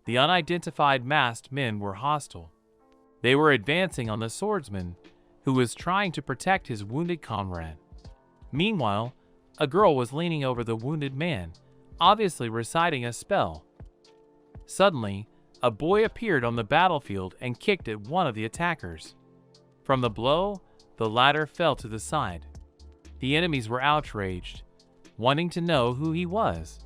The unidentified masked men were hostile. They were advancing on the swordsman, who was trying to protect his wounded comrade. Meanwhile, a girl was leaning over the wounded man, obviously reciting a spell. Suddenly, a boy appeared on the battlefield and kicked at one of the attackers. From the blow, the latter fell to the side. The enemies were outraged, wanting to know who he was.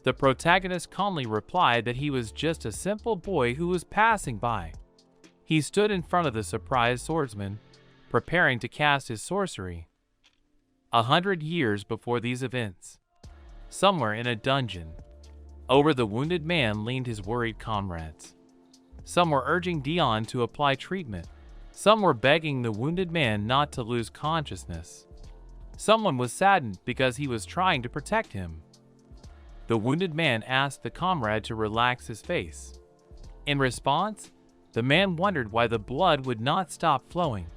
The protagonist calmly replied that he was just a simple boy who was passing by. He stood in front of the surprised swordsman, preparing to cast his sorcery. 100 years before these events, somewhere in a dungeon, over the wounded man leaned his worried comrades. Some were urging Dion to apply treatment. Some were begging the wounded man not to lose consciousness. Someone was saddened because he was trying to protect him. The wounded man asked the comrade to relax his face. In response, the man wondered why the blood would not stop flowing.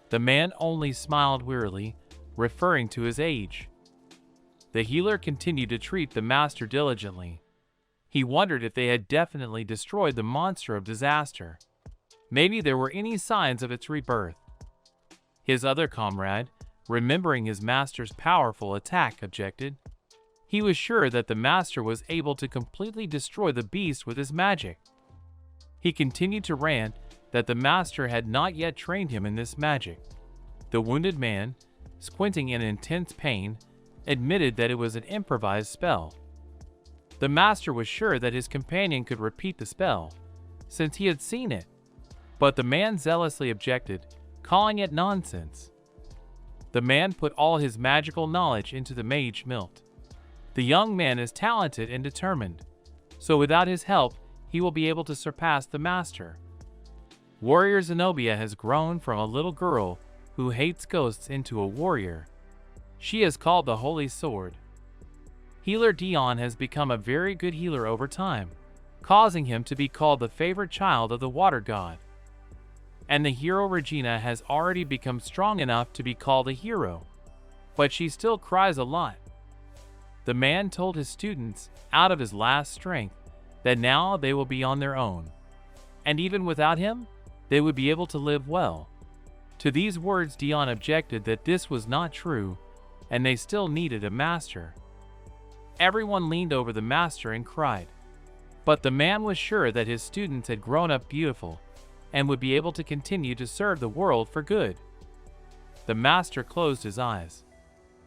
The man only smiled wearily, referring to his age. The healer continued to treat the master diligently. He wondered if they had definitely destroyed the monster of disaster. Maybe there were any signs of its rebirth. His other comrade, remembering his master's powerful attack, objected. He was sure that the master was able to completely destroy the beast with his magic. He continued to rant that the master had not yet trained him in this magic. The wounded man, squinting in intense pain, admitted that it was an improvised spell. The master was sure that his companion could repeat the spell, since he had seen it, but the man zealously objected, calling it nonsense. The man put all his magical knowledge into the mage Milt. The young man is talented and determined, so without his help, he will be able to surpass the master. Warrior Zenobia has grown from a little girl who hates ghosts into a warrior. She is called the Holy Sword. Healer Dion has become a very good healer over time, causing him to be called the favorite child of the water god. And the hero Regina has already become strong enough to be called a hero, but she still cries a lot. The man told his students, out of his last strength, that now they will be on their own, and even without him, they would be able to live well. To these words, Dion objected that this was not true, and they still needed a master. Everyone leaned over the master and cried. But the man was sure that his students had grown up beautiful, and would be able to continue to serve the world for good. The master closed his eyes.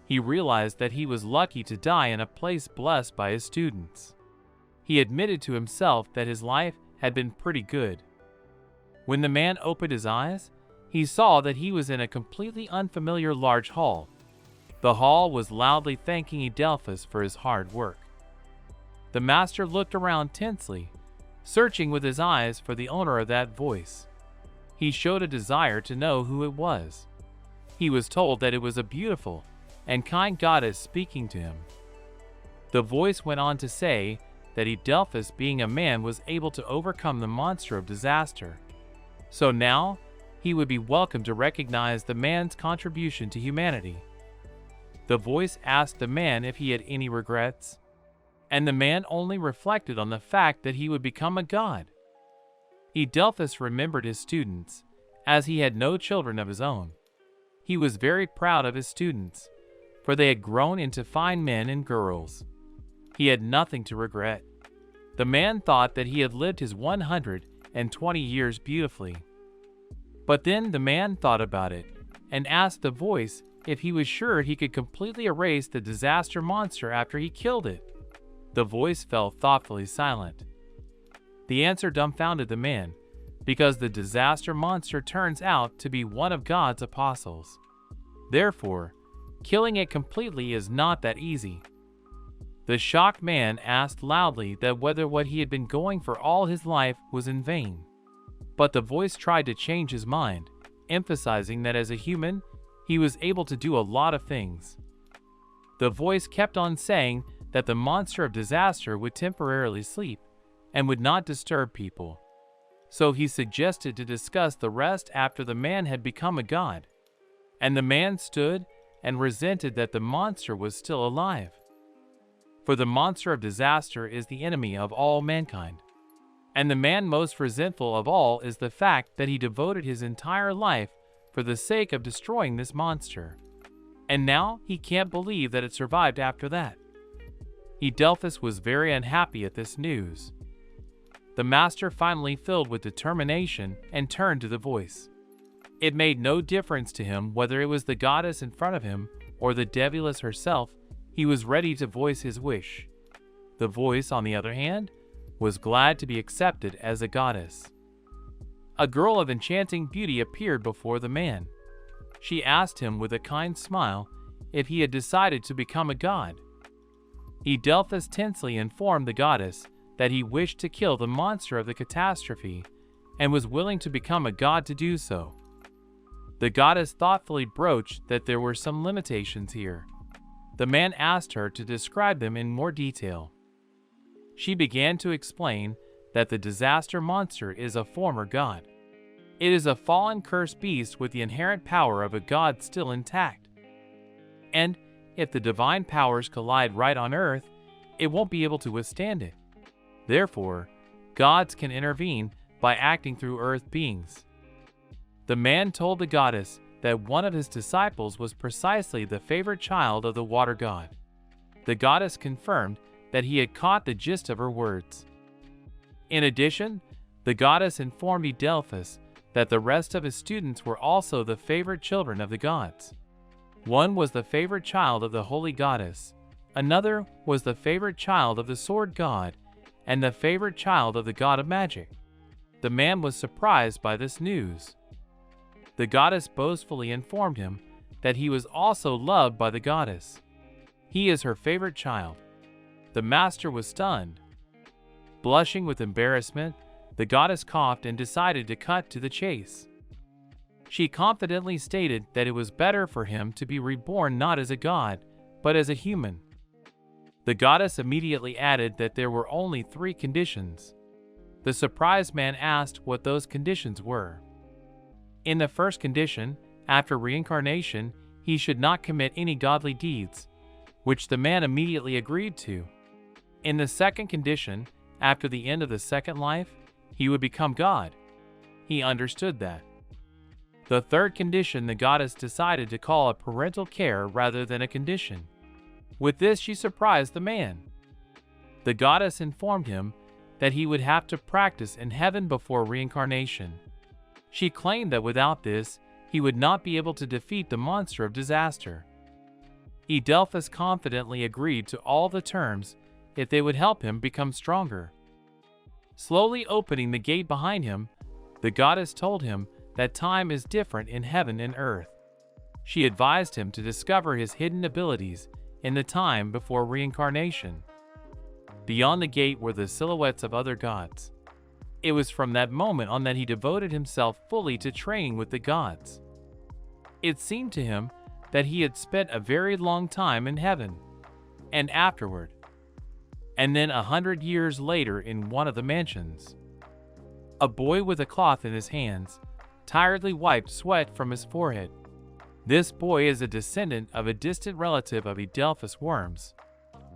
He realized that he was lucky to die in a place blessed by his students. He admitted to himself that his life had been pretty good. When the man opened his eyes, he saw that he was in a completely unfamiliar large hall. The hall was loudly thanking Edelphus for his hard work. The master looked around tensely, searching with his eyes for the owner of that voice. He showed a desire to know who it was. He was told that it was a beautiful and kind goddess speaking to him. The voice went on to say that Edelphus, being a man, was able to overcome the monster of disaster. So now, he would be welcome to recognize the man's contribution to humanity. The voice asked the man if he had any regrets, and the man only reflected on the fact that he would become a god. Edelphus remembered his students, as he had no children of his own. He was very proud of his students, for they had grown into fine men and girls. He had nothing to regret. The man thought that he had lived his 120 years beautifully. But then the man thought about it, and asked the voice if he was sure he could completely erase the disaster monster after he killed it. The voice fell thoughtfully silent. The answer dumbfounded the man, because the disaster monster turns out to be one of God's apostles. Therefore, killing it completely is not that easy. The shocked man asked loudly that whether what he had been going for all his life was in vain. But the voice tried to change his mind, emphasizing that as a human, he was able to do a lot of things. The voice kept on saying that the monster of disaster would temporarily sleep and would not disturb people. So he suggested to discuss the rest after the man had become a god. And the man stood and resented that the monster was still alive. For the monster of disaster is the enemy of all mankind. And the man most resentful of all is the fact that he devoted his entire life for the sake of destroying this monster. And now he can't believe that it survived after that. Edelphus was very unhappy at this news. The master finally filled with determination and turned to the voice. It made no difference to him whether it was the goddess in front of him or the Devulus herself. He was ready to voice his wish. The voice, on the other hand, was glad to be accepted as a goddess. A girl of enchanting beauty appeared before the man. She asked him with a kind smile if he had decided to become a god. Edelphus tensely informed the goddess that he wished to kill the monster of the catastrophe and was willing to become a god to do so. The goddess thoughtfully broached that there were some limitations here. The man asked her to describe them in more detail. She began to explain that the disaster monster is a former god. It is a fallen cursed beast with the inherent power of a god still intact. And if the divine powers collide right on Earth, it won't be able to withstand it. Therefore, gods can intervene by acting through Earth beings. The man told the goddess that one of his disciples was precisely the favorite child of the water god. The goddess confirmed that he had caught the gist of her words. In addition, the goddess informed Edelphus that the rest of his students were also the favorite children of the gods. One was the favorite child of the holy goddess, another was the favorite child of the sword god, and the favorite child of the god of magic. The man was surprised by this news. The goddess boastfully informed him that he was also loved by the goddess. He is her favorite child. The master was stunned. Blushing with embarrassment, the goddess coughed and decided to cut to the chase. She confidently stated that it was better for him to be reborn not as a god, but as a human. The goddess immediately added that there were only 3 conditions. The surprised man asked what those conditions were. In the first condition, after reincarnation, he should not commit any godly deeds, which the man immediately agreed to. In the second condition, after the end of the second life, he would become God. He understood that. The third condition the goddess decided to call a parental care rather than a condition. With this, she surprised the man. The goddess informed him that he would have to practice in heaven before reincarnation. She claimed that without this, he would not be able to defeat the monster of disaster. Edelphus confidently agreed to all the terms if they would help him become stronger. Slowly opening the gate behind him, the goddess told him that time is different in heaven and earth. She advised him to discover his hidden abilities in the time before reincarnation. Beyond the gate were the silhouettes of other gods. It was from that moment on that he devoted himself fully to training with the gods. It seemed to him that he had spent a very long time in heaven, and afterward, and then 100 years later in one of the mansions. A boy with a cloth in his hands tiredly wiped sweat from his forehead. This boy is a descendant of a distant relative of Edelphus Worms.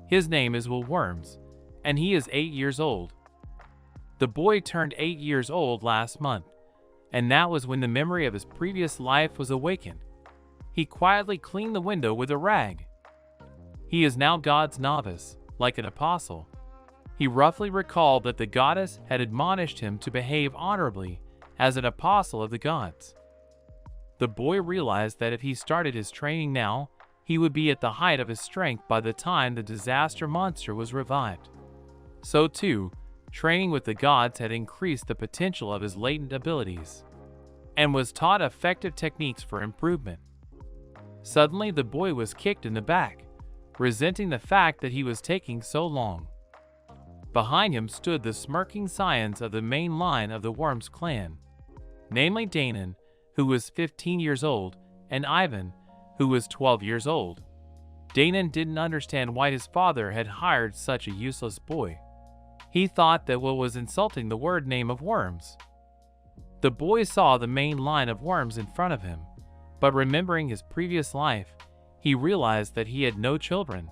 His name is Will Worms, and he is 8 years old. The boy turned 8 years old last month, and that was when the memory of his previous life was awakened. He quietly cleaned the window with a rag. He is now God's novice, like an apostle. He roughly recalled that the goddess had admonished him to behave honorably as an apostle of the gods. The boy realized that if he started his training now, he would be at the height of his strength by the time the disaster monster was revived. So too, training with the gods had increased the potential of his latent abilities, and was taught effective techniques for improvement. Suddenly the boy was kicked in the back, resenting the fact that he was taking so long. Behind him stood the smirking scions of the main line of the Worms clan, namely Danon, who was 15 years old, and Ivan, who was 12 years old. Danon didn't understand why his father had hired such a useless boy. He thought that Will was insulting the word name of Worms. The boy saw the main line of Worms in front of him, but remembering his previous life, he realized that he had no children.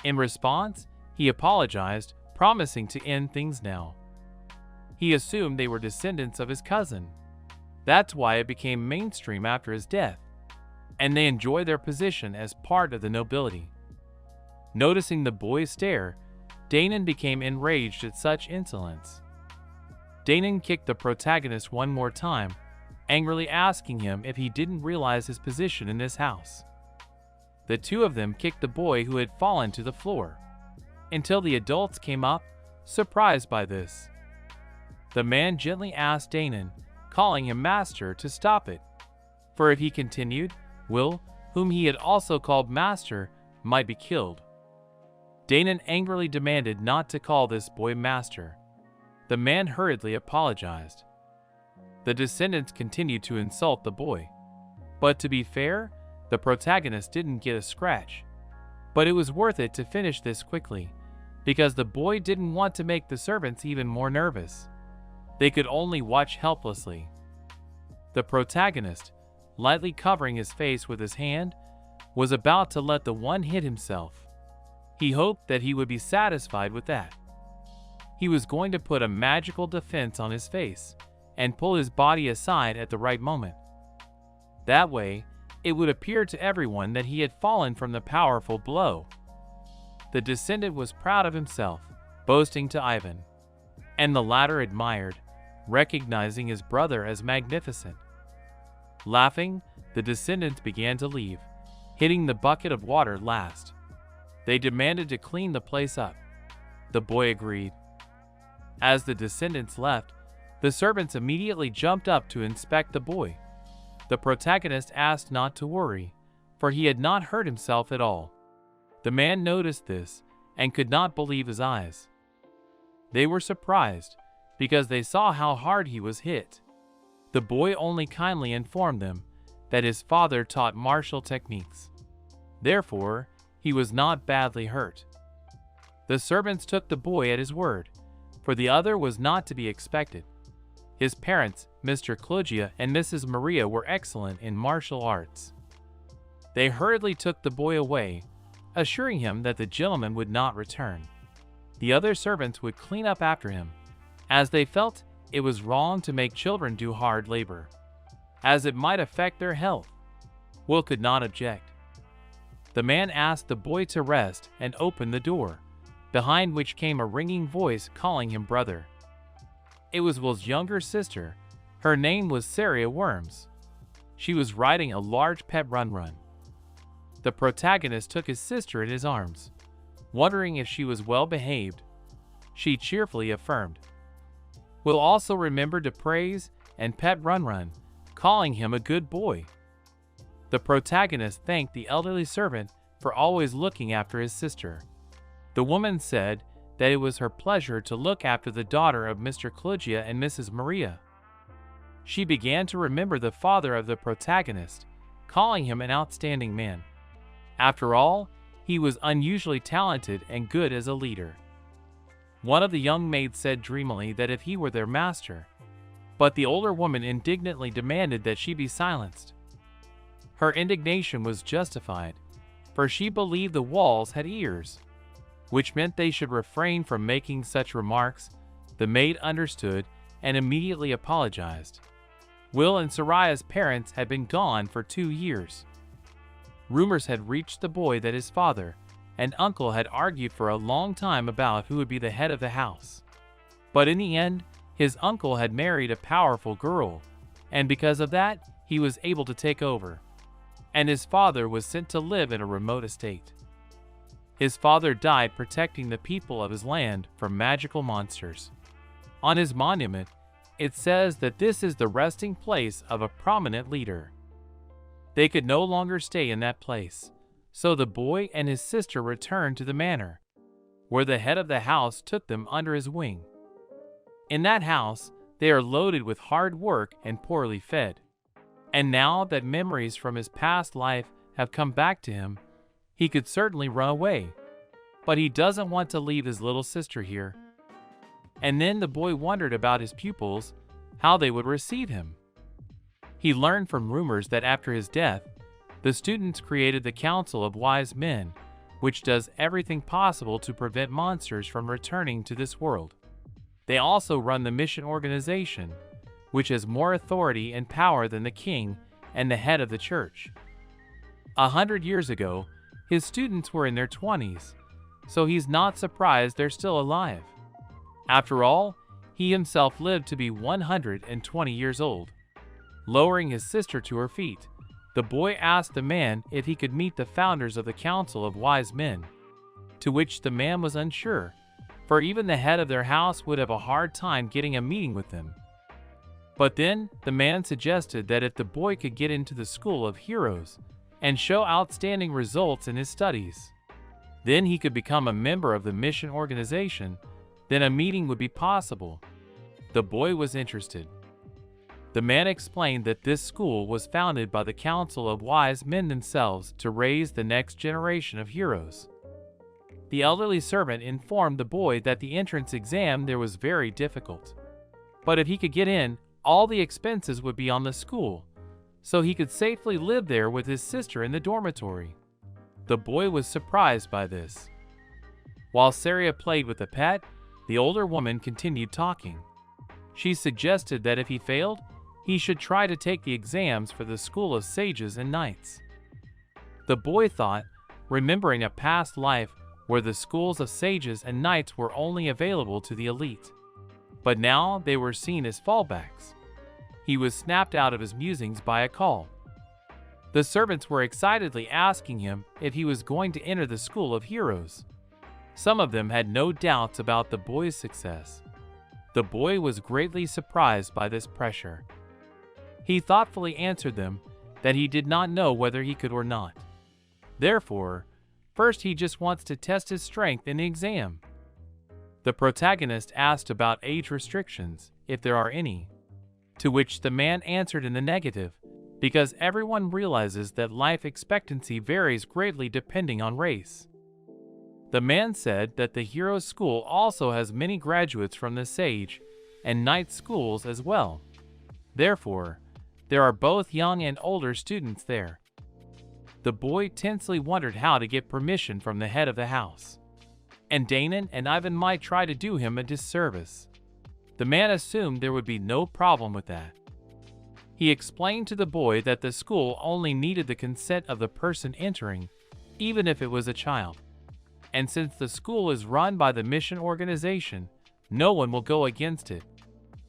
In response, he apologized, promising to end things now. He assumed they were descendants of his cousin. That's why it became mainstream after his death, and they enjoy their position as part of the nobility. Noticing the boy's stare, Danon became enraged at such insolence. Danon kicked the protagonist one more time, angrily asking him if he didn't realize his position in this house. The two of them kicked the boy who had fallen to the floor, until the adults came up, surprised by this. The man gently asked Danon, calling him master, to stop it, for if he continued, Will, whom he had also called master, might be killed. Danon angrily demanded not to call this boy master. The man hurriedly apologized. The descendants continued to insult the boy. But to be fair, the protagonist didn't get a scratch. But it was worth it to finish this quickly, because the boy didn't want to make the servants even more nervous. They could only watch helplessly. The protagonist, lightly covering his face with his hand, was about to let the one hit himself. He hoped that he would be satisfied with that. He was going to put a magical defense on his face and pull his body aside at the right moment. That way, it would appear to everyone that he had fallen from the powerful blow. The descendant was proud of himself, boasting to Ivan, and the latter admired, recognizing his brother as magnificent. Laughing, the descendants began to leave, hitting the bucket of water last. They demanded to clean the place up. The boy agreed. As the descendants left, the servants immediately jumped up to inspect the boy. The protagonist asked not to worry, for he had not hurt himself at all. The man noticed this and could not believe his eyes. They were surprised because they saw how hard he was hit. The boy only kindly informed them that his father taught martial techniques. Therefore, he was not badly hurt. The servants took the boy at his word, for the other was not to be expected. His parents, Mr. Clugia and Mrs. Maria, were excellent in martial arts. They hurriedly took the boy away, assuring him that the gentleman would not return. The other servants would clean up after him, as they felt it was wrong to make children do hard labor, as it might affect their health. Will could not object. The man asked the boy to rest and opened the door, behind which came a ringing voice calling him brother. It was Will's younger sister. Her name was Saria Worms. She was riding a large pet run-run. The protagonist took his sister in his arms, wondering if she was well behaved. She cheerfully affirmed. Will also remembered to praise and pet Run-Run, calling him a good boy. The protagonist thanked the elderly servant for always looking after his sister. The woman said that it was her pleasure to look after the daughter of Mr. Clugia and Mrs. Maria. She began to remember the father of the protagonist, calling him an outstanding man. After all, he was unusually talented and good as a leader. One of the young maids said dreamily that if he were their master, but the older woman indignantly demanded that she be silenced. Her indignation was justified, for she believed the walls had ears, which meant they should refrain from making such remarks. The maid understood and immediately apologized. Will and Saraya's parents had been gone for 2 years. Rumors had reached the boy that his father and uncle had argued for a long time about who would be the head of the house. But in the end, his uncle had married a powerful girl, and because of that, he was able to take over, and his father was sent to live in a remote estate. His father died protecting the people of his land from magical monsters. On his monument, it says that this is the resting place of a prominent leader. They could no longer stay in that place, so the boy and his sister returned to the manor, where the head of the house took them under his wing. In that house, they are loaded with hard work and poorly fed. And now that memories from his past life have come back to him, he could certainly run away, but he doesn't want to leave his little sister here. And then the boy wondered about his pupils, how they would receive him. He learned from rumors that after his death, the students created the Council of Wise Men, which does everything possible to prevent monsters from returning to this world. They also run the mission organization, which has more authority and power than the king and the head of the church. 100 years ago, his students were in their 20s, so he's not surprised they're still alive. After all, he himself lived to be 120 years old. Lowering his sister to her feet, the boy asked the man if he could meet the founders of the Council of Wise Men, to which the man was unsure, for even the head of their house would have a hard time getting a meeting with them. But then the man suggested that if the boy could get into the School of Heroes and show outstanding results in his studies, then he could become a member of the mission organization. Then a meeting would be possible. The boy was interested. The man explained that this school was founded by the Council of Wise Men themselves to raise the next generation of heroes. The elderly servant informed the boy that the entrance exam there was very difficult. But if he could get in, all the expenses would be on the school, so he could safely live there with his sister in the dormitory. The boy was surprised by this. While Saria played with the pet, the older woman continued talking. She suggested that if he failed, he should try to take the exams for the School of Sages and Knights. The boy thought, remembering a past life where the schools of sages and knights were only available to the elite. But now they were seen as fallbacks. He was snapped out of his musings by a call. The servants were excitedly asking him if he was going to enter the School of Heroes. Some of them had no doubts about the boy's success. The boy was greatly surprised by this pressure. He thoughtfully answered them that he did not know whether he could or not. Therefore, first he just wants to test his strength in the exam. The protagonist asked about age restrictions, if there are any, to which the man answered in the negative, because everyone realizes that life expectancy varies greatly depending on race. The man said that the Hero School also has many graduates from the Sage and Knight schools as well. Therefore, there are both young and older students there. The boy tensely wondered how to get permission from the head of the house, and Danon and Ivan might try to do him a disservice. The man assumed there would be no problem with that. He explained to the boy that the school only needed the consent of the person entering, even if it was a child. And since the school is run by the mission organization, no one will go against it.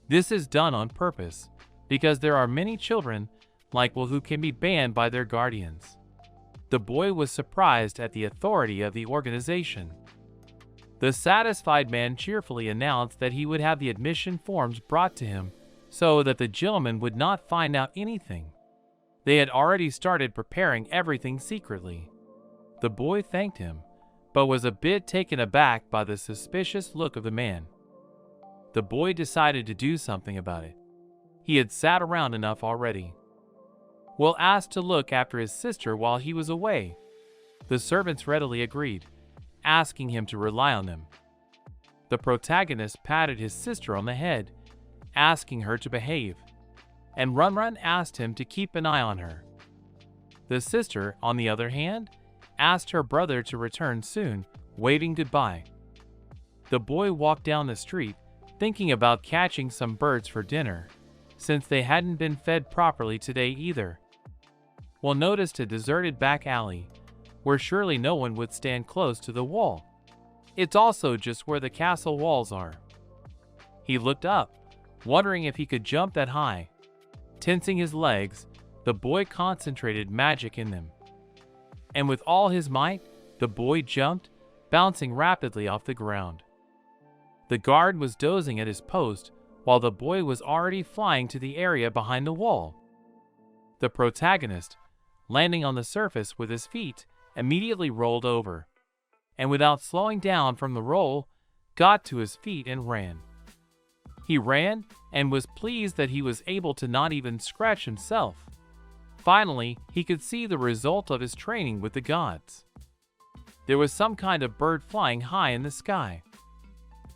This is done on purpose, because there are many children like Will who can be banned by their guardians. The boy was surprised at the authority of the organization. The satisfied man cheerfully announced that he would have the admission forms brought to him so that the gentleman would not find out anything. They had already started preparing everything secretly. The boy thanked him, but was a bit taken aback by the suspicious look of the man. The boy decided to do something about it. He had sat around enough already. Will asked to look after his sister while he was away. The servants readily agreed, asking him to rely on them. The protagonist patted his sister on the head, asking her to behave, and Run asked him to keep an eye on her. The sister, on the other hand, asked her brother to return soon, waving goodbye. The boy walked down the street, thinking about catching some birds for dinner, since they hadn't been fed properly today either. Will noticed a deserted back alley, where surely no one would stand close to the wall. It's also just where the castle walls are. He looked up, wondering if he could jump that high. Tensing his legs, the boy concentrated magic in them. And with all his might, the boy jumped, bouncing rapidly off the ground. The guard was dozing at his post, while the boy was already flying to the area behind the wall. The protagonist, landing on the surface with his feet, immediately rolled over, and without slowing down from the roll, got to his feet and ran. He ran and was pleased that he was able to not even scratch himself. Finally, he could see the result of his training with the gods. There was some kind of bird flying high in the sky.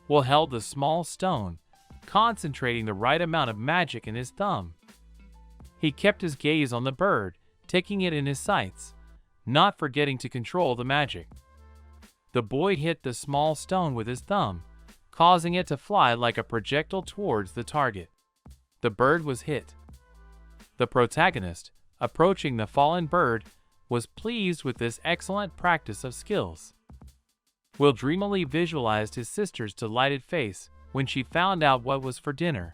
Will held the small stone, concentrating the right amount of magic in his thumb. He kept his gaze on the bird, taking it in his sights, not forgetting to control the magic. The boy hit the small stone with his thumb, causing it to fly like a projectile towards the target. The bird was hit. The protagonist, approaching the fallen bird, was pleased with this excellent practice of skills. Will dreamily visualized his sister's delighted face when she found out what was for dinner.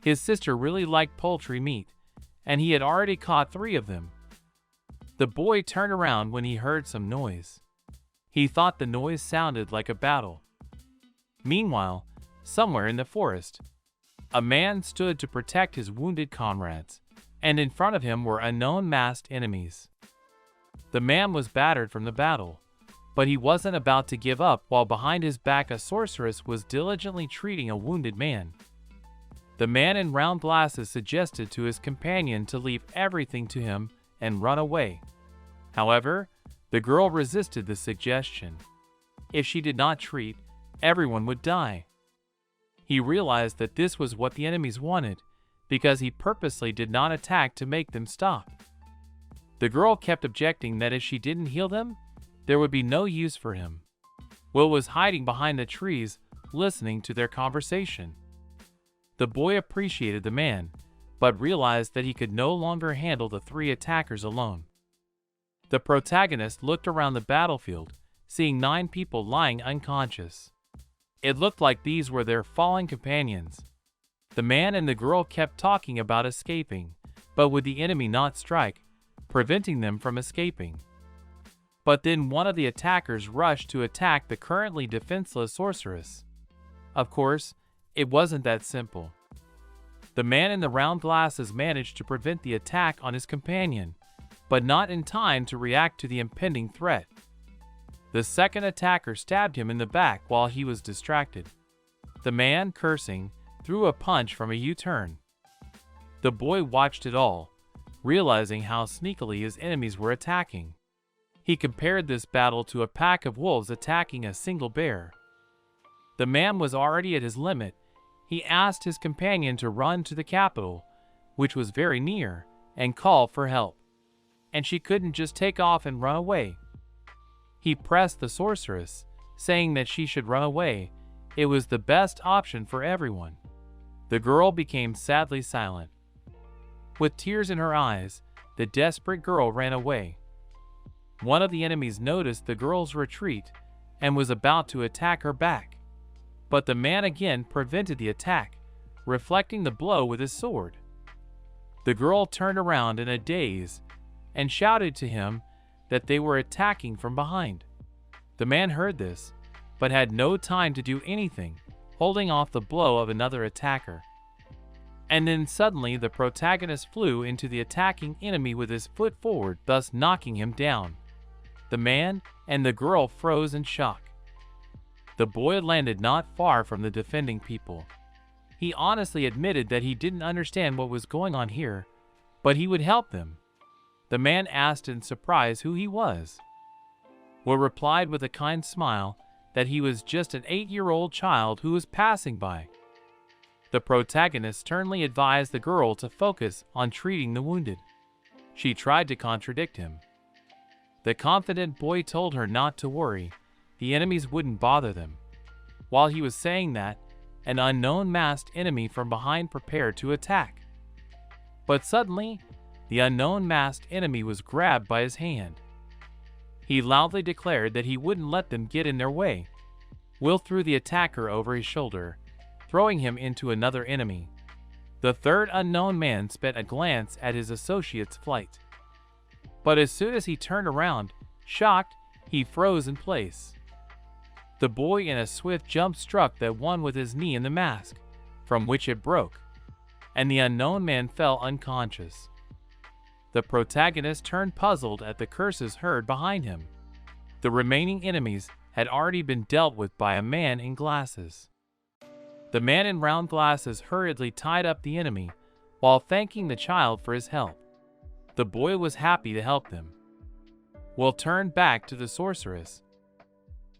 His sister really liked poultry meat, and he had already caught 3 of them. The boy turned around when he heard some noise. He thought the noise sounded like a battle. Meanwhile, somewhere in the forest, a man stood to protect his wounded comrades, and in front of him were unknown masked enemies. The man was battered from the battle, but he wasn't about to give up while behind his back a sorceress was diligently treating a wounded man. The man in round glasses suggested to his companion to leave everything to him and run away. However, the girl resisted the suggestion. If she did not treat, everyone would die. He realized that this was what the enemies wanted, because he purposely did not attack to make them stop. The girl kept objecting that if she didn't heal them, there would be no use for him. Will was hiding behind the trees, listening to their conversation. The boy appreciated the man, but realized that he could no longer handle the 3 attackers alone. The protagonist looked around the battlefield, seeing 9 people lying unconscious. It looked like these were their fallen companions. The man and the girl kept talking about escaping, but would the enemy not strike, preventing them from escaping? But then one of the attackers rushed to attack the currently defenseless sorceress. Of course, it wasn't that simple. The man in the round glasses managed to prevent the attack on his companion, but not in time to react to the impending threat. The second attacker stabbed him in the back while he was distracted. The man, cursing, threw a punch from a U-turn. The boy watched it all, realizing how sneakily his enemies were attacking. He compared this battle to a pack of wolves attacking a single bear. The man was already at his limit. He asked his companion to run to the capital, which was very near, and call for help. And she couldn't just take off and run away. He pressed the sorceress, saying that she should run away. It was the best option for everyone. The girl became sadly silent. With tears in her eyes, the desperate girl ran away. One of the enemies noticed the girl's retreat and was about to attack her back. But the man again prevented the attack, reflecting the blow with his sword. The girl turned around in a daze and shouted to him that they were attacking from behind. The man heard this, but had no time to do anything, holding off the blow of another attacker. And then suddenly the protagonist flew into the attacking enemy with his foot forward, thus knocking him down. The man and the girl froze in shock. The boy landed not far from the defending people. He honestly admitted that he didn't understand what was going on here, but he would help them. The man asked in surprise who he was. Will replied with a kind smile that he was just an 8-year-old child who was passing by. The protagonist sternly advised the girl to focus on treating the wounded. She tried to contradict him. The confident boy told her not to worry, the enemies wouldn't bother them. While he was saying that, an unknown masked enemy from behind prepared to attack. But suddenly, the unknown masked enemy was grabbed by his hand. He loudly declared that he wouldn't let them get in their way. Will threw the attacker over his shoulder, throwing him into another enemy. The third unknown man spent a glance at his associate's flight. But as soon as he turned around, shocked, he froze in place. The boy in a swift jump struck that one with his knee in the mask, from which it broke, and the unknown man fell unconscious. The protagonist turned puzzled at the curses heard behind him. The remaining enemies had already been dealt with by a man in glasses. The man in round glasses hurriedly tied up the enemy, while thanking the child for his help. The boy was happy to help them. Will turned back to the sorceress.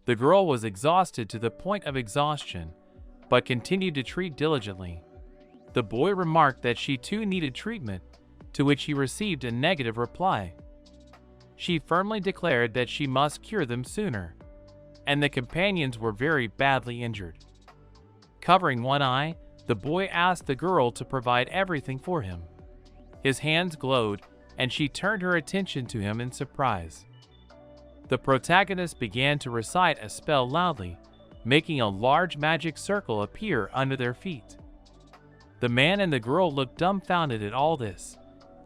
The girl was exhausted to the point of exhaustion, but continued to treat diligently. The boy remarked that she too needed treatment, to which he received a negative reply. She firmly declared that she must cure them sooner, and the companions were very badly injured. Covering one eye, the boy asked the girl to provide everything for him. His hands glowed, and she turned her attention to him in surprise. The protagonist began to recite a spell loudly, making a large magic circle appear under their feet. The man and the girl looked dumbfounded at all this,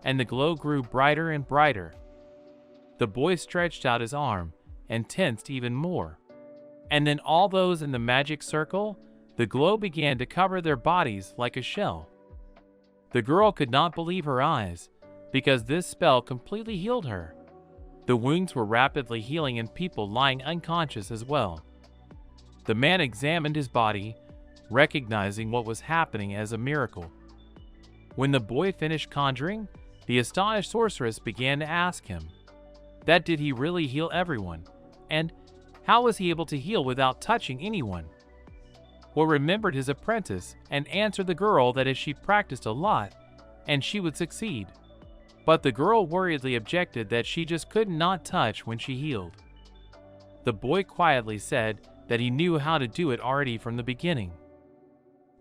and the glow grew brighter and brighter. The boy stretched out his arm and tensed even more. And then all those in the magic circle, the glow began to cover their bodies like a shell. The girl could not believe her eyes, because this spell completely healed her. The wounds were rapidly healing and people lying unconscious as well. The man examined his body, recognizing what was happening as a miracle. When the boy finished conjuring, the astonished sorceress began to ask him, that did he really heal everyone? And how was he able to heal without touching anyone? Will remembered his apprentice and answered the girl that if she practiced a lot, and she would succeed. But the girl worriedly objected that she just could not touch when she healed. The boy quietly said that he knew how to do it already from the beginning.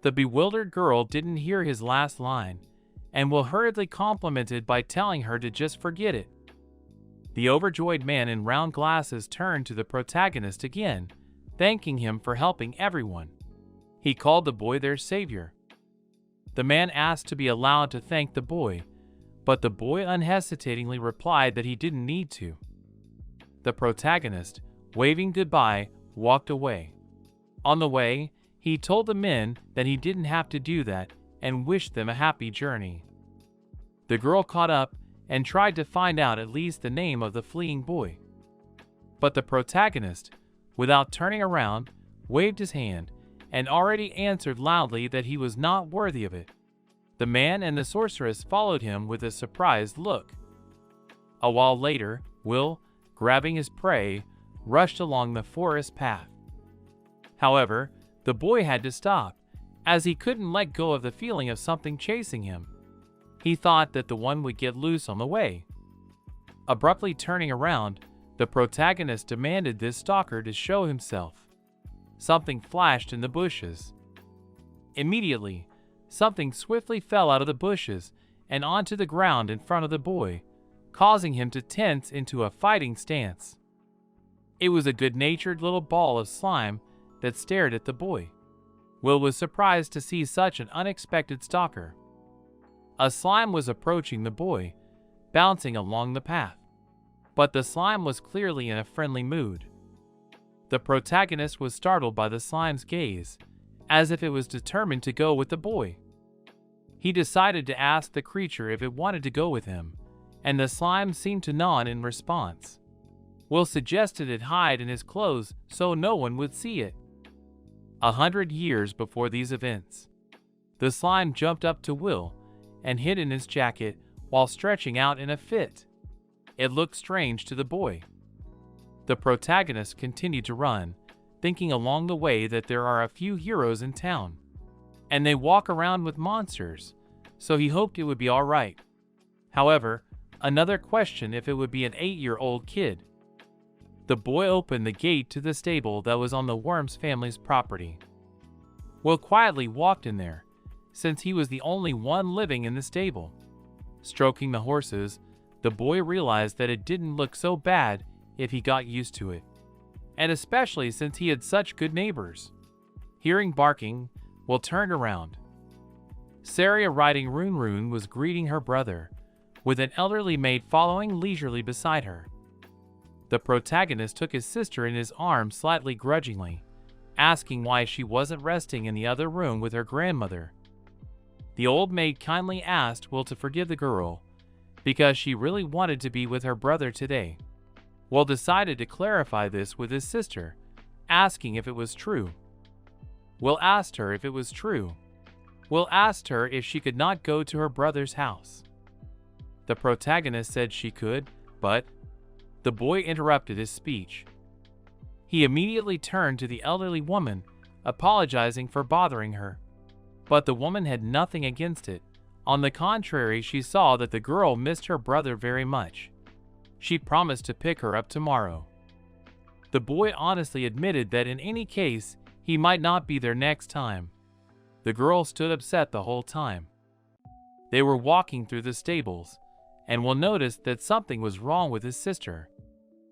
The bewildered girl didn't hear his last line, and Will hurriedly complimented by telling her to just forget it. The overjoyed man in round glasses turned to the protagonist again, thanking him for helping everyone. He called the boy their savior. The man asked to be allowed to thank the boy, but the boy unhesitatingly replied that he didn't need to. The protagonist, waving goodbye, walked away. On the way, he told the men that he didn't have to do that and wished them a happy journey. The girl caught up and tried to find out at least the name of the fleeing boy. But the protagonist, without turning around, waved his hand and already answered loudly that he was not worthy of it. The man and the sorceress followed him with a surprised look. A while later, Will, grabbing his prey, rushed along the forest path. However, the boy had to stop, as he couldn't let go of the feeling of something chasing him. He thought that the one would get loose on the way. Abruptly turning around, the protagonist demanded this stalker to show himself. Something flashed in the bushes. Immediately, something swiftly fell out of the bushes and onto the ground in front of the boy, causing him to tense into a fighting stance. It was a good-natured little ball of slime that stared at the boy. Will was surprised to see such an unexpected stalker. A slime was approaching the boy, bouncing along the path. But the slime was clearly in a friendly mood. The protagonist was startled by the slime's gaze, as if it was determined to go with the boy. He decided to ask the creature if it wanted to go with him, and the slime seemed to nod in response. Will suggested it hide in his clothes so no one would see it. 100 years before these events, the slime jumped up to Will and hid in his jacket while stretching out in a fit. It looked strange to the boy. The protagonist continued to run, thinking along the way that there are a few heroes in town, and they walk around with monsters, so he hoped it would be alright. However, another questioned if it would be an 8-year-old kid. The boy opened the gate to the stable that was on the Worms family's property. Will quietly walked in there, since he was the only one living in the stable. Stroking the horses, the boy realized that it didn't look so bad if he got used to it, and especially since he had such good neighbors. Hearing barking, Will turned around. Saria riding Run was greeting her brother, with an elderly maid following leisurely beside her. The protagonist took his sister in his arms slightly grudgingly, asking why she wasn't resting in the other room with her grandmother. The old maid kindly asked Will to forgive the girl, because she really wanted to be with her brother today. Will decided to clarify this with his sister, asking if it was true. Will asked her if it was true. Will asked her if she could not go to her brother's house. The protagonist said she could, but the boy interrupted his speech. He immediately turned to the elderly woman, apologizing for bothering her. But the woman had nothing against it. On the contrary, she saw that the girl missed her brother very much. She promised to pick her up tomorrow. The boy honestly admitted that in any case, he might not be there next time. The girl stood upset the whole time. They were walking through the stables, and Will noticed that something was wrong with his sister.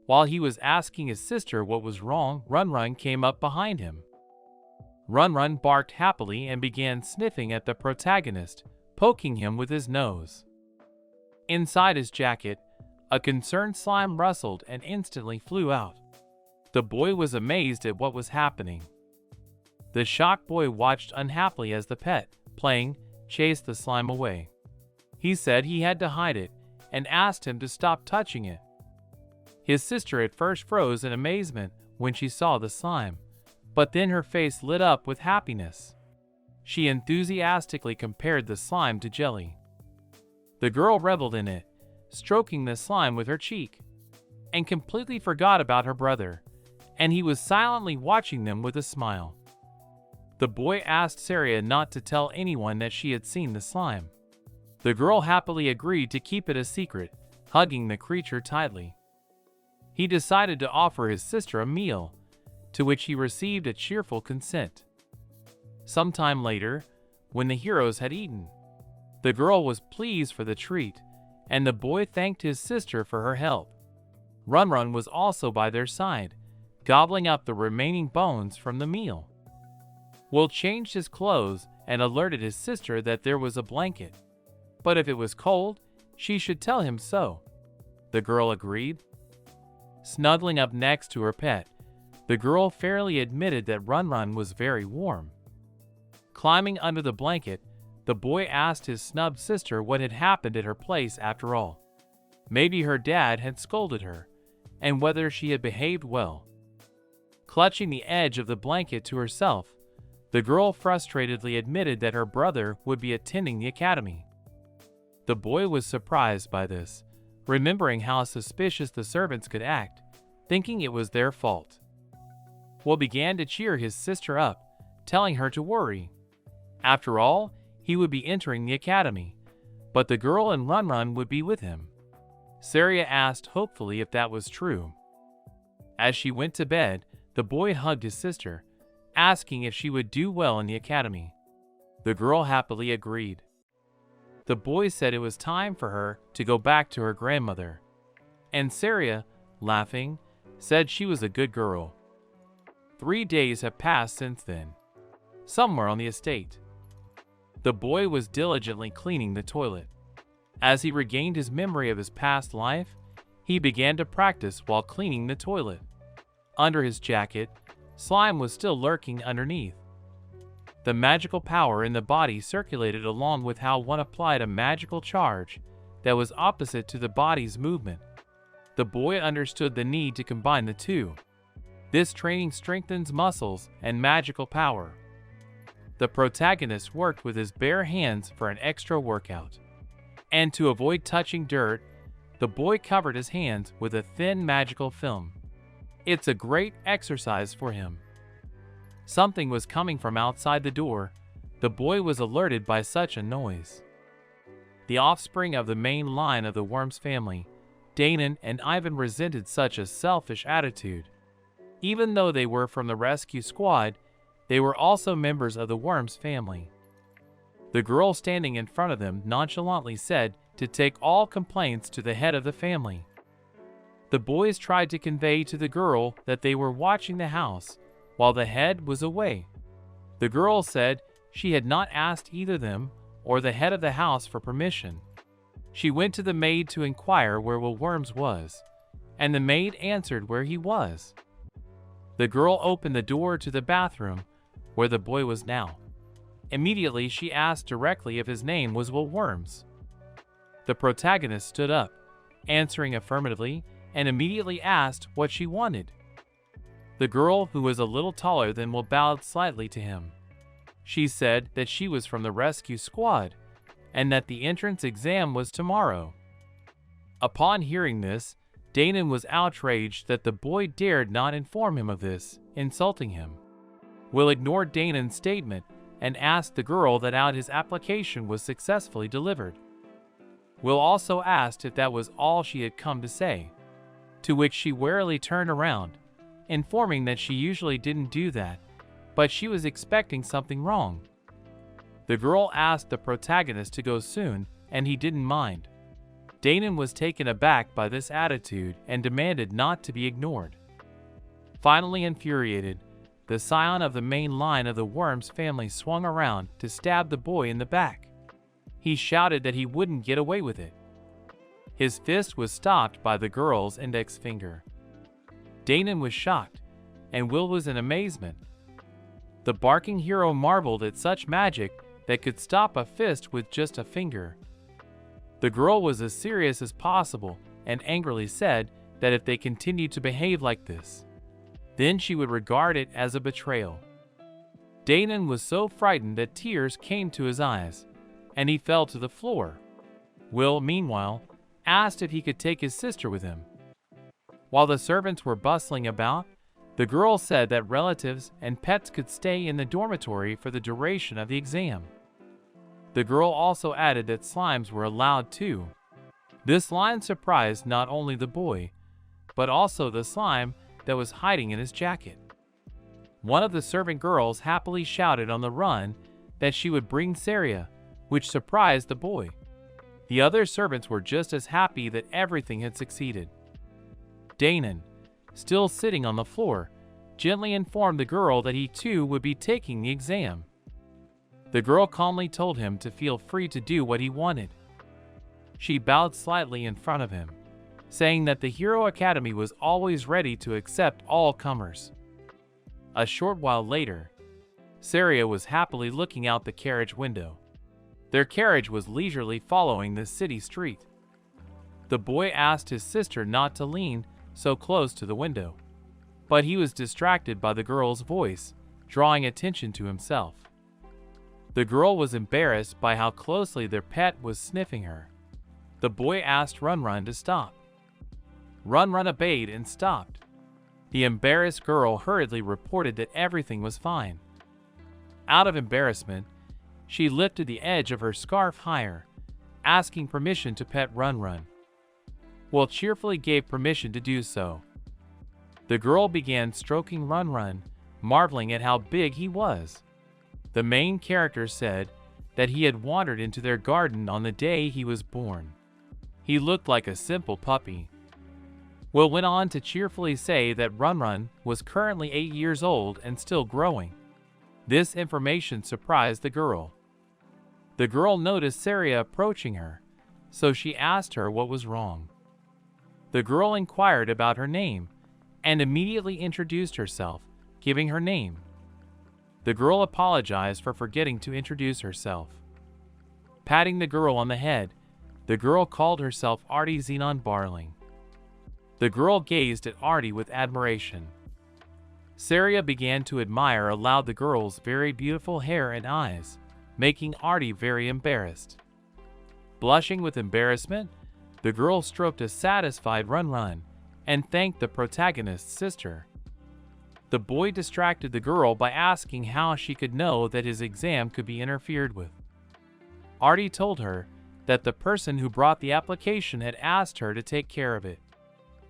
While he was asking his sister what was wrong, Run Run came up behind him. Run Run barked happily and began sniffing at the protagonist, poking him with his nose. Inside his jacket, a concerned slime rustled and instantly flew out. The boy was amazed at what was happening. The shocked boy watched unhappily as the pet, playing, chased the slime away. He said he had to hide it and asked him to stop touching it. His sister at first froze in amazement when she saw the slime, but then her face lit up with happiness. She enthusiastically compared the slime to jelly. The girl reveled in it, stroking the slime with her cheek, and completely forgot about her brother, and he was silently watching them with a smile. The boy asked Saria not to tell anyone that she had seen the slime. The girl happily agreed to keep it a secret, hugging the creature tightly. He decided to offer his sister a meal, to which he received a cheerful consent. Sometime later, when the heroes had eaten, the girl was pleased for the treat, and the boy thanked his sister for her help. Run Run was also by their side, gobbling up the remaining bones from the meal. Will changed his clothes and alerted his sister that there was a blanket, but if it was cold, she should tell him so. The girl agreed. Snuggling up next to her pet, the girl fairly admitted that Run Run was very warm. Climbing under the blanket, the boy asked his snubbed sister what had happened at her place after all. Maybe her dad had scolded her, and whether she had behaved well. Clutching the edge of the blanket to herself, the girl frustratedly admitted that her brother would be attending the academy. The boy was surprised by this, remembering how suspicious the servants could act, thinking it was their fault. Will began to cheer his sister up, telling her to worry. After all, he would be entering the academy, but the girl and Run Run would be with him. Saria asked hopefully if that was true. As she went to bed, the boy hugged his sister, asking if she would do well in the academy. The girl happily agreed. The boy said it was time for her to go back to her grandmother, and Saria, laughing, said she was a good girl. 3 days have passed since then. Somewhere on the estate, the boy was diligently cleaning the toilet. As he regained his memory of his past life, he began to practice while cleaning the toilet. Under his jacket, slime was still lurking underneath. The magical power in the body circulated along with how one applied a magical charge that was opposite to the body's movement. The boy understood the need to combine the two. This training strengthens muscles and magical power. The protagonist worked with his bare hands for an extra workout. And to avoid touching dirt, the boy covered his hands with a thin magical film. It's a great exercise for him. Something was coming from outside the door. The boy was alerted by such a noise. The offspring of the main line of the Worms family, Danon and Ivan resented such a selfish attitude. Even though they were from the rescue squad, they were also members of the Worms family. The girl standing in front of them nonchalantly said to take all complaints to the head of the family. The boys tried to convey to the girl that they were watching the house, while the head was away. The girl said she had not asked either them or the head of the house for permission. She went to the maid to inquire where Will Worms was, and the maid answered where he was. The girl opened the door to the bathroom, where the boy was now. Immediately she asked directly if his name was Will Worms. The protagonist stood up, answering affirmatively, and immediately asked what she wanted. The girl, who was a little taller than Will, bowed slightly to him. She said that she was from the rescue squad, and that the entrance exam was tomorrow. Upon hearing this, Danon was outraged that the boy dared not inform him of this, insulting him. Will ignored Danon's statement and asked the girl that out his application was successfully delivered. Will also asked if that was all she had come to say, to which she warily turned around, informing that she usually didn't do that, but she was expecting something wrong. The girl asked the protagonist to go soon, and he didn't mind. Danon was taken aback by this attitude and demanded not to be ignored. Finally infuriated, the scion of the main line of the Worms family swung around to stab the boy in the back. He shouted that he wouldn't get away with it. His fist was stopped by the girl's index finger. Danon was shocked, and Will was in amazement. The barking hero marveled at such magic that could stop a fist with just a finger. The girl was as serious as possible and angrily said that if they continued to behave like this, then she would regard it as a betrayal. Danon was so frightened that tears came to his eyes, and he fell to the floor. Will, meanwhile, asked if he could take his sister with him. While the servants were bustling about, the girl said that relatives and pets could stay in the dormitory for the duration of the exam. The girl also added that slimes were allowed too. This line surprised not only the boy, but also the slime that was hiding in his jacket. One of the servant girls happily shouted on the run that she would bring Saria, which surprised the boy. The other servants were just as happy that everything had succeeded. Danon, still sitting on the floor, gently informed the girl that he too would be taking the exam. The girl calmly told him to feel free to do what he wanted. She bowed slightly in front of him, saying that the Hero Academy was always ready to accept all comers. A short while later, Saria was happily looking out the carriage window. Their carriage was leisurely following the city street. The boy asked his sister not to lean so close to the window, but he was distracted by the girl's voice, drawing attention to himself. The girl was embarrassed by how closely their pet was sniffing her. The boy asked Run to stop. Run obeyed and stopped. The embarrassed girl hurriedly reported that everything was fine. Out of embarrassment, she lifted the edge of her scarf higher, asking permission to pet Run. Will cheerfully gave permission to do so. The girl began stroking Run, marveling at how big he was. The main character said that he had wandered into their garden on the day he was born. He looked like a simple puppy. Will went on to cheerfully say that Run was currently 8 years old and still growing. This information surprised the girl. The girl noticed Saria approaching her, so she asked her what was wrong. The girl inquired about her name and immediately introduced herself, giving her name. The girl apologized for forgetting to introduce herself. Patting the girl on the head, the girl called herself Artie Xenon Barling. The girl gazed at Artie with admiration. Saria began to admire aloud the girl's very beautiful hair and eyes, making Artie very embarrassed. Blushing with embarrassment, the girl stroked a satisfied Run and thanked the protagonist's sister. The boy distracted the girl by asking how she could know that his exam could be interfered with. Artie told her that the person who brought the application had asked her to take care of it,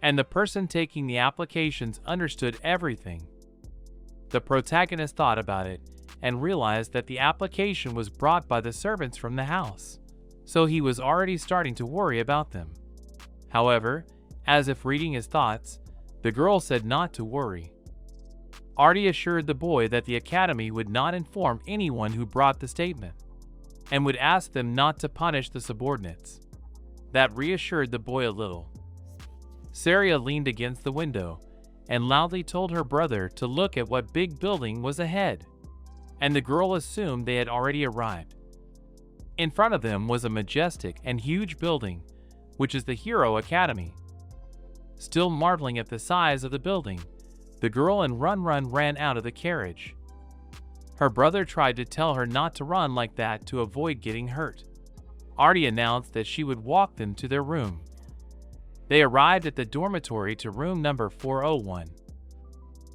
and the person taking the applications understood everything. The protagonist thought about it and realized that the application was brought by the servants from the house, so he was already starting to worry about them. However, as if reading his thoughts, the girl said not to worry. Artie assured the boy that the academy would not inform anyone who brought the statement, and would ask them not to punish the subordinates. That reassured the boy a little. Saria leaned against the window and loudly told her brother to look at what big building was ahead, and the girl assumed they had already arrived. In front of them was a majestic and huge building, which is the Hero Academy. Still marveling at the size of the building, the girl and Run ran out of the carriage. Her brother tried to tell her not to run like that to avoid getting hurt. Artie announced that she would walk them to their room. They arrived at the dormitory to room number 401.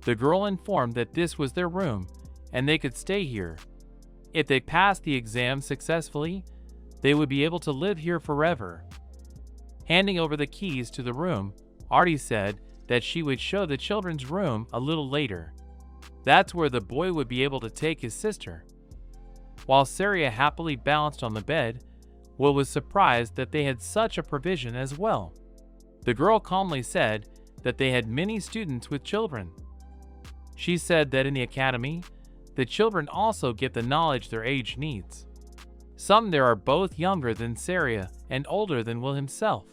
The girl informed that this was their room and they could stay here. If they passed the exam successfully, they would be able to live here forever. Handing over the keys to the room, Artie said that she would show the children's room a little later. That's where the boy would be able to take his sister. While Saria happily bounced on the bed, Will was surprised that they had such a provision as well. The girl calmly said that they had many students with children. She said that in the academy, the children also get the knowledge their age needs. Some there are both younger than Saria and older than Will himself.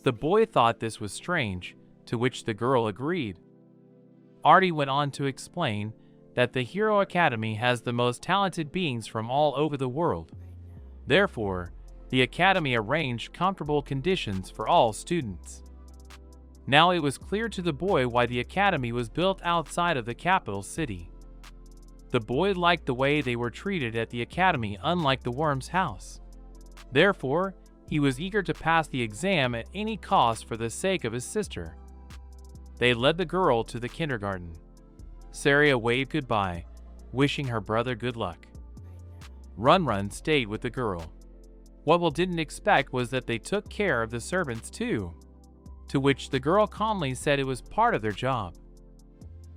The boy thought this was strange, to which the girl agreed. Artie went on to explain that the Hero Academy has the most talented beings from all over the world. Therefore, the Academy arranged comfortable conditions for all students. Now it was clear to the boy why the Academy was built outside of the capital city. The boy liked the way they were treated at the Academy, unlike the Worm's house. Therefore, he was eager to pass the exam at any cost for the sake of his sister. They led the girl to the kindergarten. Saria waved goodbye, wishing her brother good luck. Run stayed with the girl. What Will didn't expect was that they took care of the servants too, to which the girl calmly said it was part of their job.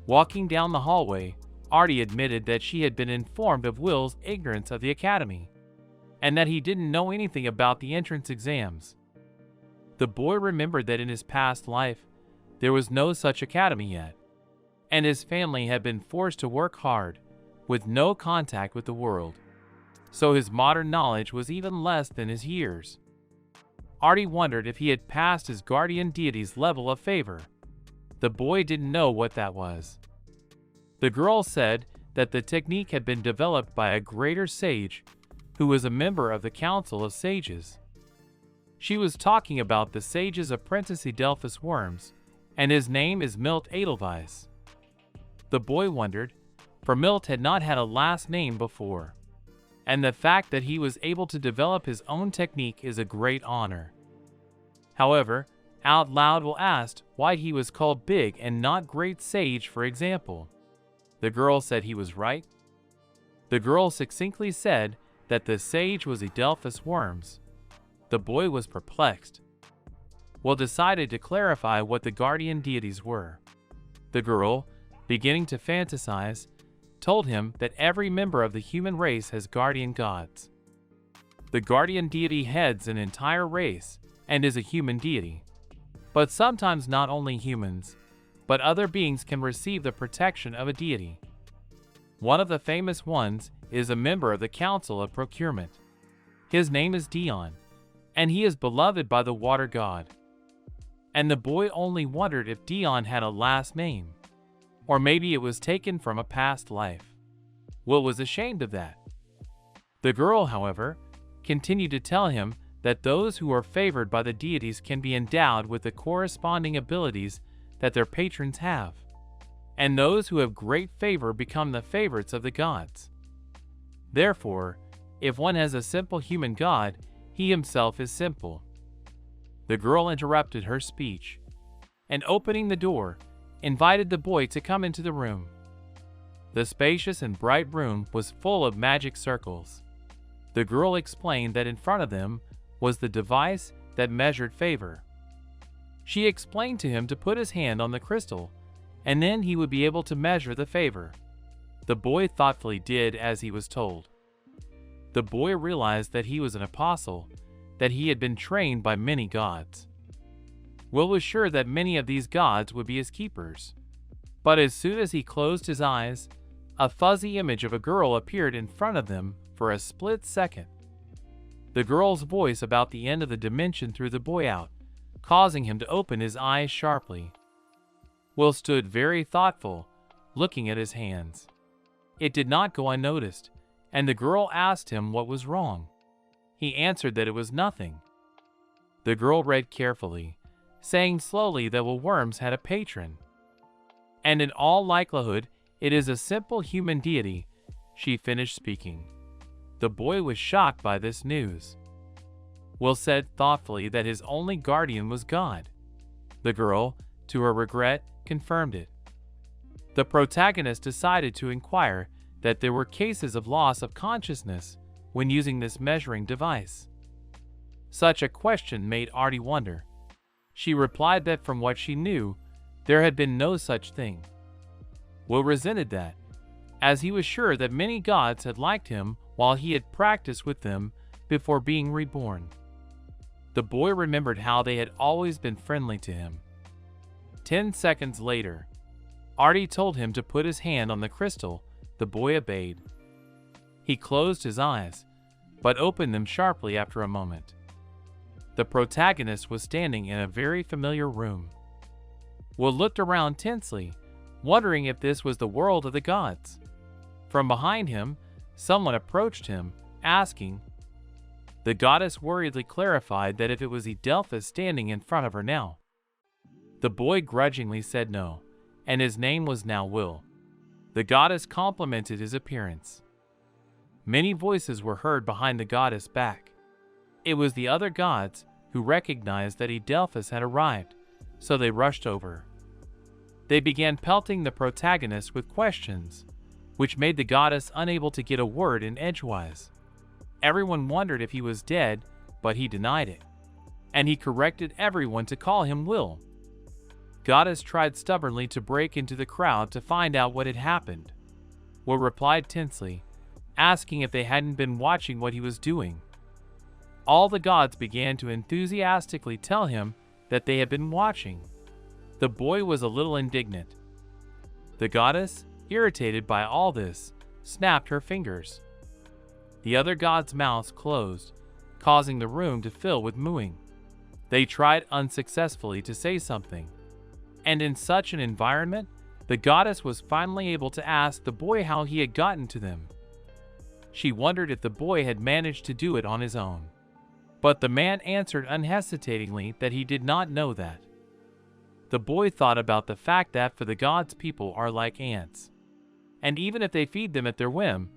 Walking down the hallway, Artie admitted that she had been informed of Will's ignorance of the academy, and that he didn't know anything about the entrance exams. The boy remembered that in his past life, there was no such academy yet, and his family had been forced to work hard, with no contact with the world, so his modern knowledge was even less than his years. Artie wondered if he had passed his guardian deity's level of favor. The boy didn't know what that was. The girl said that the technique had been developed by a greater sage who was a member of the Council of Sages. She was talking about the sage's apprentice Edelphus Worms, and his name is Milt Edelweiss. The boy wondered, for Milt had not had a last name before, and the fact that he was able to develop his own technique is a great honor. However, out loud Will asked why he was called Big and not Great Sage, for example. The girl said he was right. The girl succinctly said that the sage was Edelphus Worms. The boy was perplexed. Will decided to clarify what the guardian deities were. The girl, beginning to fantasize, told him that every member of the human race has guardian gods. The guardian deity heads an entire race and is a human deity. But sometimes not only humans, but other beings can receive the protection of a deity. One of the famous ones is a member of the Council of Procurement. His name is Dion, and he is beloved by the water god. And the boy only wondered if Dion had a last name, or maybe it was taken from a past life. Will was ashamed of that. The girl, however, continued to tell him that those who are favored by the deities can be endowed with the corresponding abilities that their patrons have, and those who have great favor become the favorites of the gods. Therefore, if one has a simple human god, he himself is simple. The girl interrupted her speech, and opening the door, invited the boy to come into the room. The spacious and bright room was full of magic circles. The girl explained that in front of them was the device that measured favor. She explained to him to put his hand on the crystal, and then he would be able to measure the favor. The boy thoughtfully did as he was told. The boy realized that he was an apostle, that he had been trained by many gods. Will was sure that many of these gods would be his keepers. But as soon as he closed his eyes, a fuzzy image of a girl appeared in front of them for a split second. The girl's voice about the end of the dimension threw the boy out, causing him to open his eyes sharply. Will stood very thoughtful, looking at his hands. It did not go unnoticed, and the girl asked him what was wrong. He answered that it was nothing. The girl read carefully, saying slowly that Will Worms had a patron. And in all likelihood, it is a simple human deity. She finished speaking. The boy was shocked by this news. Will said thoughtfully that his only guardian was God. The girl, to her regret, confirmed it. The protagonist decided to inquire that there were cases of loss of consciousness when using this measuring device. Such a question made Artie wonder. She replied that from what she knew, there had been no such thing. Will resented that. as he was sure that many gods had liked him while he had practiced with them before being reborn. The boy remembered how they had always been friendly to him. 10 seconds later, Artie told him to put his hand on the crystal. The boy obeyed. He closed his eyes, but opened them sharply after a moment. The protagonist was standing in a very familiar room. Will looked around tensely, wondering if this was the world of the gods. From behind him, someone approached him, asking. The goddess worriedly clarified that if it was Edelphus standing in front of her now. The boy grudgingly said no, and his name was now Will. The goddess complimented his appearance. Many voices were heard behind the goddess' back. It was the other gods who recognized that Edelphus had arrived, so they rushed over. They began pelting the protagonist with questions, which made the goddess unable to get a word in edgewise. Everyone wondered if he was dead, but he denied it, and he corrected everyone to call him Will. Goddess tried stubbornly to break into the crowd to find out what had happened. Will replied tensely, asking if they hadn't been watching what he was doing. All the gods began to enthusiastically tell him that they had been watching. The boy was a little indignant. The goddess, irritated by all this, snapped her fingers. The other gods' mouths closed, causing the room to fill with mooing. They tried unsuccessfully to say something. And in such an environment, the goddess was finally able to ask the boy how he had gotten to them. She wondered if the boy had managed to do it on his own. But the man answered unhesitatingly that he did not know that. The boy thought about the fact that for the gods, people are like ants. And even if they feed them at their whim,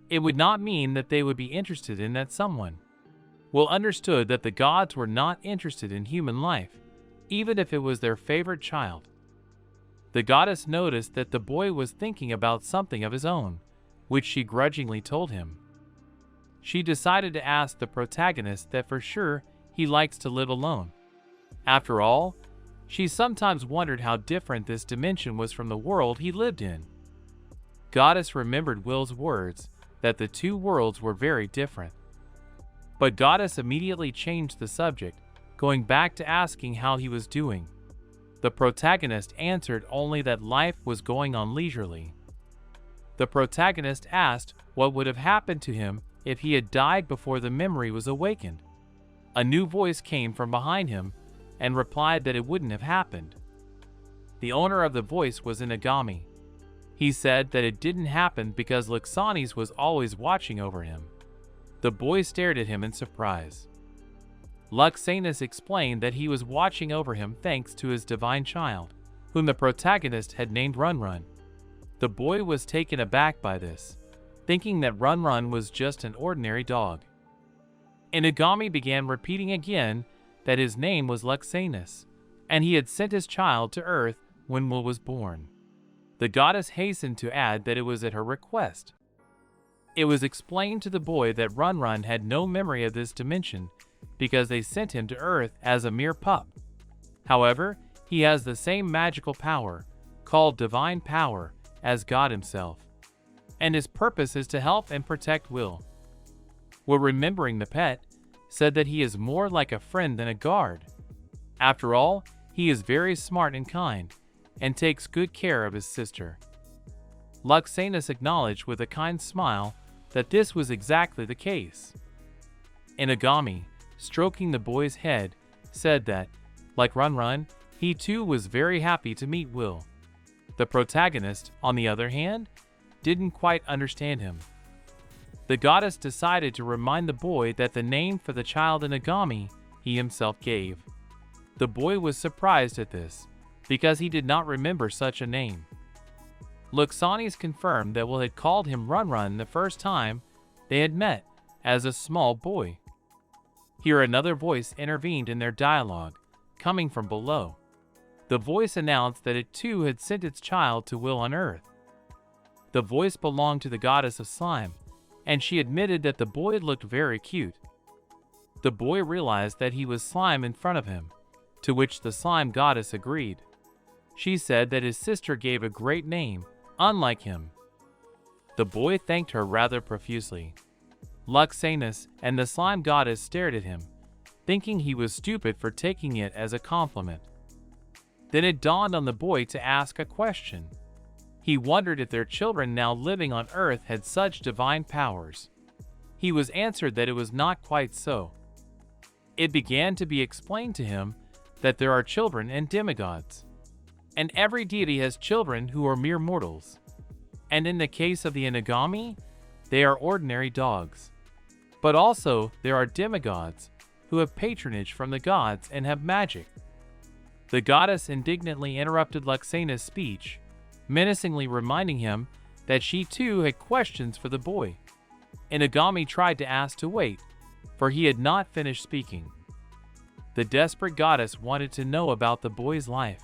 it would not mean that they would be interested in that someone. Will understood that the gods were not interested in human life, even if it was their favorite child. The goddess noticed that the boy was thinking about something of his own, which she grudgingly told him. She decided to ask the protagonist that for sure he likes to live alone. After all, she sometimes wondered how different this dimension was from the world he lived in. Goddess remembered Will's words that the two worlds were very different. But Goddess immediately changed the subject, going back to asking how he was doing. The protagonist answered only that life was going on leisurely. The protagonist asked what would have happened to him if he had died before the memory was awakened. A new voice came from behind him and replied that it wouldn't have happened. The owner of the voice was Inagami. He said that it didn't happen because Luxanis was always watching over him. The boy stared at him in surprise. Luxanus explained that he was watching over him thanks to his divine child, whom the protagonist had named Run Run. The boy was taken aback by this, thinking that Run Run was just an ordinary dog. Inagami began repeating again that his name was Luxanus, and he had sent his child to Earth when Will was born. The goddess hastened to add that it was at her request. It was explained to the boy that Run Run had no memory of this dimension because they sent him to Earth as a mere pup. However, he has the same magical power, called divine power, as God himself, and his purpose is to help and protect Will. Will, remembering the pet, said that he is more like a friend than a guard. After all, he is very smart and kind, and takes good care of his sister. Luxanus acknowledged with a kind smile that this was exactly the case. Inagami, stroking the boy's head, said that, like Run Run, he too was very happy to meet Will. The protagonist, on the other hand, didn't quite understand him. The goddess decided to remind the boy that the name for the child Inagami he himself gave. The boy was surprised at this, because he did not remember such a name. Luxanis confirmed that Will had called him Run Run the first time they had met, as a small boy. Here another voice intervened in their dialogue, coming from below. The voice announced that it too had sent its child to Will on Earth. The voice belonged to the goddess of slime, and she admitted that the boy looked very cute. The boy realized that he was slime in front of him, to which the slime goddess agreed. She said that his sister gave a great name, unlike him. The boy thanked her rather profusely. Luxanus and the slime goddess stared at him, thinking he was stupid for taking it as a compliment. Then it dawned on the boy to ask a question. He wondered if their children now living on Earth had such divine powers. He was answered that it was not quite so. It began to be explained to him that there are children and demigods, and every deity has children who are mere mortals. And in the case of the Inagami, they are ordinary dogs. But also there are demigods who have patronage from the gods and have magic. The goddess indignantly interrupted Luxanus' speech, menacingly reminding him that she too had questions for the boy. Inagami tried to ask to wait, for he had not finished speaking. The desperate goddess wanted to know about the boy's life,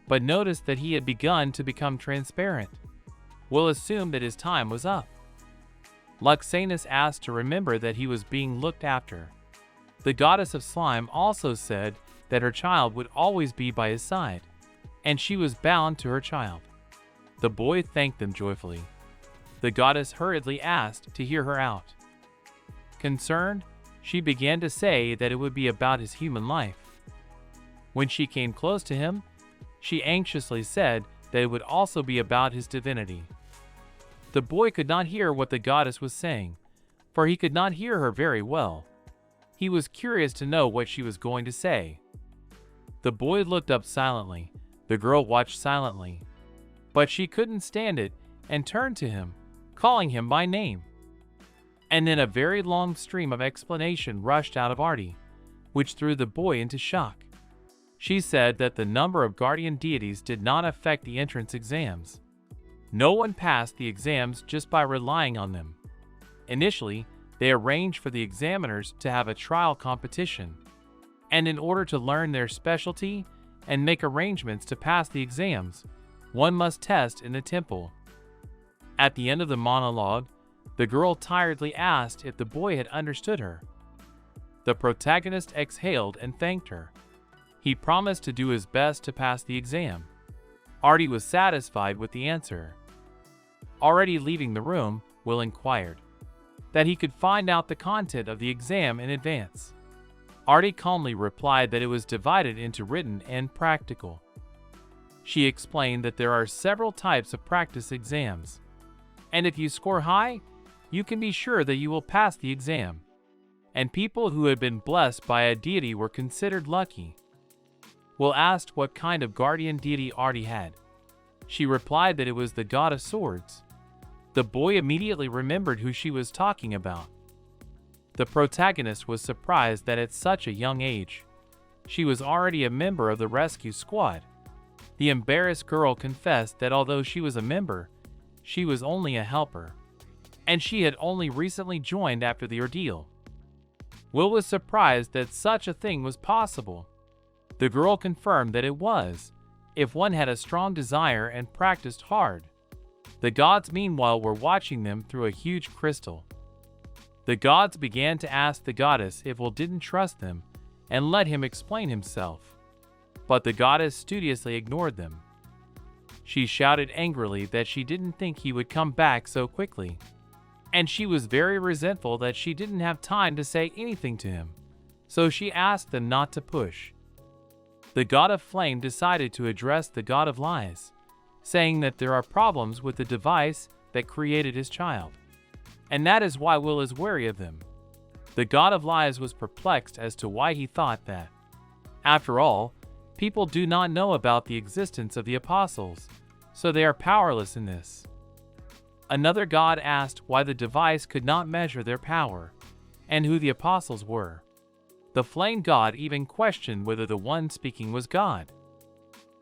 but noticed that he had begun to become transparent. Will assumed that his time was up. Luxanus asked to remember that he was being looked after. The goddess of slime also said that her child would always be by his side, and she was bound to her child. The boy thanked them joyfully. The goddess hurriedly asked to hear her out. Concerned, she began to say that it would be about his human life. When she came close to him, she anxiously said that it would also be about his divinity. The boy could not hear what the goddess was saying, for he could not hear her very well. He was curious to know what she was going to say. The boy looked up silently. The girl watched silently. But she couldn't stand it and turned to him, calling him by name. And then a very long stream of explanation rushed out of Artie, which threw the boy into shock. She said that the number of guardian deities did not affect the entrance exams. No one passed the exams just by relying on them. Initially, they arranged for the examiners to have a trial competition, and in order to learn their specialty and make arrangements to pass the exams, one must test in the temple. At the end of the monologue, the girl tiredly asked if the boy had understood her. The protagonist exhaled and thanked her. He promised to do his best to pass the exam. Artie was satisfied with the answer. Already leaving the room, Will inquired that he could find out the content of the exam in advance. Artie calmly replied that it was divided into written and practical. She explained that there are several types of practice exams, and if you score high, you can be sure that you will pass the exam. And people who had been blessed by a deity were considered lucky. Will asked what kind of guardian deity Artie had. She replied that it was the god of swords. The boy immediately remembered who she was talking about. The protagonist was surprised that at such a young age, she was already a member of the rescue squad. The embarrassed girl confessed that although she was a member, she was only a helper, and she had only recently joined after the ordeal. Will was surprised that such a thing was possible. The girl confirmed that it was, if one had a strong desire and practiced hard. The gods meanwhile were watching them through a huge crystal. The gods began to ask the goddess if Will didn't trust them and let him explain himself. But the goddess studiously ignored them. She shouted angrily that she didn't think he would come back so quickly, and she was very resentful that she didn't have time to say anything to him, so she asked them not to push. The god of flame decided to address the god of lies, saying that there are problems with the device that created his child, and that is why Will is wary of them. The god of lies was perplexed as to why he thought that. After all, people do not know about the existence of the apostles, so they are powerless in this. Another god asked why the device could not measure their power, and who the apostles were. The flame god even questioned whether the one speaking was God.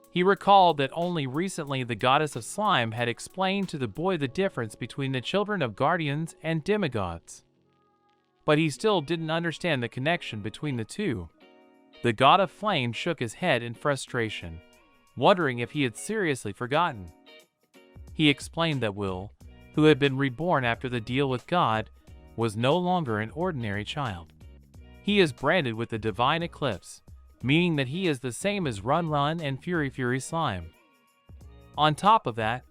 He recalled that only recently the goddess of slime had explained to the boy the difference between the children of guardians and demigods. But he still didn't understand the connection between the two. The god of flame shook his head in frustration, wondering if he had seriously forgotten. He explained that Will, who had been reborn after the deal with God, was no longer an ordinary child. He is branded with the divine eclipse, meaning that he is the same as Run Run and Fury Fury Slime. On top of that,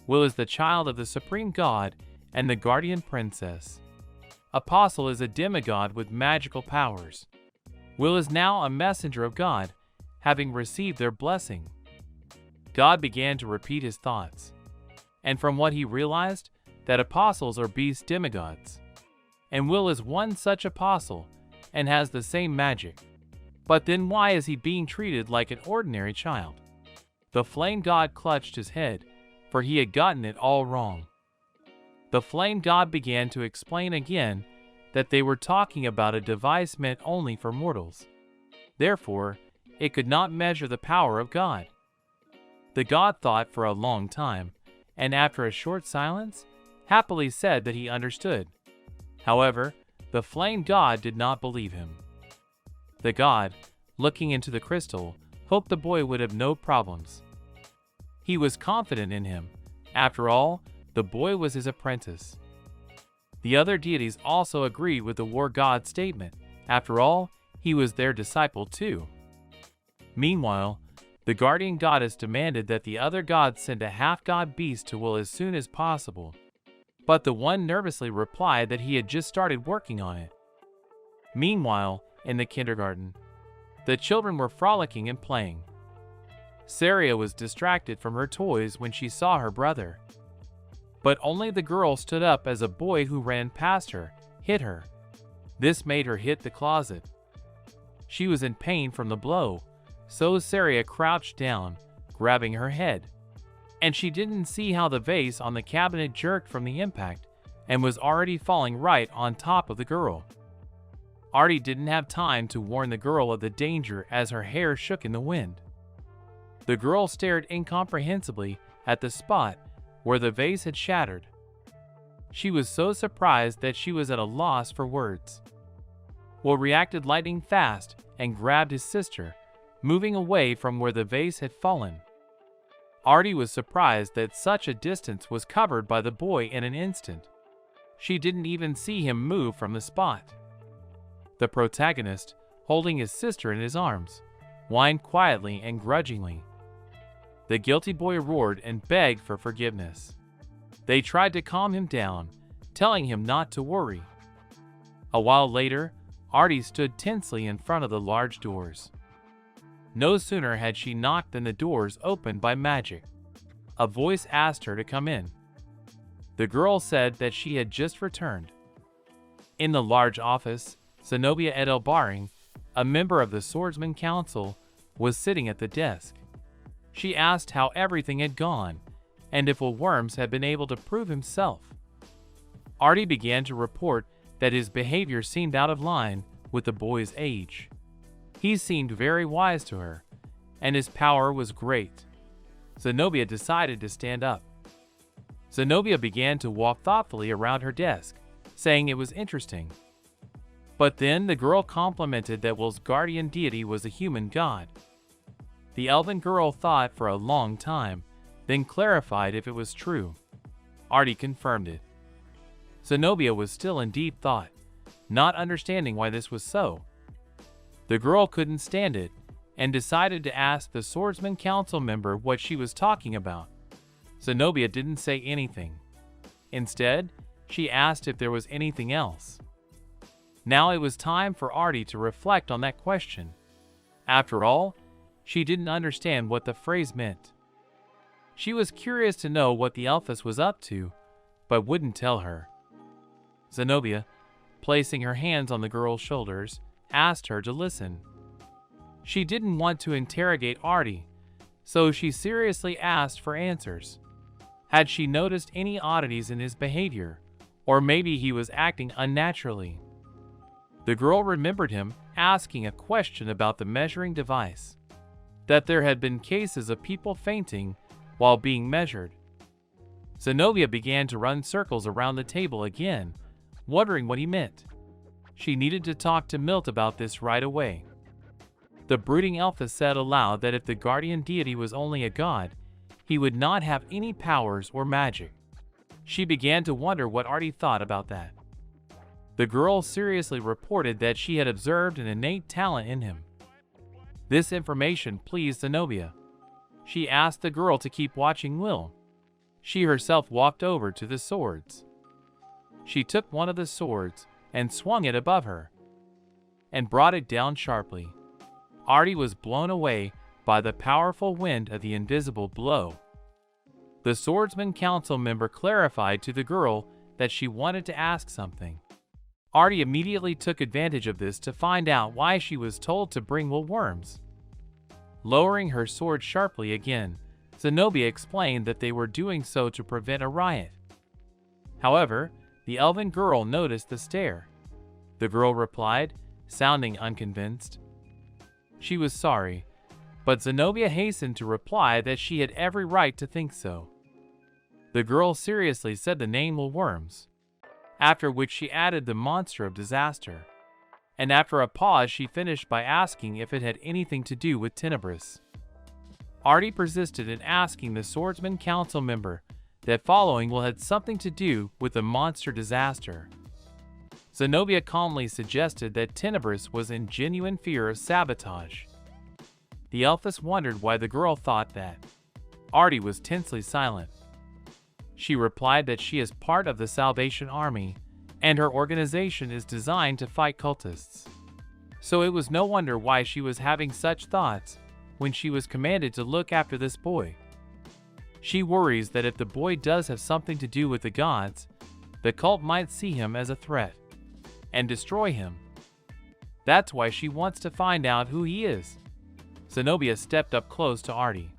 Will is the child of the supreme god and the guardian princess. Apostle is a demigod with magical powers. Will is now a messenger of God, having received their blessing. God began to repeat his thoughts, and from what he realized, that apostles are beast demigods. And Will is one such apostle, and has the same magic. But then why is he being treated like an ordinary child? The flame god clutched his head, for he had gotten it all wrong. The flame god began to explain again that they were talking about a device meant only for mortals. Therefore, it could not measure the power of God. The god thought for a long time, and after a short silence, happily said that he understood. However, the flame god did not believe him. The god, looking into the crystal, hoped the boy would have no problems. He was confident in him. After all, the boy was his apprentice. The other deities also agreed with the war god's statement. After all, he was their disciple too. Meanwhile, the guardian goddess demanded that the other gods send a half-god beast to Will as soon as possible. But the one nervously replied that he had just started working on it. Meanwhile, in the kindergarten, the children were frolicking and playing. Saria was distracted from her toys when she saw her brother. But only the girl stood up as a boy who ran past her hit her. This made her hit the closet. She was in pain from the blow, so Saria crouched down, grabbing her head. And she didn't see how the vase on the cabinet jerked from the impact and was already falling right on top of the girl. Artie didn't have time to warn the girl of the danger as her hair shook in the wind. The girl stared incomprehensibly at the spot where the vase had shattered. She was so surprised that she was at a loss for words. Will reacted lightning fast and grabbed his sister, moving away from where the vase had fallen. Artie was surprised that such a distance was covered by the boy in an instant. She didn't even see him move from the spot. The protagonist, holding his sister in his arms, whined quietly and grudgingly. The guilty boy roared and begged for forgiveness. They tried to calm him down, telling him not to worry. A while later, Artie stood tensely in front of the large doors. No sooner had she knocked than the doors opened by magic. A voice asked her to come in. The girl said that she had just returned. In the large office, Zenobia Edelbaring, a member of the Swordsman Council, was sitting at the desk. She asked how everything had gone, and if Will Worms had been able to prove himself. Artie began to report that his behavior seemed out of line with the boy's age. He seemed very wise to her, and his power was great. Zenobia decided to stand up. Zenobia began to walk thoughtfully around her desk, saying it was interesting. But then the girl complimented that Will's guardian deity was a human god. The elven girl thought for a long time, then clarified if it was true. Artie confirmed it. Zenobia was still in deep thought, not understanding why this was so. The girl couldn't stand it, and decided to ask the Swordsman Council member what she was talking about. Zenobia didn't say anything. Instead, she asked if there was anything else. Now it was time for Artie to reflect on that question. After all, she didn't understand what the phrase meant. She was curious to know what the Elfess was up to, but wouldn't tell her. Zenobia, placing her hands on the girl's shoulders, asked her to listen. She didn't want to interrogate Artie, so she seriously asked for answers. Had she noticed any oddities in his behavior, or maybe he was acting unnaturally? The girl remembered him asking a question about the measuring device, that there had been cases of people fainting while being measured. Zenobia began to run circles around the table again, wondering what he meant. She needed to talk to Milt about this right away. The brooding Elfess said aloud that if the guardian deity was only a god, he would not have any powers or magic. She began to wonder what Artie thought about that. The girl seriously reported that she had observed an innate talent in him. This information pleased Zenobia. She asked the girl to keep watching Will. She herself walked over to the swords. She took one of the swords and swung it above her and brought it down sharply. Artie was blown away by the powerful wind of the invisible blow. The Swordsman Council member clarified to the girl that she wanted to ask something. Artie immediately took advantage of this to find out why she was told to bring woolworms. Lowering her sword sharply again, Zenobia explained that they were doing so to prevent a riot. However, the elven girl noticed the stare. The girl replied, sounding unconvinced. She was sorry, but Zenobia hastened to reply that she had every right to think so. The girl seriously said the name woolworms, after which she added the monster of disaster. And after a pause she finished by asking if it had anything to do with Tenebris. Artie persisted in asking the Swordsman Council member that following will had something to do with the monster disaster. Zenobia calmly suggested that Tenebris was in genuine fear of sabotage. The elfess wondered why the girl thought that. Artie was tensely silent. She replied that she is part of the Salvation Army, and her organization is designed to fight cultists. So it was no wonder why she was having such thoughts when she was commanded to look after this boy. She worries that if the boy does have something to do with the gods, the cult might see him as a threat and destroy him. That's why she wants to find out who he is. Zenobia stepped up close to Artie.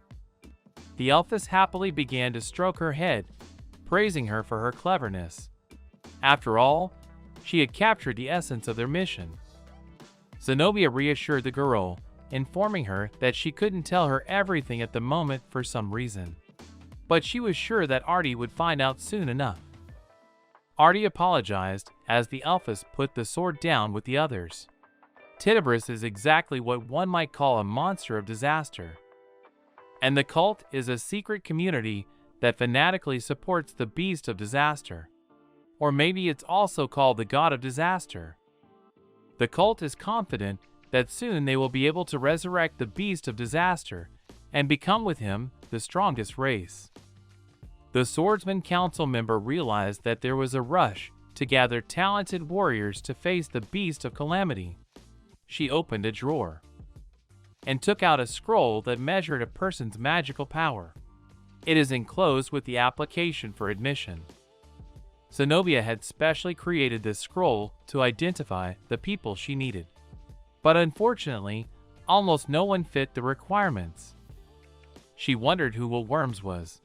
The elfess happily began to stroke her head, praising her for her cleverness. After all, she had captured the essence of their mission. Zenobia reassured the girl, informing her that she couldn't tell her everything at the moment for some reason, but she was sure that Artie would find out soon enough. Artie apologized as the elfess put the sword down with the others. Tenebris is exactly what one might call a monster of disaster, and the cult is a secret community that fanatically supports the beast of disaster. Or maybe it's also called the god of disaster. The cult is confident that soon they will be able to resurrect the beast of disaster and become with him the strongest race. The Swordsman Council member realized that there was a rush to gather talented warriors to face the beast of calamity. She opened a drawer and took out a scroll that measured a person's magical power. It is enclosed with the application for admission. Zenobia had specially created this scroll to identify the people she needed. But unfortunately, almost no one fit the requirements. She wondered who Woolworms was.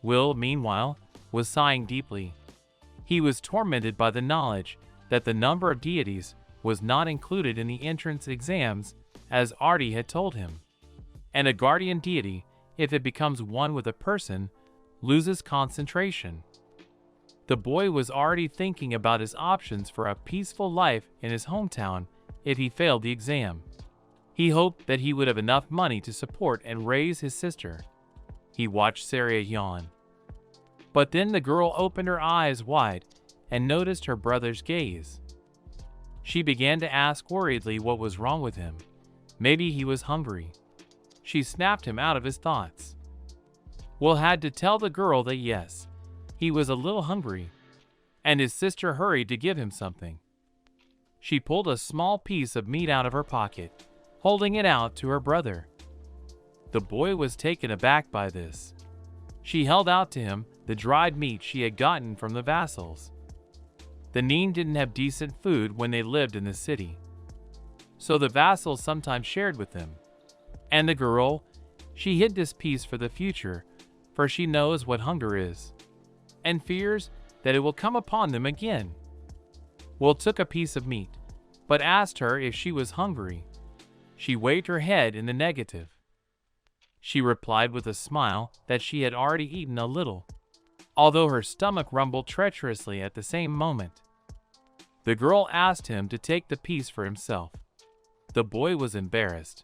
Will, meanwhile, was sighing deeply. He was tormented by the knowledge that the number of deities was not included in the entrance exams as Artie had told him. And a guardian deity, if it becomes one with a person, loses concentration. The boy was already thinking about his options for a peaceful life in his hometown if he failed the exam. He hoped that he would have enough money to support and raise his sister. He watched Sarah yawn. But then the girl opened her eyes wide and noticed her brother's gaze. She began to ask worriedly what was wrong with him. Maybe he was hungry. She snapped him out of his thoughts. Will had to tell the girl that yes, he was a little hungry, and his sister hurried to give him something. She pulled a small piece of meat out of her pocket, holding it out to her brother. The boy was taken aback by this. She held out to him the dried meat she had gotten from the vassals. The Neen didn't have decent food when they lived in the city, so the vassals sometimes shared with them. And the girl, she hid this piece for the future, for she knows what hunger is, and fears that it will come upon them again. Will took a piece of meat, but asked her if she was hungry. She waved her head in the negative. She replied with a smile that she had already eaten a little, although her stomach rumbled treacherously at the same moment. The girl asked him to take the piece for himself. The boy was embarrassed.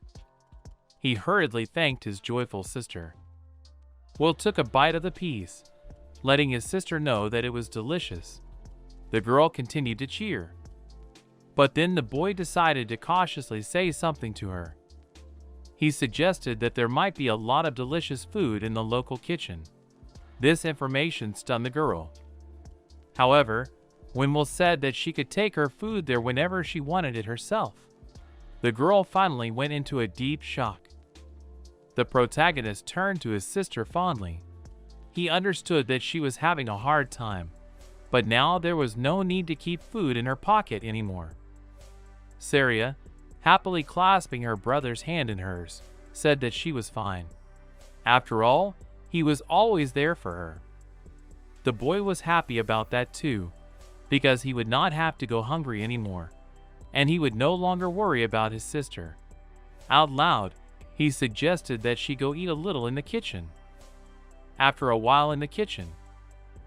He hurriedly thanked his joyful sister. Will took a bite of the piece, letting his sister know that it was delicious. The girl continued to cheer. But then the boy decided to cautiously say something to her. He suggested that there might be a lot of delicious food in the local kitchen. This information stunned the girl. However, when Will said that she could take her food there whenever she wanted it herself. The girl finally went into a deep shock. The protagonist turned to his sister fondly. He understood that she was having a hard time, but now there was no need to keep food in her pocket anymore. Saria, happily clasping her brother's hand in hers, said that she was fine. After all, he was always there for her. The boy was happy about that too, because he would not have to go hungry anymore, and he would no longer worry about his sister. Out loud, he suggested that she go eat a little in the kitchen. After a while in the kitchen,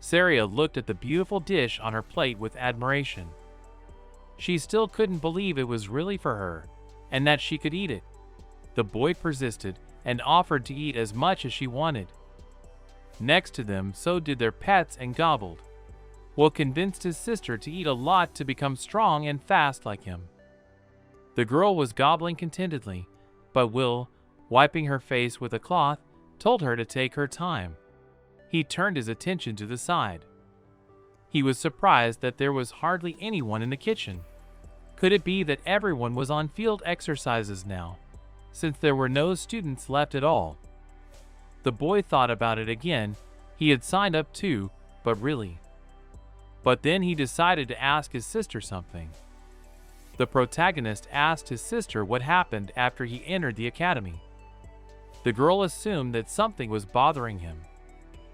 Saria looked at the beautiful dish on her plate with admiration. She still couldn't believe it was really for her, and that she could eat it. The boy persisted and offered to eat as much as she wanted. Next to them, so did their pets and gobbled. Will convinced his sister to eat a lot to become strong and fast like him. The girl was gobbling contentedly, but Will, wiping her face with a cloth, told her to take her time. He turned his attention to the side. He was surprised that there was hardly anyone in the kitchen. Could it be that everyone was on field exercises now, since there were no students left at all? The boy thought about it again. He had signed up too, but really. But then he decided to ask his sister something. The protagonist asked his sister what happened after he entered the academy. The girl assumed that something was bothering him,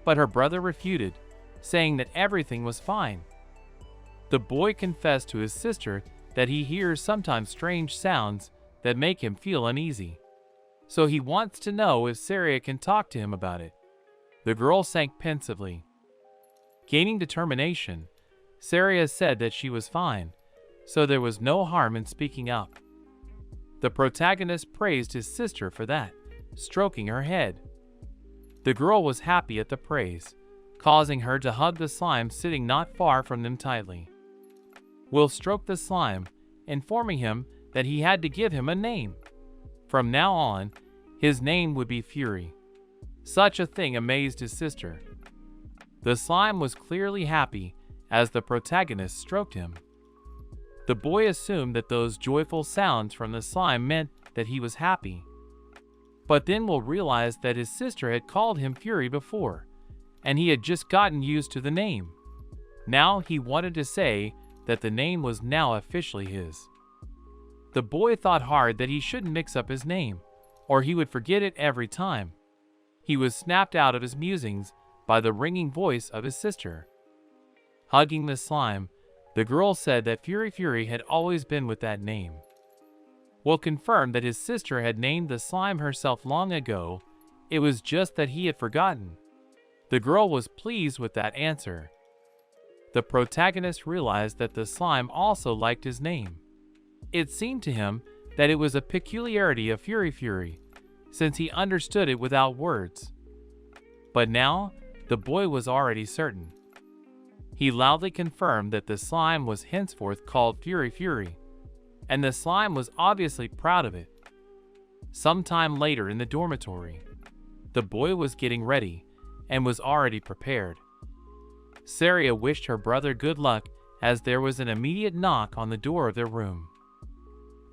but her brother refuted, saying that everything was fine. The boy confessed to his sister that he hears sometimes strange sounds that make him feel uneasy. So he wants to know if Saria can talk to him about it. The girl sank pensively. Gaining determination, Saria said that she was fine, so there was no harm in speaking up. The protagonist praised his sister for that, stroking her head. The girl was happy at the praise, causing her to hug the slime sitting not far from them tightly. Will stroked the slime, informing him that he had to give him a name. From now on, his name would be Fury. Such a thing amazed his sister. The slime was clearly happy as the protagonist stroked him. The boy assumed that those joyful sounds from the slime meant that he was happy. But then Will realized that his sister had called him Fury before, and he had just gotten used to the name. Now he wanted to say that the name was now officially his. The boy thought hard that he shouldn't mix up his name, or he would forget it every time. He was snapped out of his musings by the ringing voice of his sister. Hugging the slime, the girl said that Fury had always been with that name. Will confirmed that his sister had named the slime herself long ago. It was just that he had forgotten. The girl was pleased with that answer. The protagonist realized that the slime also liked his name. It seemed to him that it was a peculiarity of Fury, since he understood it without words. But now, the boy was already certain. He loudly confirmed that the slime was henceforth called Fury, and the slime was obviously proud of it. Sometime later in the dormitory, the boy was getting ready and was already prepared. Saria wished her brother good luck as there was an immediate knock on the door of their room.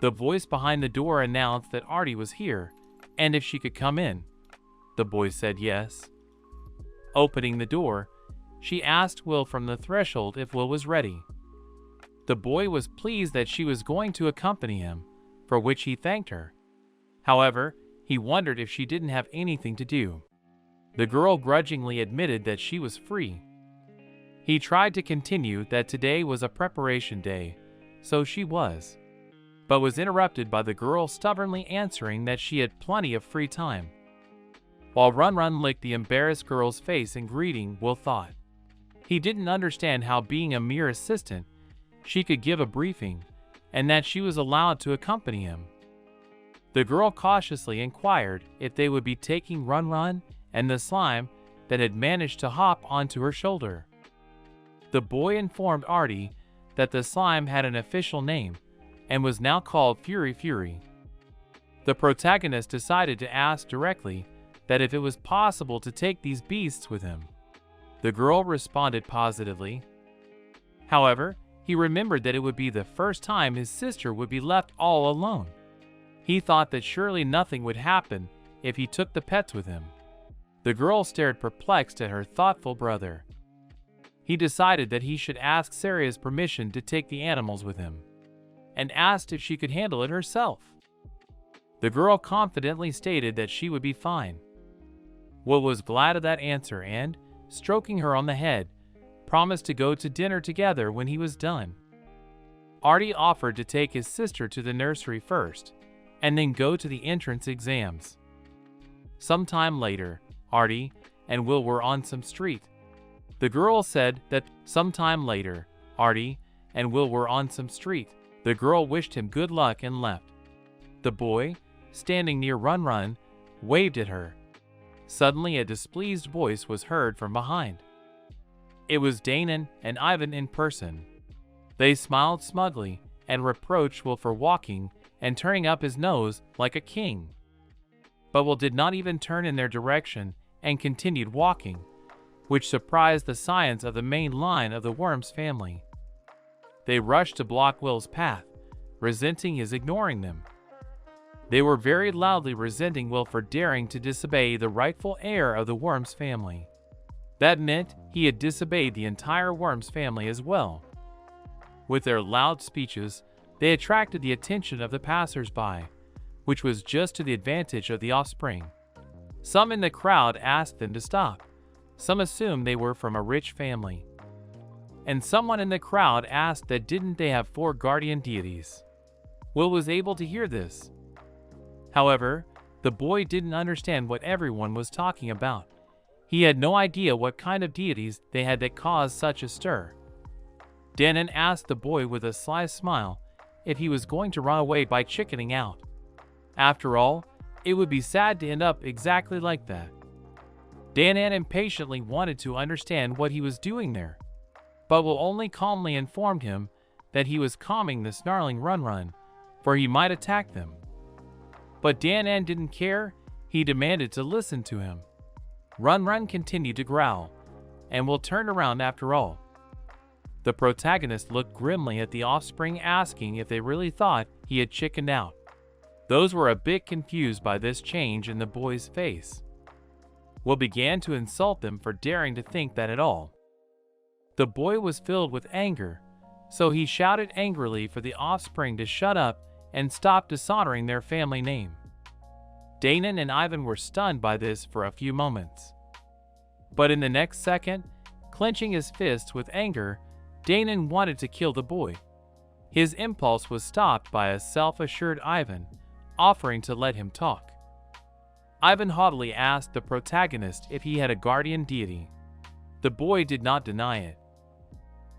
The voice behind the door announced that Artie was here, and if she could come in. The boy said yes. Opening the door, she asked Will from the threshold if Will was ready. The boy was pleased that she was going to accompany him, for which he thanked her. However, he wondered if she didn't have anything to do. The girl grudgingly admitted that she was free. He tried to continue that today was a preparation day, so she was, but was interrupted by the girl stubbornly answering that she had plenty of free time. While Run licked the embarrassed girl's face in greeting, Will thought. He didn't understand how being a mere assistant, she could give a briefing, and that she was allowed to accompany him. The girl cautiously inquired if they would be taking Run and the slime that had managed to hop onto her shoulder. The boy informed Artie that the slime had an official name and was now called Fury. The protagonist decided to ask directly that if it was possible to take these beasts with him. The girl responded positively. However, he remembered that it would be the first time his sister would be left all alone. He thought that surely nothing would happen if he took the pets with him. The girl stared perplexed at her thoughtful brother. He decided that he should ask Saria's permission to take the animals with him, and asked if she could handle it herself. The girl confidently stated that she would be fine. Will was glad of that answer and, stroking her on the head, promised to go to dinner together when he was done. Artie offered to take his sister to the nursery first, and then go to the entrance exams. Sometime later, Artie and Will were on some street. The girl said that sometime later, Artie and Will were on some street. The girl wished him good luck and left. The boy, standing near Run Run, waved at her. Suddenly a displeased voice was heard from behind. It was Danon and Ivan in person. They smiled smugly and reproached Will for walking and turning up his nose like a king. But Will did not even turn in their direction and continued walking, which surprised the science of the main line of the Worms family. They rushed to block Will's path, resenting his ignoring them. They were very loudly resenting Will for daring to disobey the rightful heir of the Worms family. That meant he had disobeyed the entire Worms family as well. With their loud speeches, they attracted the attention of the passers-by, which was just to the advantage of the offspring. Some in the crowd asked them to stop. Some assumed they were from a rich family. And someone in the crowd asked that didn't they have 4 guardian deities. Will was able to hear this. However, the boy didn't understand what everyone was talking about. He had no idea what kind of deities they had that caused such a stir. Danon asked the boy with a sly smile if he was going to run away by chickening out. After all, it would be sad to end up exactly like that. Danon impatiently wanted to understand what he was doing there, but Will only calmly informed him that he was calming the snarling Run Run, for he might attack them. But Danon didn't care. He demanded to listen to him. Run Run continued to growl, and Will turned around after all. The protagonist looked grimly at the offspring, asking if they really thought he had chickened out. Those were a bit confused by this change in the boy's face. Will began to insult them for daring to think that at all. The boy was filled with anger, so he shouted angrily for the offspring to shut up and stop dishonoring their family name. Danon and Ivan were stunned by this for a few moments. But in the next second, clenching his fists with anger, Danon wanted to kill the boy. His impulse was stopped by a self-assured Ivan, offering to let him talk. Ivan haughtily asked the protagonist if he had a guardian deity. The boy did not deny it.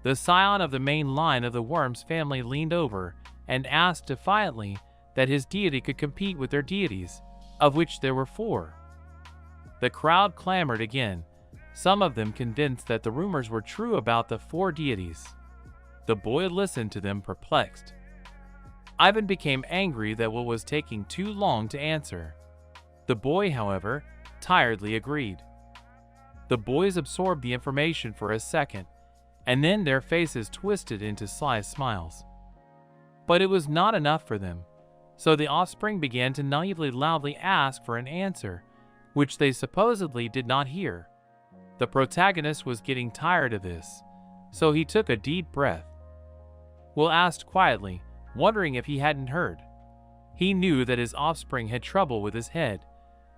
The scion of the main line of the Worms family leaned over and asked defiantly that his deity could compete with their deities, of which there were 4. The crowd clamored again, some of them convinced that the rumors were true about the 4 deities. The boy listened to them perplexed. Ivan became angry that Will was taking too long to answer. The boy, however, tiredly agreed. The boys absorbed the information for a second, and then their faces twisted into sly smiles. But it was not enough for them, so the offspring began to naively loudly ask for an answer, which they supposedly did not hear. The protagonist was getting tired of this, so he took a deep breath. Will asked quietly, wondering if he hadn't heard. He knew that his offspring had trouble with his head,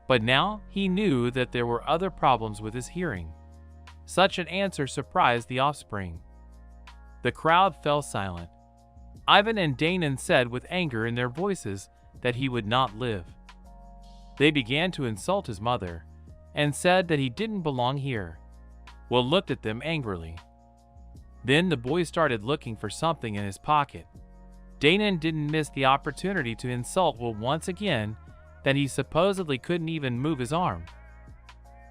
but now he knew that there were other problems with his hearing. Such an answer surprised the offspring. The crowd fell silent. Ivan and Danon said with anger in their voices that he would not live. They began to insult his mother and said that he didn't belong here. Will looked at them angrily. Then the boy started looking for something in his pocket. Danon didn't miss the opportunity to insult Will once again that he supposedly couldn't even move his arm.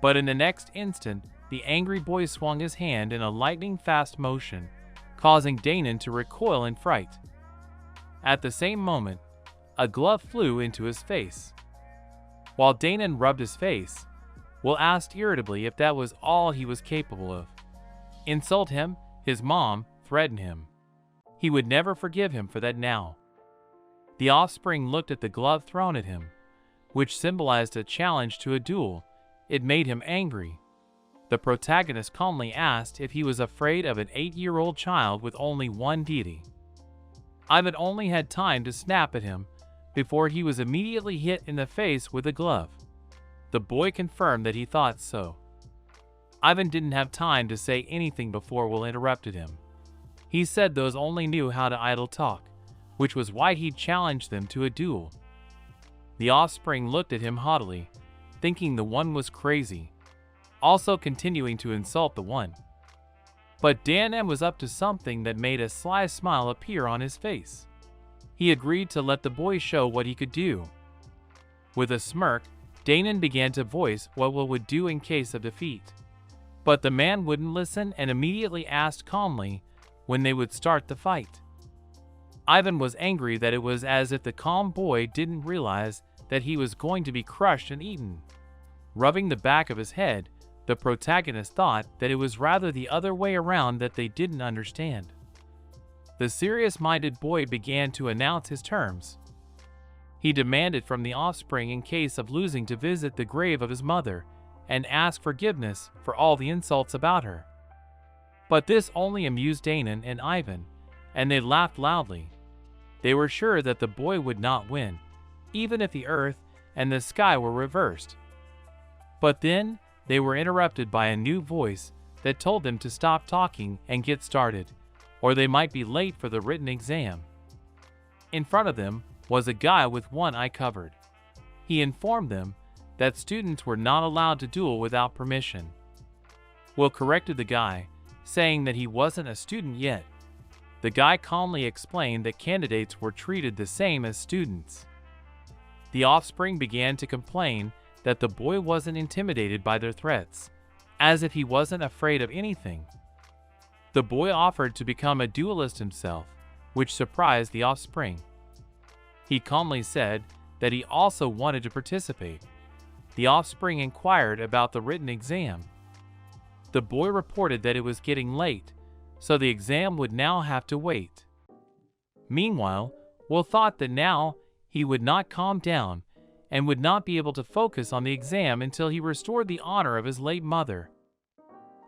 But in the next instant, the angry boy swung his hand in a lightning-fast motion, causing Danon to recoil in fright. At the same moment, a glove flew into his face. While Danon rubbed his face, Will asked irritably if that was all he was capable of. Insult him, his mom, threaten him. He would never forgive him for that now. The offspring looked at the glove thrown at him, which symbolized a challenge to a duel. It made him angry. The protagonist calmly asked if he was afraid of an 8-year-old child with only one deity. Ivan only had time to snap at him before he was immediately hit in the face with a glove. The boy confirmed that he thought so. Ivan didn't have time to say anything before Will interrupted him. He said those only knew how to idle talk, which was why he challenged them to a duel. The offspring looked at him haughtily, thinking the one was crazy, also continuing to insult the one. But Dan was up to something that made a sly smile appear on his face. He agreed to let the boy show what he could do. With a smirk, Danon began to voice what Will would do in case of defeat. But the man wouldn't listen and immediately asked calmly when they would start the fight. Ivan was angry that it was as if the calm boy didn't realize that he was going to be crushed and eaten. Rubbing the back of his head, the protagonist thought that it was rather the other way around that they didn't understand. The serious-minded boy began to announce his terms. He demanded from the offspring in case of losing to visit the grave of his mother and ask forgiveness for all the insults about her. But this only amused Danon and Ivan, and they laughed loudly. They were sure that the boy would not win, even if the earth and the sky were reversed. But then they were interrupted by a new voice that told them to stop talking and get started, or they might be late for the written exam. In front of them was a guy with one eye covered. He informed them that students were not allowed to duel without permission. Will corrected the guy, saying that he wasn't a student yet. The guy calmly explained that candidates were treated the same as students. The offspring began to complain that the boy wasn't intimidated by their threats, as if he wasn't afraid of anything. The boy offered to become a duelist himself, which surprised the offspring. He calmly said that he also wanted to participate. The offspring inquired about the written exam. The boy reported that it was getting late, so the exam would now have to wait. Meanwhile, Will thought that now he would not calm down and would not be able to focus on the exam until he restored the honor of his late mother.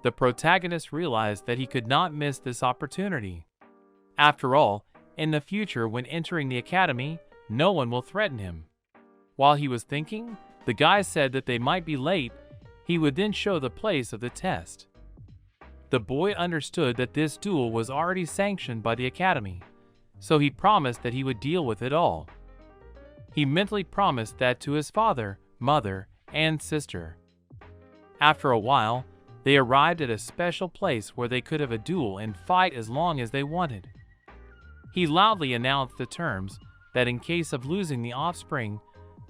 The protagonist realized that he could not miss this opportunity. After all, in the future when entering the academy, no one will threaten him. While he was thinking, the guy said that they might be late. He would then show the place of the test. The boy understood that this duel was already sanctioned by the academy, so he promised that he would deal with it all. He mentally promised that to his father, mother, and sister. After a while, they arrived at a special place where they could have a duel and fight as long as they wanted. He loudly announced the terms that in case of losing, the offspring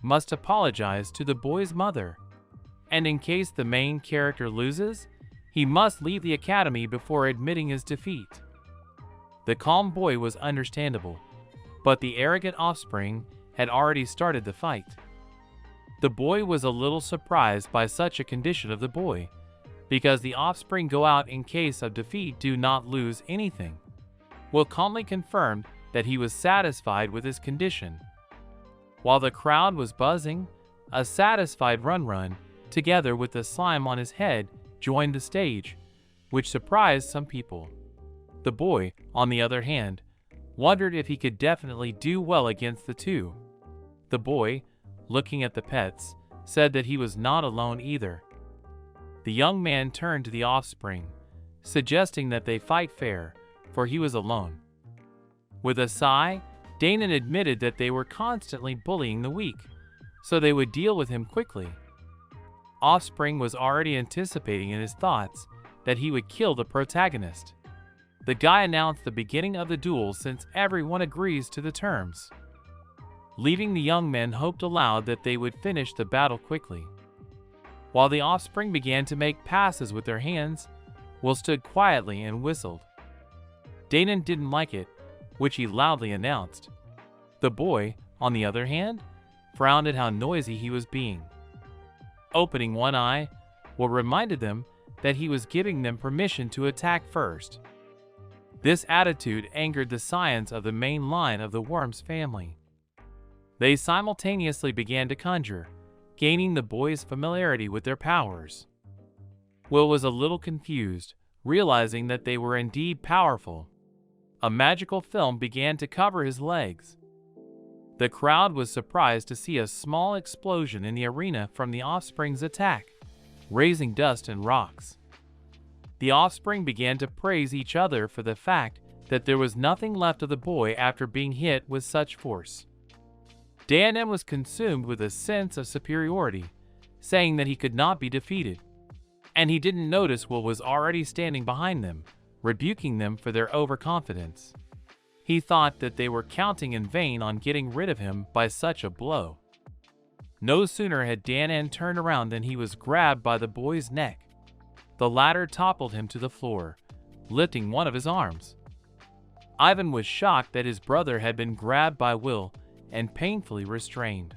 must apologize to the boy's mother, and in case the main character loses, he must leave the academy before admitting his defeat. The calm boy was understandable, but the arrogant offspring had already started the fight. The boy was a little surprised by such a condition of the boy, because the offspring go out in case of defeat do not lose anything. Will calmly confirmed that he was satisfied with his condition. While the crowd was buzzing, a satisfied Run, together with the slime on his head, joined the stage, which surprised some people. The boy, on the other hand, wondered if he could definitely do well against the two. The boy, looking at the pets, said that he was not alone either. The young man turned to the offspring, suggesting that they fight fair, for he was alone. With a sigh, Danon admitted that they were constantly bullying the weak, so they would deal with him quickly. Offspring was already anticipating in his thoughts that he would kill the protagonist. The guy announced the beginning of the duel since everyone agrees to the terms. Leaving, the young men hoped aloud that they would finish the battle quickly. While the offspring began to make passes with their hands, Will stood quietly and whistled. Danon didn't like it, which he loudly announced. The boy, on the other hand, frowned at how noisy he was being. Opening one eye, Will reminded them that he was giving them permission to attack first. This attitude angered the scions of the main line of the worm's family. They simultaneously began to conjure, gaining the boy's familiarity with their powers. Will was a little confused, realizing that they were indeed powerful. A magical film began to cover his legs. The crowd was surprised to see a small explosion in the arena from the offspring's attack, raising dust and rocks. The offspring began to praise each other for the fact that there was nothing left of the boy after being hit with such force. Dan was consumed with a sense of superiority, saying that he could not be defeated, and he didn't notice Will was already standing behind them, rebuking them for their overconfidence. He thought that they were counting in vain on getting rid of him by such a blow. No sooner had Dan turned around than he was grabbed by the boy's neck. The latter toppled him to the floor, lifting one of his arms. Ivan was shocked that his brother had been grabbed by Will and painfully restrained.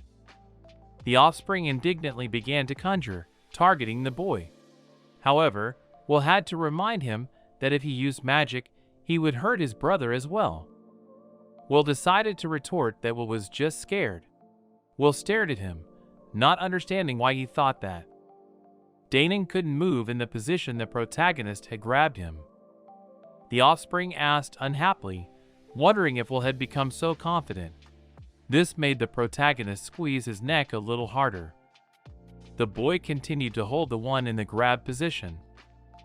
The offspring indignantly began to conjure, targeting the boy. However, Will had to remind him that if he used magic, he would hurt his brother as well. Will decided to retort that Will was just scared. Will stared at him, not understanding why he thought that. Danon couldn't move in the position the protagonist had grabbed him. The offspring asked unhappily, wondering if Will had become so confident. This made the protagonist squeeze his neck a little harder. The boy continued to hold the one in the grab position.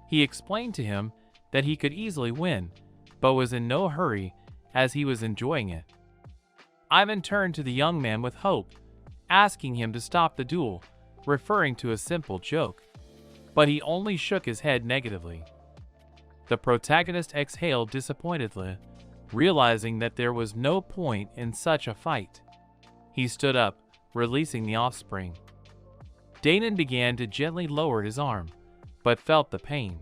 He explained to him that he could easily win, but was in no hurry as he was enjoying it. Ivan turned to the young man with hope, asking him to stop the duel, referring to a simple joke. But he only shook his head negatively. The protagonist exhaled disappointedly, realizing that there was no point in such a fight. He stood up, releasing the offspring. Danon began to gently lower his arm, but felt the pain.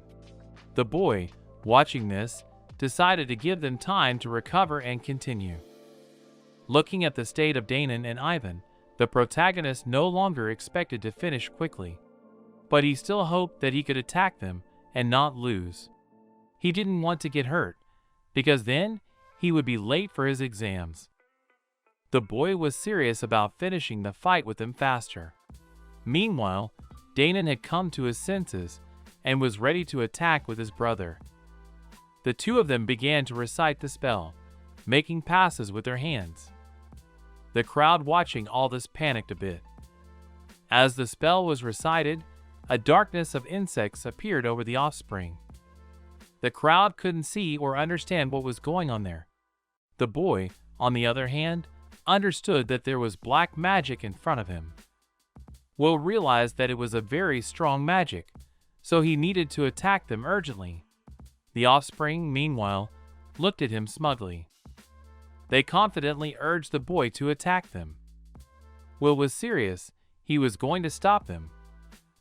The boy, watching this, decided to give them time to recover and continue. Looking at the state of Danon and Ivan, the protagonist no longer expected to finish quickly, but he still hoped that he could attack them and not lose. He didn't want to get hurt, because then he would be late for his exams. The boy was serious about finishing the fight with them faster. Meanwhile, Danon had come to his senses and was ready to attack with his brother. The two of them began to recite the spell, making passes with their hands. The crowd watching all this panicked a bit. As the spell was recited, a darkness of insects appeared over the offspring. The crowd couldn't see or understand what was going on there. The boy, on the other hand, understood that there was black magic in front of him. Will realized that it was a very strong magic, so he needed to attack them urgently. The offspring, meanwhile, looked at him smugly. They confidently urged the boy to attack them. Will was serious. He was going to stop them.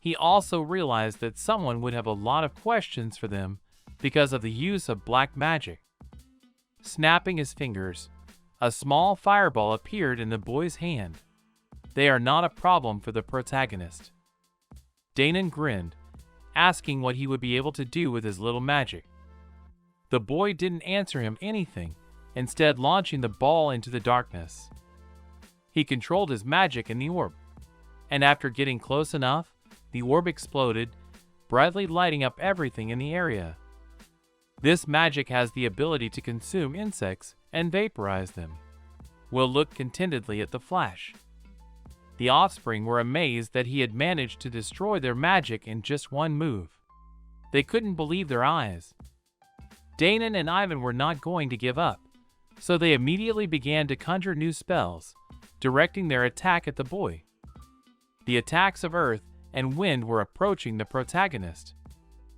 He also realized that someone would have a lot of questions for them because of the use of black magic. Snapping his fingers, a small fireball appeared in the boy's hand. They are not a problem for the protagonist. Danon grinned, asking what he would be able to do with his little magic. The boy didn't answer him anything, instead launching the ball into the darkness. He controlled his magic in the orb, and after getting close enough, the orb exploded, brightly lighting up everything in the area. This magic has the ability to consume insects and vaporize them. Will looked contentedly at the flash. The offspring were amazed that he had managed to destroy their magic in just one move. They couldn't believe their eyes. Danon and Ivan were not going to give up, so they immediately began to conjure new spells, directing their attack at the boy. The attacks of earth and wind were approaching the protagonist.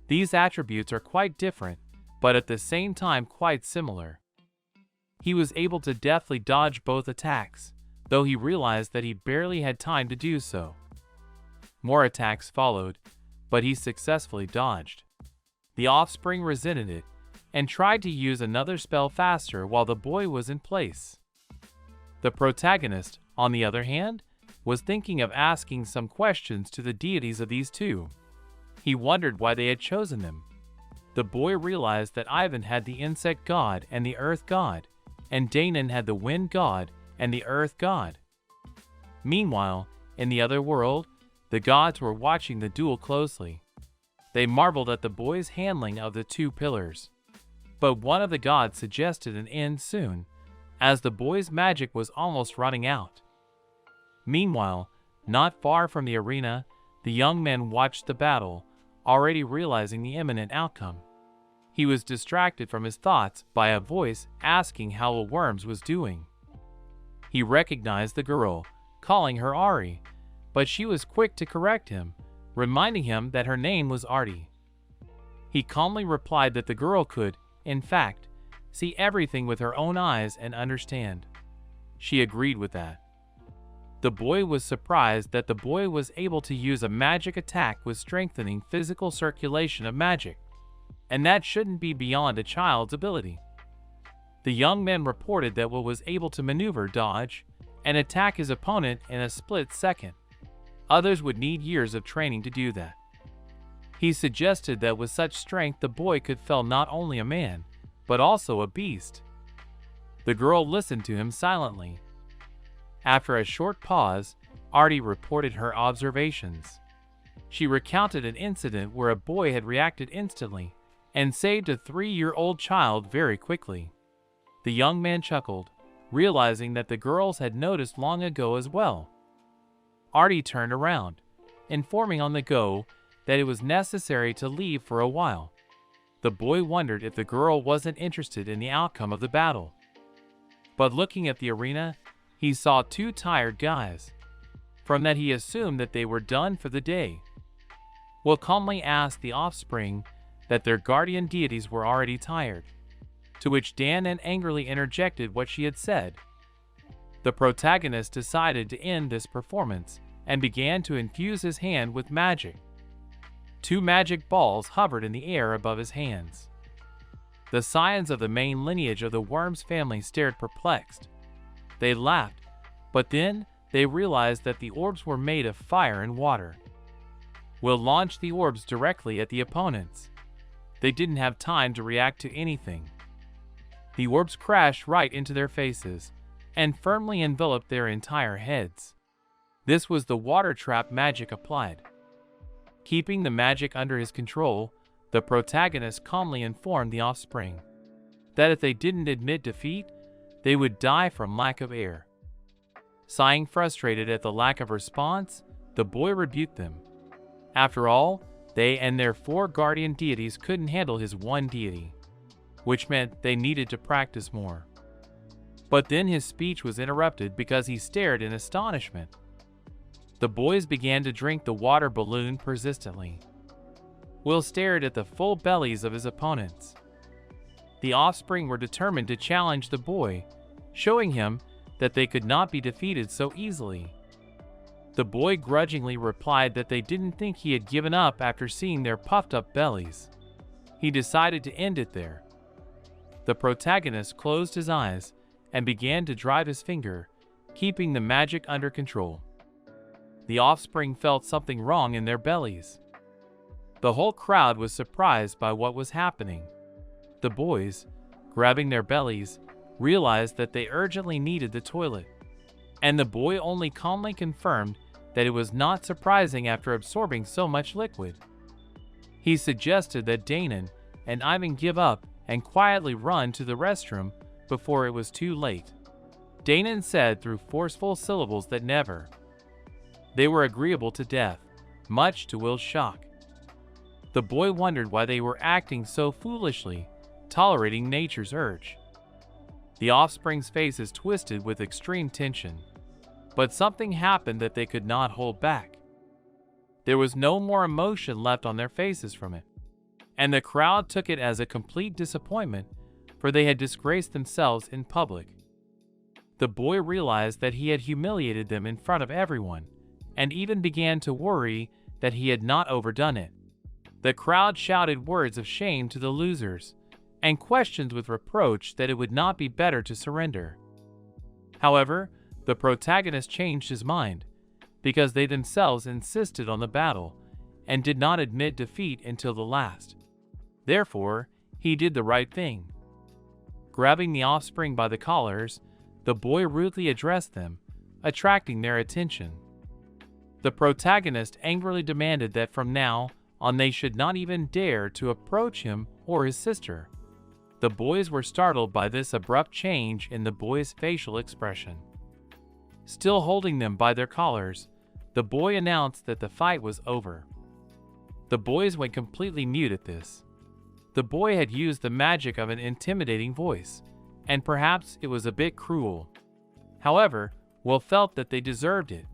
These attributes are quite different, but at the same time quite similar. He was able to deftly dodge both attacks, though he realized that he barely had time to do so. More attacks followed, but he successfully dodged. The offspring resented it, and tried to use another spell faster while the boy was in place. The protagonist, on the other hand, was thinking of asking some questions to the deities of these two. He wondered why they had chosen them. The boy realized that Ivan had the insect god and the earth god, and Danon had the wind god and the earth god. Meanwhile, in the other world, the gods were watching the duel closely. They marveled at the boy's handling of the two pillars. But one of the gods suggested an end soon, as the boy's magic was almost running out. Meanwhile, not far from the arena, the young man watched the battle, already realizing the imminent outcome. He was distracted from his thoughts by a voice asking how Worms was doing. He recognized the girl, calling her Ari, but she was quick to correct him, reminding him that her name was Artie. He calmly replied that the girl could, in fact, see everything with her own eyes and understand. She agreed with that. The boy was surprised that the boy was able to use a magic attack with strengthening physical circulation of magic, and that shouldn't be beyond a child's ability. The young man reported that Will was able to maneuver, dodge, and attack his opponent in a split second. Others would need years of training to do that. He suggested that with such strength the boy could fell not only a man, but also a beast. The girl listened to him silently. After a short pause, Artie reported her observations. She recounted an incident where a boy had reacted instantly and saved a 3-year-old child very quickly. The young man chuckled, realizing that the girls had noticed long ago as well. Artie turned around, informing on the go that it was necessary to leave for a while. The boy wondered if the girl wasn't interested in the outcome of the battle. But looking at the arena, he saw 2 tired guys. From that he assumed that they were done for the day. Will calmly asked the offspring that their guardian deities were already tired, to which Danon angrily interjected what she had said. The protagonist decided to end this performance and began to infuse his hand with magic. 2 magic balls hovered in the air above his hands. The scions of the main lineage of the Worms family stared perplexed. They laughed, but then they realized that the orbs were made of fire and water. Will launched the orbs directly at the opponents. They didn't have time to react to anything. The orbs crashed right into their faces and firmly enveloped their entire heads. This was the water trap magic applied. Keeping the magic under his control, the protagonist calmly informed the offspring that if they didn't admit defeat, they would die from lack of air. Sighing frustrated at the lack of response, the boy rebuked them. After all, they and their 4 guardian deities couldn't handle his one deity, which meant they needed to practice more. But then his speech was interrupted because he stared in astonishment. The boys began to drink the water balloon persistently. Will stared at the full bellies of his opponents. The offspring were determined to challenge the boy, showing him that they could not be defeated so easily. The boy grudgingly replied that they didn't think he had given up after seeing their puffed-up bellies. He decided to end it there. The protagonist closed his eyes and began to drive his finger, keeping the magic under control. The offspring felt something wrong in their bellies. The whole crowd was surprised by what was happening. The boys, grabbing their bellies, realized that they urgently needed the toilet, and the boy only calmly confirmed that it was not surprising after absorbing so much liquid. He suggested that Danon and Ivan give up and quietly run to the restroom before it was too late. Danon said through forceful syllables that never. They were agreeable to death, much to Will's shock. The boy wondered why they were acting so foolishly, tolerating nature's urge. The offspring's faces twisted with extreme tension, but something happened that they could not hold back. There was no more emotion left on their faces from it, and the crowd took it as a complete disappointment, for they had disgraced themselves in public. The boy realized that he had humiliated them in front of everyone, and even began to worry that he had not overdone it. The crowd shouted words of shame to the losers, and questioned with reproach that it would not be better to surrender. However, the protagonist changed his mind, because they themselves insisted on the battle, and did not admit defeat until the last. Therefore, he did the right thing. Grabbing the offspring by the collars, the boy rudely addressed them, attracting their attention. The protagonist angrily demanded that from now on they should not even dare to approach him or his sister. The boys were startled by this abrupt change in the boy's facial expression. Still holding them by their collars, the boy announced that the fight was over. The boys went completely mute at this. The boy had used the magic of an intimidating voice, and perhaps it was a bit cruel. However, Will felt that they deserved it.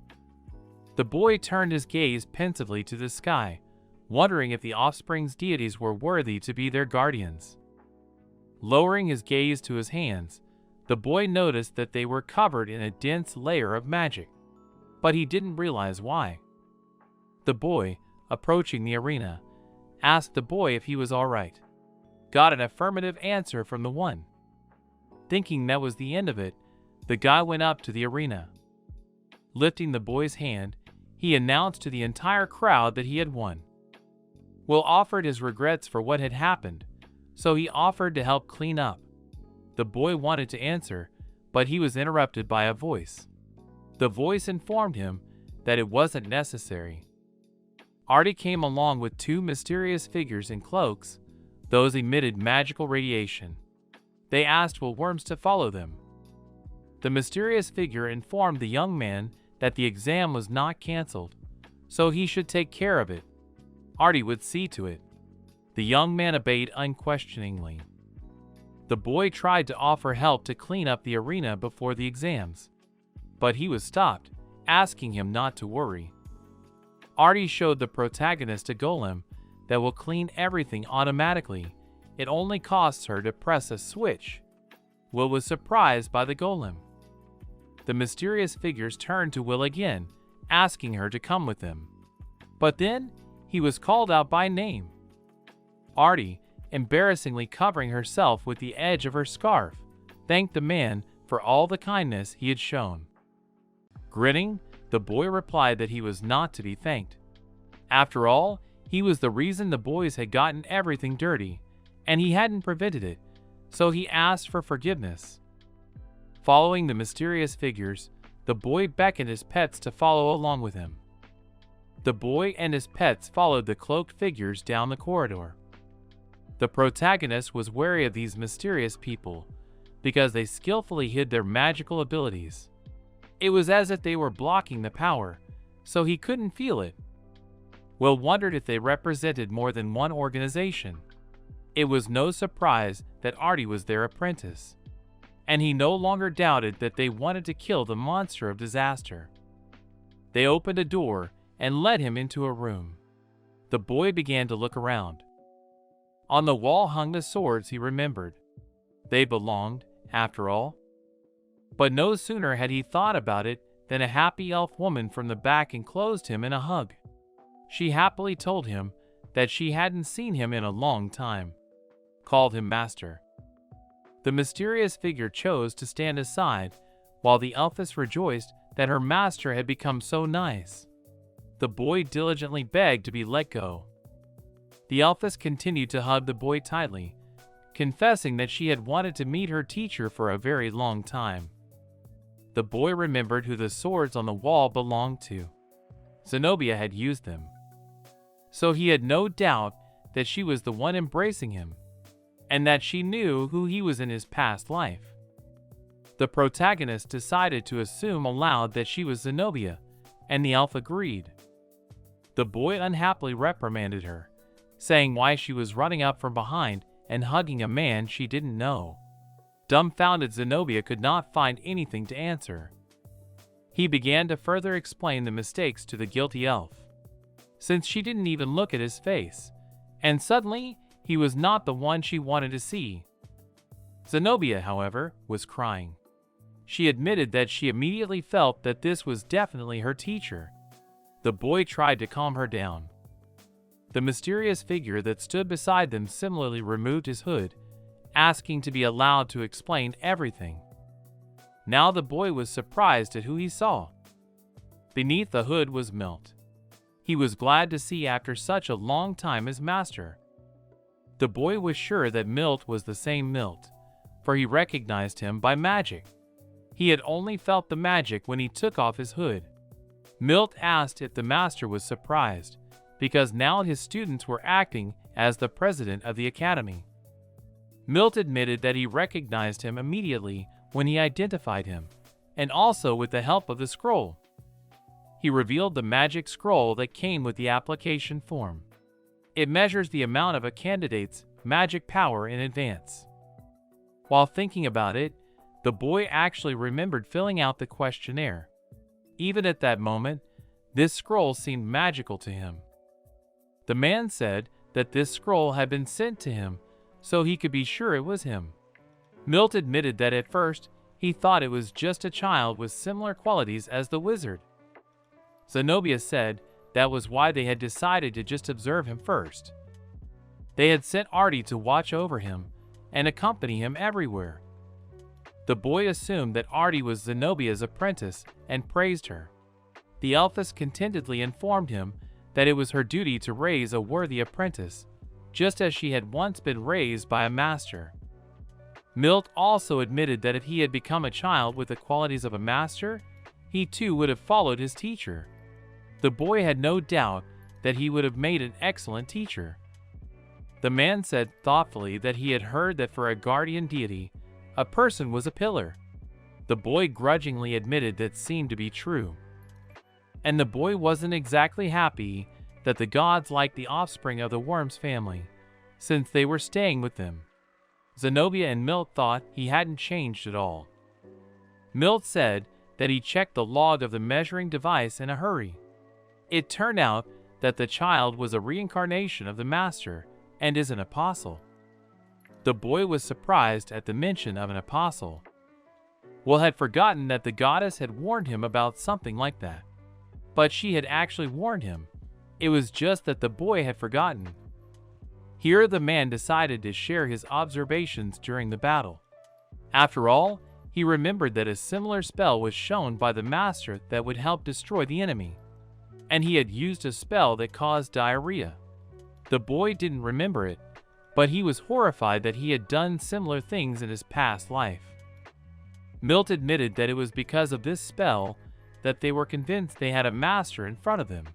The boy turned his gaze pensively to the sky, wondering if the offspring's deities were worthy to be their guardians. Lowering his gaze to his hands, the boy noticed that they were covered in a dense layer of magic, but he didn't realize why. The boy, approaching the arena, asked the boy if he was all right. Got an affirmative answer from the one. Thinking that was the end of it, the guy went up to the arena. Lifting the boy's hand, he announced to the entire crowd that he had won. Will offered his regrets for what had happened, so he offered to help clean up. The boy wanted to answer, but he was interrupted by a voice. The voice informed him that it wasn't necessary. Artie came along with two mysterious figures in cloaks. Those emitted magical radiation. They asked Will Worms to follow them. The mysterious figure informed the young man that the exam was not cancelled, so he should take care of it. Artie would see to it. The young man obeyed unquestioningly. The boy tried to offer help to clean up the arena before the exams, but he was stopped, asking him not to worry. Artie showed the protagonist a golem that will clean everything automatically. It only costs her to press a switch. Will was surprised by the golem. The mysterious figures turned to Will again, asking her to come with them. But then, he was called out by name. Artie, embarrassingly covering herself with the edge of her scarf, thanked the man for all the kindness he had shown. Grinning, the boy replied that he was not to be thanked. After all, he was the reason the boys had gotten everything dirty, and he hadn't prevented it, so he asked for forgiveness. Following the mysterious figures, the boy beckoned his pets to follow along with him. The boy and his pets followed the cloaked figures down the corridor. The protagonist was wary of these mysterious people because they skillfully hid their magical abilities. It was as if they were blocking the power, so he couldn't feel it. Will wondered if they represented more than one organization. It was no surprise that Artie was their apprentice, and he no longer doubted that they wanted to kill the monster of disaster. They opened a door and led him into a room. The boy began to look around. On the wall hung the swords he remembered. They belonged, after all. But no sooner had he thought about it than a happy elf woman from the back enclosed him in a hug. She happily told him that she hadn't seen him in a long time, called him master. The mysterious figure chose to stand aside, while the elfess rejoiced that her master had become so nice. The boy diligently begged to be let go. The elfess continued to hug the boy tightly, confessing that she had wanted to meet her teacher for a very long time. The boy remembered who the swords on the wall belonged to. Zenobia had used them, so he had no doubt that she was the one embracing him, and that she knew who he was in his past life. The protagonist decided to assume aloud that she was Zenobia, and the elf agreed. The boy unhappily reprimanded her, saying why she was running up from behind and hugging a man she didn't know. Dumbfounded, Zenobia could not find anything to answer. He began to further explain the mistakes to the guilty elf, since she didn't even look at his face, and suddenly he was not the one she wanted to see. Zenobia, however, was crying. She admitted that she immediately felt that this was definitely her teacher. The boy tried to calm her down. The mysterious figure that stood beside them similarly removed his hood, asking to be allowed to explain everything. Now the boy was surprised at who he saw. Beneath the hood was Milt. He was glad to see after such a long time his master. The boy was sure that Milt was the same Milt, for he recognized him by magic. He had only felt the magic when he took off his hood. Milt asked if the master was surprised, because now his students were acting as the president of the academy. Milt admitted that he recognized him immediately when he identified him, and also with the help of the scroll. He revealed the magic scroll that came with the application form. It measures the amount of a candidate's magic power in advance. While thinking about it, the boy actually remembered filling out the questionnaire. Even at that moment, this scroll seemed magical to him. The man said that this scroll had been sent to him so he could be sure it was him. Milt admitted that at first he thought it was just a child with similar qualities as the wizard. Zenobia said that was why they had decided to just observe him first. They had sent Artie to watch over him and accompany him everywhere. The boy assumed that Artie was Zenobia's apprentice and praised her. The elfess contentedly informed him that it was her duty to raise a worthy apprentice, just as she had once been raised by a master. Milt also admitted that if he had become a child with the qualities of a master, he too would have followed his teacher. The boy had no doubt that he would have made an excellent teacher. The man said thoughtfully that he had heard that for a guardian deity, a person was a pillar. The boy grudgingly admitted that seemed to be true. And the boy wasn't exactly happy that the gods liked the offspring of the worm's family, since they were staying with them. Zenobia and Milt thought he hadn't changed at all. Milt said that he checked the log of the measuring device in a hurry. It turned out that the child was a reincarnation of the master and is an apostle. The boy was surprised at the mention of an apostle. Will had forgotten that the goddess had warned him about something like that. But she had actually warned him. It was just that the boy had forgotten. Here the man decided to share his observations during the battle. After all, he remembered that a similar spell was shown by the master that would help destroy the enemy, and he had used a spell that caused diarrhea. The boy didn't remember it, but he was horrified that he had done similar things in his past life. Milt admitted that it was because of this spell that they were convinced they had a master in front of them.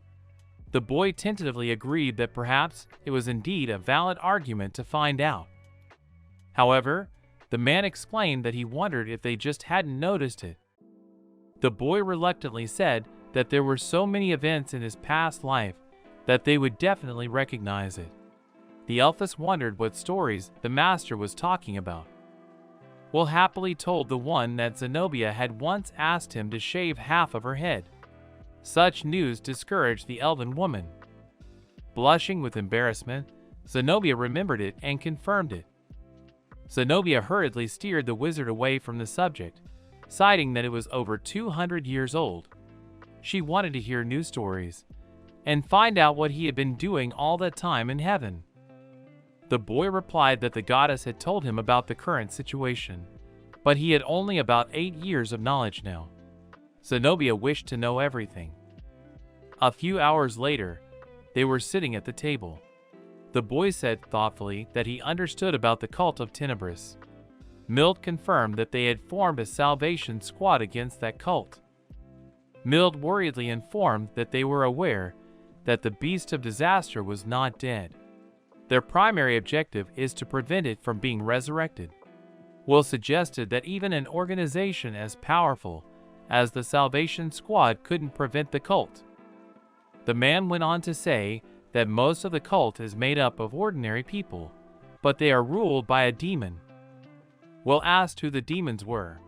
The boy tentatively agreed that perhaps it was indeed a valid argument to find out. However, the man explained that he wondered if they just hadn't noticed it. The boy reluctantly said that there were so many events in his past life that they would definitely recognize it. The elfess wondered what stories the master was talking about. Will happily told the one that Zenobia had once asked him to shave half of her head. Such news discouraged the elven woman. Blushing with embarrassment, Zenobia remembered it and confirmed it. Zenobia hurriedly steered the wizard away from the subject, citing that it was over 200 years old. She wanted to hear new stories and find out what he had been doing all that time in heaven. The boy replied that the goddess had told him about the current situation, but he had only about 8 years of knowledge now. Zenobia wished to know everything. A few hours later, they were sitting at the table. The boy said thoughtfully that he understood about the cult of Tenebris. Milt confirmed that they had formed a salvation squad against that cult. Milt worriedly informed that they were aware that the beast of disaster was not dead. Their primary objective is to prevent it from being resurrected. Will suggested that even an organization as powerful as the Salvation Squad couldn't prevent the cult. The man went on to say that most of the cult is made up of ordinary people, but they are ruled by a demon. Will asked who the demons were.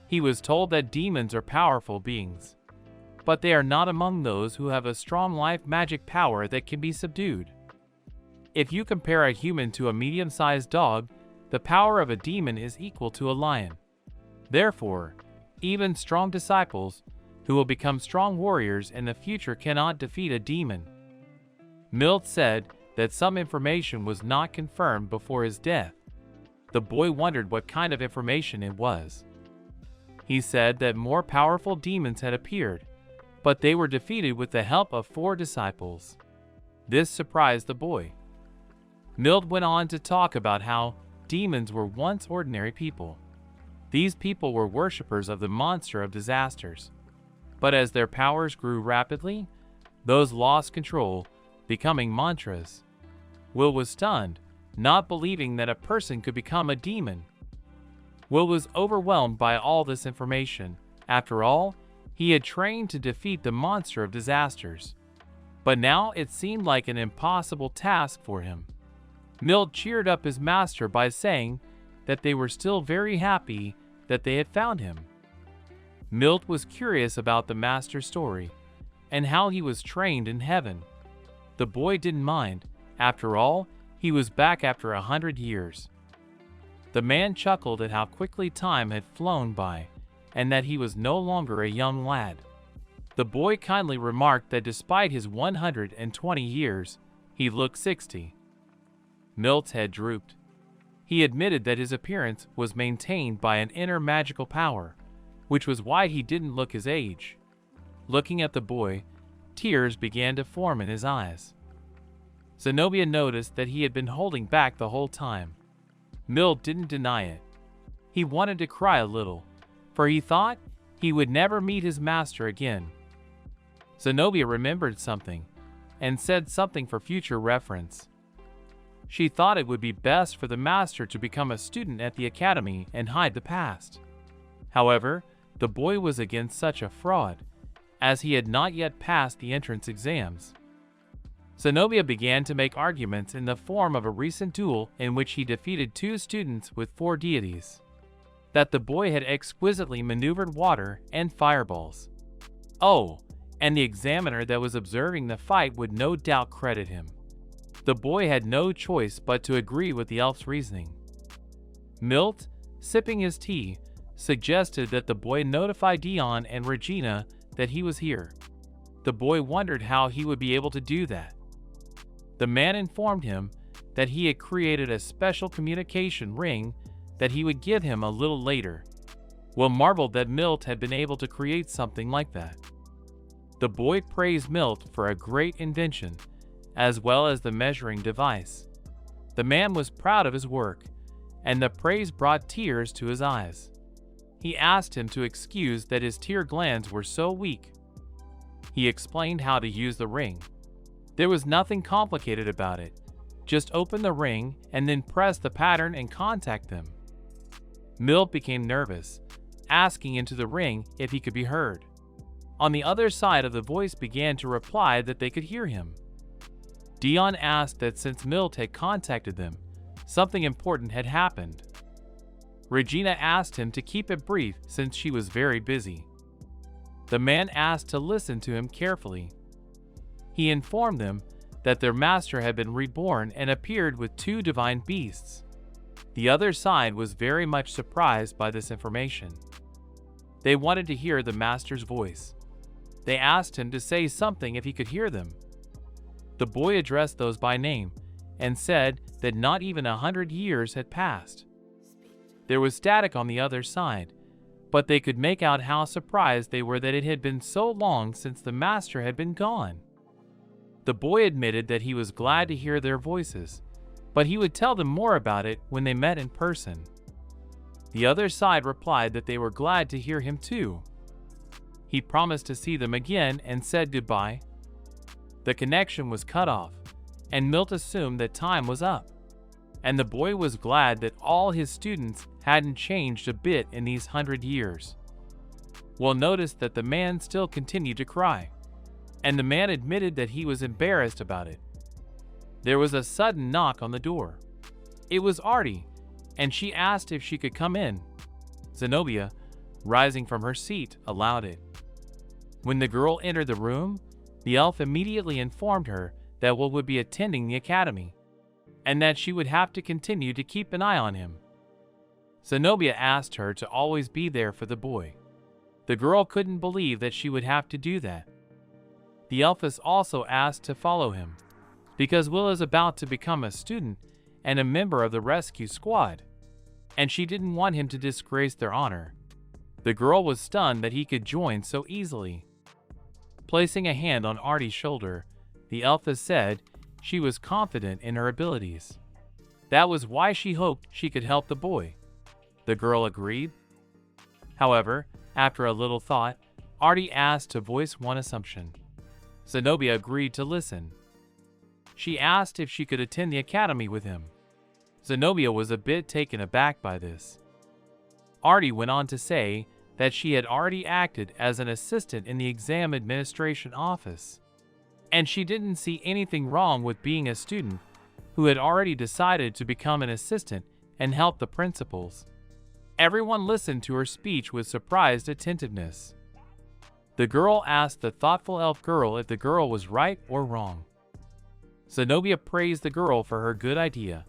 He was told that demons are powerful beings, but they are not among those who have a strong life magic power that can be subdued. If you compare a human to a medium-sized dog, the power of a demon is equal to a lion. Therefore, even strong disciples, who will become strong warriors in the future, cannot defeat a demon. Milt said that some information was not confirmed before his death. The boy wondered what kind of information it was. He said that more powerful demons had appeared, but they were defeated with the help of 4 disciples. This surprised the boy. Mild went on to talk about how demons were once ordinary people. These people were worshippers of the monster of disasters. But as their powers grew rapidly, those lost control, becoming mantras. Will was stunned, not believing that a person could become a demon. Will was overwhelmed by all this information. After all, he had trained to defeat the monster of disasters. But now it seemed like an impossible task for him. Mild cheered up his master by saying that they were still very happy that they had found him. Mild was curious about the master's story and how he was trained in heaven. The boy didn't mind. After all, he was back after 100 years. The man chuckled at how quickly time had flown by and that he was no longer a young lad. The boy kindly remarked that despite his 120 years, he looked 60. Mild's head drooped. He admitted that his appearance was maintained by an inner magical power, which was why he didn't look his age. Looking at the boy, tears began to form in his eyes. Zenobia noticed that he had been holding back the whole time. Mild didn't deny it. He wanted to cry a little, for he thought he would never meet his master again. Zenobia remembered something and said something for future reference. She thought it would be best for the master to become a student at the academy and hide the past. However, the boy was against such a fraud, as he had not yet passed the entrance exams. Zenobia began to make arguments in the form of a recent duel in which he defeated 2 students with 4 deities. That the boy had exquisitely maneuvered water and fireballs. Oh, and the examiner that was observing the fight would no doubt credit him. The boy had no choice but to agree with the elf's reasoning. Milt, sipping his tea, suggested that the boy notify Dion and Regina that he was here. The boy wondered how he would be able to do that. The man informed him that he had created a special communication ring that he would give him a little later. Will marveled that Milt had been able to create something like that. The boy praised Milt for a great invention, as well as the measuring device. The man was proud of his work, and the praise brought tears to his eyes. He asked him to excuse that his tear glands were so weak. He explained how to use the ring. There was nothing complicated about it. Just open the ring and then press the pattern and contact them. Milt became nervous, asking into the ring if he could be heard. On the other side of the voice began to reply that they could hear him. Dion asked that since Milt had contacted them, something important had happened. Regina asked him to keep it brief since she was very busy. The man asked to listen to him carefully. He informed them that their master had been reborn and appeared with 2 divine beasts. The other side was very much surprised by this information. They wanted to hear the master's voice. They asked him to say something if he could hear them. The boy addressed those by name and said that not even 100 years had passed. There was static on the other side, but they could make out how surprised they were that it had been so long since the master had been gone. The boy admitted that he was glad to hear their voices, but he would tell them more about it when they met in person. The other side replied that they were glad to hear him too. He promised to see them again and said goodbye. The connection was cut off, and Milt assumed that time was up. And the boy was glad that all his students hadn't changed a bit in these 100 years. Will noticed that the man still continued to cry, and the man admitted that he was embarrassed about it. There was a sudden knock on the door. It was Artie, and she asked if she could come in. Zenobia, rising from her seat, allowed it. When the girl entered the room, the elf immediately informed her that Will would be attending the academy, and that she would have to continue to keep an eye on him. Zenobia asked her to always be there for the boy. The girl couldn't believe that she would have to do that. The elfess also asked to follow him, because Will is about to become a student and a member of the rescue squad, and she didn't want him to disgrace their honor. The girl was stunned that he could join so easily. Placing a hand on Artie's shoulder, the elfess said she was confident in her abilities. That was why she hoped she could help the boy. The girl agreed. However, after a little thought, Artie asked to voice one assumption. Zenobia agreed to listen. She asked if she could attend the academy with him. Zenobia was a bit taken aback by this. Artie went on to say that she had already acted as an assistant in the exam administration office, and she didn't see anything wrong with being a student who had already decided to become an assistant and help the principals. Everyone listened to her speech with surprised attentiveness. The girl asked the thoughtful elf girl if the girl was right or wrong. Zenobia praised the girl for her good idea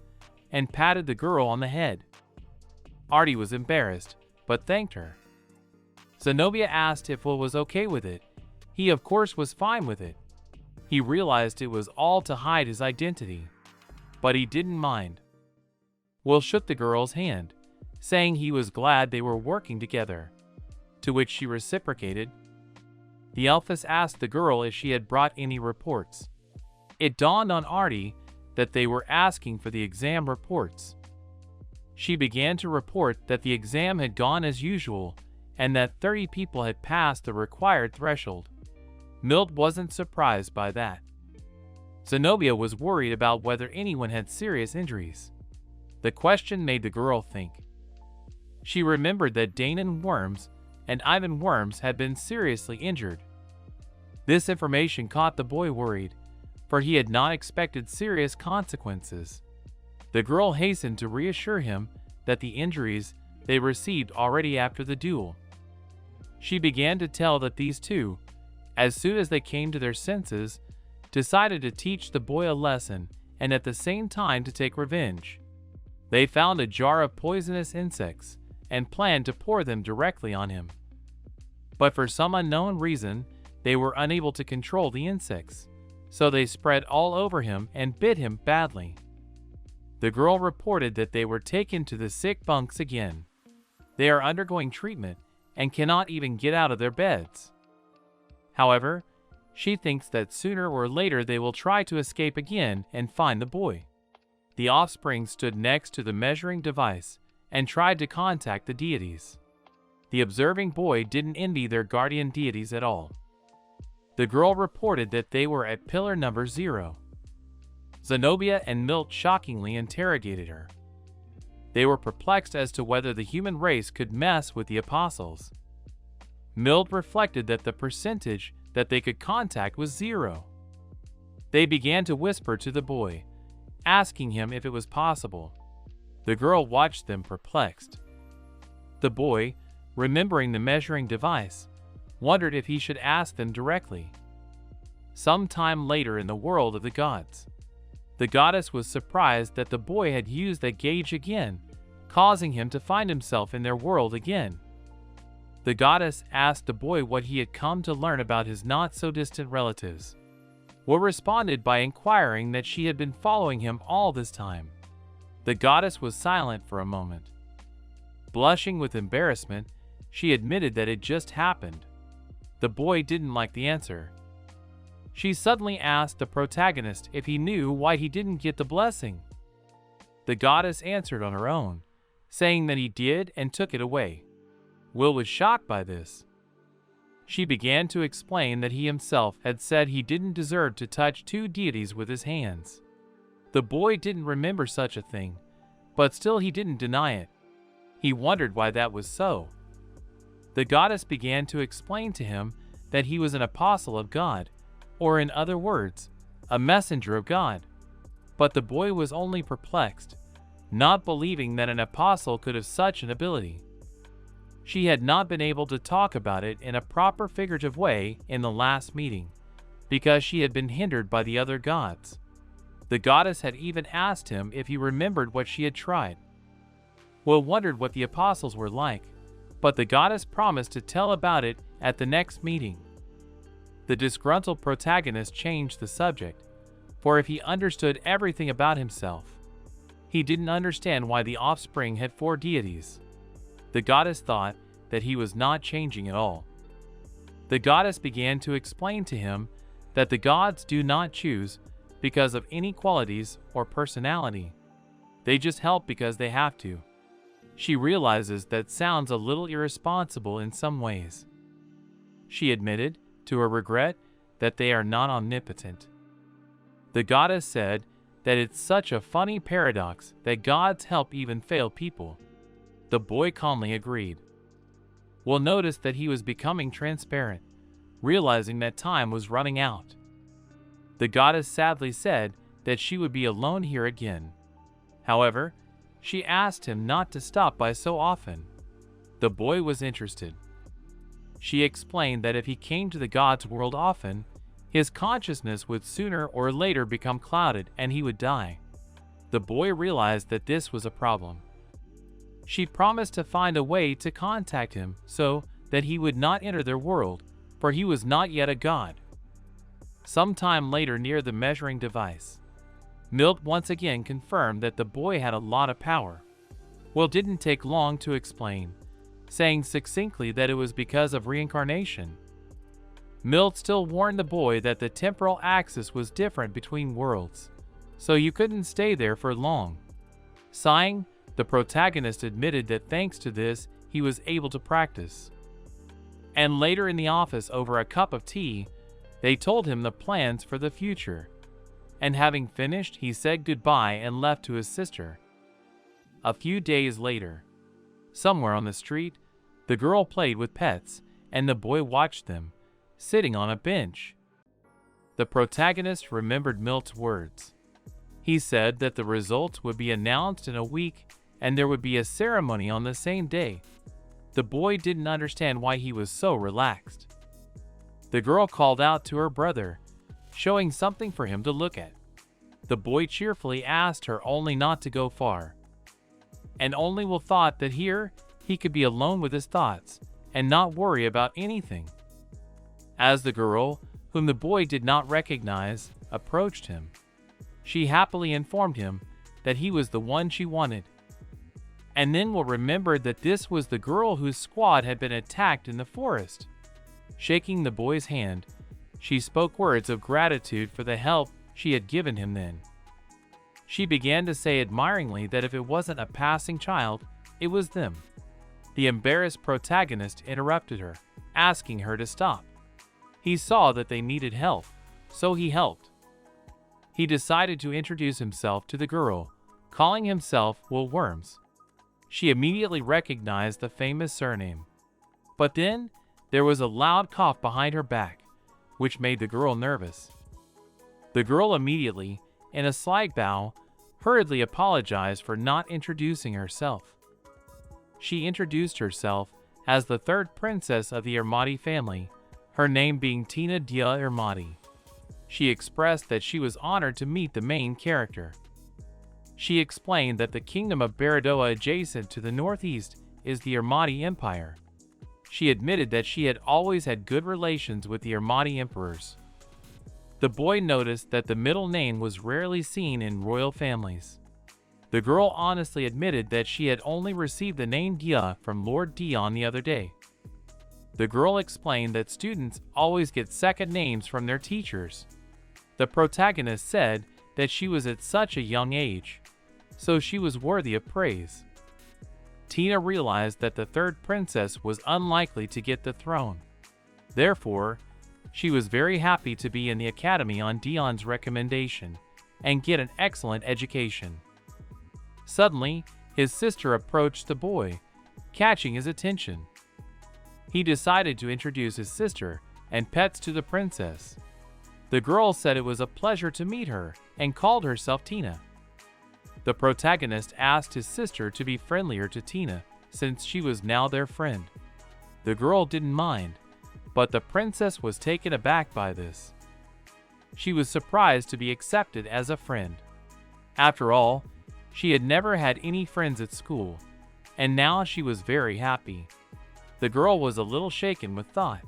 and patted the girl on the head. Artie was embarrassed, but thanked her. Zenobia asked if Will was okay with it. He of course was fine with it. He realized it was all to hide his identity, but he didn't mind. Will shook the girl's hand, saying he was glad they were working together, to which she reciprocated. The elfess asked the girl if she had brought any reports. It dawned on Artie that they were asking for the exam reports. She began to report that the exam had gone as usual and that 30 people had passed the required threshold. Milt wasn't surprised by that. Zenobia was worried about whether anyone had serious injuries. The question made the girl think. She remembered that Danon Worms and Ivan Worms had been seriously injured. This information caught the boy worried, for he had not expected serious consequences. The girl hastened to reassure him that the injuries they received already after the duel. She began to tell that these two, as soon as they came to their senses, decided to teach the boy a lesson and at the same time to take revenge. They found a jar of poisonous insects and planned to pour them directly on him. But for some unknown reason, they were unable to control the insects, so they spread all over him and bit him badly. The girl reported that they were taken to the sick bunks again. They are undergoing treatment and cannot even get out of their beds. However, she thinks that sooner or later they will try to escape again and find the boy. The offspring stood next to the measuring device and tried to contact the deities. The observing boy didn't envy their guardian deities at all. The girl reported that they were at pillar number 0. Zenobia and Milt shockingly interrogated her. They were perplexed as to whether the human race could mess with the apostles. Milt reflected that the percentage that they could contact was 0. They began to whisper to the boy, asking him if it was possible. The girl watched them perplexed. The boy, remembering the measuring device, wondered if he should ask them directly. Some time later in the world of the gods, the goddess was surprised that the boy had used the gauge again, causing him to find himself in their world again. The goddess asked the boy what he had come to learn about his not-so-distant relatives. Will responded by inquiring that she had been following him all this time. The goddess was silent for a moment. Blushing with embarrassment, she admitted that it just happened. The boy didn't like the answer. She suddenly asked the protagonist if he knew why he didn't get the blessing. The goddess answered on her own, saying that he did and took it away. Will was shocked by this. She began to explain that he himself had said he didn't deserve to touch 2 deities with his hands. The boy didn't remember such a thing, but still he didn't deny it. He wondered why that was so. The goddess began to explain to him that he was an apostle of God, or in other words, a messenger of God. But the boy was only perplexed, not believing that an apostle could have such an ability. She had not been able to talk about it in a proper figurative way in the last meeting, because she had been hindered by the other gods. The goddess had even asked him if he remembered what she had tried. Will wondered what the apostles were like, but the goddess promised to tell about it at the next meeting. The disgruntled protagonist changed the subject, for if he understood everything about himself, he didn't understand why the offspring had 4 deities. The goddess thought that he was not changing at all. The goddess began to explain to him that the gods do not choose because of any qualities or personality. They just help because they have to. She realizes that sounds a little irresponsible in some ways. She admitted, to her regret, that they are not omnipotent. The goddess said that it's such a funny paradox that gods help even fail people. The boy calmly agreed. Will noticed that he was becoming transparent, realizing that time was running out. The goddess sadly said that she would be alone here again. However, she asked him not to stop by so often. The boy was interested. She explained that if he came to the gods' world often, his consciousness would sooner or later become clouded and he would die. The boy realized that this was a problem. She promised to find a way to contact him so that he would not enter their world, for he was not yet a god. Sometime later, near the measuring device, Milt once again confirmed that the boy had a lot of power. Will didn't take long to explain, saying succinctly that it was because of reincarnation. Milt still warned the boy that the temporal axis was different between worlds, so you couldn't stay there for long. Sighing, the protagonist admitted that thanks to this, he was able to practice. And later in the office over a cup of tea, they told him the plans for the future. And having finished, he said goodbye and left to his sister. A few days later, somewhere on the street, the girl played with pets, and the boy watched them, sitting on a bench. The protagonist remembered Milt's words. He said that the results would be announced in a week and there would be a ceremony on the same day. The boy didn't understand why he was so relaxed. The girl called out to her brother, showing something for him to look at. The boy cheerfully asked her only not to go far. And only Will thought that here he could be alone with his thoughts and not worry about anything. As the girl, whom the boy did not recognize, approached him, she happily informed him that he was the one she wanted. And then Will remembered that this was the girl whose squad had been attacked in the forest. Shaking the boy's hand, she spoke words of gratitude for the help she had given him then. She began to say admiringly that if it wasn't a passing child, it was them. The embarrassed protagonist interrupted her, asking her to stop. He saw that they needed help, so he helped. He decided to introduce himself to the girl, calling himself Will Worms. She immediately recognized the famous surname. But then, there was a loud cough behind her back, which made the girl nervous. The girl immediately, in a slight bow, hurriedly apologized for not introducing herself. She introduced herself as the third princess of the Ermati family, her name being Tina Dia Ermati. She expressed that she was honored to meet the main character. She explained that the kingdom of Baradoa adjacent to the northeast is the Ermati Empire. She admitted that she had always had good relations with the Ermati emperors. The boy noticed that the middle name was rarely seen in royal families. The girl honestly admitted that she had only received the name Dia from Lord Dion the other day. The girl explained that students always get second names from their teachers. The protagonist said that she was at such a young age, so she was worthy of praise. Tina realized that the third princess was unlikely to get the throne. Therefore, she was very happy to be in the academy on Dion's recommendation and get an excellent education. Suddenly, his sister approached the boy, catching his attention. He decided to introduce his sister and pets to the princess. The girl said it was a pleasure to meet her and called herself Tina. The protagonist asked his sister to be friendlier to Tina since she was now their friend. The girl didn't mind, but the princess was taken aback by this. She was surprised to be accepted as a friend. After all, she had never had any friends at school, and now she was very happy. The girl was a little shaken with thought,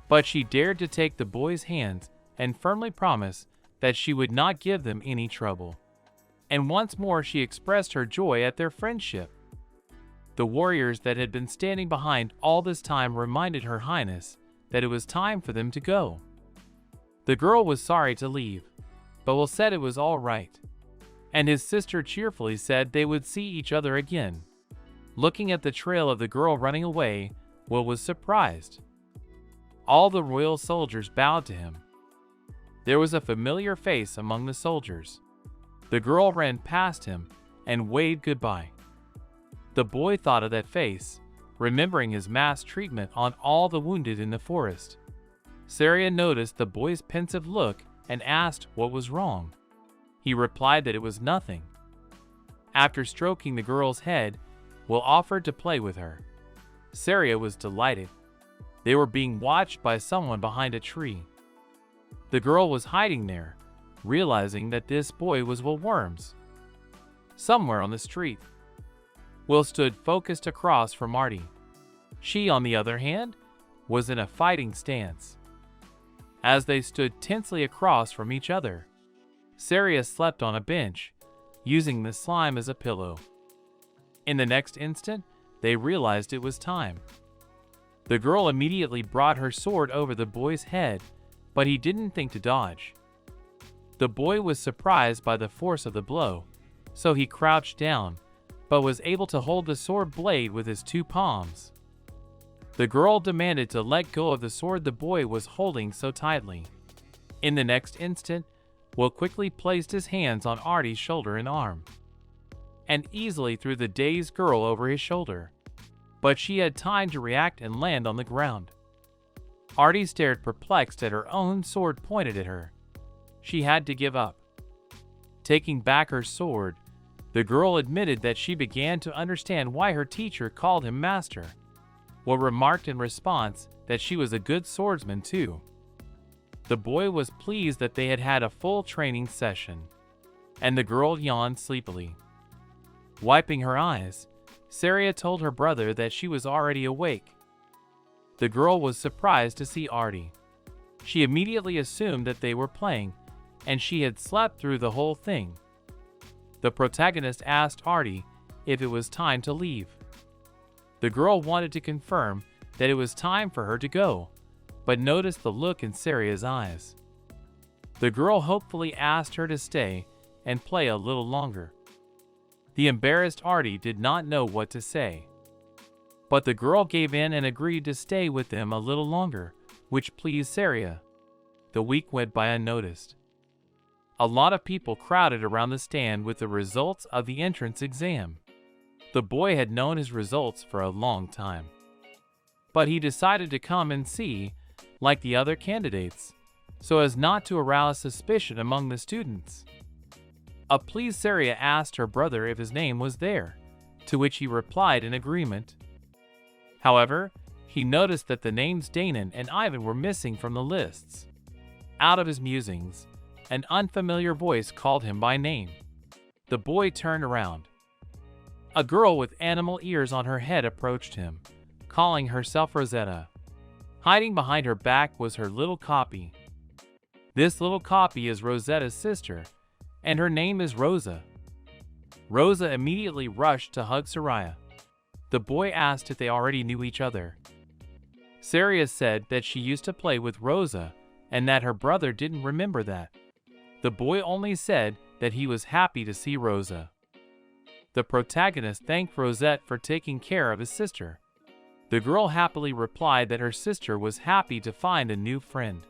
but she dared to take the boy's hands and firmly promise that she would not give them any trouble. And once more she expressed her joy at their friendship. The warriors that had been standing behind all this time reminded Her Highness that it was time for them to go. The girl was sorry to leave, but Will said it was all right. and his sister cheerfully said they would see each other again. Looking at the trail of the girl running away, Will was surprised. All the royal soldiers bowed to him. There was a familiar face among the soldiers. The girl ran past him and waved goodbye. The boy thought of that face, remembering his mass treatment on all the wounded in the forest. Saria noticed the boy's pensive look and asked what was wrong. He replied that it was nothing. After stroking the girl's head, Will offered to play with her. Saria was delighted. They were being watched by someone behind a tree. The girl was hiding there, realizing that this boy was Will Worms. Somewhere on the street, Will stood focused across from Artie. She, on the other hand, was in a fighting stance. As they stood tensely across from each other, Saria slept on a bench, using the slime as a pillow. In the next instant, they realized it was time. The girl immediately brought her sword over the boy's head, but he didn't think to dodge. The boy was surprised by the force of the blow, so he crouched down, but was able to hold the sword blade with his two palms. The girl demanded to let go of the sword the boy was holding so tightly. In the next instant, Will quickly placed his hands on Artie's shoulder and arm, and easily threw the dazed girl over his shoulder. But she had time to react and land on the ground. Artie stared perplexed at her own sword pointed at her. She had to give up. Taking back her sword, the girl admitted that she began to understand why her teacher called him master. Will remarked in response that she was a good swordsman too. The boy was pleased that they had had a full training session, and the girl yawned sleepily. Wiping her eyes, Saria told her brother that she was already awake. The girl was surprised to see Artie. She immediately assumed that they were playing, and she had slept through the whole thing. The protagonist asked Artie if it was time to leave. The girl wanted to confirm that it was time for her to go, but noticed the look in Saria's eyes. The girl hopefully asked her to stay and play a little longer. The embarrassed Artie did not know what to say, but the girl gave in and agreed to stay with them a little longer, which pleased Saria. The week went by unnoticed. A lot of people crowded around the stand with the results of the entrance exam. The boy had known his results for a long time, but he decided to come and see, like the other candidates, so as not to arouse suspicion among the students. A pleased Saria asked her brother if his name was there, to which he replied in agreement. However, he noticed that the names Danon and Ivan were missing from the lists. Out of his musings, an unfamiliar voice called him by name. The boy turned around. A girl with animal ears on her head approached him, calling herself Rosetta. Hiding behind her back was her little copy. This little copy is Rosetta's sister, and her name is Rosa. Rosa immediately rushed to hug Saria. The boy asked if they already knew each other. Saria said that she used to play with Rosa and that her brother didn't remember that. The boy only said that he was happy to see Rosa. The protagonist thanked Rosette for taking care of his sister. The girl happily replied that her sister was happy to find a new friend.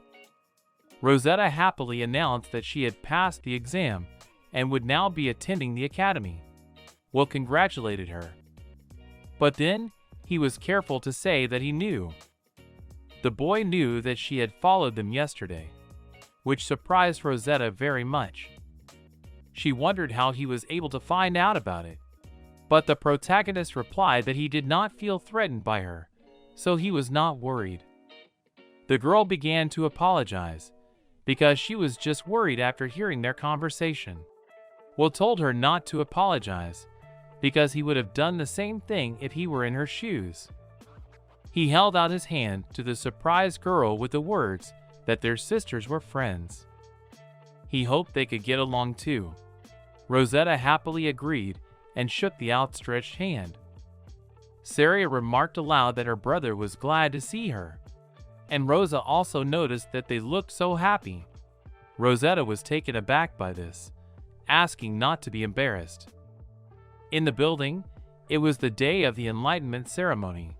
Rosetta happily announced that she had passed the exam and would now be attending the academy. Will congratulated her. But then, he was careful to say that he knew. The boy knew that she had followed them yesterday, which surprised Rosetta very much. She wondered how he was able to find out about it. But the protagonist replied that he did not feel threatened by her, so he was not worried. The girl began to apologize, because she was just worried after hearing their conversation. Will told her not to apologize, because he would have done the same thing if he were in her shoes. He held out his hand to the surprised girl with the words that their sisters were friends. He hoped they could get along too. Rosetta happily agreed and shook the outstretched hand. Saria remarked aloud that her brother was glad to see her, and Rosa also noticed that they looked so happy. Rosetta was taken aback by this, asking not to be embarrassed. In the building, it was the day of the Enlightenment ceremony.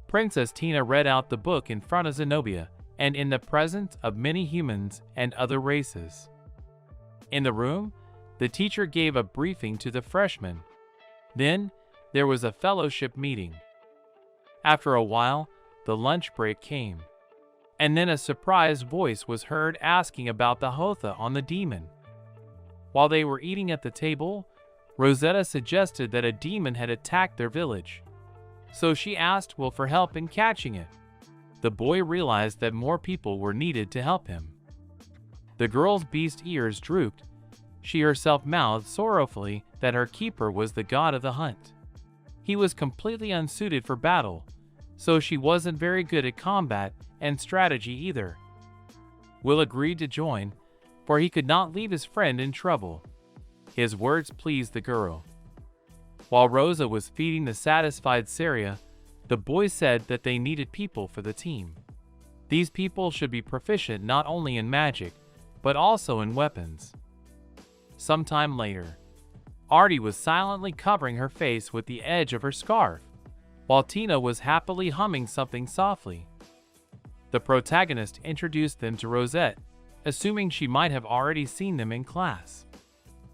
Princess Tina read out the book in front of Zenobia and in the presence of many humans and other races. In the room, the teacher gave a briefing to the freshmen. Then, there was a fellowship meeting. After a while, the lunch break came. And then a surprised voice was heard asking about the Hotha on the demon. While they were eating at the table, Rosetta suggested that a demon had attacked their village. So she asked Will for help in catching it. The boy realized that more people were needed to help him. The girl's beast ears drooped. She herself mouthed sorrowfully that her keeper was the god of the hunt. He was completely unsuited for battle, so she wasn't very good at combat and strategy either. Will agreed to join, for he could not leave his friend in trouble. His words pleased the girl. While Rosa was feeding the satisfied Saria, the boy said that they needed people for the team. These people should be proficient not only in magic, but also in weapons. Sometime later, Artie was silently covering her face with the edge of her scarf, while Tina was happily humming something softly. The protagonist introduced them to Rosette, assuming she might have already seen them in class.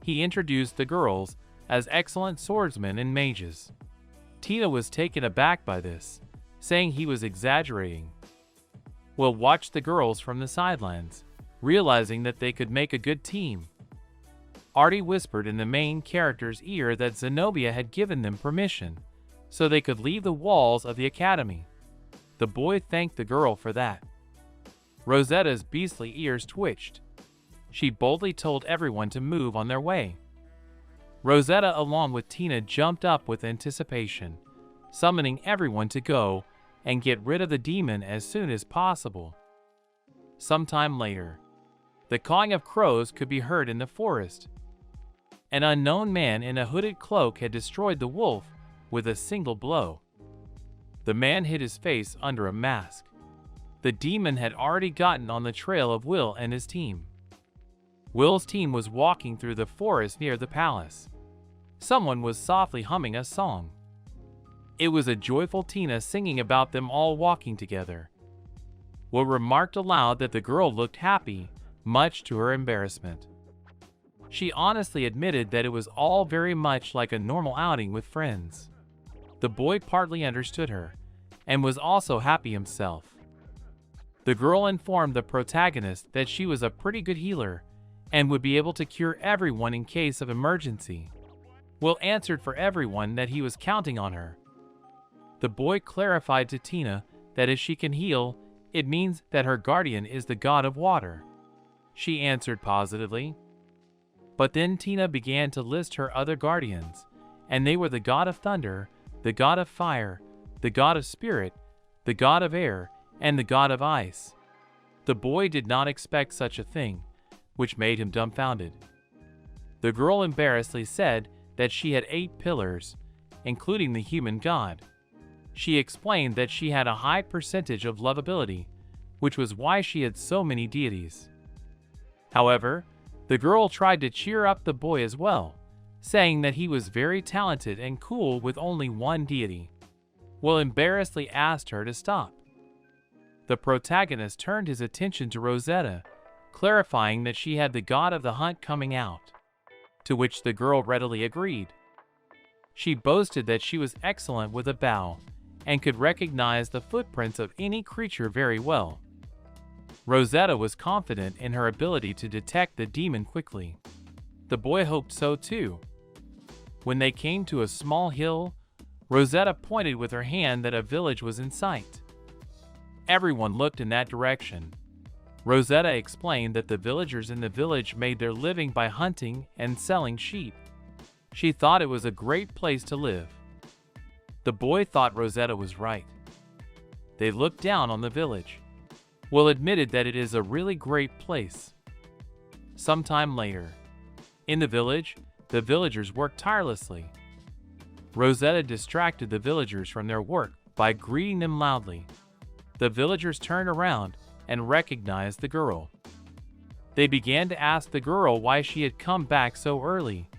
He introduced the girls as excellent swordsmen and mages. Tina was taken aback by this, saying he was exaggerating. Will watched the girls from the sidelines, realizing that they could make a good team. Artie whispered in the main character's ear that Zenobia had given them permission, so they could leave the walls of the academy. The boy thanked the girl for that. Rosetta's beastly ears twitched. She boldly told everyone to move on their way. Rosetta, along with Tina, jumped up with anticipation, summoning everyone to go and get rid of the demon as soon as possible. Sometime later, the cawing of crows could be heard in the forest. An unknown man in a hooded cloak had destroyed the wolf with a single blow. The man hid his face under a mask. The demon had already gotten on the trail of Will and his team. Will's team was walking through the forest near the palace. Someone was softly humming a song. It was a joyful Tina singing about them all walking together. Will remarked aloud that the girl looked happy, much to her embarrassment. She honestly admitted that it was all very much like a normal outing with friends. The boy partly understood her, and was also happy himself. The girl informed the protagonist that she was a pretty good healer, and would be able to cure everyone in case of emergency. Will answered for everyone that he was counting on her. The boy clarified to Tina that if she can heal, it means that her guardian is the god of water. She answered positively. But then Tina began to list her other guardians, and they were the god of thunder, the god of fire, the god of spirit, the god of air, and the god of ice. The boy did not expect such a thing, which made him dumbfounded. The girl embarrassedly said that she had 8 pillars, including the human god. She explained that she had a high percentage of lovability, which was why she had so many deities. However, the girl tried to cheer up the boy as well, saying that he was very talented and cool with only one deity. Will embarrassedly asked her to stop. The protagonist turned his attention to Rosetta, clarifying that she had the god of the hunt coming out, to which the girl readily agreed. She boasted that she was excellent with a bow, and could recognize the footprints of any creature very well. Rosetta was confident in her ability to detect the demon quickly. The boy hoped so too. When they came to a small hill, Rosetta pointed with her hand that a village was in sight. Everyone looked in that direction. Rosetta explained that the villagers in the village made their living by hunting and selling sheep. She thought it was a great place to live. The boy thought Rosetta was right. They looked down on the village. Will admitted that it is a really great place. Sometime later, in the village, the villagers worked tirelessly. Rosetta distracted the villagers from their work by greeting them loudly. The villagers turned around and recognized the girl. They began to ask the girl why she had come back so early,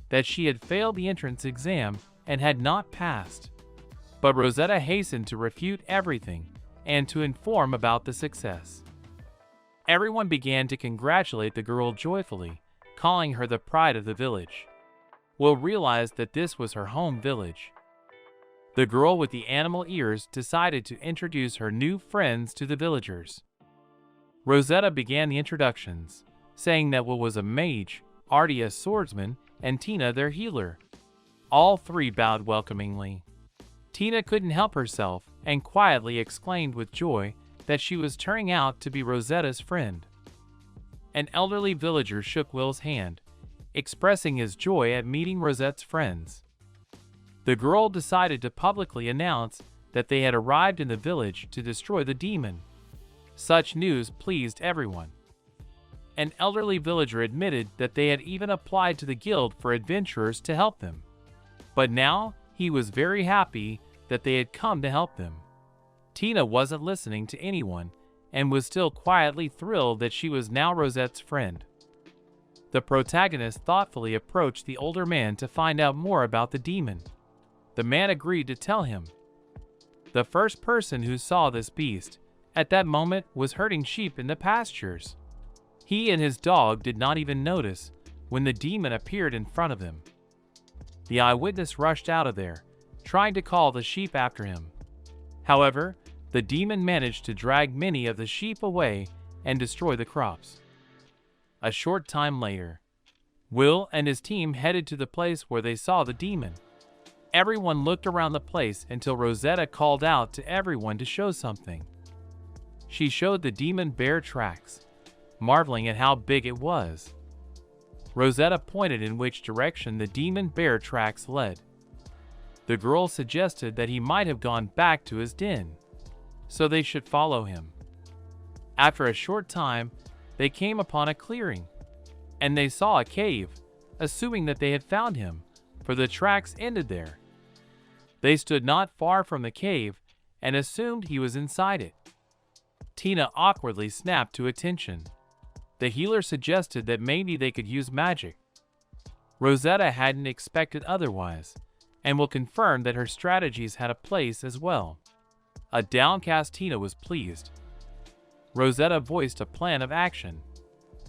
that she had failed the entrance exam and had not passed. But Rosetta hastened to refute everything and to inform about the success. Everyone began to congratulate the girl joyfully, calling her the pride of the village. Will realized that this was her home village. The girl with the animal ears decided to introduce her new friends to the villagers. Rosetta began the introductions, saying that Will was a mage, Artie a swordsman, and Tina their healer. All three bowed welcomingly. Tina couldn't help herself and quietly exclaimed with joy that she was turning out to be Rosetta's friend. An elderly villager shook Will's hand, expressing his joy at meeting Rosette's friends. The girl decided to publicly announce that they had arrived in the village to destroy the demon. Such news pleased everyone. An elderly villager admitted that they had even applied to the guild for adventurers to help them. But now he was very happy that they had come to help them. Tina wasn't listening to anyone and was still quietly thrilled that she was now Rosette's friend. The protagonist thoughtfully approached the older man to find out more about the demon. The man agreed to tell him. The first person who saw this beast at that moment was herding sheep in the pastures. He and his dog did not even notice when the demon appeared in front of him. The eyewitness rushed out of there, trying to call the sheep after him. However, the demon managed to drag many of the sheep away and destroy the crops. A short time later, Will and his team headed to the place where they saw the demon. Everyone looked around the place until Rosetta called out to everyone to show something. She showed the demon bear tracks, marveling at how big it was. Rosetta pointed in which direction the demon bear tracks led. The girl suggested that he might have gone back to his den, so they should follow him. After a short time, they came upon a clearing, and they saw a cave, assuming that they had found him, for the tracks ended there. They stood not far from the cave and assumed he was inside it. Tina awkwardly snapped to attention. The healer suggested that maybe they could use magic. Rosetta hadn't expected otherwise, and will confirm that her strategies had a place as well. A downcast Tina was pleased. Rosetta voiced a plan of action.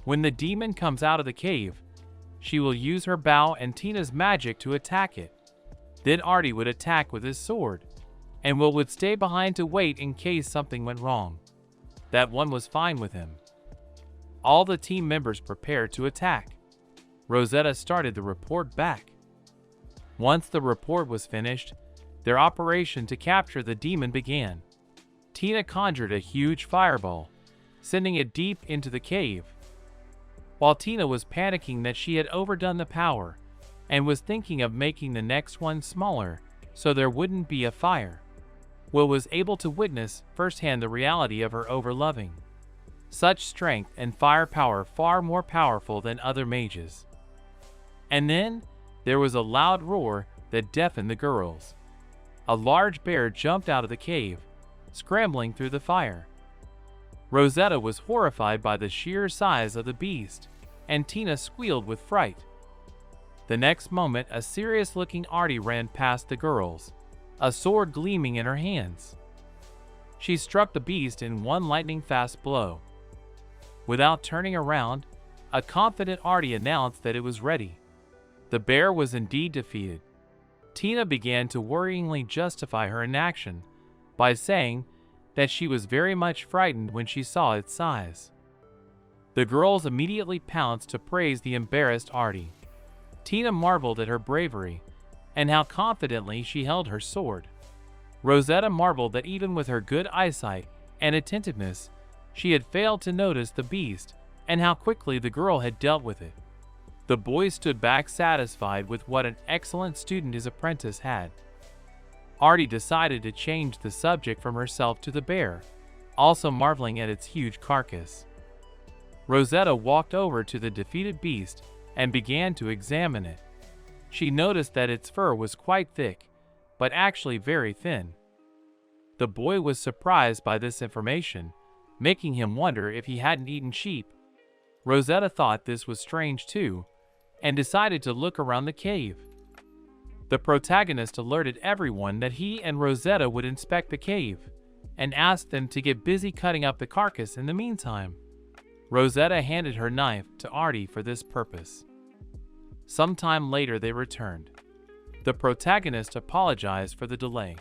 When the demon comes out of the cave, she will use her bow and Tina's magic to attack it. Then Artie would attack with his sword, and Will would stay behind to wait in case something went wrong. That one was fine with him. All the team members prepared to attack. Rosetta started the report back. Once the report was finished, their operation to capture the demon began. Tina conjured a huge fireball, sending it deep into the cave. While Tina was panicking that she had overdone the power and was thinking of making the next one smaller so there wouldn't be a fire, Will was able to witness firsthand the reality of her overloving. Such strength and firepower far more powerful than other mages. And then there was a loud roar that deafened the girls. A large bear jumped out of the cave, scrambling through the fire. Rosetta was horrified by the sheer size of the beast, and Tina squealed with fright. The next moment, a serious-looking Artie ran past the girls, a sword gleaming in her hands. She struck the beast in one lightning-fast blow. Without turning around, a confident Artie announced that it was ready. The bear was indeed defeated. Tina began to worryingly justify her inaction by saying that she was very much frightened when she saw its size. The girls immediately pounced to praise the embarrassed Artie. Tina marveled at her bravery and how confidently she held her sword. Rosetta marveled that even with her good eyesight and attentiveness, she had failed to notice the beast and how quickly the girl had dealt with it. The boy stood back satisfied with what an excellent student his apprentice had. Artie decided to change the subject from herself to the bear, also marveling at its huge carcass. Rosetta walked over to the defeated beast and began to examine it. She noticed that its fur was quite thick, but actually very thin. The boy was surprised by this information, making him wonder if he hadn't eaten sheep. Rosetta thought this was strange too, and decided to look around the cave. The protagonist alerted everyone that he and Rosetta would inspect the cave, and asked them to get busy cutting up the carcass in the meantime. Rosetta handed her knife to Artie for this purpose. Sometime later they returned. The protagonist apologized for the delay.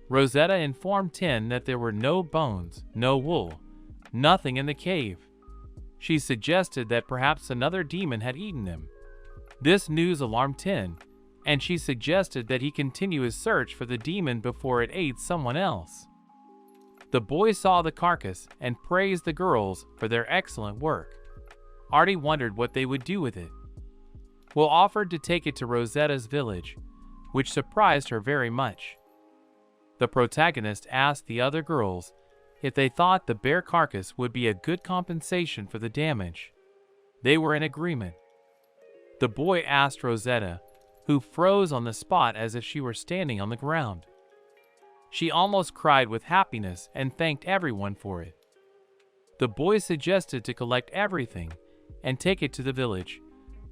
Rosetta informed Tin that there were no bones, no wool, nothing in the cave. She suggested that perhaps another demon had eaten them. This news alarmed Tin, and she suggested that he continue his search for the demon before it ate someone else. The boy saw the carcass and praised the girls for their excellent work. Artie wondered what they would do with it. Will offered to take it to Rosetta's village, which surprised her very much. The protagonist asked the other girls if they thought the bear carcass would be a good compensation for the damage. They were in agreement. The boy asked Rosetta, who froze on the spot as if she were standing on the ground. She almost cried with happiness and thanked everyone for it. The boy suggested to collect everything and take it to the village,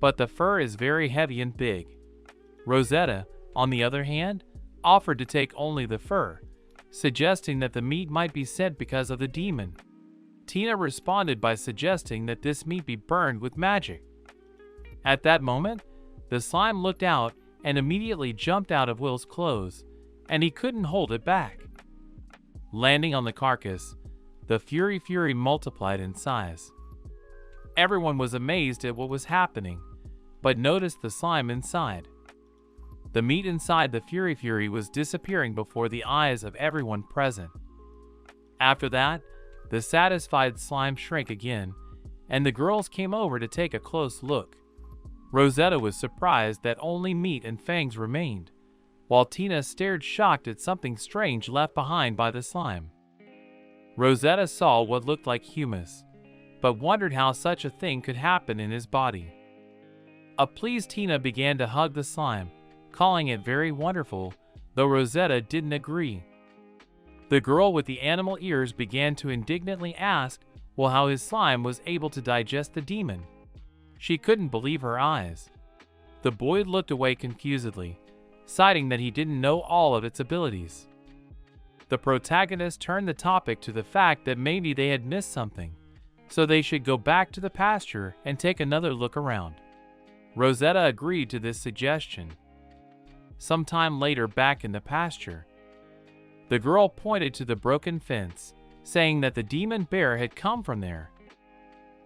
but the fur is very heavy and big. Rosetta, on the other hand, offered to take only the fur, suggesting that the meat might be sent because of the demon. Tina responded by suggesting that this meat be burned with magic. At that moment, the slime looked out and immediately jumped out of Will's clothes, and he couldn't hold it back. Landing on the carcass, the Fury multiplied in size. Everyone was amazed at what was happening, but noticed the slime inside. The meat inside the Fury was disappearing before the eyes of everyone present. After that, the satisfied slime shrank again, and the girls came over to take a close look. Rosetta was surprised that only meat and fangs remained, while Tina stared shocked at something strange left behind by the slime. Rosetta saw what looked like humus, but wondered how such a thing could happen in his body. A pleased Tina began to hug the slime, calling it very wonderful, though Rosetta didn't agree. The girl with the animal ears began to indignantly ask, well, how his slime was able to digest the demon. She couldn't believe her eyes. The boy looked away confusedly, citing that he didn't know all of its abilities. The protagonist turned the topic to the fact that maybe they had missed something, so they should go back to the pasture and take another look around. Rosetta agreed to this suggestion. Sometime later, back in the pasture, the girl pointed to the broken fence, saying that the demon bear had come from there.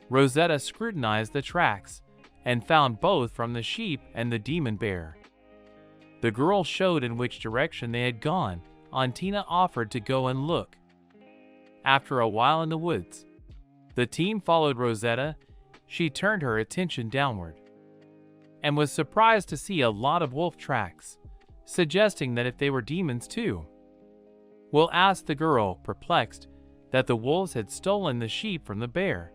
Rosetta scrutinized the tracks and found both from the sheep and the demon bear. The girl showed in which direction they had gone, and Tina offered to go and look. After a while in the woods, the team followed Rosetta. She turned her attention downward and was surprised to see a lot of wolf tracks, suggesting that if they were demons too. Will asked the girl, perplexed, that the wolves had stolen the sheep from the bear.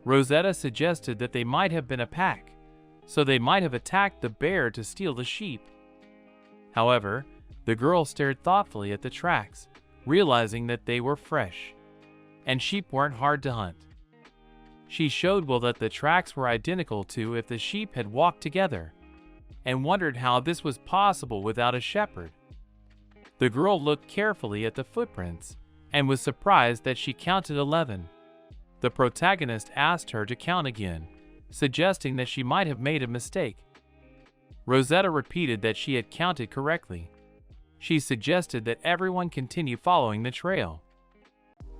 Rosetta suggested that they might have been a pack, so they might have attacked the bear to steal the sheep. However, the girl stared thoughtfully at the tracks, realizing that they were fresh, and sheep weren't hard to hunt. She showed Will that the tracks were identical to if the sheep had walked together, and wondered how this was possible without a shepherd. The girl looked carefully at the footprints, and was surprised that she counted 11. The protagonist asked her to count again, suggesting that she might have made a mistake. Rosetta repeated that she had counted correctly. She suggested that everyone continue following the trail.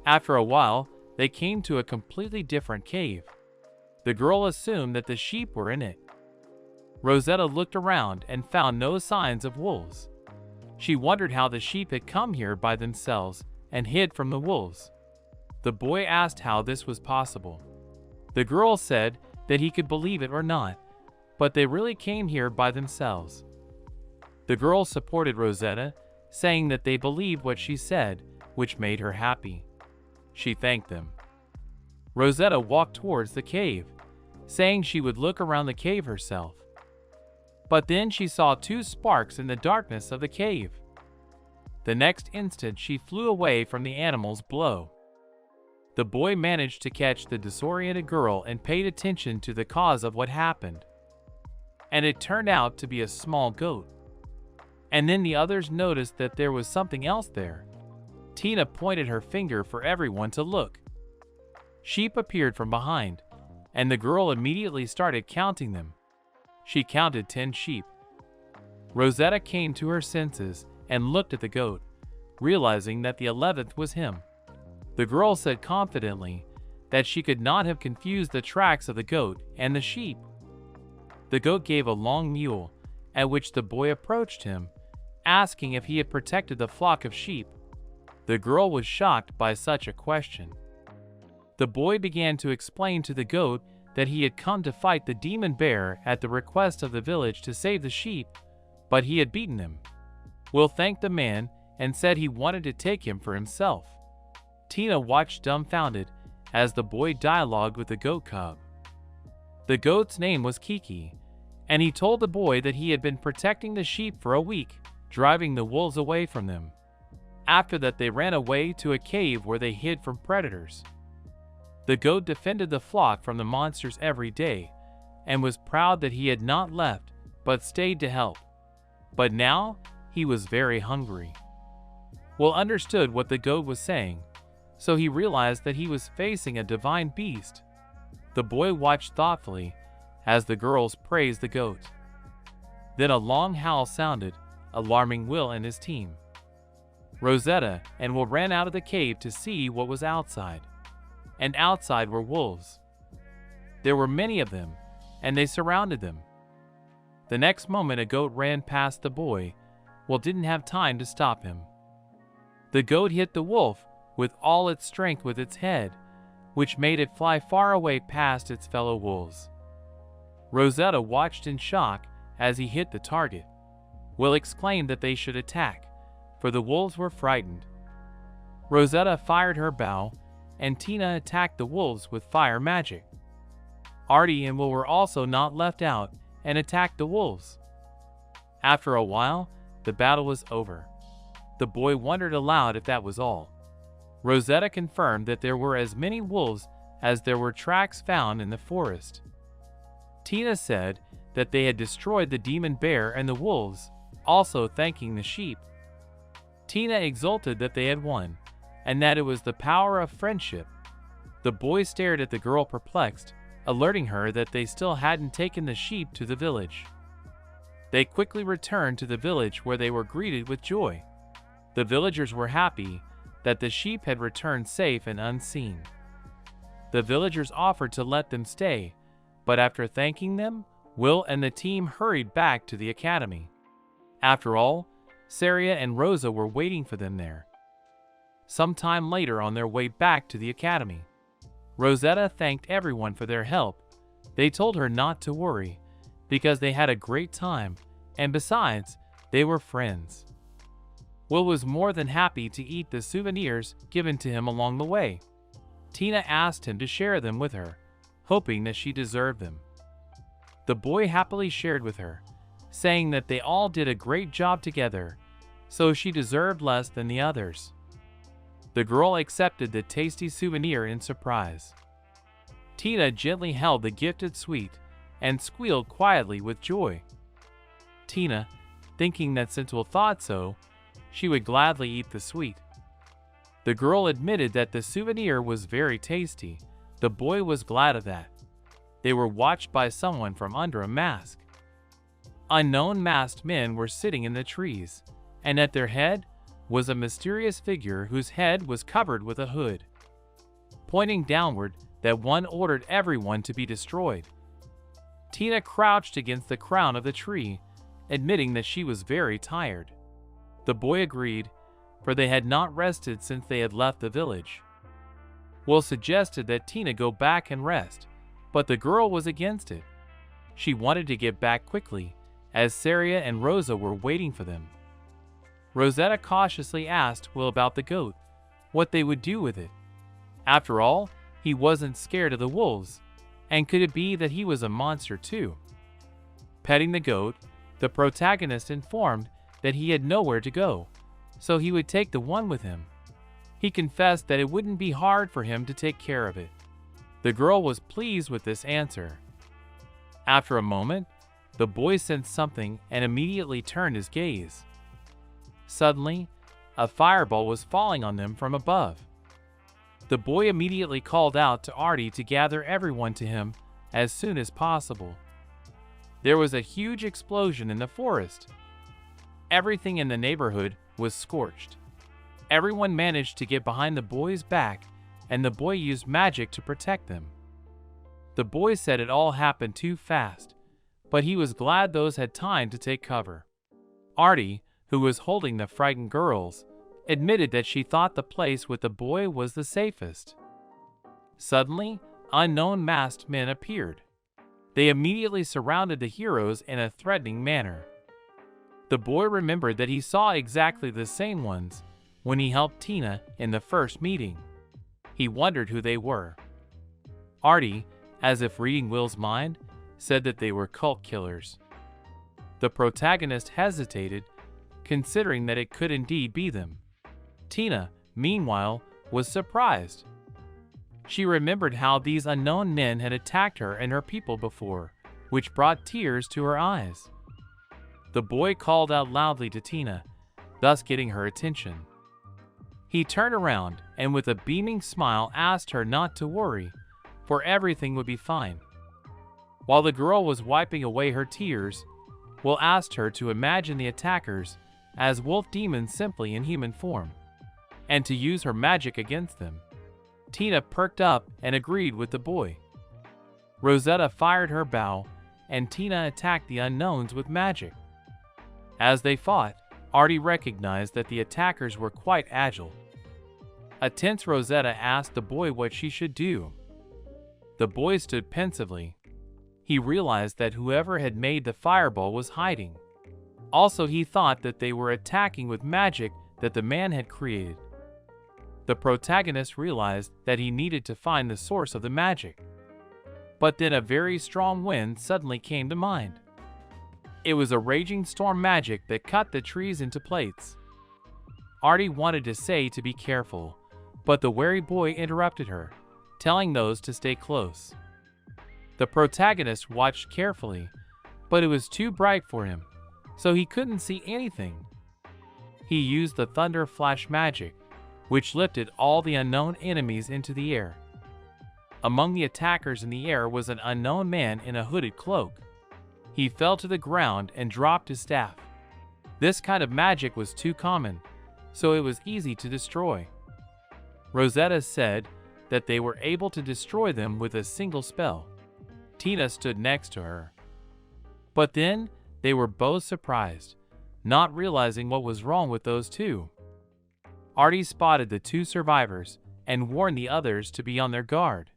After a while, they came to a completely different cave. The girl assumed that the sheep were in it. Rosetta looked around and found no signs of wolves. She wondered how the sheep had come here by themselves and hid from the wolves. The boy asked how this was possible. The girl said that he could believe it or not, but they really came here by themselves. The girls supported Rosetta, saying that they believed what she said, which made her happy. She thanked them. Rosetta walked towards the cave, saying she would look around the cave herself. But then she saw two sparks in the darkness of the cave. The next instant she flew away from the animal's blow. The boy managed to catch the disoriented girl and paid attention to the cause of what happened. And it turned out to be a small goat. And then the others noticed that there was something else there. Tina pointed her finger for everyone to look. Sheep appeared from behind, and the girl immediately started counting them. She counted 10 sheep. Rosetta came to her senses and looked at the goat, realizing that the 11th was him. The girl said confidently that she could not have confused the tracks of the goat and the sheep. The goat gave a long mew, at which the boy approached him, asking if he had protected the flock of sheep. The girl was shocked by such a question. The boy began to explain to the goat that he had come to fight the demon bear at the request of the village to save the sheep, but he had beaten him. Will thanked the man and said he wanted to take him for himself. Tina watched dumbfounded as the boy dialogued with the goat cub. The goat's name was Kiki, and he told the boy that he had been protecting the sheep for a week, driving the wolves away from them. After that, they ran away to a cave where they hid from predators. The goat defended the flock from the monsters every day and was proud that he had not left but stayed to help. But now he was very hungry. Will understood what the goat was saying, so he realized that he was facing a divine beast. The boy watched thoughtfully as the girls praised the goat. Then a long howl sounded, alarming Will and his team. Rosetta and Will ran out of the cave to see what was outside. And outside were wolves. There were many of them, and they surrounded them. The next moment a goat ran past the boy. Will didn't have time to stop him. The goat hit the wolf with all its strength with its head, which made it fly far away past its fellow wolves. Rosetta watched in shock as he hit the target. Will exclaimed that they should attack, for the wolves were frightened. Rosetta fired her bow, and Tina attacked the wolves with fire magic. Artie and Will were also not left out and attacked the wolves. After a while, the battle was over. The boy wondered aloud if that was all. Rosetta confirmed that there were as many wolves as there were tracks found in the forest. Tina said that they had destroyed the demon bear and the wolves, also thanking the sheep. Tina exulted that they had won, and that it was the power of friendship. The boy stared at the girl perplexed, alerting her that they still hadn't taken the sheep to the village. They quickly returned to the village where they were greeted with joy. The villagers were happy that the sheep had returned safe and unseen. The villagers offered to let them stay, but after thanking them, Will and the team hurried back to the academy. After all, Saria and Rosa were waiting for them there. Sometime later, on their way back to the academy, Rosetta thanked everyone for their help. They told her not to worry, because they had a great time, and besides, they were friends. Will was more than happy to eat the souvenirs given to him along the way. Tina asked him to share them with her, hoping that she deserved them. The boy happily shared with her, saying that they all did a great job together, so she deserved less than the others. The girl accepted the tasty souvenir in surprise. Tina gently held the gifted sweet and squealed quietly with joy. Tina, thinking that since Will thought so, she would gladly eat the sweet. The girl admitted that the souvenir was very tasty. The boy was glad of that. They were watched by someone from under a mask. Unknown masked men were sitting in the trees, and at their head was a mysterious figure whose head was covered with a hood. Pointing downward, that one ordered everyone to be destroyed. Tina crouched against the crown of the tree, admitting that she was very tired. The boy agreed, for they had not rested since they had left the village. Will suggested that Tina go back and rest, but the girl was against it. She wanted to get back quickly, as Saria and Rosa were waiting for them. Rosetta cautiously asked Will about the goat, what they would do with it. After all, he wasn't scared of the wolves, and could it be that he was a monster too? Petting the goat, the protagonist informed that he had nowhere to go, so he would take the one with him. He confessed that it wouldn't be hard for him to take care of it. The girl was pleased with this answer. After a moment, the boy sensed something and immediately turned his gaze. Suddenly, a fireball was falling on them from above. The boy immediately called out to Artie to gather everyone to him as soon as possible. There was a huge explosion in the forest. Everything in the neighborhood was scorched. Everyone managed to get behind the boy's back, and the boy used magic to protect them. The boy said it all happened too fast, but he was glad those had time to take cover. Artie, who was holding the frightened girls, admitted that she thought the place with the boy was the safest. Suddenly, unknown masked men appeared. They immediately surrounded the heroes in a threatening manner. The boy remembered that he saw exactly the same ones when he helped Tina in the first meeting. He wondered who they were. Artie, as if reading Will's mind, said that they were cult killers. The protagonist hesitated, considering that it could indeed be them. Tina, meanwhile, was surprised. She remembered how these unknown men had attacked her and her people before, which brought tears to her eyes. The boy called out loudly to Tina, thus getting her attention. He turned around and with a beaming smile asked her not to worry, for everything would be fine. While the girl was wiping away her tears, Will asked her to imagine the attackers as wolf demons simply in human form, and to use her magic against them. Tina perked up and agreed with the boy. Rosetta fired her bow, and Tina attacked the unknowns with magic. As they fought, Artie recognized that the attackers were quite agile. A tense Rosetta asked the boy what she should do. The boy stood pensively. He realized that whoever had made the fireball was hiding. Also, he thought that they were attacking with magic that the man had created. The protagonist realized that he needed to find the source of the magic. But then a very strong wind suddenly came to mind. It was a raging storm magic that cut the trees into plates. Artie wanted to say to be careful, but the wary boy interrupted her, telling those to stay close. The protagonist watched carefully, but it was too bright for him, so he couldn't see anything. He used the thunder flash magic, which lifted all the unknown enemies into the air. Among the attackers in the air was an unknown man in a hooded cloak. He fell to the ground and dropped his staff. This kind of magic was too common, so it was easy to destroy. Rosetta said that they were able to destroy them with a single spell. Tina stood next to her. But then they were both surprised, not realizing what was wrong with those two. Artie spotted the two survivors and warned the others to be on their guard.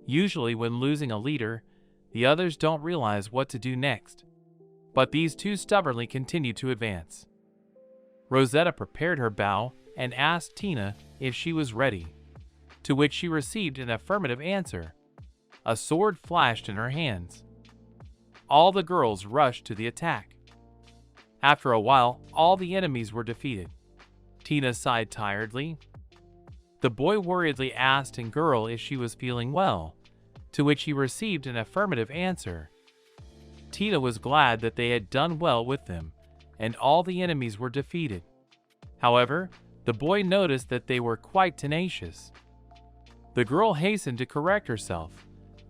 Usually when losing a leader, the others don't realize what to do next. But these two stubbornly continued to advance. Rosetta prepared her bow and asked Tina if she was ready, to which she received an affirmative answer. A sword flashed in her hands. All the girls rushed to the attack. After a while, all the enemies were defeated. Tina sighed tiredly. The boy worriedly asked the girl if she was feeling well, to which he received an affirmative answer. Tina was glad that they had done well with them, and all the enemies were defeated. However, the boy noticed that they were quite tenacious. The girl hastened to correct herself,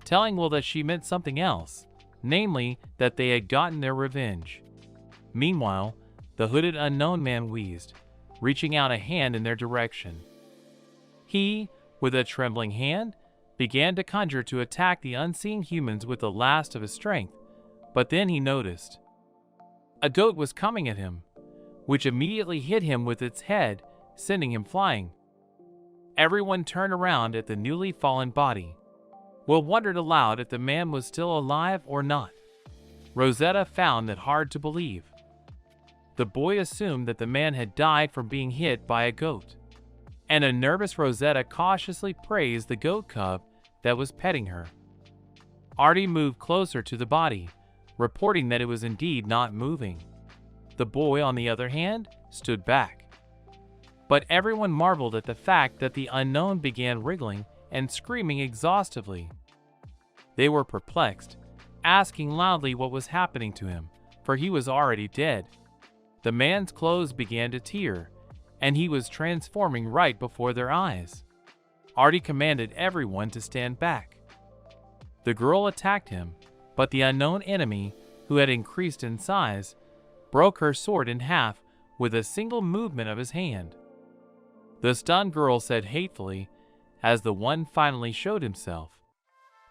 telling Will that she meant something else, namely that they had gotten their revenge. Meanwhile, the hooded unknown man wheezed, reaching out a hand in their direction. He, with a trembling hand, began to conjure to attack the unseen humans with the last of his strength, but then he noticed. A goat was coming at him, which immediately hit him with its head, sending him flying. Everyone turned around at the newly fallen body. Will wondered aloud if the man was still alive or not. Rosetta found that hard to believe. The boy assumed that the man had died from being hit by a goat, and a nervous Rosetta cautiously praised the goat cub that was petting her. Artie moved closer to the body, reporting that it was indeed not moving. The boy, on the other hand, stood back. but everyone marveled at the fact that the unknown began wriggling and screaming exhaustively. They were perplexed, asking loudly what was happening to him, for he was already dead. The man's clothes began to tear, and he was transforming right before their eyes. Artie commanded everyone to stand back. The girl attacked him, but the unknown enemy, who had increased in size, broke her sword in half with a single movement of his hand. The stunned girl said hatefully, as the one finally showed himself.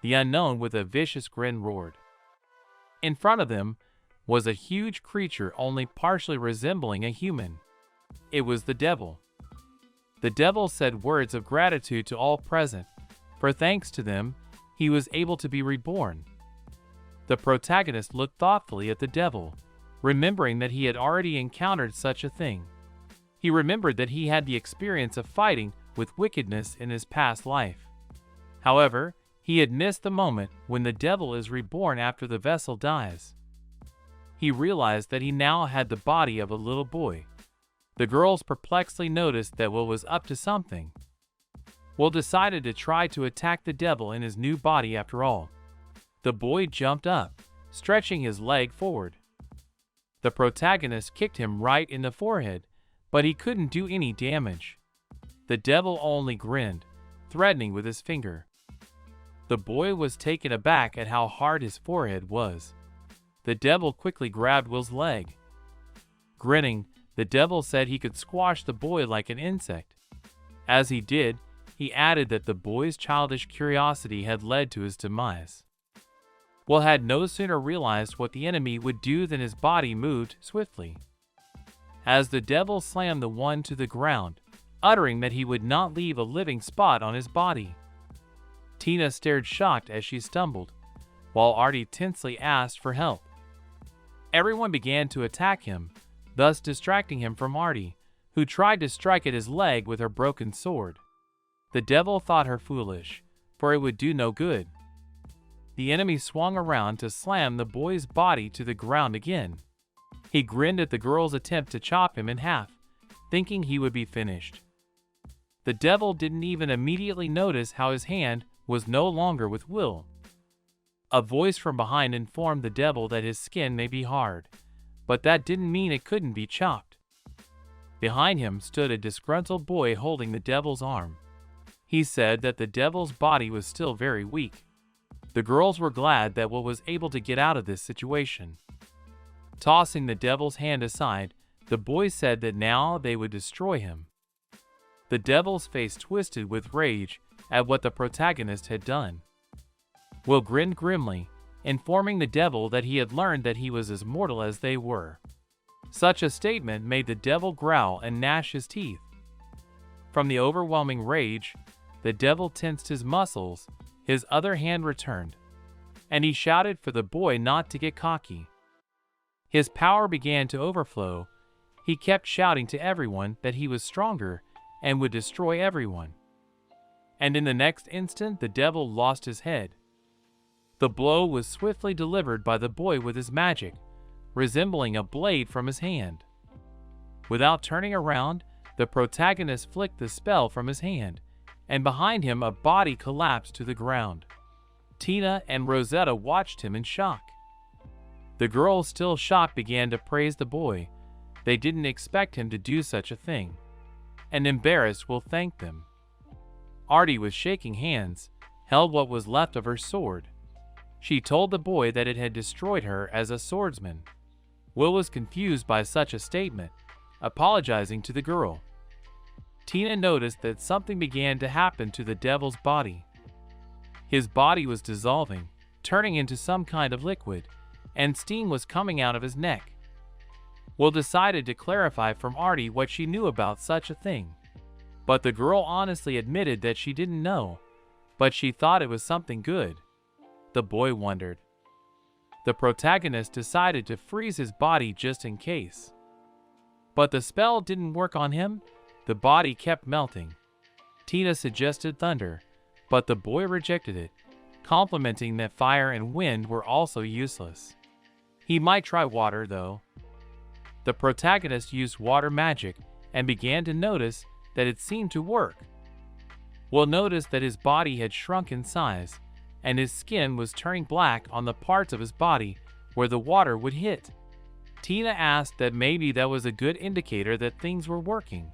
The unknown with a vicious grin roared. In front of them was a huge creature only partially resembling a human. It was the devil. The devil said words of gratitude to all present, for thanks to them, he was able to be reborn. The protagonist looked thoughtfully at the devil, remembering that he had already encountered such a thing. He remembered that he had the experience of fighting with wickedness in his past life. However, he had missed the moment when the devil is reborn after the vessel dies. He realized that he now had the body of a little boy. The girls perplexedly noticed that Will was up to something. Will decided to try to attack the devil in his new body after all. The boy jumped up, stretching his leg forward. The protagonist kicked him right in the forehead, but he couldn't do any damage. The devil only grinned, threatening with his finger. The boy was taken aback at how hard his forehead was. The devil quickly grabbed Will's leg. Grinning, the devil said he could squash the boy like an insect. As he did, he added that the boy's childish curiosity had led to his demise. Will had no sooner realized what the enemy would do than his body moved swiftly. As the devil slammed the one to the ground, uttering that he would not leave a living spot on his body. Tina stared shocked as she stumbled, while Artie tensely asked for help. Everyone began to attack him, thus distracting him from Artie, who tried to strike at his leg with her broken sword. The devil thought her foolish, for it would do no good. The enemy swung around to slam the boy's body to the ground again. He grinned at the girl's attempt to chop him in half, thinking he would be finished. The devil didn't even immediately notice how his hand was no longer with Will. A voice from behind informed the devil that his skin may be hard, but that didn't mean it couldn't be chopped. Behind him stood a disgruntled boy holding the devil's arm. He said that the devil's body was still very weak. The girls were glad that Will was able to get out of this situation. Tossing the devil's hand aside, the boy said that now they would destroy him. The devil's face twisted with rage at what the protagonist had done. Will grinned grimly, informing the devil that he had learned that he was as mortal as they were. Such a statement made the devil growl and gnash his teeth. From the overwhelming rage, the devil tensed his muscles, his other hand returned, and he shouted for the boy not to get cocky. His power began to overflow. He kept shouting to everyone that he was stronger and would destroy everyone. And in the next instant, the devil lost his head. The blow was swiftly delivered by the boy with his magic, resembling a blade from his hand. Without turning around, the protagonist flicked the spell from his hand, and behind him a body collapsed to the ground. Tina and Rosetta watched him in shock. The girls, still shocked, began to praise the boy. They didn't expect him to do such a thing. And embarrassed, Will thanked them. Artie, with shaking hands, held what was left of her sword. She told the boy that it had destroyed her as a swordsman. Will was confused by such a statement, apologizing to the girl. Tina noticed that something began to happen to the devil's body. His body was dissolving, turning into some kind of liquid, and steam was coming out of his neck. Will decided to clarify from Artie what she knew about such a thing. But the girl honestly admitted that she didn't know, but she thought it was something good. The boy wondered. The protagonist decided to freeze his body just in case. But the spell didn't work on him. The body kept melting. Tina suggested thunder, but the boy rejected it, complimenting that fire and wind were also useless. He might try water, though. The protagonist used water magic and began to notice that it seemed to work. Will noticed that his body had shrunk in size, and his skin was turning black on the parts of his body where the water would hit. Tina asked that maybe that was a good indicator that things were working.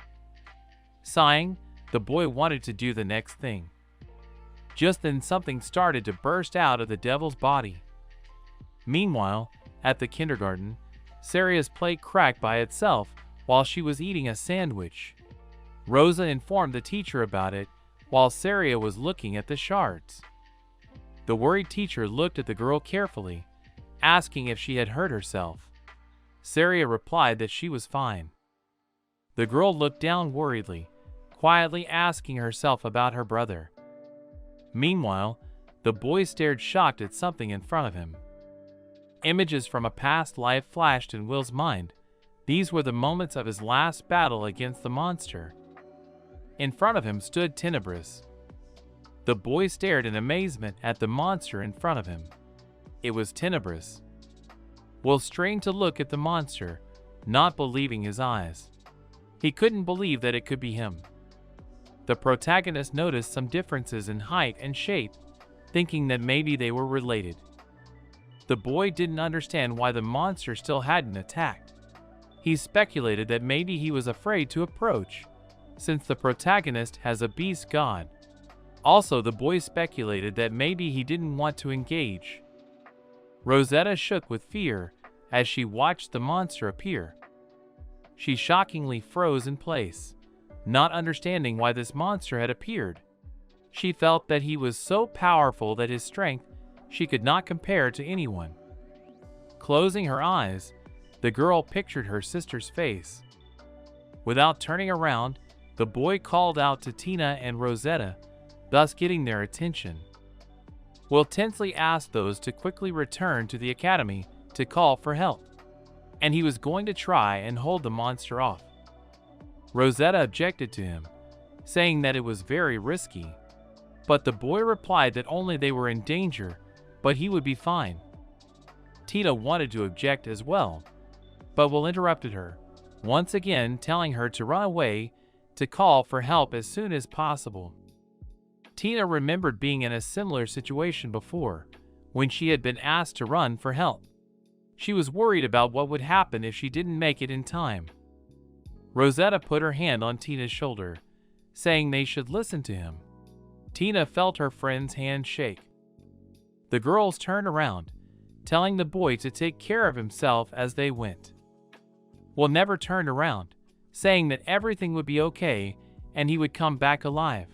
Sighing, the boy wanted to do the next thing. Just then something started to burst out of the devil's body. Meanwhile, at the kindergarten, Saria's plate cracked by itself while she was eating a sandwich. Rosa informed the teacher about it while Saria was looking at the shards. The worried teacher looked at the girl carefully, asking if she had hurt herself. Saria replied that she was fine. The girl looked down worriedly, quietly asking herself about her brother. Meanwhile, the boy stared shocked at something in front of him. Images from a past life flashed in Will's mind. These were the moments of his last battle against the monster. In front of him stood Tenebris. The boy stared in amazement at the monster in front of him. It was Tenebris. Will strained to look at the monster, not believing his eyes. He couldn't believe that it could be him. The protagonist noticed some differences in height and shape, thinking that maybe they were related. The boy didn't understand why the monster still hadn't attacked. He speculated that maybe he was afraid to approach, since the protagonist has a beast god. Also, the boy speculated that maybe he didn't want to engage. Rosetta shook with fear as she watched the monster appear. She shockingly froze in place, not understanding why this monster had appeared. She felt that he was so powerful that his strength she could not compare to anyone. Closing her eyes, the girl pictured her sister's face. Without turning around, the boy called out to Tina and Rosetta, thus getting their attention. Will tensely asked those to quickly return to the academy to call for help, and he was going to try and hold the monster off. Rosetta objected to him, saying that it was very risky, but the boy replied that only they were in danger, but he would be fine. Tina wanted to object as well, but Will interrupted her, once again telling her to run away to call for help as soon as possible. Tina remembered being in a similar situation before, when she had been asked to run for help. She was worried about what would happen if she didn't make it in time. Rosetta put her hand on Tina's shoulder, saying they should listen to him. Tina felt her friend's hand shake. The girls turned around, telling the boy to take care of himself as they went. Will never turned around, saying that everything would be okay and he would come back alive.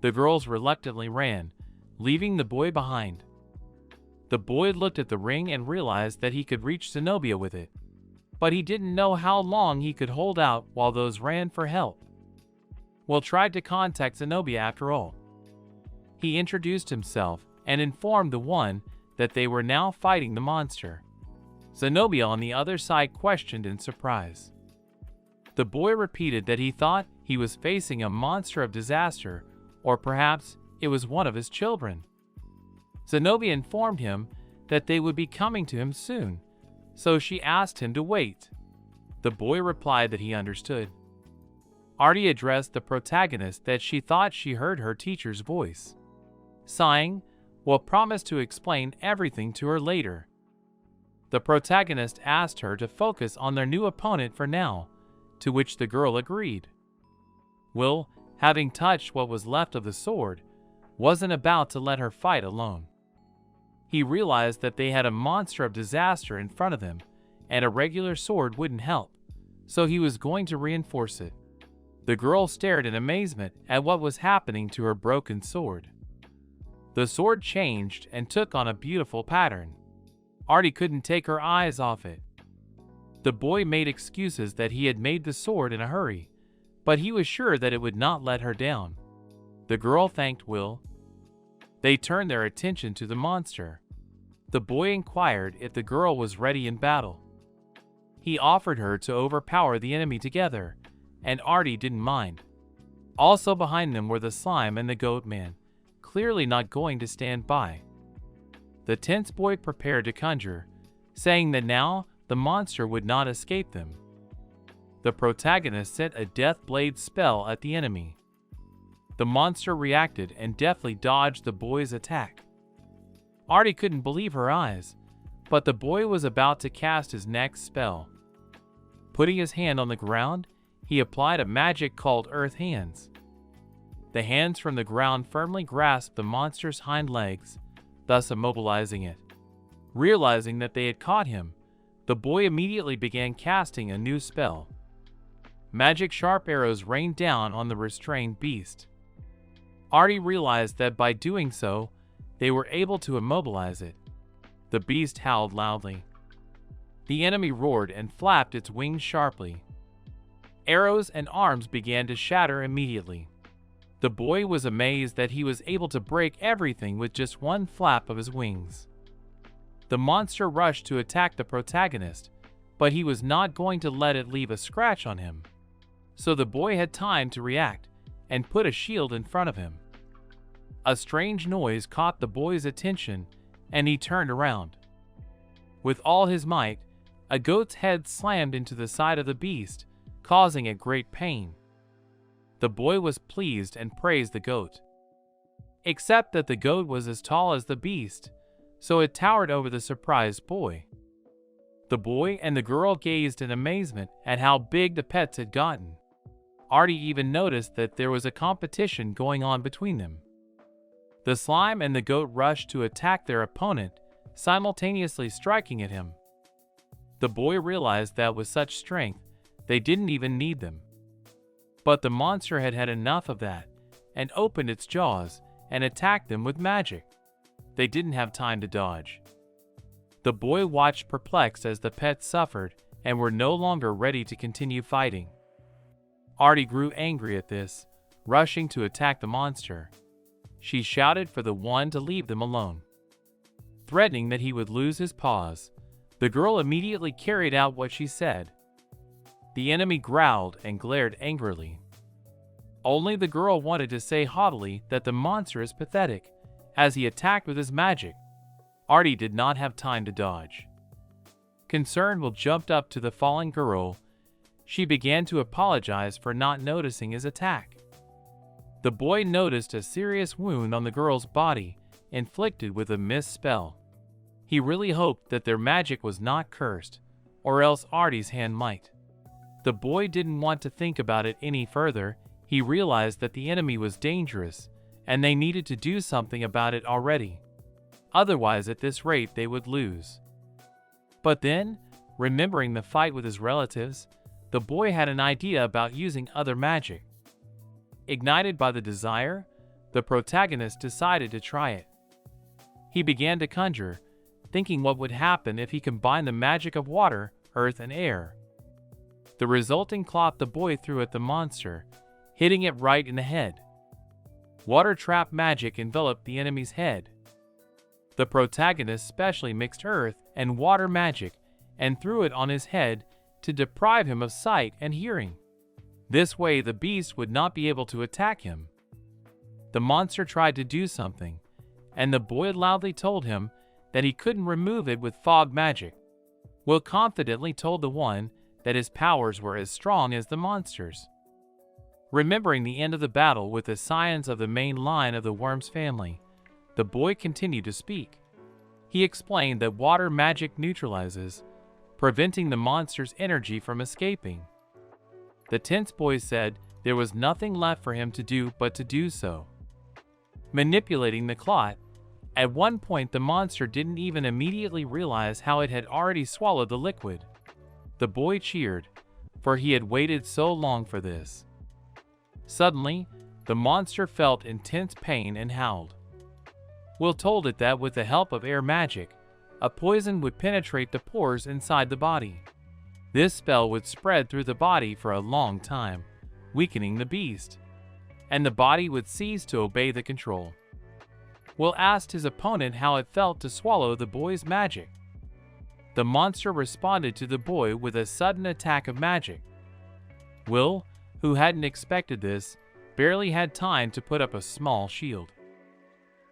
The girls reluctantly ran, leaving the boy behind. The boy looked at the ring and realized that he could reach Zenobia with it, but he didn't know how long he could hold out while those ran for help. Will tried to contact Zenobia after all. He introduced himself and informed the one that they were now fighting the monster. Zenobia on the other side questioned in surprise. The boy repeated that he thought he was facing a monster of disaster, or perhaps it was one of his children. Zenobia informed him that they would be coming to him soon, so she asked him to wait. The boy replied that he understood. Artie addressed the protagonist that she thought she heard her teacher's voice. Sighing, Will promised to explain everything to her later. The protagonist asked her to focus on their new opponent for now, to which the girl agreed. Will, having touched what was left of the sword, wasn't about to let her fight alone. He realized that they had a monster of disaster in front of them, and a regular sword wouldn't help, so he was going to reinforce it. The girl stared in amazement at what was happening to her broken sword. The sword changed and took on a beautiful pattern. Artie couldn't take her eyes off it. The boy made excuses that he had made the sword in a hurry, but he was sure that it would not let her down. The girl thanked Will. They turned their attention to the monster. The boy inquired if the girl was ready in battle. He offered her to overpower the enemy together, and Artie didn't mind. Also behind them were the slime and the goat man, clearly not going to stand by. The tense boy prepared to conjure, saying that now the monster would not escape them. The protagonist sent a death blade spell at the enemy. The monster reacted and deftly dodged the boy's attack. Artie couldn't believe her eyes, but the boy was about to cast his next spell. Putting his hand on the ground, he applied a magic called Earth Hands. The hands from the ground firmly grasped the monster's hind legs, thus immobilizing it. Realizing that they had caught him, the boy immediately began casting a new spell. Magic sharp arrows rained down on the restrained beast. Artie realized that by doing so, they were able to immobilize it. The beast howled loudly. The enemy roared and flapped its wings sharply. Arrows and arms began to shatter immediately. The boy was amazed that he was able to break everything with just one flap of his wings. The monster rushed to attack the protagonist, but he was not going to let it leave a scratch on him. So the boy had time to react and put a shield in front of him. A strange noise caught the boy's attention, and he turned around. With all his might, a goat's head slammed into the side of the beast, causing it great pain. The boy was pleased and praised the goat. Except that the goat was as tall as the beast, so it towered over the surprised boy. The boy and the girl gazed in amazement at how big the pets had gotten. Artie even noticed that there was a competition going on between them. The slime and the goat rushed to attack their opponent, simultaneously striking at him. The boy realized that with such strength, they didn't even need them. But the monster had had enough of that, and opened its jaws and attacked them with magic. They didn't have time to dodge. The boy watched perplexed as the pets suffered and were no longer ready to continue fighting. Artie grew angry at this, rushing to attack the monster. She shouted for the one to leave them alone. Threatening that he would lose his paws, the girl immediately carried out what she said. The enemy growled and glared angrily. Only the girl wanted to say haughtily that the monster is pathetic, as he attacked with his magic. Artie did not have time to dodge. Concerned, Will jumped up to the fallen girl. She began to apologize for not noticing his attack. The boy noticed a serious wound on the girl's body, inflicted with a missed spell. He really hoped that their magic was not cursed, or else Artie's hand might. The boy didn't want to think about it any further. He realized that the enemy was dangerous, and they needed to do something about it already. Otherwise, at this rate, they would lose. But then, remembering the fight with his relatives, the boy had an idea about using other magic. Ignited by the desire, the protagonist decided to try it. He began to conjure, thinking what would happen if he combined the magic of water, earth, and air. The resulting cloth the boy threw at the monster, hitting it right in the head. Water trap magic enveloped the enemy's head. The protagonist specially mixed earth and water magic and threw it on his head to deprive him of sight and hearing. This way the beast would not be able to attack him. The monster tried to do something, and the boy loudly told him that he couldn't remove it with fog magic. Will confidently told the one that his powers were as strong as the monster's. Remembering the end of the battle with the scions of the main line of the worm's family, the boy continued to speak. He explained that water magic neutralizes, preventing the monster's energy from escaping. The tense boy said there was nothing left for him to do but to do so. Manipulating the clot, at one point the monster didn't even immediately realize how it had already swallowed the liquid. The boy cheered, for he had waited so long for this. Suddenly, the monster felt intense pain and howled. Will told it that with the help of air magic, a poison would penetrate the pores inside the body. This spell would spread through the body for a long time, weakening the beast, and the body would cease to obey the control. Will asked his opponent how it felt to swallow the boy's magic. The monster responded to the boy with a sudden attack of magic. Will, who hadn't expected this, barely had time to put up a small shield.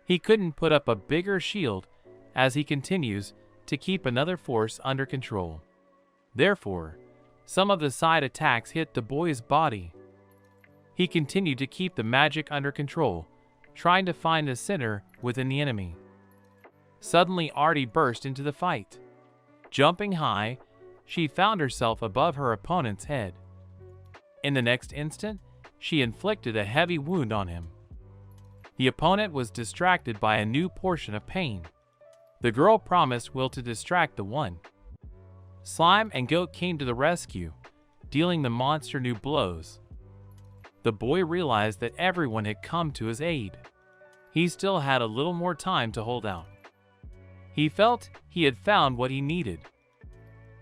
He couldn't put up a bigger shield as he continues to keep another force under control. Therefore, Some of the side attacks hit the boy's body. He continued to keep the magic under control, trying to find the center within the enemy. Suddenly, Artie burst into the fight. Jumping high, she found herself above her opponent's head. In the next instant, she inflicted a heavy wound on him. The opponent was distracted by a new portion of pain. The girl promised Will to distract the one. Slime and Goat came to the rescue, dealing the monster new blows. The boy realized that everyone had come to his aid. He still had a little more time to hold out. He felt he had found what he needed.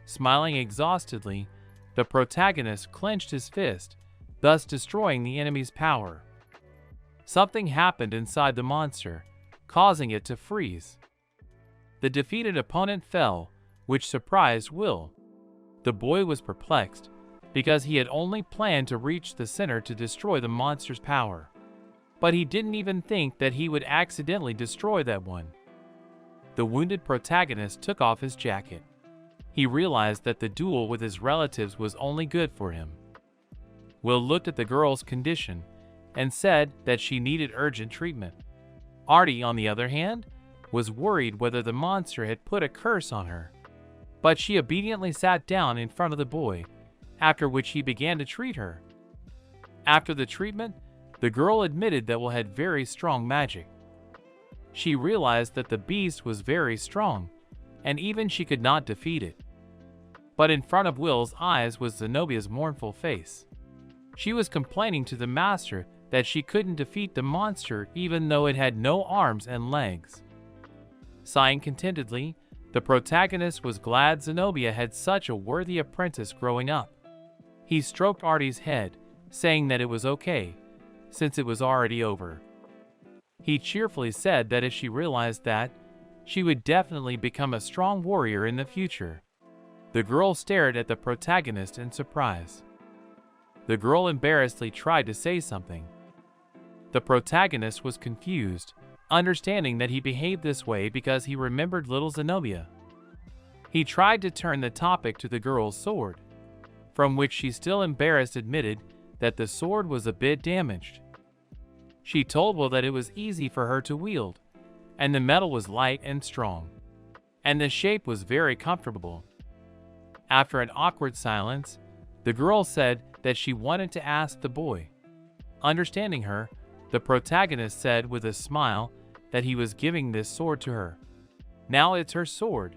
Smiling exhaustedly, the protagonist clenched his fist, thus destroying the enemy's power. Something happened inside the monster, causing it to freeze. The defeated opponent fell, which surprised Will. The boy was perplexed, because he had only planned to reach the center to destroy the monster's power. But he didn't even think that he would accidentally destroy that one. The wounded protagonist took off his jacket. He realized that the duel with his relatives was only good for him. Will looked at the girl's condition and said that she needed urgent treatment. Artie, on the other hand, was worried whether the monster had put a curse on her. But she obediently sat down in front of the boy, after which he began to treat her. After the treatment, the girl admitted that Will had very strong magic. She realized that the beast was very strong, and even she could not defeat it. But in front of Will's eyes was Zenobia's mournful face. She was complaining to the master that she couldn't defeat the monster even though it had no arms and legs. Sighing contentedly, the protagonist was glad Zenobia had such a worthy apprentice growing up. He stroked Artie's head, saying that it was okay, since it was already over. He cheerfully said that if she realized that, she would definitely become a strong warrior in the future. The girl stared at the protagonist in surprise. The girl embarrassedly tried to say something. The protagonist was confused, understanding that he behaved this way because he remembered little Zenobia. He tried to turn the topic to the girl's sword, from which she still embarrassed admitted that the sword was a bit damaged. She told Will that it was easy for her to wield, and the metal was light and strong, and the shape was very comfortable. After an awkward silence, the girl said that she wanted to ask the boy. Understanding her, the protagonist said with a smile that he was giving this sword to her. Now it's her sword.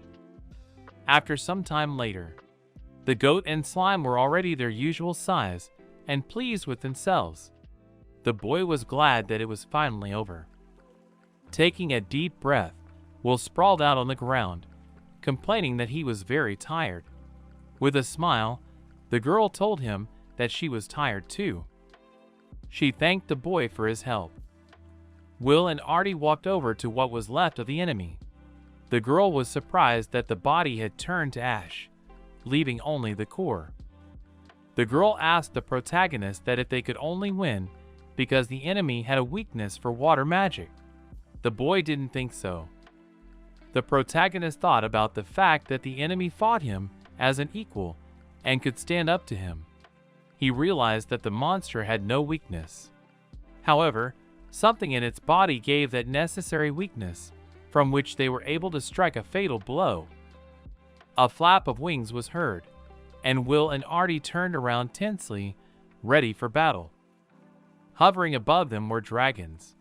After some time later, the goat and slime were already their usual size and pleased with themselves. The boy was glad that it was finally over. Taking a deep breath, Will sprawled out on the ground, complaining that he was very tired. With a smile, the girl told him that she was tired too. She thanked the boy for his help. Will and Artie walked over to what was left of the enemy. The girl was surprised that the body had turned to ash, leaving only the core. The girl asked the protagonist that if they could only win because the enemy had a weakness for water magic. The boy didn't think so. The protagonist thought about the fact that the enemy fought him as an equal and could stand up to him. He realized that the monster had no weakness. However, something in its body gave that necessary weakness, from which they were able to strike a fatal blow. A flap of wings was heard, and Will and Artie turned around tensely, ready for battle. Hovering above them were dragons.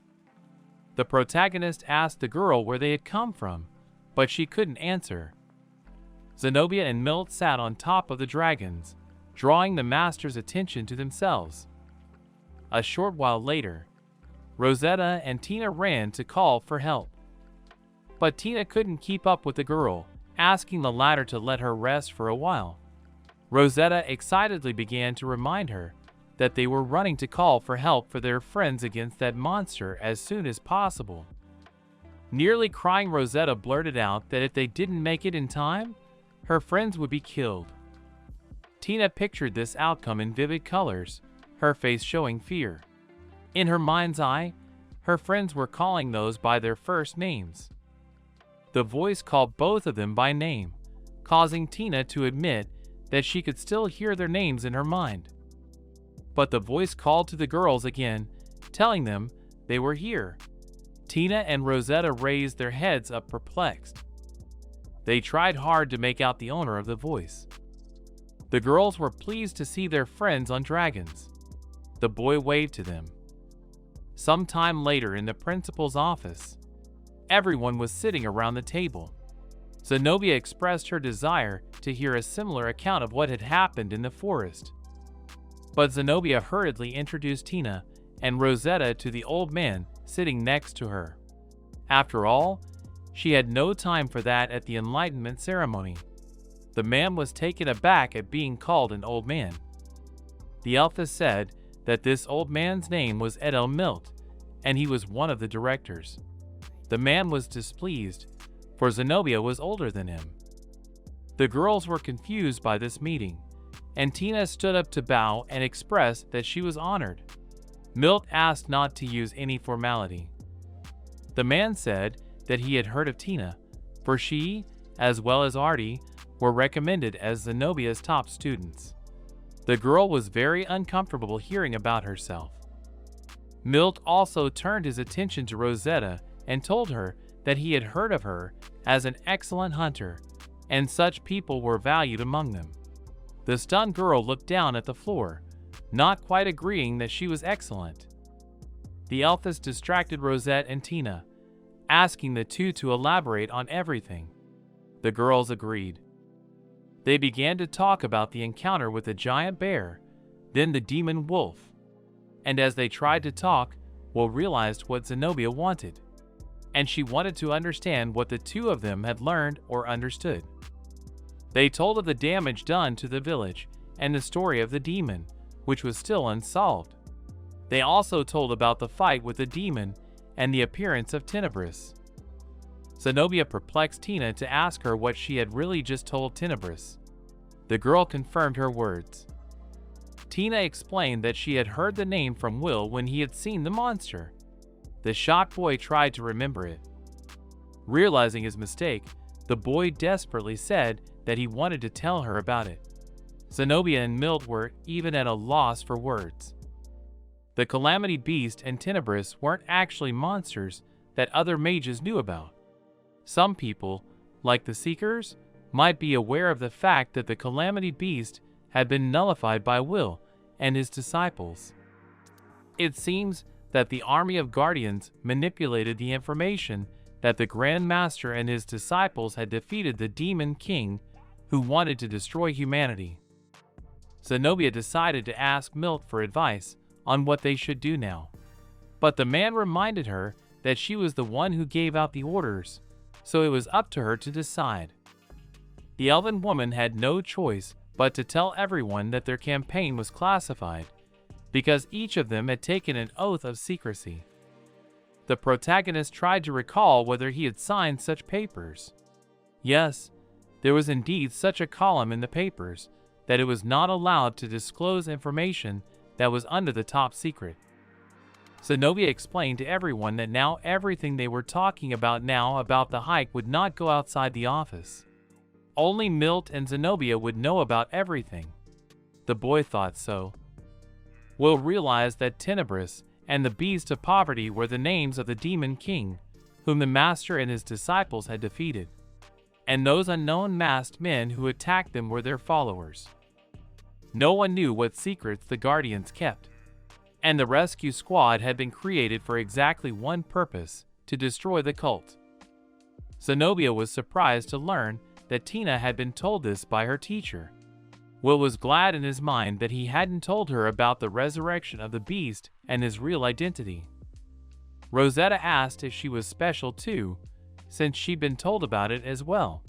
The protagonist asked the girl where they had come from, but she couldn't answer. Zenobia and Milt sat on top of the dragons, drawing the master's attention to themselves. A short while later, Rosetta and Tina ran to call for help. But Tina couldn't keep up with the girl, asking the latter to let her rest for a while. Rosetta excitedly began to remind her that they were running to call for help for their friends against that monster as soon as possible. Nearly crying, Rosetta blurted out that if they didn't make it in time, her friends would be killed. Tina pictured this outcome in vivid colors, her face showing fear. In her mind's eye, her friends were calling those by their first names. The voice called both of them by name, causing Tina to admit that she could still hear their names in her mind. But the voice called to the girls again, telling them they were here. Tina and Rosetta raised their heads up perplexed. They tried hard to make out the owner of the voice. The girls were pleased to see their friends on dragons. The boy waved to them. Some time later in the principal's office, everyone was sitting around the table. Zenobia expressed her desire to hear a similar account of what had happened in the forest. But Zenobia hurriedly introduced Tina and Rosetta to the old man sitting next to her. After all, she had no time for that at the enlightenment ceremony. The man was taken aback at being called an old man. The elfess said that this old man's name was Edel Milt, and he was one of the directors. The man was displeased, for Zenobia was older than him. The girls were confused by this meeting, and Tina stood up to bow and express that she was honored. Milt asked not to use any formality. The man said that he had heard of Tina, for she, as well as Artie, were recommended as Zenobia's top students. The girl was very uncomfortable hearing about herself. Milt also turned his attention to Rosetta and told her that he had heard of her as an excellent hunter, and such people were valued among them. The stunned girl looked down at the floor, not quite agreeing that she was excellent. The elfess distracted Rosette and Tina, asking the two to elaborate on everything. The girls agreed. They began to talk about the encounter with the giant bear, then the demon wolf. And as they tried to talk, Will realized what Zenobia wanted, and she wanted to understand what the two of them had learned or understood. They told of the damage done to the village and the story of the demon, which was still unsolved. They also told about the fight with the demon and the appearance of Tenebris. Zenobia perplexed Tina to ask her what she had really just told Tenebris. The girl confirmed her words. Tina explained that she had heard the name from Will when he had seen the monster. The shocked boy tried to remember it. Realizing his mistake, the boy desperately said that he wanted to tell her about it. Zenobia and Milt were even at a loss for words. The Calamity Beast and Tenebris weren't actually monsters that other mages knew about. Some people, like the Seekers, might be aware of the fact that the Calamity Beast had been nullified by Will and his disciples. It seems that the army of guardians manipulated the information that the Grand Master and his disciples had defeated the Demon King who wanted to destroy humanity. Zenobia decided to ask Milt for advice on what they should do now. But the man reminded her that she was the one who gave out the orders, so it was up to her to decide. The elven woman had no choice but to tell everyone that their campaign was classified, because each of them had taken an oath of secrecy. The protagonist tried to recall whether he had signed such papers. Yes, there was indeed such a column in the papers that it was not allowed to disclose information that was under the top secret. Zenobia explained to everyone that now everything they were talking about now about the hike would not go outside the office. Only Milt and Zenobia would know about everything. The boy thought so. Will realized that Tenebris and the Beast of Poverty were the names of the Demon King, whom the Master and his disciples had defeated, and those unknown masked men who attacked them were their followers. No one knew what secrets the Guardians kept, and the rescue squad had been created for exactly one purpose: to destroy the cult. Zenobia was surprised to learn that Tina had been told this by her teacher. Will was glad in his mind that he hadn't told her about the resurrection of the beast and his real identity. Rosetta asked if she was special too, since she'd been told about it as well.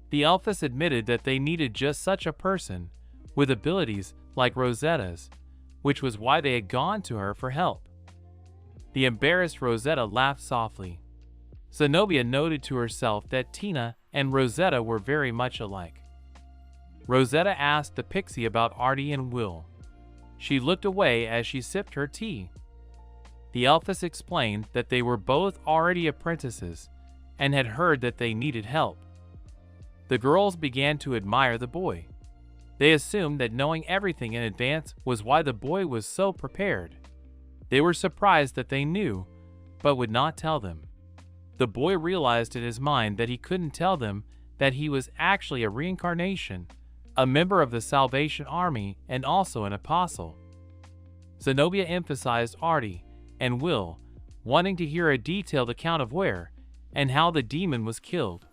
The elfess admitted that they needed just such a person, with abilities like Rosetta's, which was why they had gone to her for help. The embarrassed Rosetta laughed softly. Zenobia noted to herself that Tina and Rosetta were very much alike. Rosetta asked the pixie about Artie and Will. She looked away as she sipped her tea. The elfess explained that they were both already apprentices and had heard that they needed help. The girls began to admire the boy. They assumed that knowing everything in advance was why the boy was so prepared. They were surprised that they knew, but would not tell them. The boy realized in his mind that he couldn't tell them that he was actually a reincarnation, a member of the Salvation Army, and also an apostle. Zenobia emphasized Artie and Will, wanting to hear a detailed account of where and how the demon was killed.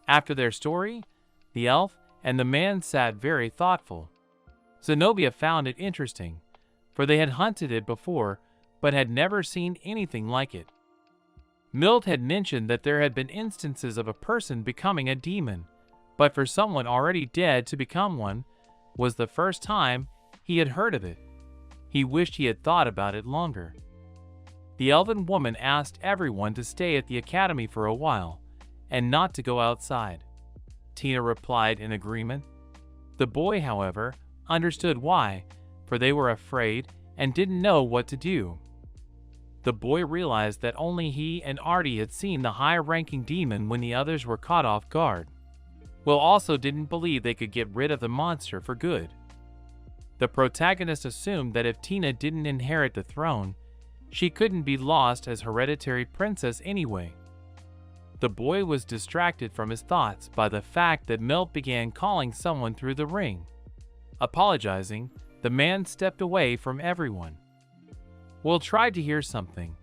After their story, the elf and the man sat very thoughtful. Zenobia found it interesting, for they had hunted it before but had never seen anything like it. Milt had mentioned that there had been instances of a person becoming a demon, but for someone already dead to become one was the first time he had heard of it. He wished he had thought about it longer. The elven woman asked everyone to stay at the academy for a while and not to go outside. Tina replied in agreement. The boy, however, understood why, for they were afraid and didn't know what to do. The boy realized that only he and Artie had seen the high-ranking demon when the others were caught off guard. Will also didn't believe they could get rid of the monster for good. The protagonist assumed that if Tina didn't inherit the throne, she couldn't be lost as hereditary princess anyway. The boy was distracted from his thoughts by the fact that Milt began calling someone through the ring. Apologizing, the man stepped away from everyone. Will tried to hear something,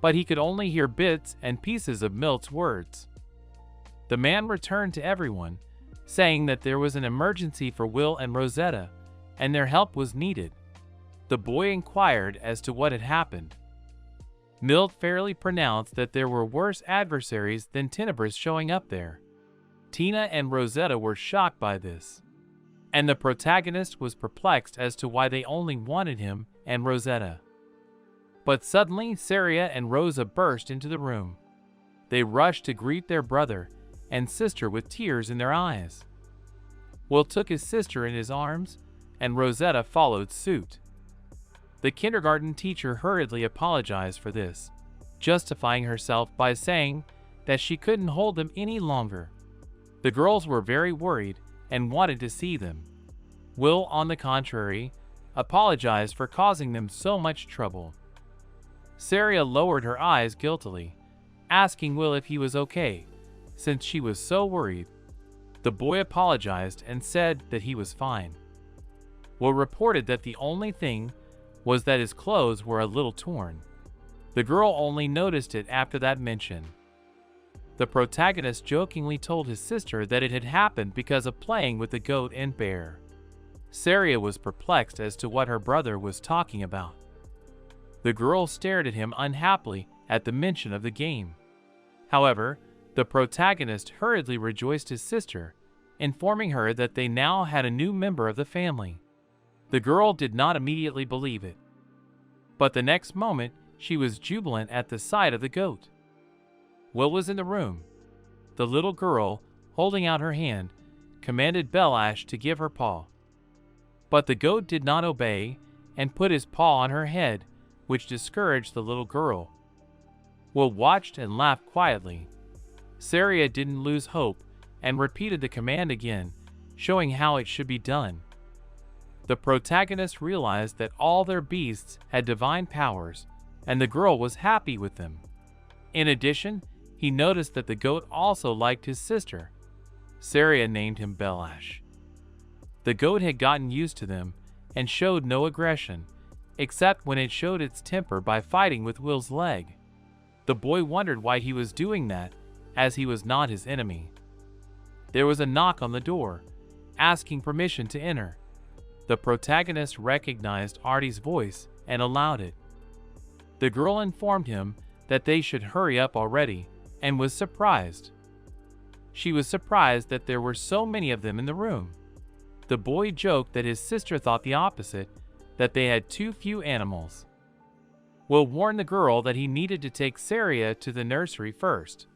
but he could only hear bits and pieces of Milt's words. The man returned to everyone, saying that there was an emergency for Will and Rosetta, and their help was needed. The boy inquired as to what had happened. Milt fairly pronounced that there were worse adversaries than Tenebris showing up there. Tina and Rosetta were shocked by this, and the protagonist was perplexed as to why they only wanted him and Rosetta. But suddenly, Saria and Rosa burst into the room. They rushed to greet their brother and sister with tears in their eyes. Will took his sister in his arms, and Rosetta followed suit. The kindergarten teacher hurriedly apologized for this, justifying herself by saying that she couldn't hold them any longer. The girls were very worried and wanted to see them. Will, on the contrary, apologized for causing them so much trouble. Saria lowered her eyes guiltily, asking Will if he was okay, since she was so worried. The boy apologized and said that he was fine. Will reported that the only thing was that his clothes were a little torn. The girl only noticed it after that mention. The protagonist jokingly told his sister that it had happened because of playing with the goat and bear. Saria was perplexed as to what her brother was talking about. The girl stared at him unhappily at the mention of the game. However, the protagonist hurriedly rejoiced his sister, informing her that they now had a new member of the family. The girl did not immediately believe it, but the next moment she was jubilant at the sight of the goat. Will was in the room. The little girl, holding out her hand, commanded Belash to give her paw. But the goat did not obey and put his paw on her head, which discouraged the little girl. Will watched and laughed quietly. Saria didn't lose hope and repeated the command again, showing how it should be done. The protagonist realized that all their beasts had divine powers, and the girl was happy with them. In addition, he noticed that the goat also liked his sister. Saria named him Belash. The goat had gotten used to them and showed no aggression, except when it showed its temper by fighting with Will's leg. The boy wondered why he was doing that, as he was not his enemy. There was a knock on the door, asking permission to enter. The protagonist recognized Artie's voice and allowed it. The girl informed him that they should hurry up already, and was surprised. She was surprised that there were so many of them in the room. The boy joked that his sister thought the opposite, that they had too few animals. Will warned the girl that he needed to take Saria to the nursery first.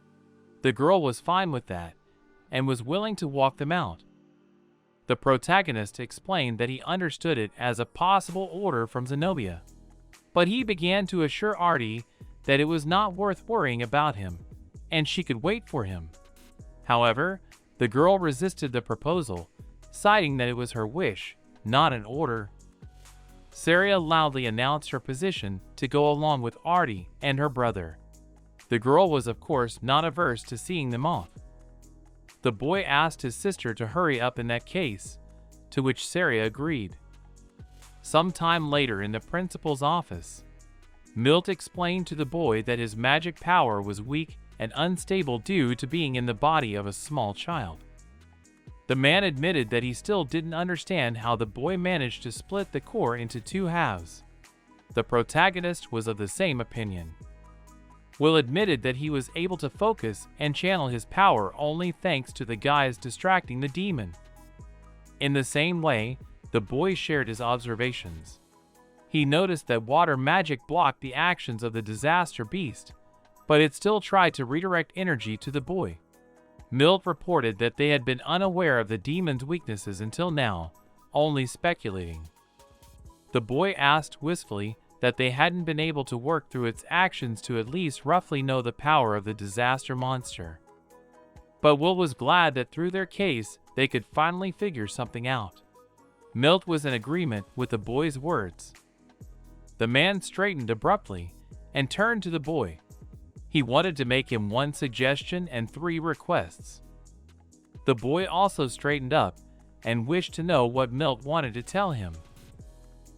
The girl was fine with that, and was willing to walk them out. The protagonist explained that he understood it as a possible order from Zenobia, but he began to assure Artie that it was not worth worrying about him, and she could wait for him. However, the girl resisted the proposal, citing that it was her wish, not an order. Saria loudly announced her position to go along with Artie and her brother. The girl was of course not averse to seeing them off. The boy asked his sister to hurry up in that case, to which Saria agreed. Some time later in the principal's office, Milt explained to the boy that his magic power was weak and unstable due to being in the body of a small child. The man admitted that he still didn't understand how the boy managed to split the core into two halves. The protagonist was of the same opinion. Will admitted that he was able to focus and channel his power only thanks to the guys distracting the demon. In the same way, the boy shared his observations. He noticed that water magic blocked the actions of the disaster beast, but it still tried to redirect energy to the boy. Milt reported that they had been unaware of the demon's weaknesses until now, only speculating. The boy asked wistfully that they hadn't been able to work through its actions to at least roughly know the power of the disaster monster. But Will was glad that through their case, they could finally figure something out. Milt was in agreement with the boy's words. The man straightened abruptly and turned to the boy. He wanted to make him one suggestion and 3 requests. The boy also straightened up and wished to know what Milt wanted to tell him.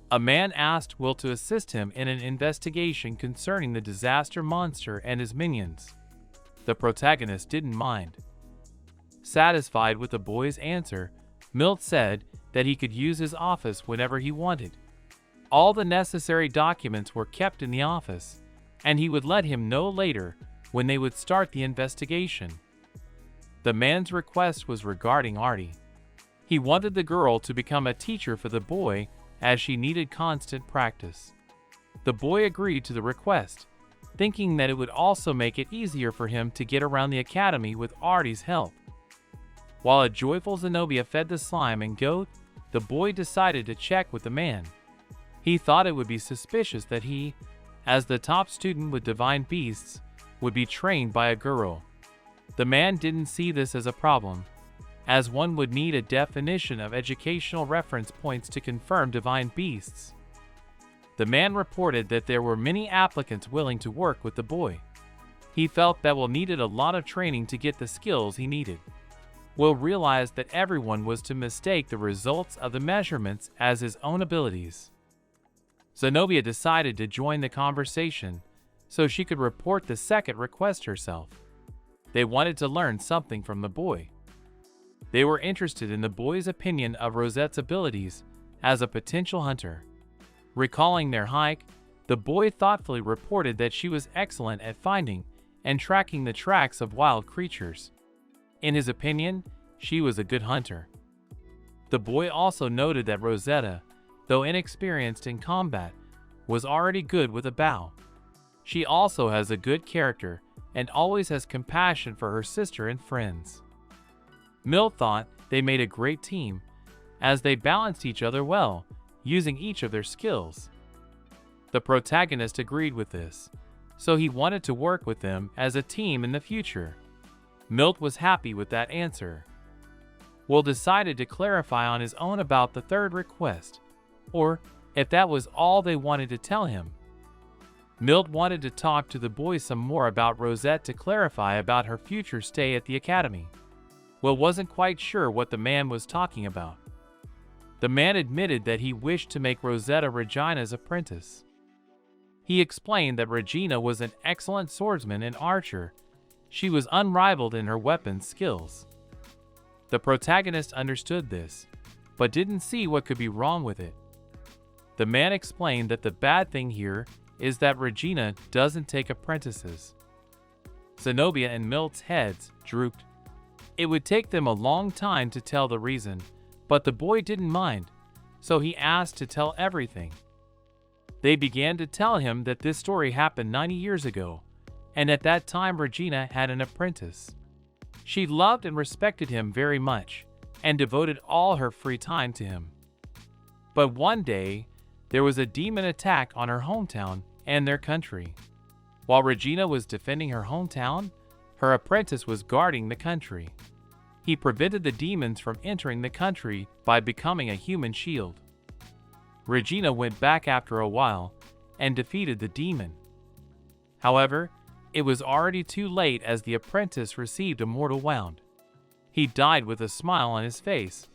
A man asked Will to assist him in an investigation concerning the disaster monster and his minions. The protagonist didn't mind. Satisfied with the boy's answer, Milt said that he could use his office whenever he wanted. All the necessary documents were kept in the office, and he would let him know later when they would start the investigation. The man's request was regarding Artie. He wanted the girl to become a teacher for the boy as she needed constant practice. The boy agreed to the request, thinking that it would also make it easier for him to get around the academy with Artie's help. While a joyful Zenobia fed the slime and goat, the boy decided to check with the man. He thought it would be suspicious that he, as the top student with divine beasts, would be trained by a girl. The man didn't see this as a problem, as one would need a definition of educational reference points to confirm divine beasts. The man reported that there were many applicants willing to work with the boy. He felt that Will needed a lot of training to get the skills he needed. Will realized that everyone was to mistake the results of the measurements as his own abilities. Zenobia decided to join the conversation so she could report the second request herself. They wanted to learn something from the boy. They were interested in the boy's opinion of Rosette's abilities as a potential hunter. Recalling their hike, the boy thoughtfully reported that she was excellent at finding and tracking the tracks of wild creatures. In his opinion, she was a good hunter. The boy also noted that Rosetta, though inexperienced in combat, was already good with a bow. She also has a good character and always has compassion for her sister and friends. Milt thought they made a great team, as they balanced each other well, using each of their skills. The protagonist agreed with this, so he wanted to work with them as a team in the future. Milt was happy with that answer. Will decided to clarify on his own about the third request, or if that was all they wanted to tell him. Milt wanted to talk to the boy some more about Rosette to clarify about her future stay at the academy. Will wasn't quite sure what the man was talking about. The man admitted that he wished to make Rosetta Regina's apprentice. He explained that Regina was an excellent swordsman and archer. She was unrivaled in her weapon skills. The protagonist understood this, but didn't see what could be wrong with it. The man explained that the bad thing here is that Regina doesn't take apprentices. Zenobia and Milt's heads drooped. It would take them a long time to tell the reason, but the boy didn't mind, so he asked to tell everything. They began to tell him that this story happened 90 years ago, and at that time Regina had an apprentice. She loved and respected him very much, and devoted all her free time to him. But one day, there was a demon attack on her hometown and their country. While Regina was defending her hometown, her apprentice was guarding the country. He prevented the demons from entering the country by becoming a human shield. Regina went back after a while and defeated the demon. However, it was already too late as the apprentice received a mortal wound. He died with a smile on his face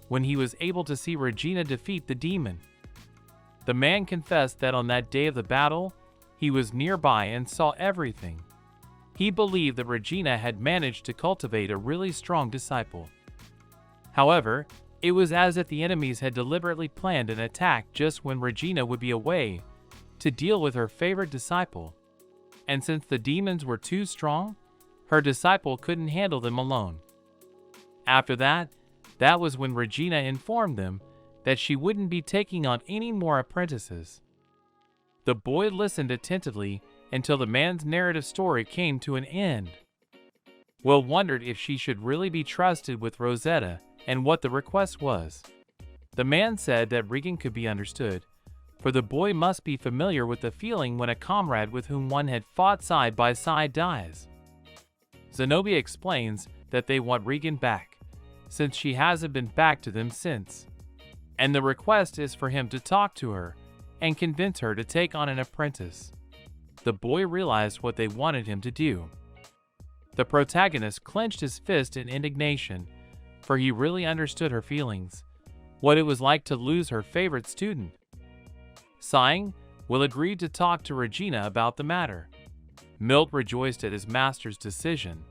when he was able to see Regina defeat the demon. The man confessed that on that day of the battle, he was nearby and saw everything. He believed that Regina had managed to cultivate a really strong disciple. However, it was as if the enemies had deliberately planned an attack just when Regina would be away to deal with her favorite disciple. And since the demons were too strong, her disciple couldn't handle them alone. After that was when Regina informed them that she wouldn't be taking on any more apprentices. The boy listened attentively until the man's narrative story came to an end. Will wondered if she should really be trusted with Rosetta and what the request was. The man said that Regan could be understood, for the boy must be familiar with the feeling when a comrade with whom one had fought side by side dies. Zenobia explains that they want Regan back, since she hasn't been back to them since, and the request is for him to talk to her and convince her to take on an apprentice. The boy realized what they wanted him to do. The protagonist clenched his fist in indignation, for he really understood her feelings, what it was like to lose her favorite student. Sighing, Will agreed to talk to Regina about the matter. Milt rejoiced at his master's decision.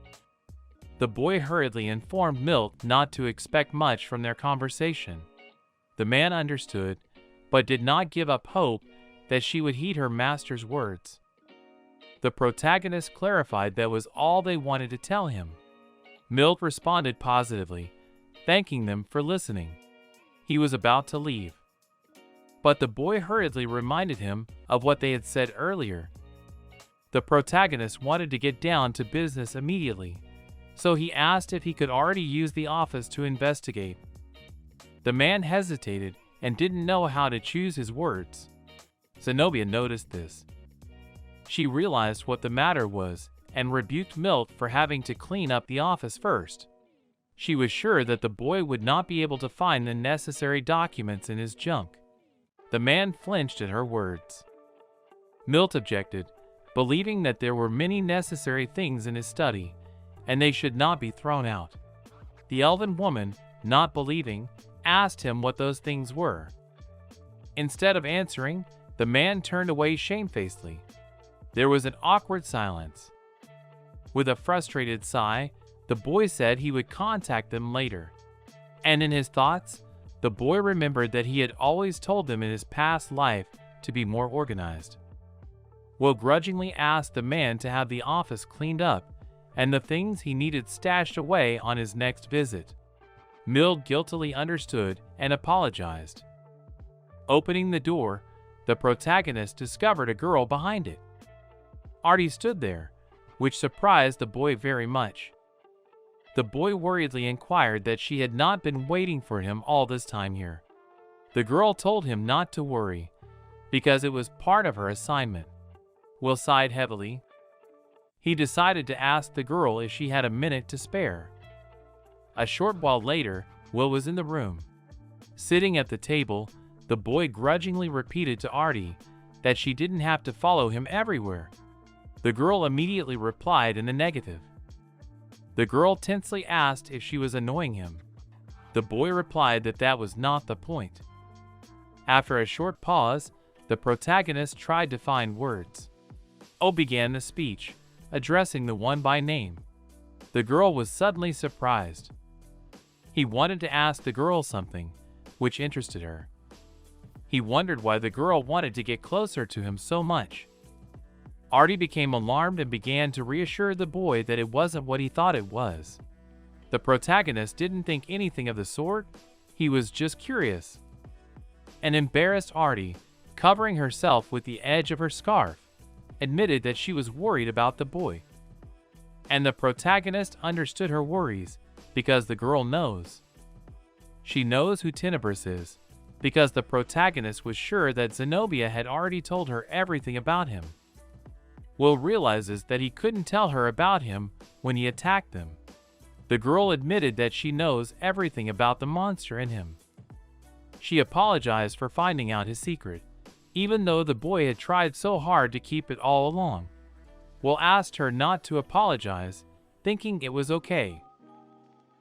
The boy hurriedly informed Milt not to expect much from their conversation. The man understood, but did not give up hope that she would heed her master's words. The protagonist clarified that was all they wanted to tell him. Milt responded positively, thanking them for listening. He was about to leave, but the boy hurriedly reminded him of what they had said earlier. The protagonist wanted to get down to business immediately, so he asked if he could already use the office to investigate. The man hesitated and didn't know how to choose his words. Zenobia noticed this. She realized what the matter was and rebuked Milt for having to clean up the office first. She was sure that the boy would not be able to find the necessary documents in his junk. The man flinched at her words. Milt objected, believing that there were many necessary things in his study, and they should not be thrown out. The elven woman, not believing, asked him what those things were. Instead of answering, the man turned away shamefacedly. There was an awkward silence. With a frustrated sigh, the boy said he would contact them later. And in his thoughts, the boy remembered that he had always told them in his past life to be more organized. Will grudgingly asked the man to have the office cleaned up and the things he needed stashed away on his next visit. Milt guiltily understood and apologized. Opening the door, the protagonist discovered a girl behind it. Artie stood there, which surprised the boy very much. The boy worriedly inquired that she had not been waiting for him all this time here. The girl told him not to worry, because it was part of her assignment. Will sighed heavily. He decided to ask the girl if she had a minute to spare. A short while later, Will was in the room. Sitting at the table, the boy grudgingly repeated to Artie that she didn't have to follow him everywhere. The girl immediately replied in the negative. The girl tensely asked if she was annoying him. The boy replied that that was not the point. After a short pause, the protagonist tried to find words. O began the speech, addressing the one by name. The girl was suddenly surprised. He wanted to ask the girl something, which interested her. He wondered why the girl wanted to get closer to him so much. Artie became alarmed and began to reassure the boy that it wasn't what he thought it was. The protagonist didn't think anything of the sort, he was just curious. An embarrassed Artie, covering herself with the edge of her scarf, admitted that she was worried about the boy. And the protagonist understood her worries because the girl knows. She knows who Tenebris is because the protagonist was sure that Zenobia had already told her everything about him. Will realizes that he couldn't tell her about him when he attacked them. The girl admitted that she knows everything about the monster in him. She apologized for finding out his secret, even though the boy had tried so hard to keep it all along. Will asked her not to apologize, thinking it was okay.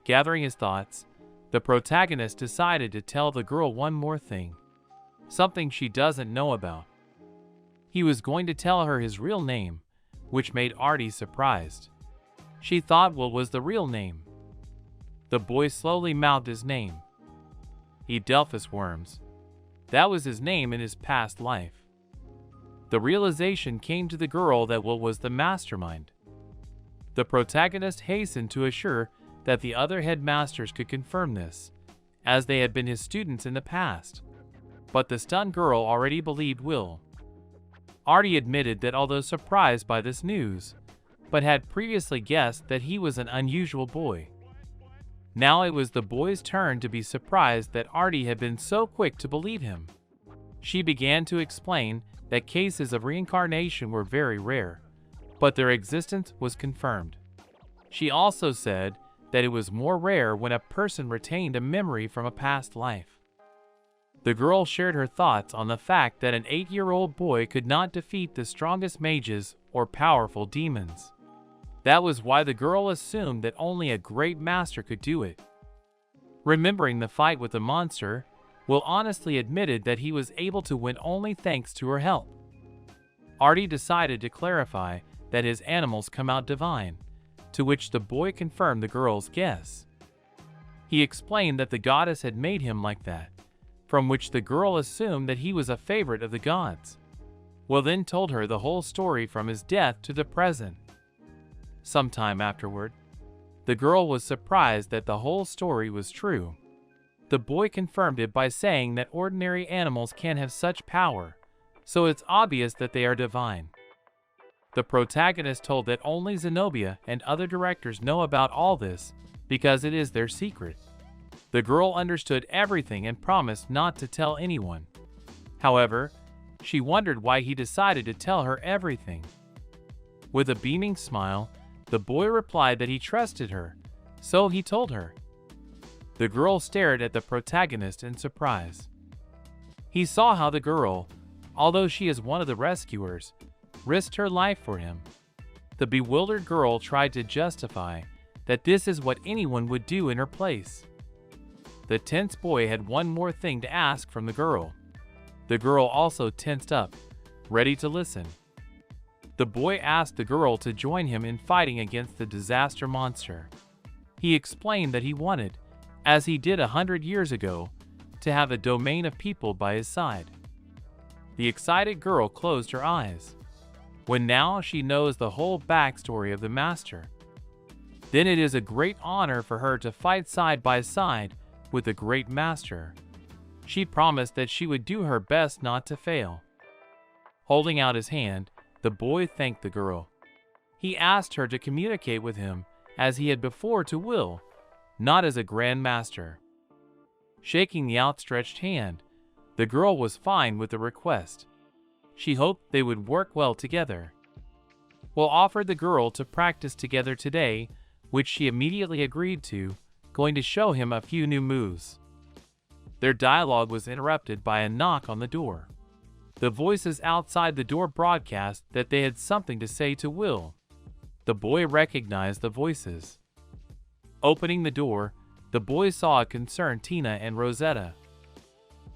Gathering his thoughts, the protagonist decided to tell the girl one more thing, something she doesn't know about. He was going to tell her his real name, which made Artie surprised. She thought Will was the real name. The boy slowly mouthed his name. Edelphus Worms. That was his name in his past life. The realization came to the girl that Will was the mastermind. The protagonist hastened to assure that the other headmasters could confirm this, as they had been his students in the past. But the stunned girl already believed Will. Artie admitted that although surprised by this news, but had previously guessed that he was an unusual boy. Now it was the boy's turn to be surprised that Artie had been so quick to believe him. She began to explain that cases of reincarnation were very rare, but their existence was confirmed. She also said that it was more rare when a person retained a memory from a past life. The girl shared her thoughts on the fact that an 8-year-old boy could not defeat the strongest mages or powerful demons. That was why the girl assumed that only a great master could do it. Remembering the fight with the monster, Will honestly admitted that he was able to win only thanks to her help. Artie decided to clarify that his animals come out divine, to which the boy confirmed the girl's guess. He explained that the goddess had made him like that, from which the girl assumed that he was a favorite of the gods. Will then told her the whole story from his death to the present. Sometime afterward, the girl was surprised that the whole story was true. The boy confirmed it by saying that ordinary animals can't have such power, so it's obvious that they are divine. The protagonist told that only Zenobia and other directors know about all this because it is their secret. The girl understood everything and promised not to tell anyone. However, she wondered why he decided to tell her everything. With a beaming smile, the boy replied that he trusted her, so he told her. The girl stared at the protagonist in surprise. He saw how the girl, although she is one of the rescuers, risked her life for him. The bewildered girl tried to justify that this is what anyone would do in her place. The tense boy had one more thing to ask from the girl. The girl also tensed up, ready to listen. The boy asked the girl to join him in fighting against the disaster monster. He explained that he wanted, as he did 100 years ago, to have a domain of people by his side. The excited girl closed her eyes, when now she knows the whole backstory of the master. Then it is a great honor for her to fight side by side with the great master. She promised that she would do her best not to fail. Holding out his hand, the boy thanked the girl. He asked her to communicate with him as he had before to Will, not as a grand master. Shaking the outstretched hand, the girl was fine with the request. She hoped they would work well together. Will offered the girl to practice together today, which she immediately agreed to, going to show him a few new moves. Their dialogue was interrupted by a knock on the door. The voices outside the door broadcast that they had something to say to Will. The boy recognized the voices. Opening the door, the boy saw a concerned Tina and Rosetta.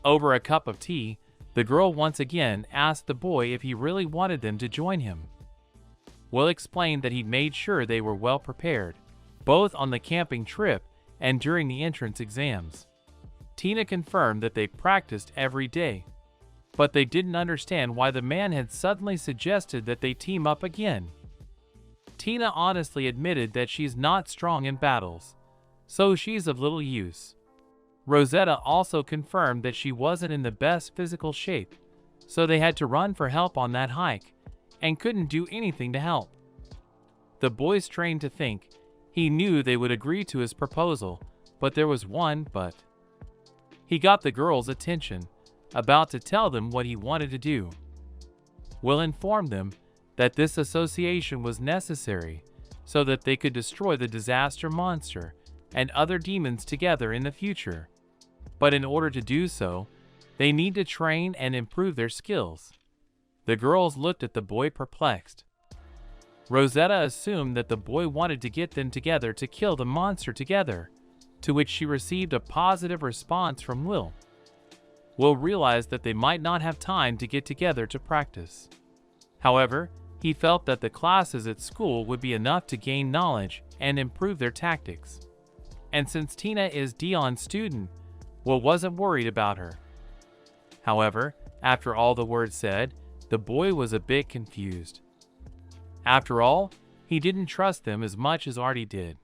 Over a cup of tea, the girl once again asked the boy if he really wanted them to join him. Will explained that he made sure they were well prepared, both on the camping trip and during the entrance exams. Tina confirmed that they practiced every day, but they didn't understand why the man had suddenly suggested that they team up again. Tina honestly admitted that she's not strong in battles, so she's of little use. Rosetta also confirmed that she wasn't in the best physical shape, so they had to run for help on that hike, and couldn't do anything to help. The boys trained to think he knew they would agree to his proposal, but there was one but. He got the girls' attention, about to tell them what he wanted to do. Will informed them that this association was necessary so that they could destroy the disaster monster and other demons together in the future. But in order to do so, they need to train and improve their skills. The girls looked at the boy perplexed. Rosetta assumed that the boy wanted to get them together to kill the monster together, to which she received a positive response from Will. Will realized that they might not have time to get together to practice. However, he felt that the classes at school would be enough to gain knowledge and improve their tactics. And since Tina is Dion's student, Will wasn't worried about her. However, after all the words said, the boy was a bit confused. After all, he didn't trust them as much as Artie did.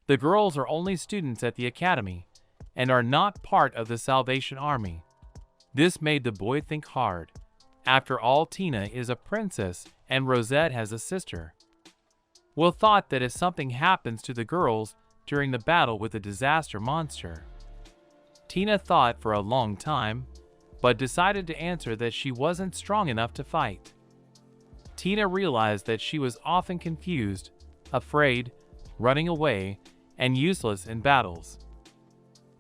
The girls are only students at the academy and are not part of the Salvation Army. This made the boy think hard. After all, Tina is a princess and Rosette has a sister. Will thought that if something happens to the girls during the battle with the disaster monster. Tina thought for a long time, but decided to answer that she wasn't strong enough to fight. Tina realized that she was often confused, afraid, running away, and useless in battles.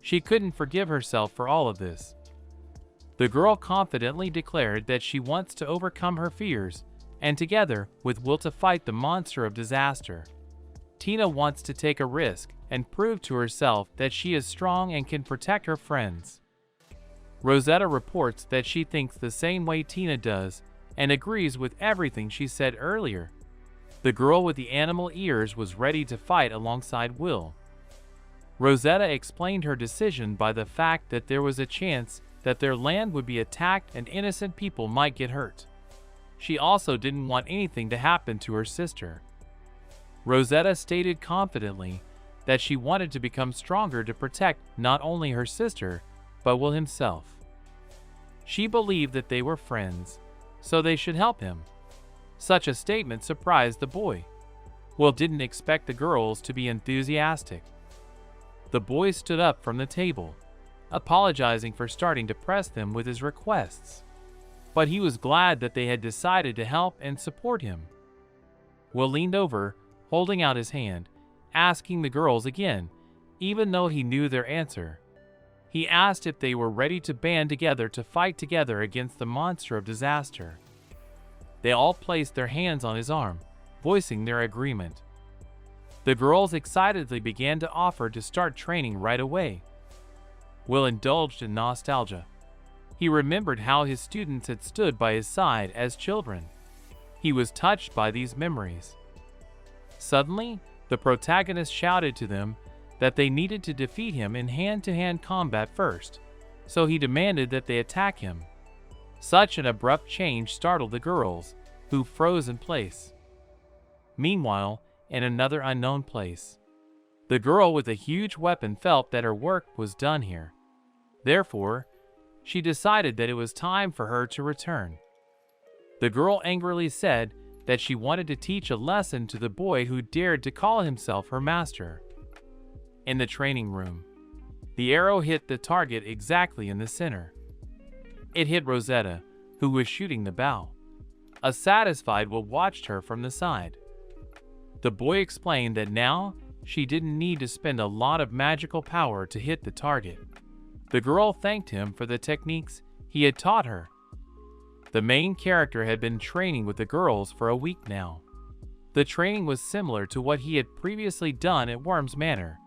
She couldn't forgive herself for all of this. The girl confidently declared that she wants to overcome her fears, and together with Will to fight the monster of disaster. Tina wants to take a risk and prove to herself that she is strong and can protect her friends. Rosetta reports that she thinks the same way Tina does and agrees with everything she said earlier. The girl with the animal ears was ready to fight alongside Will. Rosetta explained her decision by the fact that there was a chance that their land would be attacked and innocent people might get hurt. She also didn't want anything to happen to her sister. Rosetta stated confidently that she wanted to become stronger to protect not only her sister, but Will himself. She believed that they were friends, so they should help him. Such a statement surprised the boy. Will didn't expect the girls to be enthusiastic. The boy stood up from the table, apologizing for starting to press them with his requests. But he was glad that they had decided to help and support him. Will leaned over, holding out his hand, asking the girls again, even though he knew their answer. He asked if they were ready to band together to fight together against the monster of disaster. They all placed their hands on his arm, voicing their agreement. The girls excitedly began to offer to start training right away. Will indulged in nostalgia. He remembered how his students had stood by his side as children. He was touched by these memories. Suddenly, the protagonist shouted to them that they needed to defeat him in hand-to-hand combat first, so he demanded that they attack him. Such an abrupt change startled the girls, who froze in place. Meanwhile, in another unknown place, the girl with a huge weapon felt that her work was done here. Therefore, she decided that it was time for her to return. The girl angrily said that she wanted to teach a lesson to the boy who dared to call himself her master. In the training room, the arrow hit the target exactly in the center. It hit Rosetta, who was shooting the bow. A satisfied Will watched her from the side. The boy explained that now she didn't need to spend a lot of magical power to hit the target. The girl thanked him for the techniques he had taught her. The main character had been training with the girls for a week now. The training was similar to what he had previously done at Worm's Manor.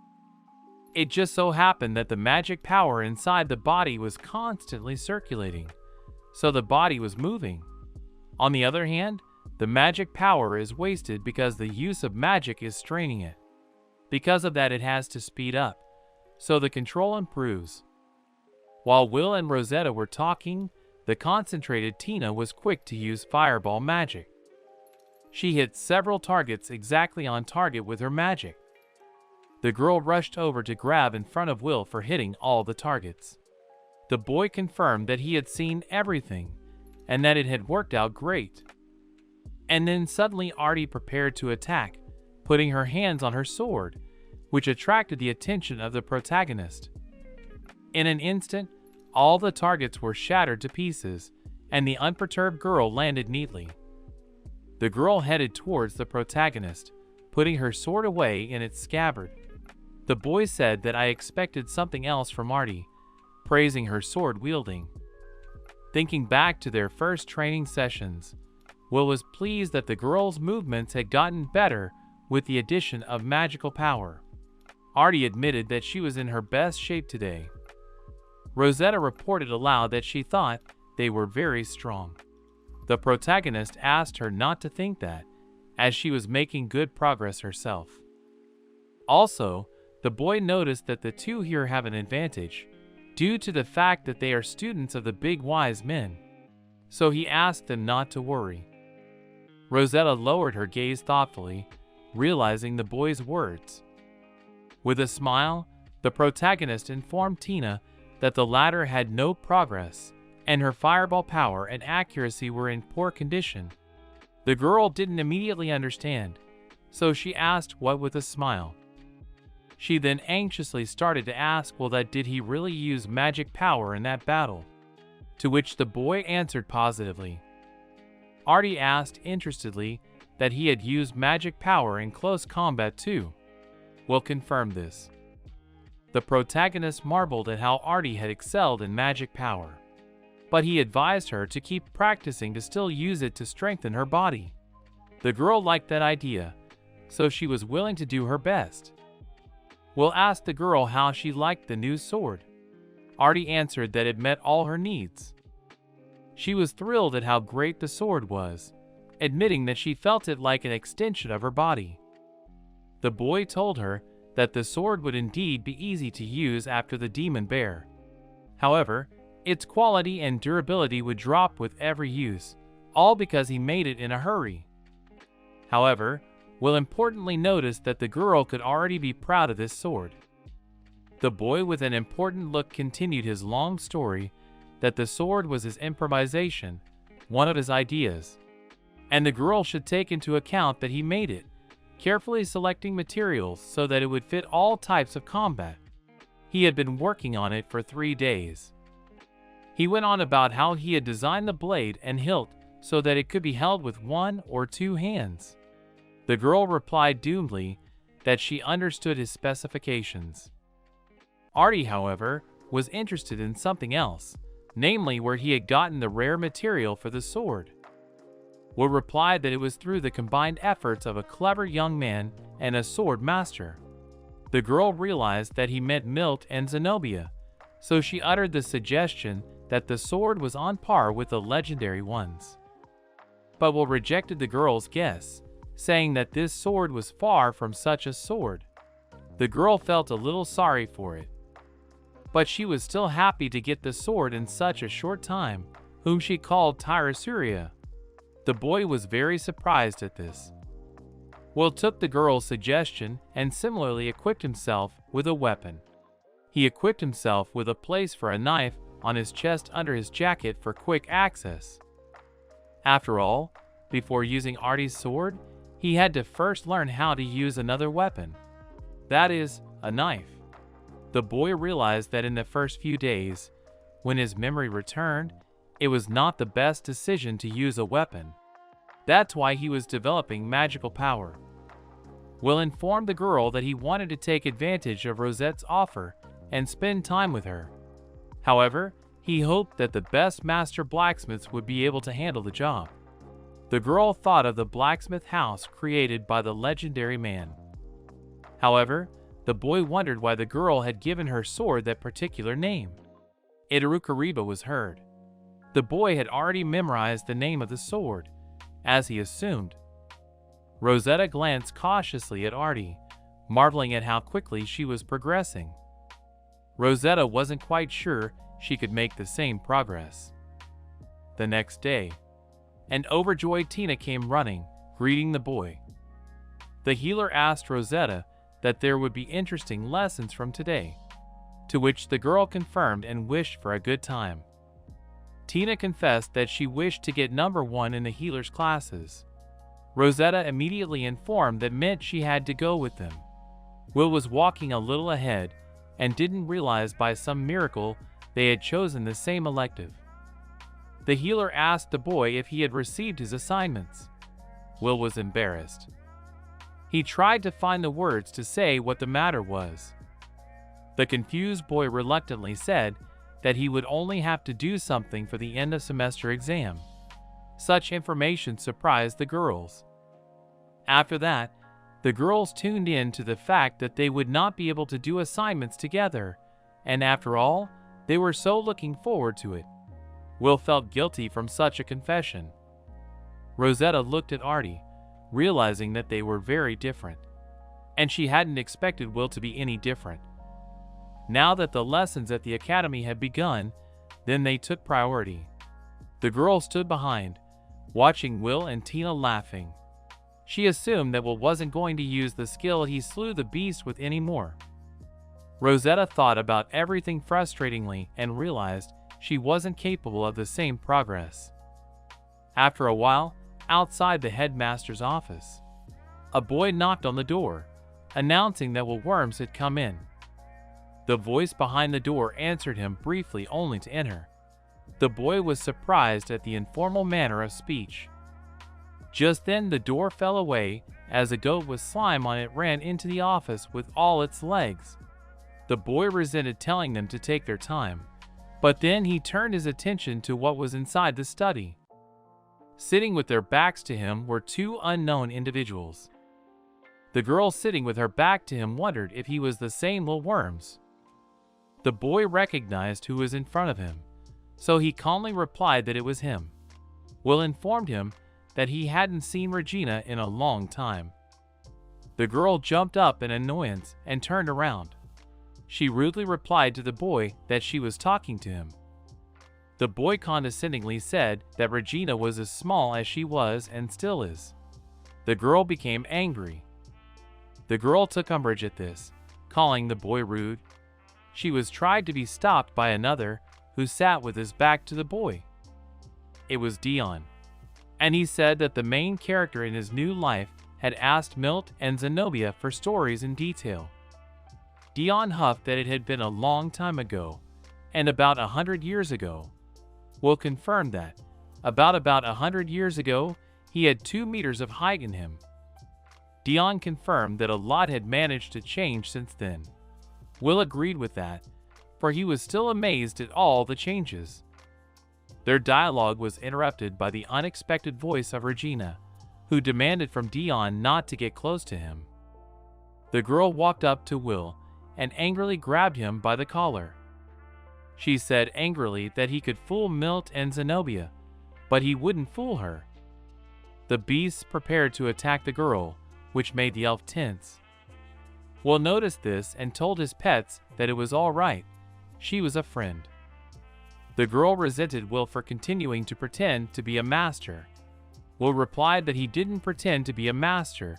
It just so happened that the magic power inside the body was constantly circulating, so the body was moving. On the other hand, the magic power is wasted because the use of magic is straining it. Because of that, it has to speed up, so the control improves. While Will and Rosetta were talking, the concentrated Tina was quick to use fireball magic. She hit several targets exactly on target with her magic. The girl rushed over to grab in front of Will for hitting all the targets. The boy confirmed that he had seen everything and that it had worked out great. And then suddenly Artie prepared to attack, putting her hands on her sword, which attracted the attention of the protagonist. In an instant, all the targets were shattered to pieces, and the unperturbed girl landed neatly. The girl headed towards the protagonist, putting her sword away in its scabbard. The boy said that I expected something else from Artie, praising her sword wielding. Thinking back to their first training sessions, Will was pleased that the girl's movements had gotten better with the addition of magical power. Artie admitted that she was in her best shape today. Rosetta reported aloud that she thought they were very strong. The protagonist asked her not to think that, as she was making good progress herself. Also, the boy noticed that the two here have an advantage, due to the fact that they are students of the big wise men. So he asked them not to worry. Rosetta lowered her gaze thoughtfully, realizing the boy's words. With a smile, the protagonist informed Tina that the latter had no progress, and her fireball power and accuracy were in poor condition. The girl didn't immediately understand, so she asked what with a smile. She then anxiously started to ask did he really use magic power in that battle? To which the boy answered positively. Artie asked interestedly that he had used magic power in close combat too. Will confirmed this. The protagonist marveled at how Artie had excelled in magic power, but he advised her to keep practicing to still use it to strengthen her body. The girl liked that idea, so she was willing to do her best. Will asked the girl how she liked the new sword. Artie answered that it met all her needs. She was thrilled at how great the sword was, admitting that she felt it like an extension of her body. The boy told her that the sword would indeed be easy to use after the demon bear. However, its quality and durability would drop with every use, all because he made it in a hurry. However, Will importantly noticed that the girl could already be proud of this sword. The boy with an important look continued his long story that the sword was his improvisation, one of his ideas, and the girl should take into account that he made it, carefully selecting materials so that it would fit all types of combat. He had been working on it for 3 days. He went on about how he had designed the blade and hilt so that it could be held with 1 or 2 hands. The girl replied doomedly that she understood his specifications. Artie, however, was interested in something else, namely where he had gotten the rare material for the sword. Will replied that it was through the combined efforts of a clever young man and a sword master. The girl realized that he meant Milt and Zenobia, so she uttered the suggestion that the sword was on par with the legendary ones. But Will rejected the girl's guess, saying that this sword was far from such a sword. The girl felt a little sorry for it, but she was still happy to get the sword in such a short time, whom she called Tyrasuria. The boy was very surprised at this. Will took the girl's suggestion and similarly equipped himself with a weapon. He equipped himself with a place for a knife on his chest under his jacket for quick access. After all, before using Artie's sword, he had to first learn how to use another weapon. That is, a knife. The boy realized that in the first few days, when his memory returned, it was not the best decision to use a weapon. That's why he was developing magical power. Will informed the girl that he wanted to take advantage of Rosette's offer and spend time with her. However, he hoped that the best master blacksmiths would be able to handle the job. The girl thought of the blacksmith house created by the legendary man. However, the boy wondered why the girl had given her sword that particular name. Itarukariba was heard. The boy had already memorized the name of the sword, as he assumed. Rosetta glanced cautiously at Artie, marveling at how quickly she was progressing. Rosetta wasn't quite sure she could make the same progress. The next day, an overjoyed Tina came running, greeting the boy. The healer asked Rosetta that there would be interesting lessons from today, to which the girl confirmed and wished for a good time. Tina confessed that she wished to get number 1 in the healer's classes. Rosetta immediately informed that meant she had to go with them. Will was walking a little ahead and didn't realize by some miracle they had chosen the same elective. The healer asked the boy if he had received his assignments. Will was embarrassed. He tried to find the words to say what the matter was. The confused boy reluctantly said that he would only have to do something for the end of semester exam. Such information surprised the girls. After that, the girls tuned in to the fact that they would not be able to do assignments together, and after all, they were so looking forward to it. Will felt guilty from such a confession. Rosetta looked at Artie, realizing that they were very different, and she hadn't expected Will to be any different. Now that the lessons at the academy had begun, then they took priority. The girl stood behind, watching Will and Tina laughing. She assumed that Will wasn't going to use the skill he slew the beast with anymore. Rosetta thought about everything frustratingly and realized she wasn't capable of the same progress. After a while, outside the headmaster's office, a boy knocked on the door, announcing that Will Worms had come in. The voice behind the door answered him briefly only to enter. The boy was surprised at the informal manner of speech. Just then the door fell away as a goat with slime on it ran into the office with all its legs. The boy resented telling them to take their time, but then he turned his attention to what was inside the study. Sitting with their backs to him were two unknown individuals. The girl sitting with her back to him wondered if he was the same Will Worms. The boy recognized who was in front of him, so he calmly replied that it was him. Will informed him that he hadn't seen Regina in a long time. The girl jumped up in annoyance and turned around. She rudely replied to the boy that she was talking to him. The boy condescendingly said that Regina was as small as she was and still is. The girl became angry. The girl took umbrage at this, calling the boy rude. She was tried to be stopped by another who sat with his back to the boy. It was Dion, and he said that the main character in his new life had asked Milt and Zenobia for stories in detail. Dion huffed that it had been a long time ago, and about 100 years ago. Will confirmed that, about 100 years ago, he had 2 meters of height in him. Dion confirmed that a lot had managed to change since then. Will agreed with that, for he was still amazed at all the changes. Their dialogue was interrupted by the unexpected voice of Regina, who demanded from Dion not to get close to him. The girl walked up to Will and angrily grabbed him by the collar. She said angrily that he could fool Milt and Zenobia, but he wouldn't fool her. The beasts prepared to attack the girl, which made the elf tense. Will noticed this and told his pets that it was all right. She was a friend. The girl resented Will for continuing to pretend to be a master. Will replied that he didn't pretend to be a master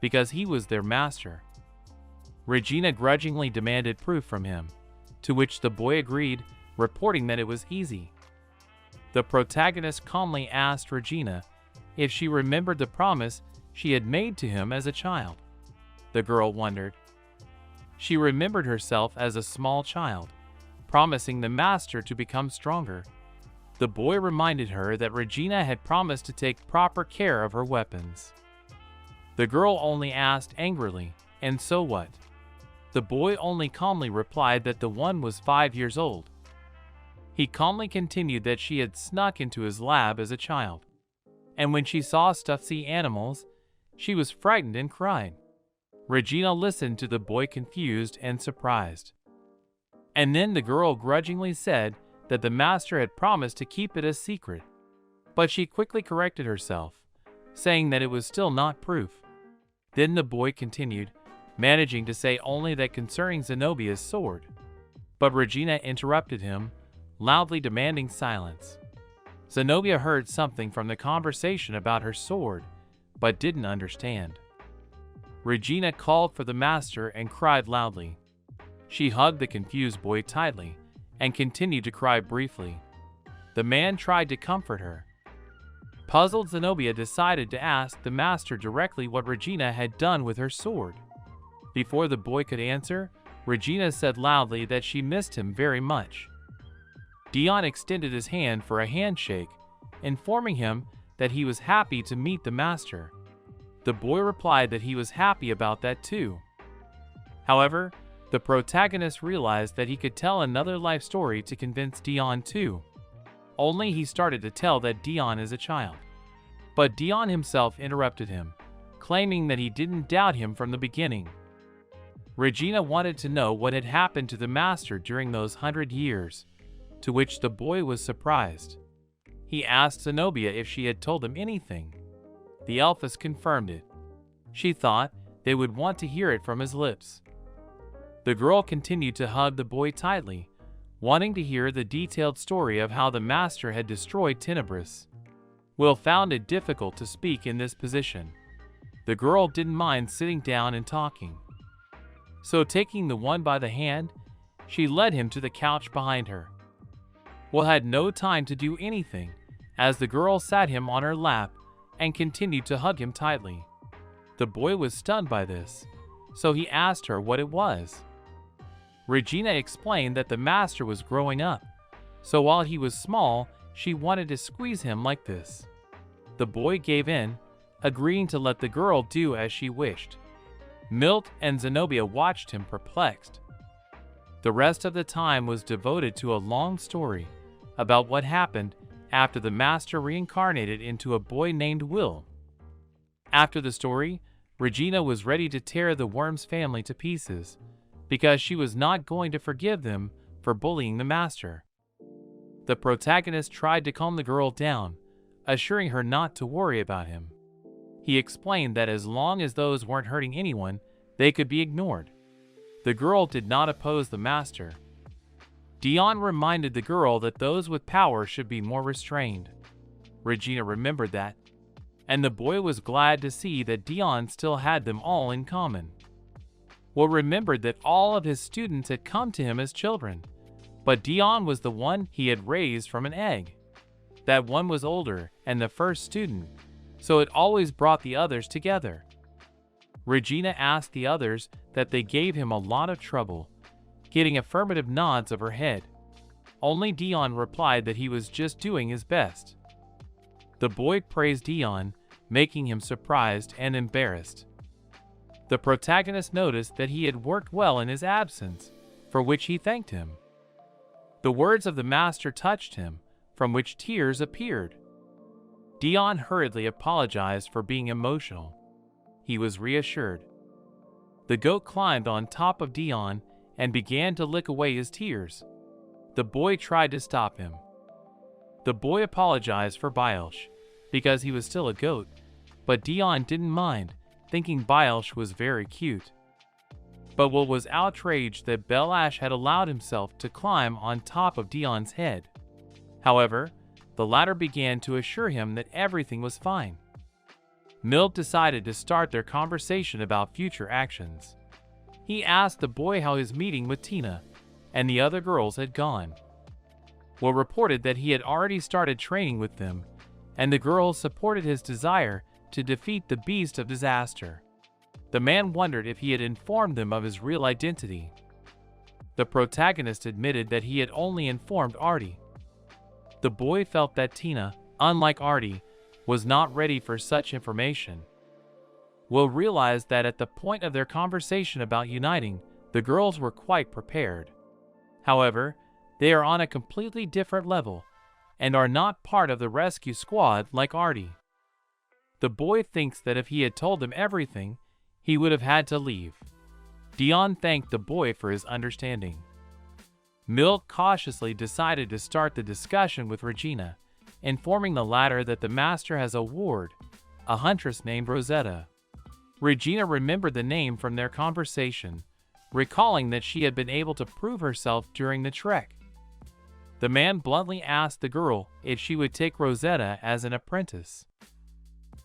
because he was their master. Regina grudgingly demanded proof from him, to which the boy agreed, reporting that it was easy. The protagonist calmly asked Regina if she remembered the promise she had made to him as a child. The girl wondered. She remembered herself as a small child, promising the master to become stronger. The boy reminded her that Regina had promised to take proper care of her weapons. The girl only asked angrily, "And so what?" The boy only calmly replied that the one was 5 years old. He calmly continued that she had snuck into his lab as a child, and when she saw stuffy animals, she was frightened and cried. Regina listened to the boy confused and surprised. And then the girl grudgingly said that the master had promised to keep it a secret, but she quickly corrected herself, saying that it was still not proof. Then the boy continued, managing to say only that concerning Zenobia's sword. But Regina interrupted him, loudly demanding silence. Zenobia heard something from the conversation about her sword, but didn't understand. Regina called for the master and cried loudly. She hugged the confused boy tightly and continued to cry briefly. The man tried to comfort her. Puzzled, Zenobia decided to ask the master directly what Regina had done with her sword. Before the boy could answer, Regina said loudly that she missed him very much. Dion extended his hand for a handshake, informing him that he was happy to meet the master. The boy replied that he was happy about that too. However, the protagonist realized that he could tell another life story to convince Dion too. Only he started to tell that Dion is a child. But Dion himself interrupted him, claiming that he didn't doubt him from the beginning. Regina wanted to know what had happened to the master during those 100 years, to which the boy was surprised. He asked Zenobia if she had told him anything. The elfess confirmed it. She thought they would want to hear it from his lips. The girl continued to hug the boy tightly, wanting to hear the detailed story of how the master had destroyed Tenebris. Will found it difficult to speak in this position. The girl didn't mind sitting down and talking. So taking the one by the hand, she led him to the couch behind her. Will had no time to do anything, as the girl sat him on her lap and continued to hug him tightly. The boy was stunned by this, so he asked her what it was. Regina explained that the master was growing up, so while he was small, she wanted to squeeze him like this. The boy gave in, agreeing to let the girl do as she wished. Milt and Zenobia watched him perplexed. The rest of the time was devoted to a long story about what happened after the master reincarnated into a boy named Will. After the story, Regina was ready to tear the Worm's family to pieces, because she was not going to forgive them for bullying the master. The protagonist tried to calm the girl down, assuring her not to worry about him. He explained that as long as those weren't hurting anyone, they could be ignored. The girl did not oppose the master. Dion reminded the girl that those with power should be more restrained. Regina remembered that, and the boy was glad to see that Dion still had them all in common. Will remembered that all of his students had come to him as children, but Dion was the one he had raised from an egg. That one was older and the first student, so it always brought the others together. Regina asked the others that they gave him a lot of trouble, getting affirmative nods of her head. Only Dion replied that he was just doing his best. The boy praised Dion, making him surprised and embarrassed. The protagonist noticed that he had worked well in his absence, for which he thanked him. The words of the master touched him, from which tears appeared. Dion hurriedly apologized for being emotional. He was reassured. The goat climbed on top of Dion and began to lick away his tears. The boy tried to stop him. The boy apologized for Bielsh, because he was still a goat, but Dion didn't mind, thinking Bielsh was very cute. But Will was outraged that Belash had allowed himself to climb on top of Dion's head. However, the latter began to assure him that everything was fine. Milt decided to start their conversation about future actions. He asked the boy how his meeting with Tina and the other girls had gone. Will reported that he had already started training with them, and the girls supported his desire to defeat the beast of disaster. The man wondered if he had informed them of his real identity. The protagonist admitted that he had only informed Artie. The boy felt that Tina, unlike Artie, was not ready for such information. Will realized that at the point of their conversation about uniting, the girls were quite prepared. However, they are on a completely different level and are not part of the rescue squad like Artie. The boy thinks that if he had told them everything, he would have had to leave. Dion thanked the boy for his understanding. Milt cautiously decided to start the discussion with Regina, informing the latter that the master has a ward, a huntress named Rosetta. Regina remembered the name from their conversation, recalling that she had been able to prove herself during the trek. The man bluntly asked the girl if she would take Rosetta as an apprentice.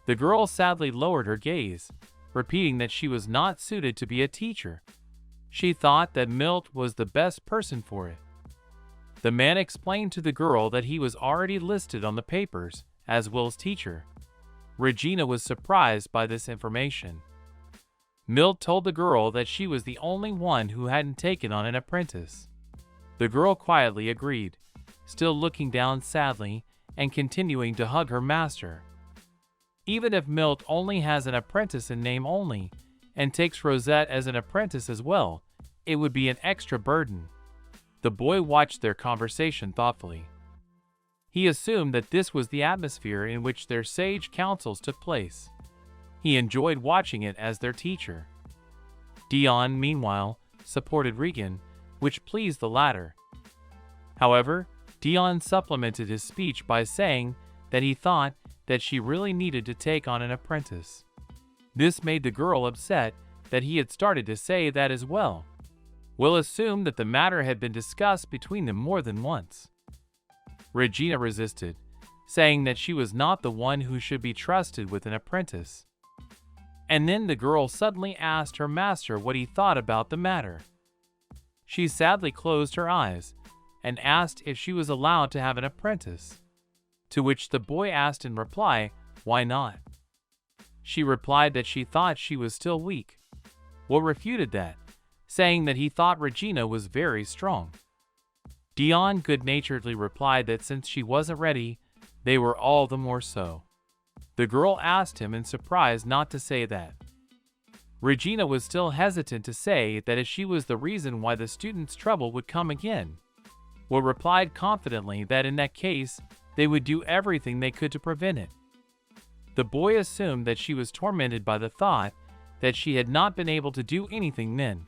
The girl sadly lowered her gaze, repeating that she was not suited to be a teacher. She thought that Milt was the best person for it. The man explained to the girl that he was already listed on the papers as Will's teacher. Regina was surprised by this information. Milt told the girl that she was the only one who hadn't taken on an apprentice. The girl quietly agreed, still looking down sadly and continuing to hug her master. Even if Milt only has an apprentice in name only, and takes Rosette as an apprentice as well, it would be an extra burden. The boy watched their conversation thoughtfully. He assumed that this was the atmosphere in which their sage councils took place. He enjoyed watching it as their teacher. Dion, meanwhile, supported Regan, which pleased the latter. However, Dion supplemented his speech by saying that he thought that she really needed to take on an apprentice. This made the girl upset that he had started to say that as well. Will assumed that the matter had been discussed between them more than once. Regina resisted, saying that she was not the one who should be trusted with an apprentice. And then the girl suddenly asked her master what he thought about the matter. She sadly closed her eyes and asked if she was allowed to have an apprentice, to which the boy asked in reply, why not? She replied that she thought she was still weak. Will refuted that, saying that he thought Regina was very strong. Dion good-naturedly replied that since she wasn't ready, they were all the more so. The girl asked him in surprise not to say that. Regina was still hesitant to say that if she was the reason why the students' trouble would come again. Will replied confidently that in that case, they would do everything they could to prevent it. The boy assumed that she was tormented by the thought that she had not been able to do anything then.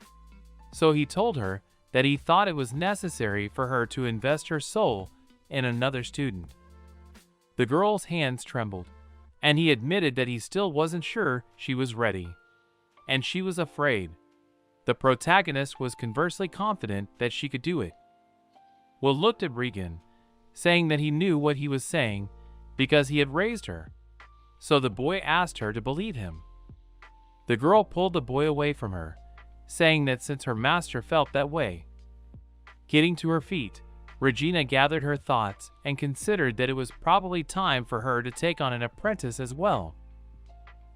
So he told her that he thought it was necessary for her to invest her soul in another student. The girl's hands trembled, and he admitted that he still wasn't sure she was ready. And she was afraid. The protagonist was conversely confident that she could do it. Will looked at Regan, saying that he knew what he was saying because he had raised her. So the boy asked her to believe him. The girl pulled the boy away from her, saying that since her master felt that way. Getting to her feet, Regina gathered her thoughts and considered that it was probably time for her to take on an apprentice as well.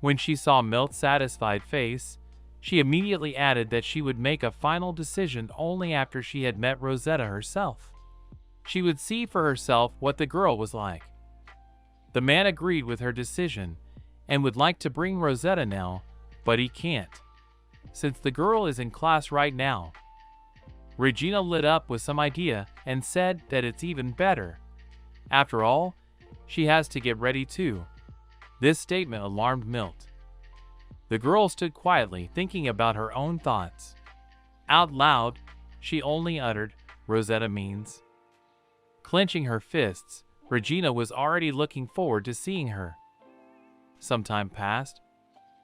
When she saw Milt's satisfied face, she immediately added that she would make a final decision only after she had met Rosetta herself. She would see for herself what the girl was like. The man agreed with her decision and would like to bring Rosetta now, but he can't, since the girl is in class right now. Regina lit up with some idea and said that it's even better. After all, she has to get ready too. This statement alarmed Milt. The girl stood quietly thinking about her own thoughts. Out loud, she only uttered, Rosetta means. Clenching her fists, Regina was already looking forward to seeing her. Some time passed.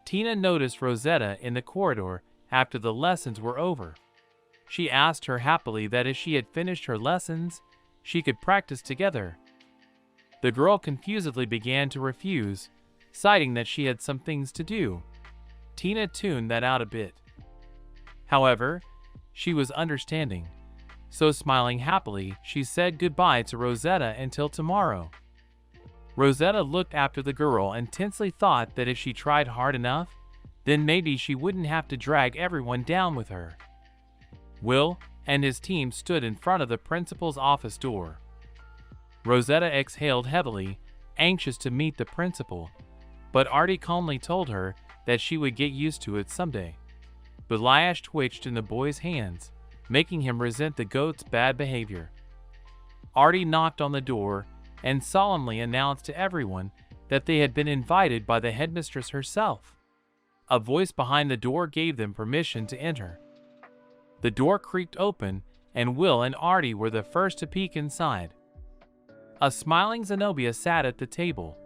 Tina noticed Rosetta in the corridor after the lessons were over. She asked her happily that if she had finished her lessons, she could practice together. The girl confusedly began to refuse, citing that she had some things to do. Tina tuned that out a bit. However, she was understanding, so smiling happily, she said goodbye to Rosetta until tomorrow. Rosetta looked after the girl and tensely thought that if she tried hard enough, then maybe she wouldn't have to drag everyone down with her. Will and his team stood in front of the principal's office door. Rosetta exhaled heavily, anxious to meet the principal, but Artie calmly told her that she would get used to it someday. Beliash twitched in the boy's hands, making him resent the goat's bad behavior. Artie knocked on the door and solemnly announced to everyone that they had been invited by the headmistress herself. A voice behind the door gave them permission to enter. The door creaked open, and Will and Artie were the first to peek inside. A smiling Zenobia sat at the table,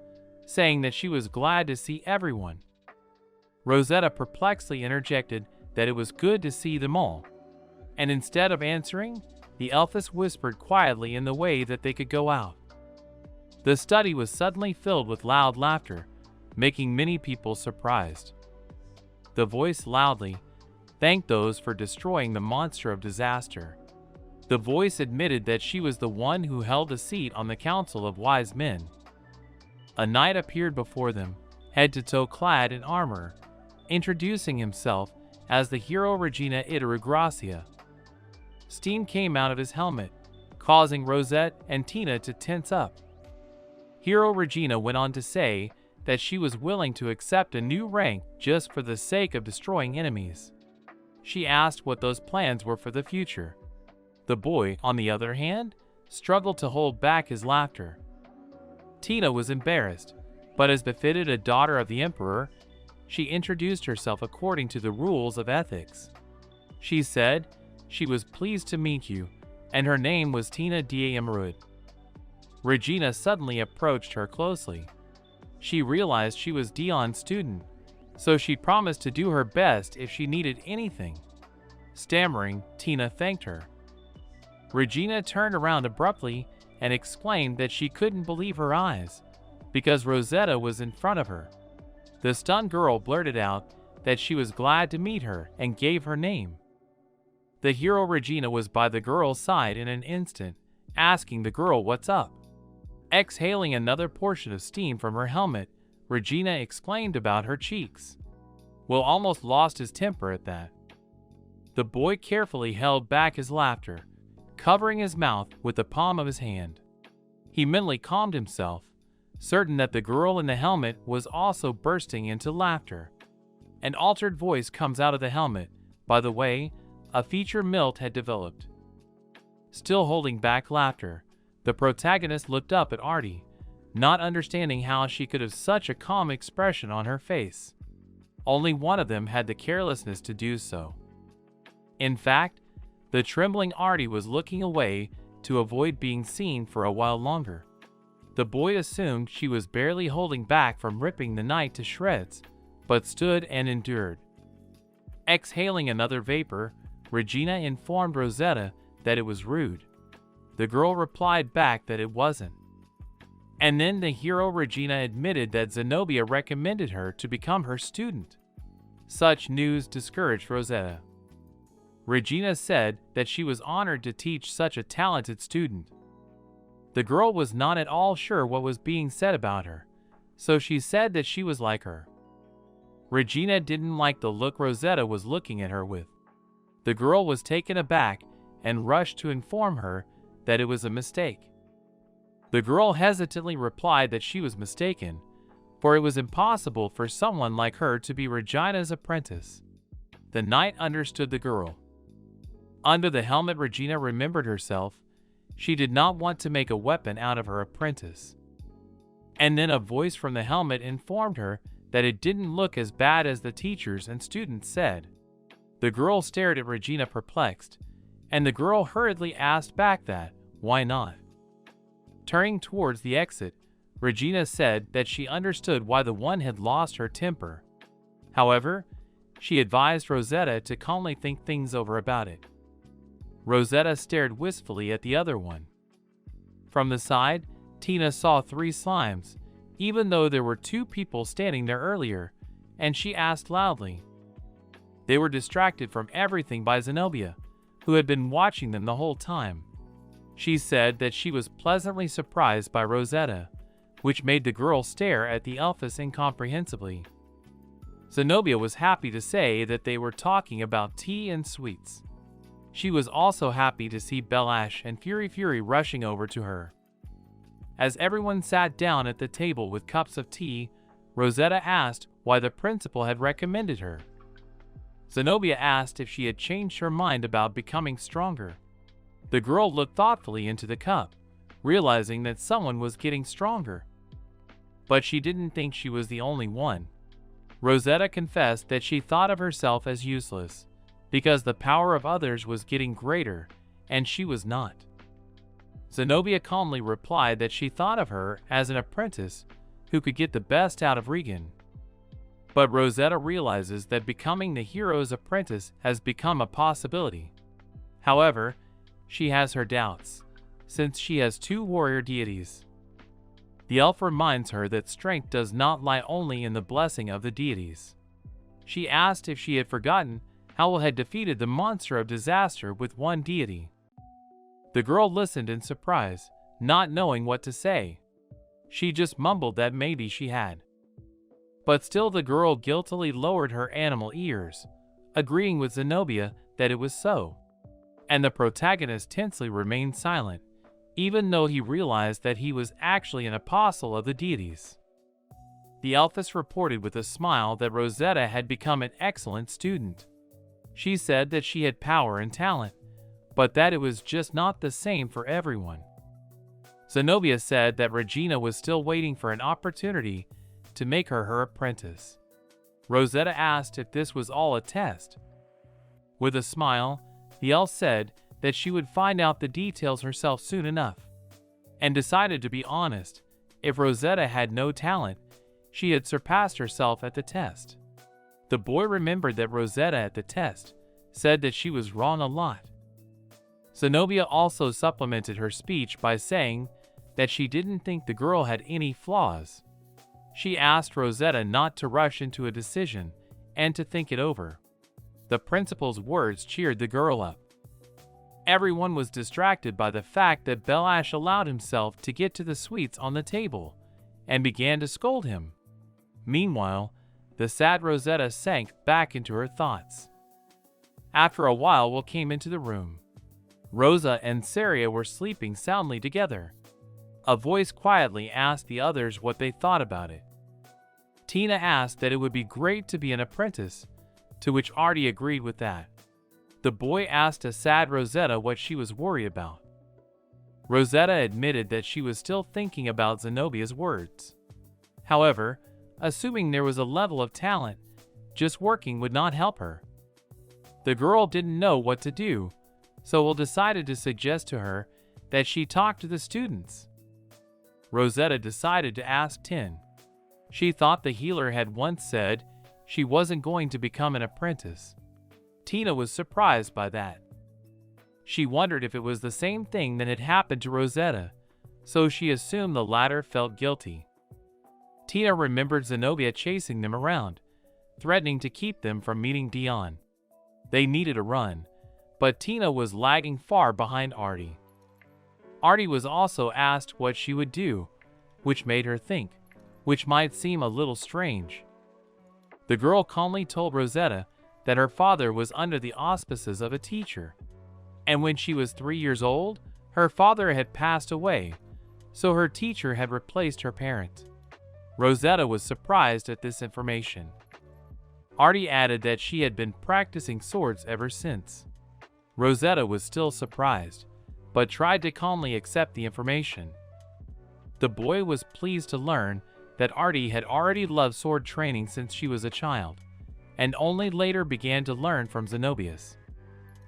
saying that she was glad to see everyone. Rosetta perplexedly interjected that it was good to see them all, and instead of answering, the elfess whispered quietly in the way that they could go out. The study was suddenly filled with loud laughter, making many people surprised. The voice loudly thanked those for destroying the monster of disaster. The voice admitted that she was the one who held a seat on the Council of Wise Men. A knight appeared before them, head to toe clad in armor, introducing himself as the hero Regina Itarugracia. Steam came out of his helmet, causing Rosette and Tina to tense up. Hero Regina went on to say that she was willing to accept a new rank just for the sake of destroying enemies. She asked what those plans were for the future. The boy, on the other hand, struggled to hold back his laughter. Tina was embarrassed, but as befitted a daughter of the emperor, she introduced herself according to the rules of ethics. She said she was pleased to meet you, and her name was Tina D'Emeraude. Regina suddenly approached her closely. She realized she was Dion's student, so she promised to do her best if she needed anything. Stammering, Tina thanked her. Regina turned around abruptly and exclaimed that she couldn't believe her eyes, because Rosetta was in front of her. The stunned girl blurted out that she was glad to meet her and gave her name. The hero Regina was by the girl's side in an instant, asking the girl what's up. Exhaling another portion of steam from her helmet, Regina exclaimed about her cheeks. Will almost lost his temper at that. The boy carefully held back his laughter, covering his mouth with the palm of his hand. He mentally calmed himself, certain that the girl in the helmet was also bursting into laughter. An altered voice comes out of the helmet. By the way, a feature Milt had developed. Still holding back laughter, the protagonist looked up at Artie, not understanding how she could have such a calm expression on her face. Only one of them had the carelessness to do so. In fact, the trembling Artie was looking away to avoid being seen for a while longer. The boy assumed she was barely holding back from ripping the knight to shreds, but stood and endured. Exhaling another vapor, Regina informed Rosetta that it was rude. The girl replied back that it wasn't. And then the hero Regina admitted that Zenobia recommended her to become her student. Such news discouraged Rosetta. Regina said that she was honored to teach such a talented student. The girl was not at all sure what was being said about her, so she said that she was like her. Regina didn't like the look Rosetta was looking at her with. The girl was taken aback and rushed to inform her that it was a mistake. The girl hesitantly replied that she was mistaken, for it was impossible for someone like her to be Regina's apprentice. The knight understood the girl. Under the helmet, Regina remembered herself. She did not want to make a weapon out of her apprentice. And then a voice from the helmet informed her that it didn't look as bad as the teachers and students said. The girl stared at Regina perplexed, and the girl hurriedly asked back that, why not? Turning towards the exit, Regina said that she understood why the one had lost her temper. However, she advised Rosetta to calmly think things over about it. Rosetta stared wistfully at the other one. From the side, Tina saw 3 slimes, even though there were 2 people standing there earlier, and she asked loudly. They were distracted from everything by Zenobia, who had been watching them the whole time. She said that she was pleasantly surprised by Rosetta, which made the girl stare at the elfess incomprehensibly. Zenobia was happy to say that they were talking about tea and sweets. She was also happy to see Belash and Fury rushing over to her. As everyone sat down at the table with cups of tea, Rosetta asked why the principal had recommended her. Zenobia asked if she had changed her mind about becoming stronger. The girl looked thoughtfully into the cup, realizing that someone was getting stronger. But she didn't think she was the only one. Rosetta confessed that she thought of herself as useless, because the power of others was getting greater, and she was not. Zenobia calmly replied that she thought of her as an apprentice who could get the best out of Regan. But Rosetta realizes that becoming the hero's apprentice has become a possibility. However, she has her doubts, since she has 2 warrior deities. The elf reminds her that strength does not lie only in the blessing of the deities. She asked if she had forgotten Howell had defeated the monster of disaster with 1 deity. The girl listened in surprise, not knowing what to say. She just mumbled that maybe she had. But still the girl guiltily lowered her animal ears, agreeing with Zenobia that it was so. And the protagonist tensely remained silent, even though he realized that he was actually an apostle of the deities. The elfess reported with a smile that Rosetta had become an excellent student. She said that she had power and talent, but that it was just not the same for everyone. Zenobia said that Regina was still waiting for an opportunity to make her apprentice. Rosetta asked if this was all a test. With a smile, the elf said that she would find out the details herself soon enough, and decided to be honest. If Rosetta had no talent, she had surpassed herself at the test. The boy remembered that Rosetta at the test said that she was wrong a lot. Zenobia also supplemented her speech by saying that she didn't think the girl had any flaws. She asked Rosetta not to rush into a decision and to think it over. The principal's words cheered the girl up. Everyone was distracted by the fact that Belash allowed himself to get to the sweets on the table and began to scold him. Meanwhile, the sad Rosetta sank back into her thoughts. After a while, Will came into the room. Rosa and Saria were sleeping soundly together. A voice quietly asked the others what they thought about it. Tina asked that it would be great to be an apprentice, to which Artie agreed with that. The boy asked a sad Rosetta what she was worried about. Rosetta admitted that she was still thinking about Zenobia's words. However, assuming there was a level of talent, just working would not help her. The girl didn't know what to do, so Will decided to suggest to her that she talk to the students. Rosetta decided to ask Tin. She thought the healer had once said she wasn't going to become an apprentice. Tina was surprised by that. She wondered if it was the same thing that had happened to Rosetta, so she assumed the latter felt guilty. Tina remembered Zenobia chasing them around, threatening to keep them from meeting Dion. They needed a run, but Tina was lagging far behind Artie. Artie was also asked what she would do, which made her think, which might seem a little strange. The girl calmly told Rosetta that her father was under the auspices of a teacher, and when she was 3 years old, her father had passed away, so her teacher had replaced her parent. Rosetta was surprised at this information. Artie added that she had been practicing swords ever since. Rosetta was still surprised, but tried to calmly accept the information. The boy was pleased to learn that Artie had already loved sword training since she was a child, and only later began to learn from Zenobius.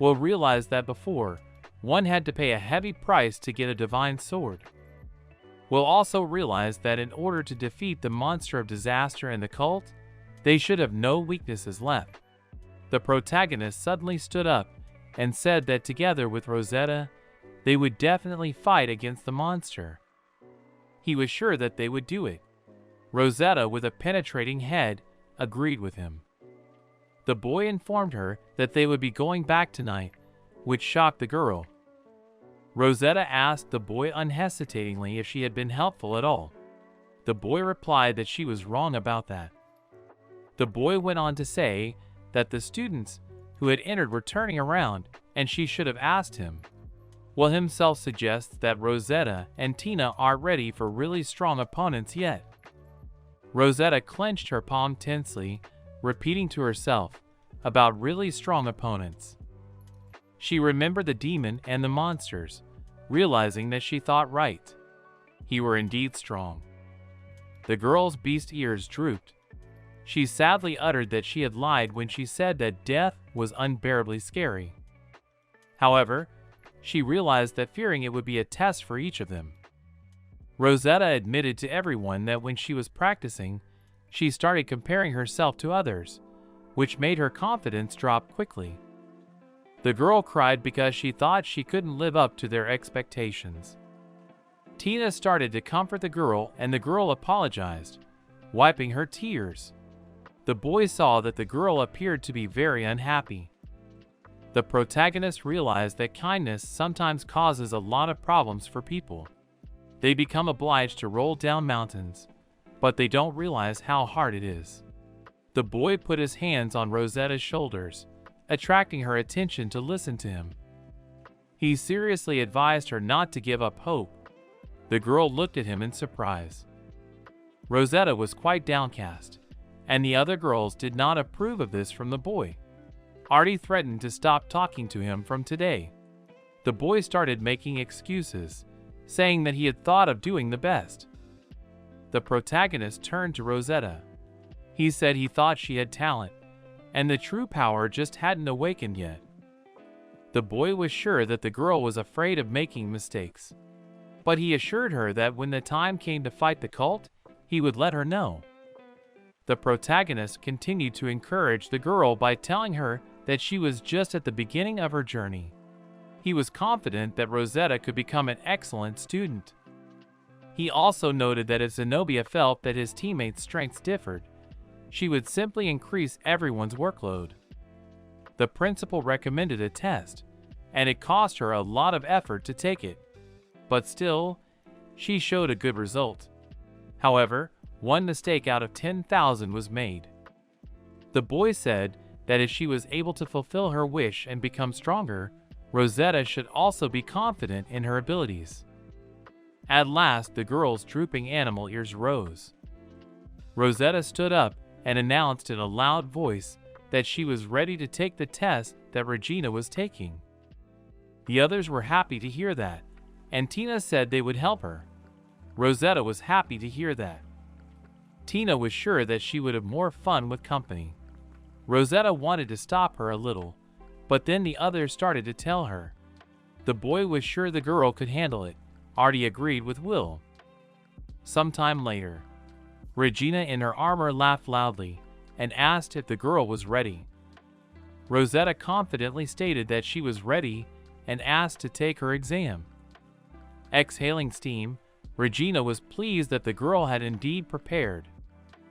Will realized that before, one had to pay a heavy price to get a divine sword. Will also realized that in order to defeat the monster of disaster and the cult, they should have no weaknesses left. The protagonist suddenly stood up and said that together with Rosetta, they would definitely fight against the monster. He was sure that they would do it. Rosetta, with a penetrating head, agreed with him. The boy informed her that they would be going back tonight, which shocked the girl. Rosetta asked the boy unhesitatingly if she had been helpful at all. The boy replied that she was wrong about that. The boy went on to say that the students who had entered were turning around and she should have asked him. Will himself suggests that Rosetta and Tina are ready for really strong opponents yet. Rosetta clenched her palm tensely, repeating to herself about really strong opponents. She remembered the demon and the monsters, realizing that she thought right. He were indeed strong. The girl's beast ears drooped. She sadly uttered that she had lied when she said that death was unbearably scary. However, she realized that fearing it would be a test for each of them. Rosetta admitted to everyone that when she was practicing, she started comparing herself to others, which made her confidence drop quickly. The girl cried because she thought she couldn't live up to their expectations. Tina started to comfort the girl and the girl apologized, wiping her tears. The boy saw that the girl appeared to be very unhappy. The protagonist realized that kindness sometimes causes a lot of problems for people. They become obliged to roll down mountains, but they don't realize how hard it is. The boy put his hands on Rosetta's shoulders, attracting her attention to listen to him. He seriously advised her not to give up hope. The girl looked at him in surprise. Rosetta was quite downcast, and the other girls did not approve of this from the boy. Artie threatened to stop talking to him from today. The boy started making excuses, saying that he had thought of doing the best. The protagonist turned to Rosetta. He said he thought she had talent, and the true power just hadn't awakened yet. The boy was sure that the girl was afraid of making mistakes, but he assured her that when the time came to fight the cult, he would let her know. The protagonist continued to encourage the girl by telling her that she was just at the beginning of her journey. He was confident that Rosetta could become an excellent student. He also noted that if Zenobia felt that his teammates' strengths differed, she would simply increase everyone's workload. The principal recommended a test, and it cost her a lot of effort to take it. But still, she showed a good result. However, one mistake out of 10,000 was made. The boy said that if she was able to fulfill her wish and become stronger, Rosetta should also be confident in her abilities. At last, the girl's drooping animal ears rose. Rosetta stood up and announced in a loud voice that she was ready to take the test that Regina was taking. The others were happy to hear that, and Tina said they would help her. Rosetta was happy to hear that. Tina was sure that she would have more fun with company. Rosetta wanted to stop her a little, but then the others started to tell her. The boy was sure the girl could handle it. Artie agreed with Will. Sometime later, Regina in her armor laughed loudly and asked if the girl was ready. Rosetta confidently stated that she was ready and asked to take her exam. Exhaling steam, Regina was pleased that the girl had indeed prepared.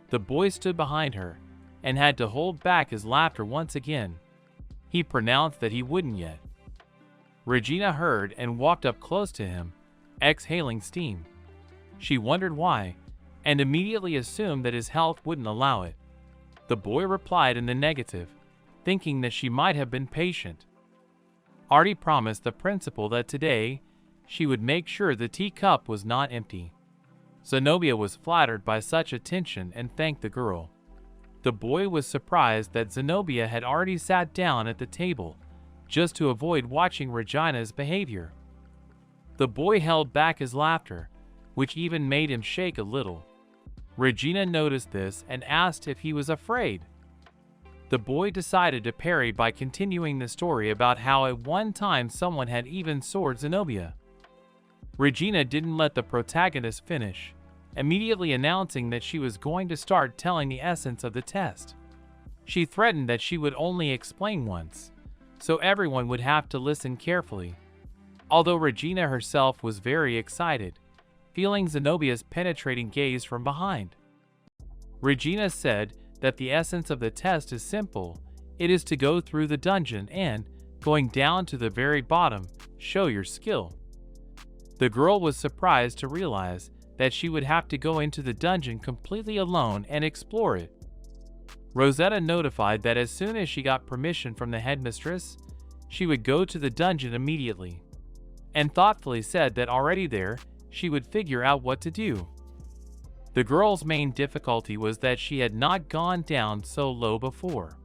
The boy stood behind her and had to hold back his laughter once again. He pronounced that he wouldn't yet. Regina heard and walked up close to him, exhaling steam. She wondered why, and immediately assumed that his health wouldn't allow it. The boy replied in the negative, thinking that she might have been patient. Artie promised the principal that today she would make sure the teacup was not empty. Zenobia was flattered by such attention and thanked the girl. The boy was surprised that Zenobia had already sat down at the table, just to avoid watching Regina's behavior. The boy held back his laughter, which even made him shake a little. Regina noticed this and asked if he was afraid. The boy decided to parry by continuing the story about how at one time someone had even soared Zenobia. Regina didn't let the protagonist finish, immediately announcing that she was going to start telling the essence of the test. She threatened that she would only explain once, so everyone would have to listen carefully. Although Regina herself was very excited, feeling Zenobia's penetrating gaze from behind. Regina said that the essence of the test is simple. It is to go through the dungeon and, going down to the very bottom, show your skill. The girl was surprised to realize that she would have to go into the dungeon completely alone and explore it. Rosetta notified that as soon as she got permission from the headmistress, she would go to the dungeon immediately, and thoughtfully said that already there, she would figure out what to do. The girl's main difficulty was that she had not gone down so low before,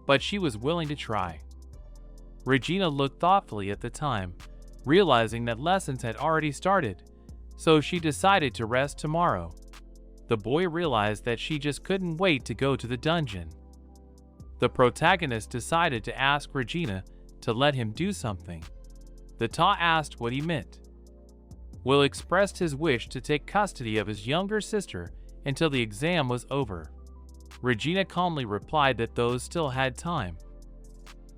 but she was willing to try. Regina looked thoughtfully at the time, realizing that lessons had already started, so she decided to rest tomorrow. The boy realized that she just couldn't wait to go to the dungeon. The protagonist decided to ask Regina to let him do something. The Ta asked what he meant. Will expressed his wish to take custody of his younger sister until the exam was over. Regina calmly replied that those still had time.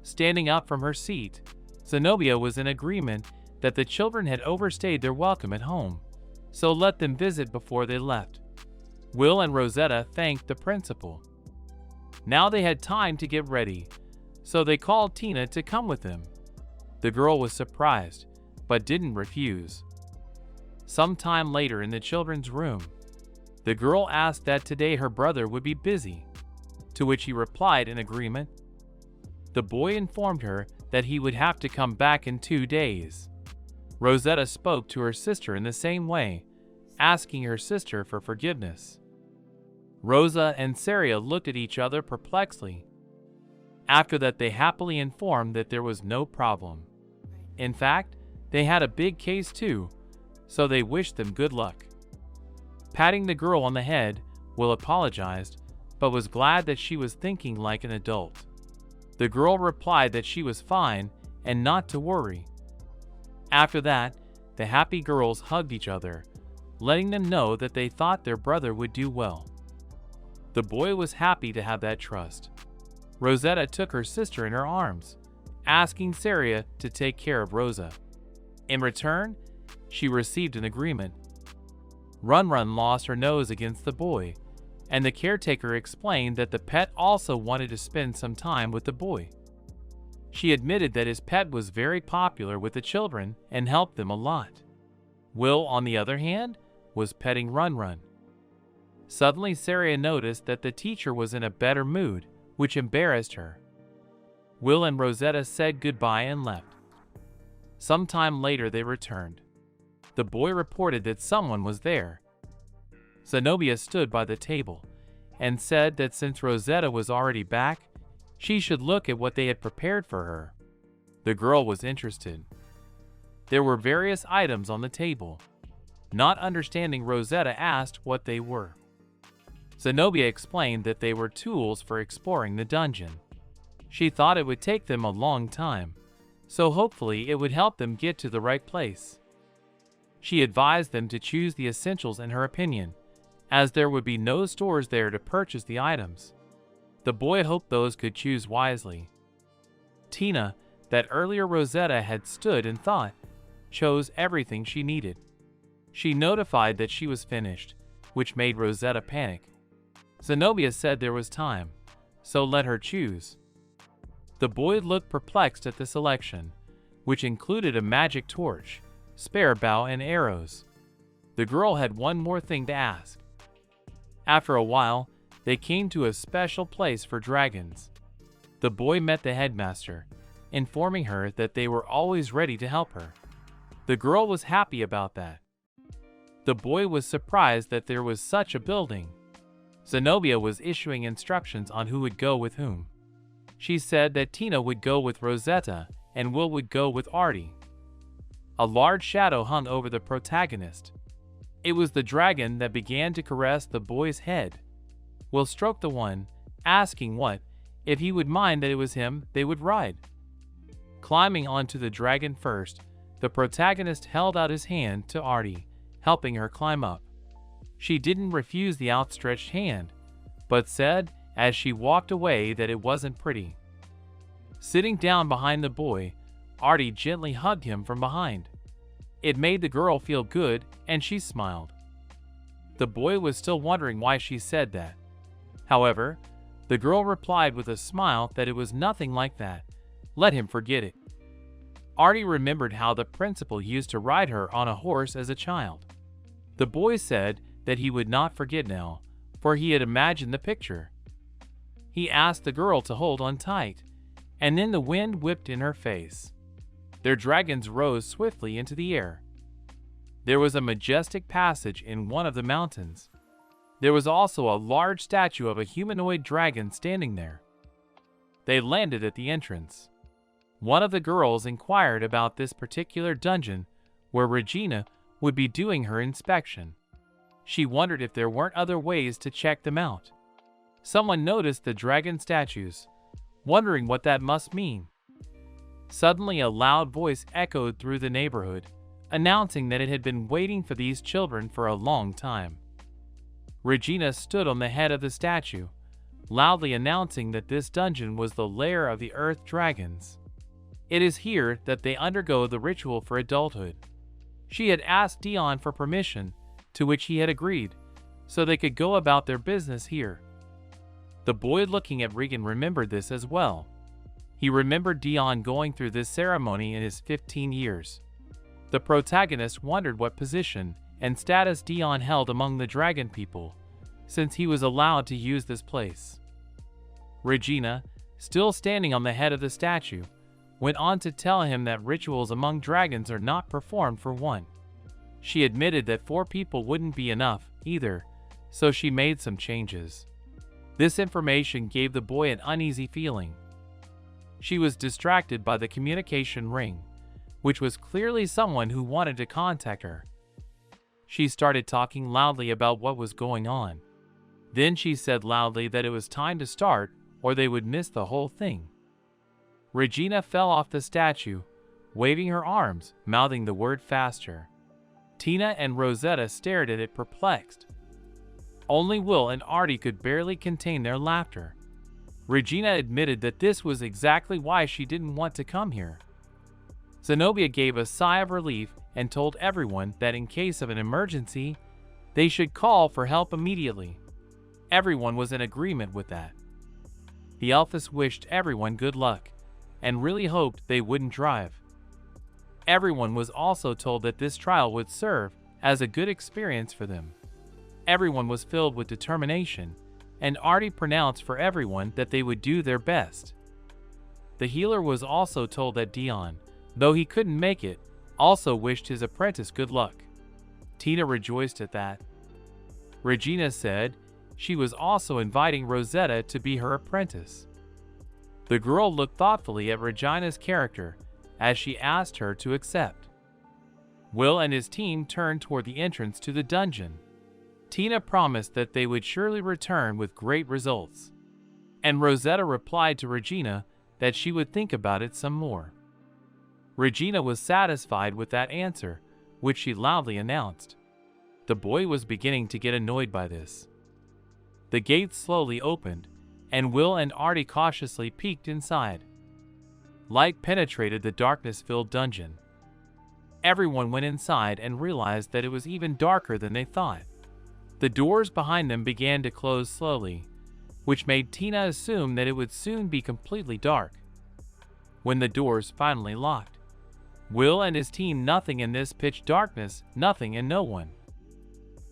Standing up from her seat, Zenobia was in agreement that the children had overstayed their welcome at home, so let them visit before they left. Will and Rosetta thanked the principal. Now they had time to get ready, so they called Tina to come with them. The girl was surprised, but didn't refuse. Sometime later in the children's room, the girl asked that today her brother would be busy, to which he replied in agreement. The boy informed her that he would have to come back in 2 days. Rosetta spoke to her sister in the same way, asking her sister for forgiveness. Rosa and Saria looked at each other perplexedly. After that, they happily informed that there was no problem. In fact, they had a big case too, so they wished them good luck. Patting the girl on the head, Will apologized, but was glad that she was thinking like an adult. The girl replied that she was fine and not to worry. After that, the happy girls hugged each other, letting them know that they thought their brother would do well. The boy was happy to have that trust. Rosetta took her sister in her arms, asking Saria to take care of Rosa. In return, she received an agreement. Run lost her nose against the boy, and the caretaker explained that the pet also wanted to spend some time with the boy. She admitted that his pet was very popular with the children and helped them a lot. Will, on the other hand, was petting Run. Suddenly, Saria noticed that the teacher was in a better mood, which embarrassed her. Will and Rosetta said goodbye and left. Some time later, they returned. The boy reported that someone was there. Zenobia stood by the table and said that since Rosetta was already back, she should look at what they had prepared for her. The girl was interested. There were various items on the table. Not understanding, Rosetta asked what they were. Zenobia explained that they were tools for exploring the dungeon. She thought it would take them a long time, so hopefully it would help them get to the right place. She advised them to choose the essentials in her opinion, as there would be no stores there to purchase the items. The boy hoped those could choose wisely. Tina, that earlier Rosetta had stood and thought, chose everything she needed. She notified that she was finished, which made Rosetta panic. Zenobia said there was time, so let her choose. The boy looked perplexed at the selection, which included a magic torch, spare bow, and arrows. The girl had one more thing to ask. After a while, they came to a special place for dragons. The boy met the headmaster, informing her that they were always ready to help her. The girl was happy about that. The boy was surprised that there was such a building. Zenobia was issuing instructions on who would go with whom. She said that Tina would go with Rosetta and Will would go with Artie. A large shadow hung over the protagonist. It was the dragon that began to caress the boy's head. Will stroked the one, asking what, if he would mind that it was him they would ride. Climbing onto the dragon first, the protagonist held out his hand to Artie, helping her climb up. She didn't refuse the outstretched hand, but said as she walked away that it wasn't pretty. Sitting down behind the boy, Artie gently hugged him from behind. It made the girl feel good, and she smiled. The boy was still wondering why she said that. However, the girl replied with a smile that it was nothing like that. Let him forget it. Artie remembered how the principal used to ride her on a horse as a child. The boy said that he would not forget now, for he had imagined the picture. He asked the girl to hold on tight, and then the wind whipped in her face. Their dragons rose swiftly into the air. There was a majestic passage in one of the mountains. There was also a large statue of a humanoid dragon standing there. They landed at the entrance. One of the girls inquired about this particular dungeon where Regina would be doing her inspection. She wondered if there weren't other ways to check them out. Someone noticed the dragon statues, wondering what that must mean. Suddenly, a loud voice echoed through the neighborhood, announcing that it had been waiting for these children for a long time. Regina stood on the head of the statue, loudly announcing that this dungeon was the lair of the earth dragons. It is here that they undergo the ritual for adulthood. She had asked Dion for permission, to which he had agreed, so they could go about their business here. The boy looking at Regan remembered this as well. He remembered Dion going through this ceremony in his 15 years. The protagonist wondered what position and status Dion held among the dragon people, since he was allowed to use this place. Regina, still standing on the head of the statue, went on to tell him that rituals among dragons are not performed for one. She admitted that 4 people wouldn't be enough, either, so she made some changes. This information gave the boy an uneasy feeling. She was distracted by the communication ring, which was clearly someone who wanted to contact her. She started talking loudly about what was going on. Then she said loudly that it was time to start or they would miss the whole thing. Regina fell off the statue, waving her arms, mouthing the word faster. Tina and Rosetta stared at it perplexed. Only Will and Artie could barely contain their laughter. Regina admitted that this was exactly why she didn't want to come here. Zenobia gave a sigh of relief and told everyone that in case of an emergency, they should call for help immediately. Everyone was in agreement with that. The Elfess wished everyone good luck and really hoped they wouldn't drive. Everyone was also told that this trial would serve as a good experience for them. Everyone was filled with determination, and Artie pronounced for everyone that they would do their best. The healer was also told that Dion, though he couldn't make it, also wished his apprentice good luck. Tina rejoiced at that. Regina said she was also inviting Rosetta to be her apprentice. The girl looked thoughtfully at Regina's character as she asked her to accept. Will and his team turned toward the entrance to the dungeon. Tina promised that they would surely return with great results, and Rosetta replied to Regina that she would think about it some more. Regina was satisfied with that answer, which she loudly announced. The boy was beginning to get annoyed by this. The gates slowly opened, and Will and Artie cautiously peeked inside. Light penetrated the darkness-filled dungeon. Everyone went inside and realized that it was even darker than they thought. The doors behind them began to close slowly, which made Tina assume that it would soon be completely dark. When the doors finally locked, Will and his team nothing in this pitch darkness, nothing and no one.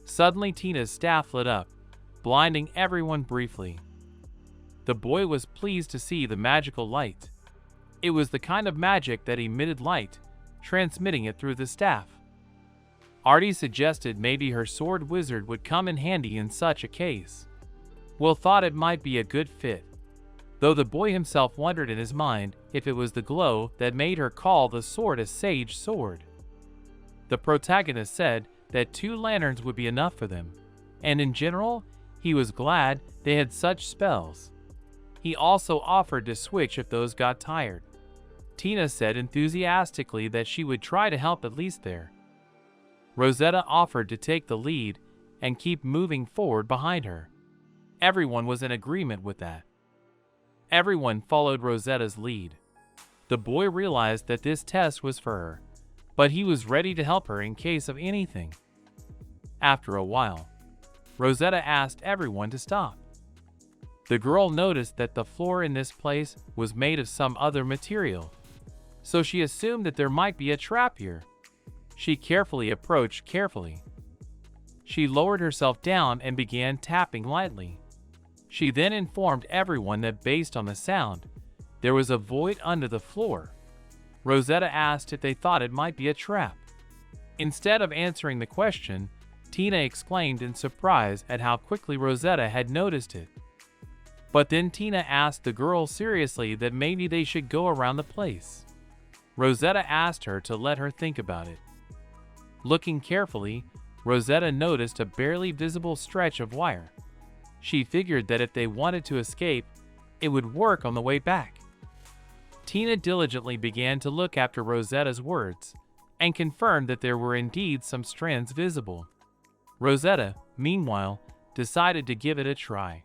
Suddenly Tina's staff lit up, blinding everyone briefly. The boy was pleased to see the magical light. It was the kind of magic that emitted light, transmitting it through the staff. Artie suggested maybe her sword wizard would come in handy in such a case. Will thought it might be a good fit, though the boy himself wondered in his mind if it was the glow that made her call the sword a sage sword. The protagonist said that 2 lanterns would be enough for them, and in general, he was glad they had such spells. He also offered to switch if those got tired. Tina said enthusiastically that she would try to help at least there. Rosetta offered to take the lead and keep moving forward behind her. Everyone was in agreement with that. Everyone followed Rosetta's lead. The boy realized that this test was for her, but he was ready to help her in case of anything. After a while, Rosetta asked everyone to stop. The girl noticed that the floor in this place was made of some other material, so she assumed that there might be a trap here. She carefully approached. She lowered herself down and began tapping lightly. She then informed everyone that based on the sound, there was a void under the floor. Rosetta asked if they thought it might be a trap. Instead of answering the question, Tina exclaimed in surprise at how quickly Rosetta had noticed it. But then Tina asked the girl seriously that maybe they should go around the place. Rosetta asked her to let her think about it. Looking carefully, Rosetta noticed a barely visible stretch of wire. She figured that if they wanted to escape, it would work on the way back. Tina diligently began to look after Rosetta's words and confirmed that there were indeed some strands visible. Rosetta, meanwhile, decided to give it a try.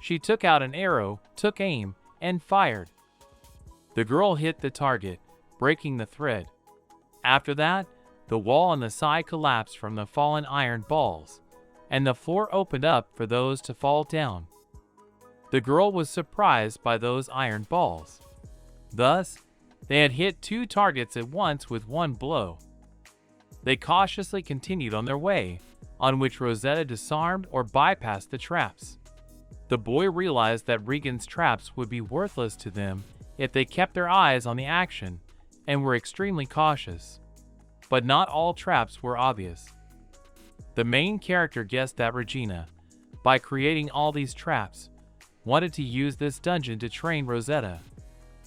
She took out an arrow, took aim, and fired. The girl hit the target, breaking the thread. After that, the wall on the side collapsed from the fallen iron balls, and the floor opened up for those to fall down. The girl was surprised by those iron balls. Thus, they had hit 2 targets at once with 1 blow. They cautiously continued on their way, on which Rosetta disarmed or bypassed the traps. The boy realized that Regan's traps would be worthless to them if they kept their eyes on the action and were extremely cautious. But not all traps were obvious. The main character guessed that Regina, by creating all these traps, wanted to use this dungeon to train Rosetta.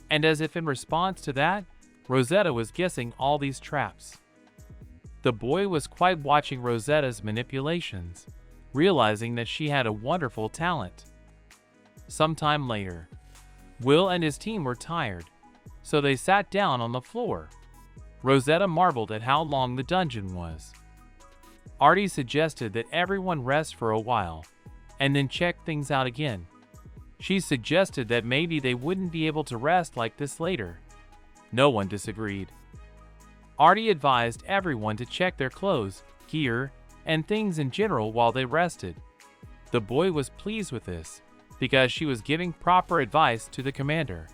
And as if in response to that, Rosetta was guessing all these traps. The boy was quite watching Rosetta's manipulations, realizing that she had a wonderful talent. Sometime later, Will and his team were tired, so they sat down on the floor. Rosetta marveled at how long the dungeon was. Artie suggested that everyone rest for a while, and then check things out again. She suggested that maybe they wouldn't be able to rest like this later. No one disagreed. Artie advised everyone to check their clothes, gear, and things in general while they rested. The boy was pleased with this, because she was giving proper advice to the commander.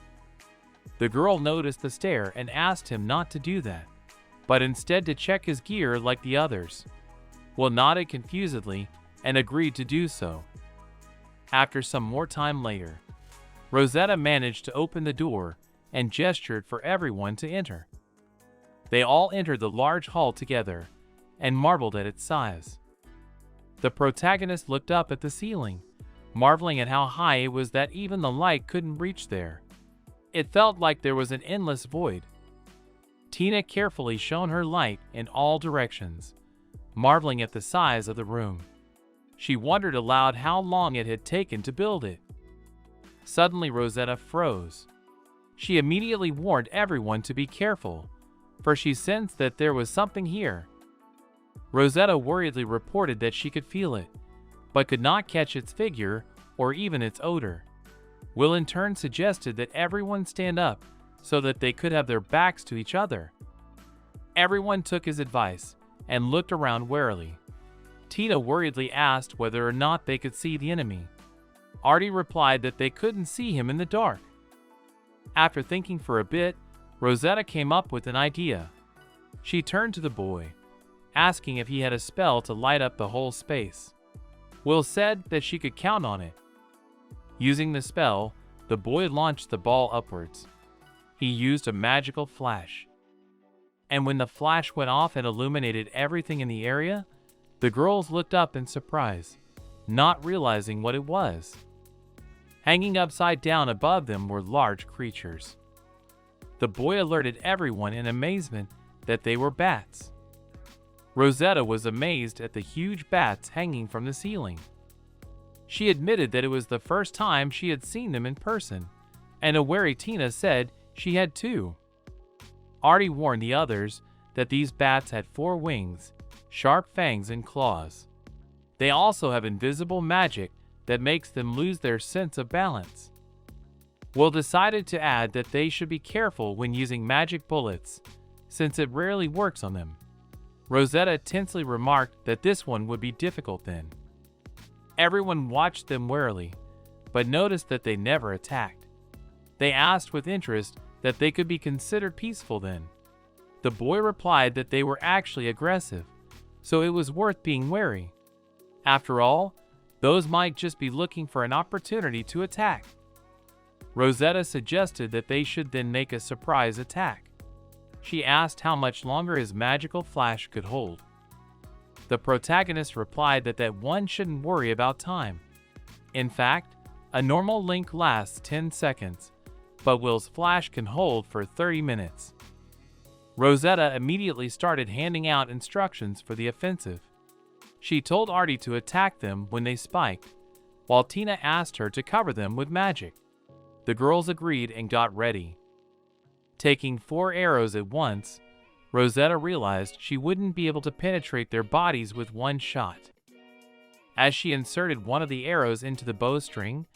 The girl noticed the stare and asked him not to do that, but instead to check his gear like the others. Will nodded confusedly and agreed to do so. After some more time later, Rosetta managed to open the door and gestured for everyone to enter. They all entered the large hall together and marveled at its size. The protagonist looked up at the ceiling, marveling at how high it was that even the light couldn't reach there. It felt like there was an endless void. Tina carefully shone her light in all directions, marveling at the size of the room. She wondered aloud how long it had taken to build it. Suddenly Rosetta froze. She immediately warned everyone to be careful, for she sensed that there was something here. Rosetta worriedly reported that she could feel it, but could not catch its figure or even its odor. Will in turn suggested that everyone stand up so that they could have their backs to each other. Everyone took his advice and looked around warily. Tina worriedly asked whether or not they could see the enemy. Artie replied that they couldn't see him in the dark. After thinking for a bit, Rosetta came up with an idea. She turned to the boy, asking if he had a spell to light up the whole space. Will said that she could count on it. Using the spell, the boy launched the ball upwards. He used a magical flash. And when the flash went off and illuminated everything in the area, the girls looked up in surprise, not realizing what it was. Hanging upside down above them were large creatures. The boy alerted everyone in amazement that they were bats. Rosetta was amazed at the huge bats hanging from the ceiling. She admitted that it was the first time she had seen them in person, and a wary Tina said she had too. Artie warned the others that these bats had 4 wings, sharp fangs and claws. They also have invisible magic that makes them lose their sense of balance. Will decided to add that they should be careful when using magic bullets, since it rarely works on them. Rosetta tensely remarked that this one would be difficult then. Everyone watched them warily, but noticed that they never attacked. They asked with interest that they could be considered peaceful then. The boy replied that they were actually aggressive, so it was worth being wary. After all, those might just be looking for an opportunity to attack. Rosetta suggested that they should then make a surprise attack. She asked how much longer his magical flash could hold. The protagonist replied that one shouldn't worry about time. In fact, a normal link lasts 10 seconds, but Will's flash can hold for 30 minutes. Rosetta immediately started handing out instructions for the offensive. She told Artie to attack them when they spiked, while Tina asked her to cover them with magic. The girls agreed and got ready. Taking 4 arrows at once, Rosetta realized she wouldn't be able to penetrate their bodies with one shot. As she inserted one of the arrows into the bowstring,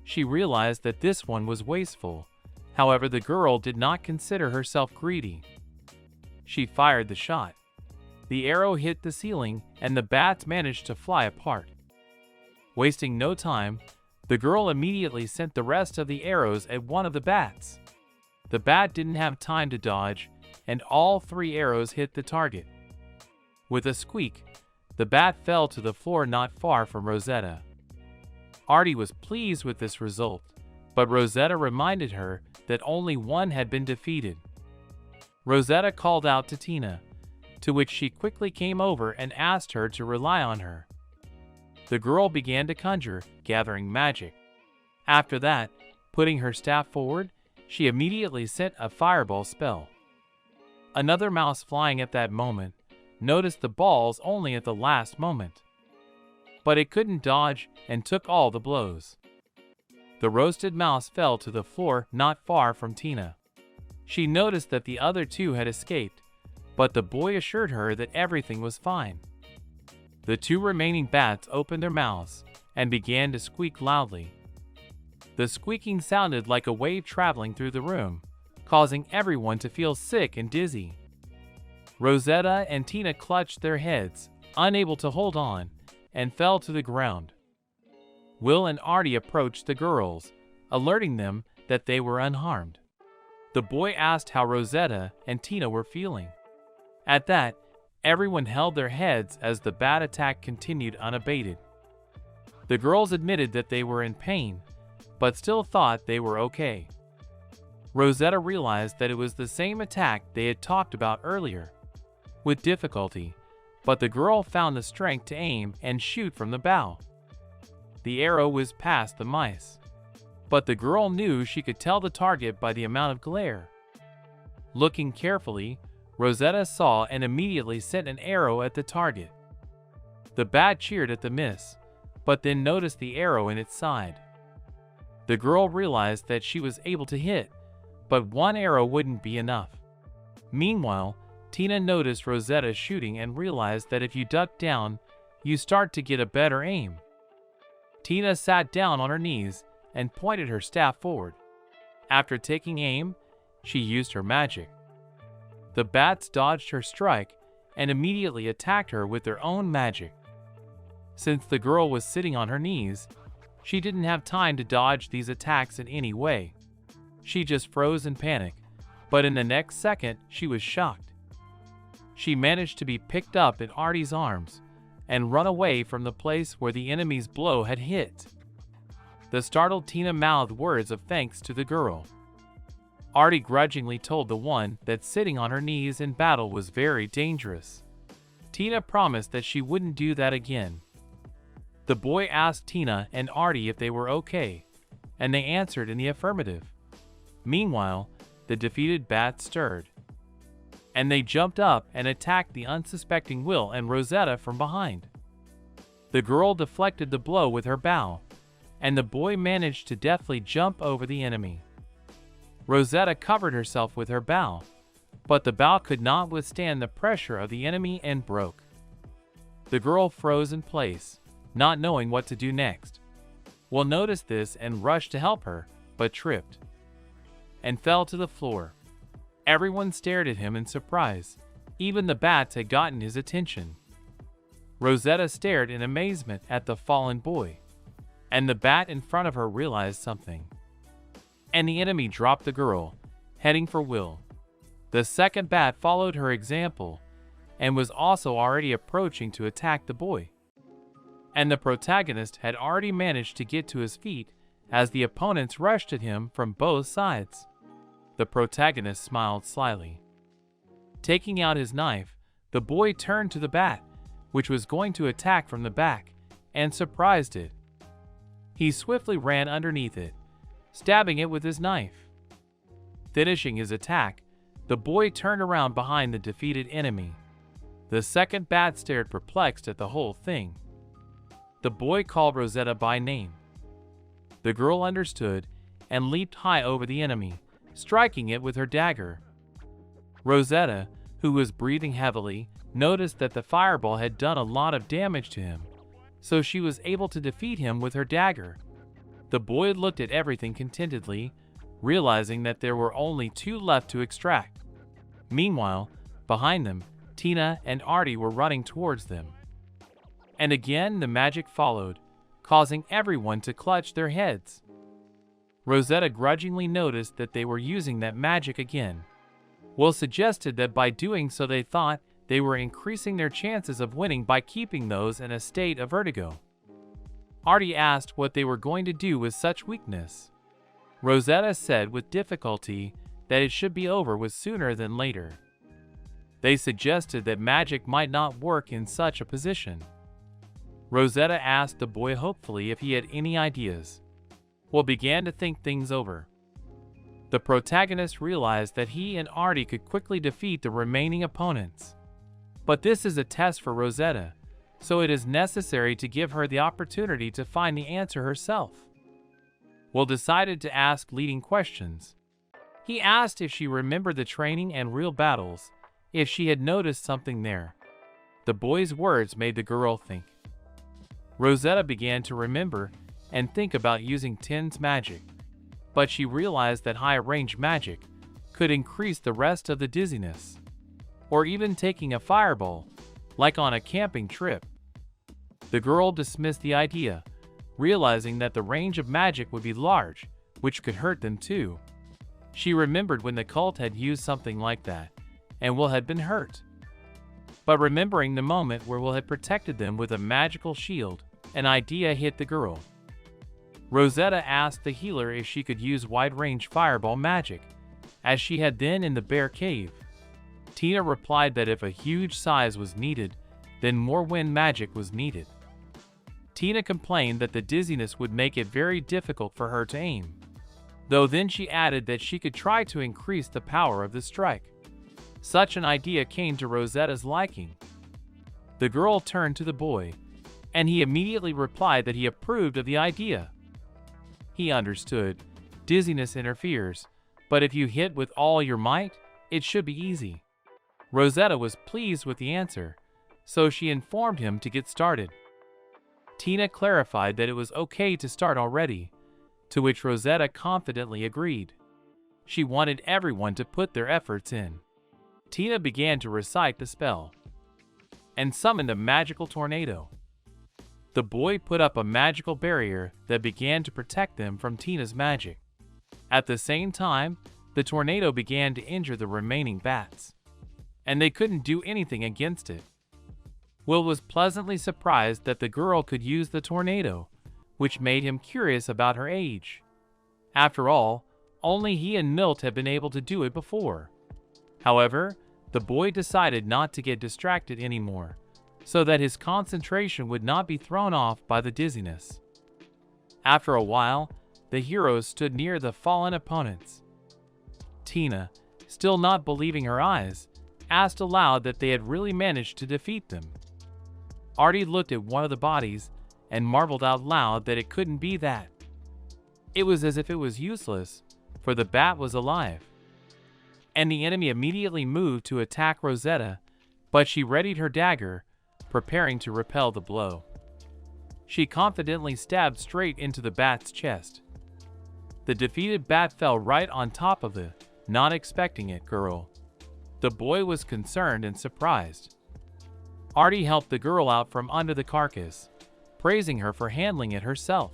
she realized that this one was wasteful. However, the girl did not consider herself greedy. She fired the shot. The arrow hit the ceiling, and the bats managed to fly apart. Wasting no time, the girl immediately sent the rest of the arrows at one of the bats. The bat didn't have time to dodge, and all 3 arrows hit the target. With a squeak, the bat fell to the floor not far from Rosetta. Artie was pleased with this result, but Rosetta reminded her that only one had been defeated. Rosetta called out to Tina, to which she quickly came over and asked her to rely on her. The girl began to conjure, gathering magic. After that, putting her staff forward, she immediately sent a fireball spell. Another mouse flying at that moment noticed the balls only at the last moment, but it couldn't dodge and took all the blows. The roasted mouse fell to the floor not far from Tina. She noticed that the other two had escaped, but the boy assured her that everything was fine. The two remaining bats opened their mouths and began to squeak loudly. The squeaking sounded like a wave traveling through the room, causing everyone to feel sick and dizzy. Rosetta and Tina clutched their heads, unable to hold on, and fell to the ground. Will and Artie approached the girls, alerting them that they were unharmed. The boy asked how Rosetta and Tina were feeling. At that, everyone held their heads as the bat attack continued unabated. The girls admitted that they were in pain, but still thought they were okay. Rosetta realized that it was the same attack they had talked about earlier. With difficulty, but the girl found the strength to aim and shoot from the bow. The arrow was past the mice, but the girl knew she could tell the target by the amount of glare. Looking carefully, Rosetta saw and immediately sent an arrow at the target. The bat cheered at the miss, but then noticed the arrow in its side. The girl realized that she was able to hit, but one arrow wouldn't be enough. Meanwhile, Tina noticed Rosetta shooting and realized that if you duck down, you start to get a better aim. Tina sat down on her knees and pointed her staff forward. After taking aim, she used her magic. The bats dodged her strike and immediately attacked her with their own magic. Since the girl was sitting on her knees, she didn't have time to dodge these attacks in any way. She just froze in panic, but in the next second she was shocked. She managed to be picked up in Artie's arms and run away from the place where the enemy's blow had hit. The startled Tina mouthed words of thanks to the girl. Artie grudgingly told the one that sitting on her knees in battle was very dangerous. Tina promised that she wouldn't do that again. The boy asked Tina and Artie if they were okay, and they answered in the affirmative. Meanwhile, the defeated bats stirred, and they jumped up and attacked the unsuspecting Will and Rosetta from behind. The girl deflected the blow with her bow, and the boy managed to deftly jump over the enemy. Rosetta covered herself with her bow, but the bow could not withstand the pressure of the enemy and broke. The girl froze in place, not knowing what to do next. Will noticed this and rushed to help her, but tripped and fell to the floor. Everyone stared at him in surprise. Even the bats had gotten his attention. Rosetta stared in amazement at the fallen boy, and the bat in front of her realized something. And the enemy dropped the girl, heading for Will. The second bat followed her example and was also already approaching to attack the boy. And the protagonist had already managed to get to his feet as the opponents rushed at him from both sides. The protagonist smiled slyly. Taking out his knife, the boy turned to the bat, which was going to attack from the back, and surprised it. He swiftly ran underneath it, stabbing it with his knife. Finishing his attack, the boy turned around behind the defeated enemy. The second bat stared perplexed at the whole thing. The boy called Rosetta by name. The girl understood and leaped high over the enemy, striking it with her dagger. Rosetta, who was breathing heavily, noticed that the fireball had done a lot of damage to him, so she was able to defeat him with her dagger. The boy looked at everything contentedly, realizing that there were only two left to extract. Meanwhile, behind them, Tina and Artie were running towards them. And again the magic followed, causing everyone to clutch their heads. Rosetta grudgingly noticed that they were using that magic again. Will suggested that by doing so they thought they were increasing their chances of winning by keeping those in a state of vertigo. Artie asked what they were going to do with such weakness. Rosetta said with difficulty that it should be over with sooner than later. They suggested that magic might not work in such a position. Rosetta asked the boy hopefully if he had any ideas. Will began to think things over. The protagonist realized that he and Artie could quickly defeat the remaining opponents. But this is a test for Rosetta, so it is necessary to give her the opportunity to find the answer herself. Will decided to ask leading questions. He asked if she remembered the training and real battles, if she had noticed something there. The boy's words made the girl think. Rosetta began to remember and think about using Tin's magic, but she realized that high-range magic could increase the rest of the dizziness, or even taking a fireball, like on a camping trip. The girl dismissed the idea, realizing that the range of magic would be large, which could hurt them too. She remembered when the cult had used something like that, and Will had been hurt. But remembering the moment where Will had protected them with a magical shield, an idea hit the girl. Rosetta asked the healer if she could use wide-range fireball magic, as she had then in the bear cave. Tina replied that if a huge size was needed, then more wind magic was needed. Tina complained that the dizziness would make it very difficult for her to aim, though then she added that she could try to increase the power of the strike. Such an idea came to Rosetta's liking. The girl turned to the boy, and he immediately replied that he approved of the idea. He understood. Dizziness interferes, but if you hit with all your might, it should be easy. Rosetta was pleased with the answer, so she informed him to get started. Tina clarified that it was okay to start already, to which Rosetta confidently agreed. She wanted everyone to put their efforts in. Tina began to recite the spell and summoned a magical tornado. The boy put up a magical barrier that began to protect them from Tina's magic. At the same time, the tornado began to injure the remaining bats, and they couldn't do anything against it. Will was pleasantly surprised that the girl could use the tornado, which made him curious about her age. After all, only he and Milt had been able to do it before. However, the boy decided not to get distracted anymore, so that his concentration would not be thrown off by the dizziness. After a while, the heroes stood near the fallen opponents. Tina, still not believing her eyes, asked aloud that they had really managed to defeat them. Artie looked at one of the bodies and marveled out loud that it couldn't be that. It was as if it was useless, for the bat was alive. And the enemy immediately moved to attack Rosetta, but she readied her dagger, preparing to repel the blow. She confidently stabbed straight into the bat's chest. The defeated bat fell right on top of the not expecting it girl. The boy was concerned and surprised. Artie helped the girl out from under the carcass, praising her for handling it herself.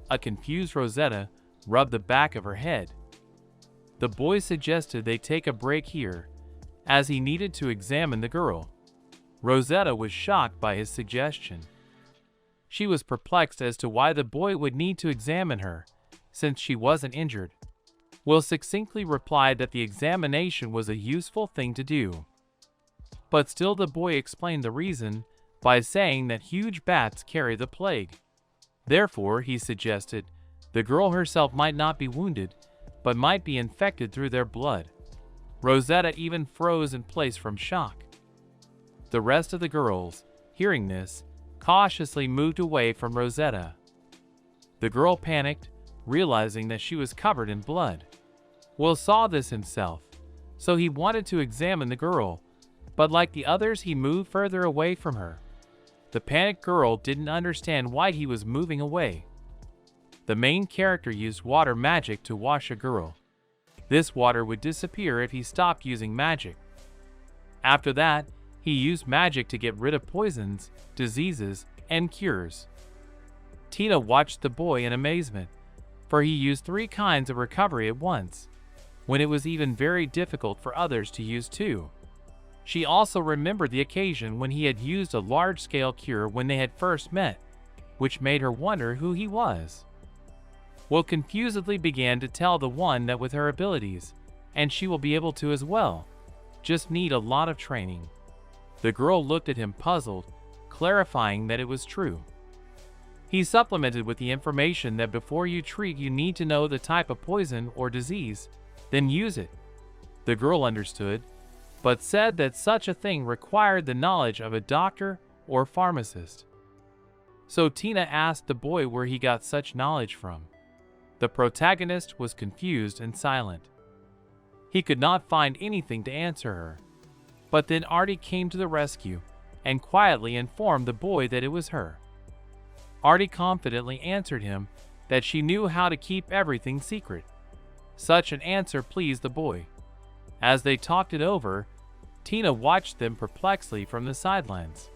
A confused Rosetta rubbed the back of her head. The boy suggested they take a break here, as he needed to examine the girl. Rosetta was shocked by his suggestion. She was perplexed as to why the boy would need to examine her, since she wasn't injured. Will succinctly replied that the examination was a useful thing to do. But still the boy explained the reason by saying that huge bats carry the plague. Therefore, he suggested, the girl herself might not be wounded, but might be infected through their blood. Rosetta even froze in place from shock. The rest of the girls, hearing this, cautiously moved away from Rosetta. The girl panicked, realizing that she was covered in blood. Will saw this himself, so he wanted to examine the girl, but like the others he moved further away from her. The panicked girl didn't understand why he was moving away. The main character used water magic to wash a girl. This water would disappear if he stopped using magic. After that, he used magic to get rid of poisons, diseases, and cures. Tina watched the boy in amazement, for he used 3 kinds of recovery at once, when it was even very difficult for others to use too. She also remembered the occasion when he had used a large-scale cure when they had first met, which made her wonder who he was. Will confusedly began to tell the one that with her abilities, and she will be able to as well. just need a lot of training. The girl looked at him puzzled, clarifying that it was true. He supplemented with the information that before you treat, you need to know the type of poison or disease, then use it. The girl understood, but said that such a thing required the knowledge of a doctor or pharmacist. So Tina asked the boy where he got such knowledge from. The protagonist was confused and silent. He could not find anything to answer her. But then Artie came to the rescue and quietly informed the boy that it was her. Artie confidently answered him that she knew how to keep everything secret. Such an answer pleased the boy. As they talked it over, Tina watched them perplexedly from the sidelines.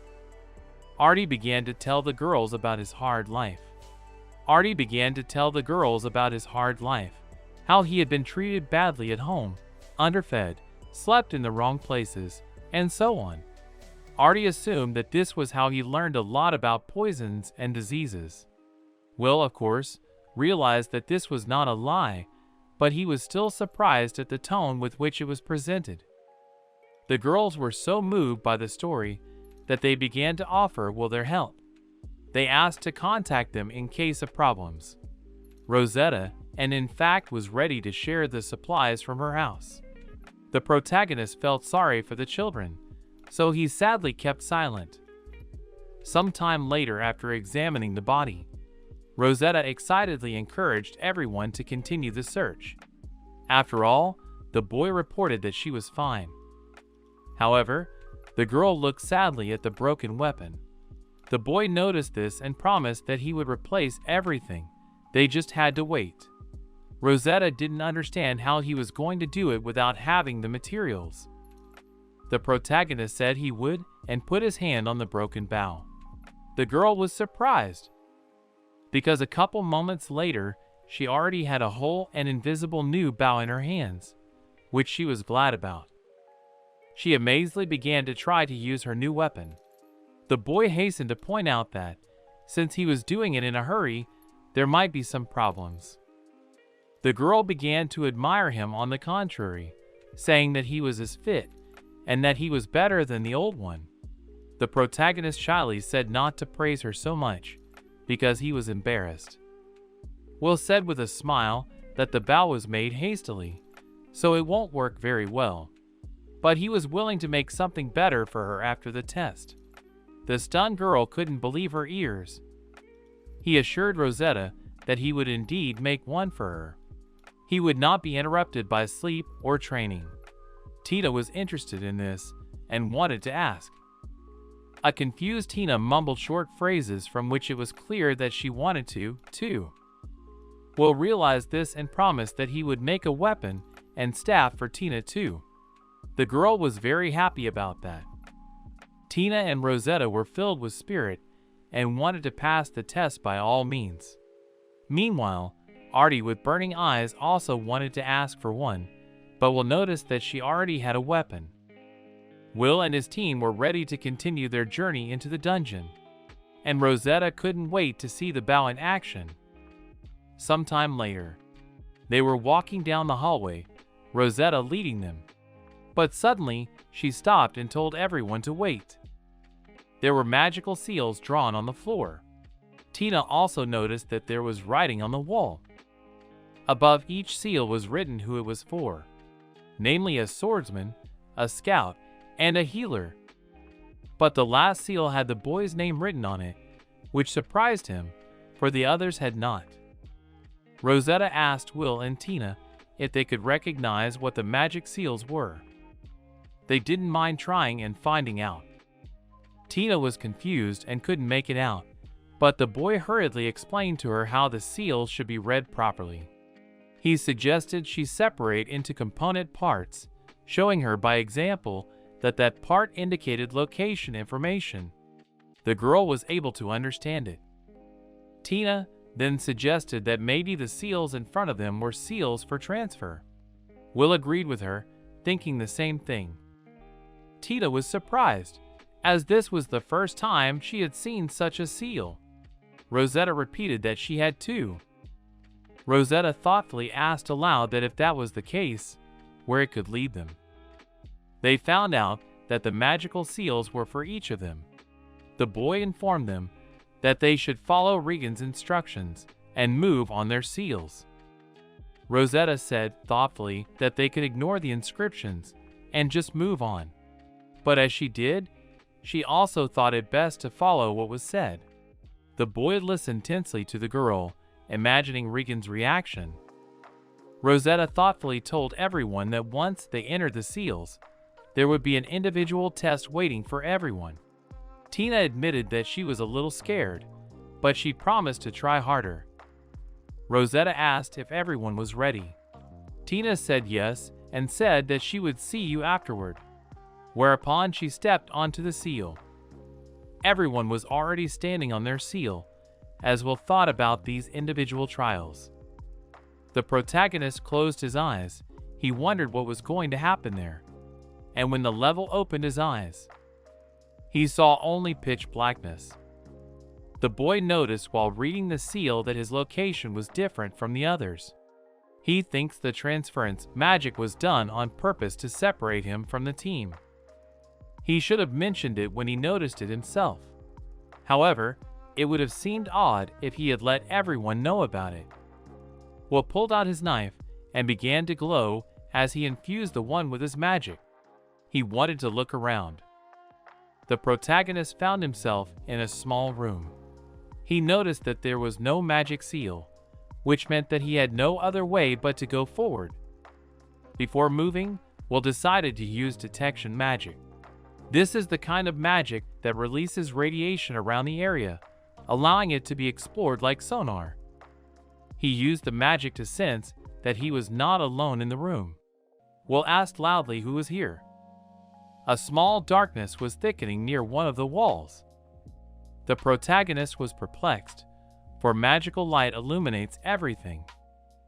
Artie began to tell the girls about his hard life. How he had been treated badly at home, underfed, slept in the wrong places, and so on. Artie assumed that this was how he learned a lot about poisons and diseases. Will, of course, realized that this was not a lie, but he was still surprised at the tone with which it was presented. The girls were so moved by the story that they began to offer Will their help. They asked to contact them in case of problems. Rosetta, and in fact was ready to share the supplies from her house. The protagonist felt sorry for the children, so he sadly kept silent. Some time later, after examining the body, Rosetta excitedly encouraged everyone to continue the search. After all, the boy reported that she was fine. However, the girl looked sadly at the broken weapon. The boy noticed this and promised that he would replace everything. They just had to wait. Rosetta didn't understand how he was going to do it without having the materials. The protagonist said he would and put his hand on the broken bow. The girl was surprised, because a couple moments later, she already had a whole and invisible new bow in her hands, which she was glad about. She amazedly began to try to use her new weapon. The boy hastened to point out that, since he was doing it in a hurry, there might be some problems. The girl began to admire him on the contrary, saying that he was as fit and that he was better than the old one. The protagonist shyly said not to praise her so much, because he was embarrassed. Will said with a smile that the bow was made hastily, so it won't work very well, but he was willing to make something better for her after the test. The stunned girl couldn't believe her ears. He assured Rosetta that he would indeed make one for her. He would not be interrupted by sleep or training. Tina was interested in this and wanted to ask. A confused Tina mumbled short phrases from which it was clear that she wanted to, too. Will realized this and promised that he would make a weapon and staff for Tina too. The girl was very happy about that. Tina and Rosetta were filled with spirit and wanted to pass the test by all means. Meanwhile, Artie with burning eyes also wanted to ask for one, but Will noticed that she already had a weapon. Will and his team were ready to continue their journey into the dungeon, and Rosetta couldn't wait to see the bow in action. Sometime later, they were walking down the hallway, Rosetta leading them. But suddenly, she stopped and told everyone to wait. There were magical seals drawn on the floor. Tina also noticed that there was writing on the wall. Above each seal was written who it was for, namely a swordsman, a scout, and a healer. But the last seal had the boy's name written on it, which surprised him, for the others had not. Rosetta asked Will and Tina if they could recognize what the magic seals were. They didn't mind trying and finding out. Tina was confused and couldn't make it out, but the boy hurriedly explained to her how the seals should be read properly. He suggested she separate into component parts, showing her by example that that part indicated location information. The girl was able to understand it. Tina then suggested that maybe the seals in front of them were seals for transfer. Will agreed with her, thinking the same thing. Tina was surprised, as this was the first time she had seen such a seal. Rosetta repeated that she had two. Rosetta thoughtfully asked aloud that if that was the case, where it could lead them. They found out that the magical seals were for each of them. The boy informed them that they should follow Regan's instructions and move on their seals. Rosetta said thoughtfully that they could ignore the inscriptions and just move on. But as she did, she also thought it best to follow what was said. The boy listened tensely to the girl, imagining Regan's reaction. Rosetta thoughtfully told everyone that once they entered the seals, there would be an individual test waiting for everyone. Tina admitted that she was a little scared, but she promised to try harder. Rosetta asked if everyone was ready. Tina said yes and said that she would see you afterward, whereupon she stepped onto the seal. Everyone was already standing on their seal, as Will thought about these individual trials. The protagonist closed his eyes. He wondered what was going to happen there. And when the level opened his eyes, he saw only pitch blackness. The boy noticed while reading the seal that his location was different from the others. He thinks the transference magic was done on purpose to separate him from the team. He should have mentioned it when he noticed it himself. However, it would have seemed odd if he had let everyone know about it. Will pulled out his knife and began to glow as he infused the one with his magic. He wanted to look around. The protagonist found himself in a small room. He noticed that there was no magic seal, which meant that he had no other way but to go forward. Before moving, Will decided to use detection magic. This is the kind of magic that releases radiation around the area, allowing it to be explored like sonar. He used the magic to sense that he was not alone in the room. Will asked loudly who was here. A small darkness was thickening near one of the walls. The protagonist was perplexed, for magical light illuminates everything.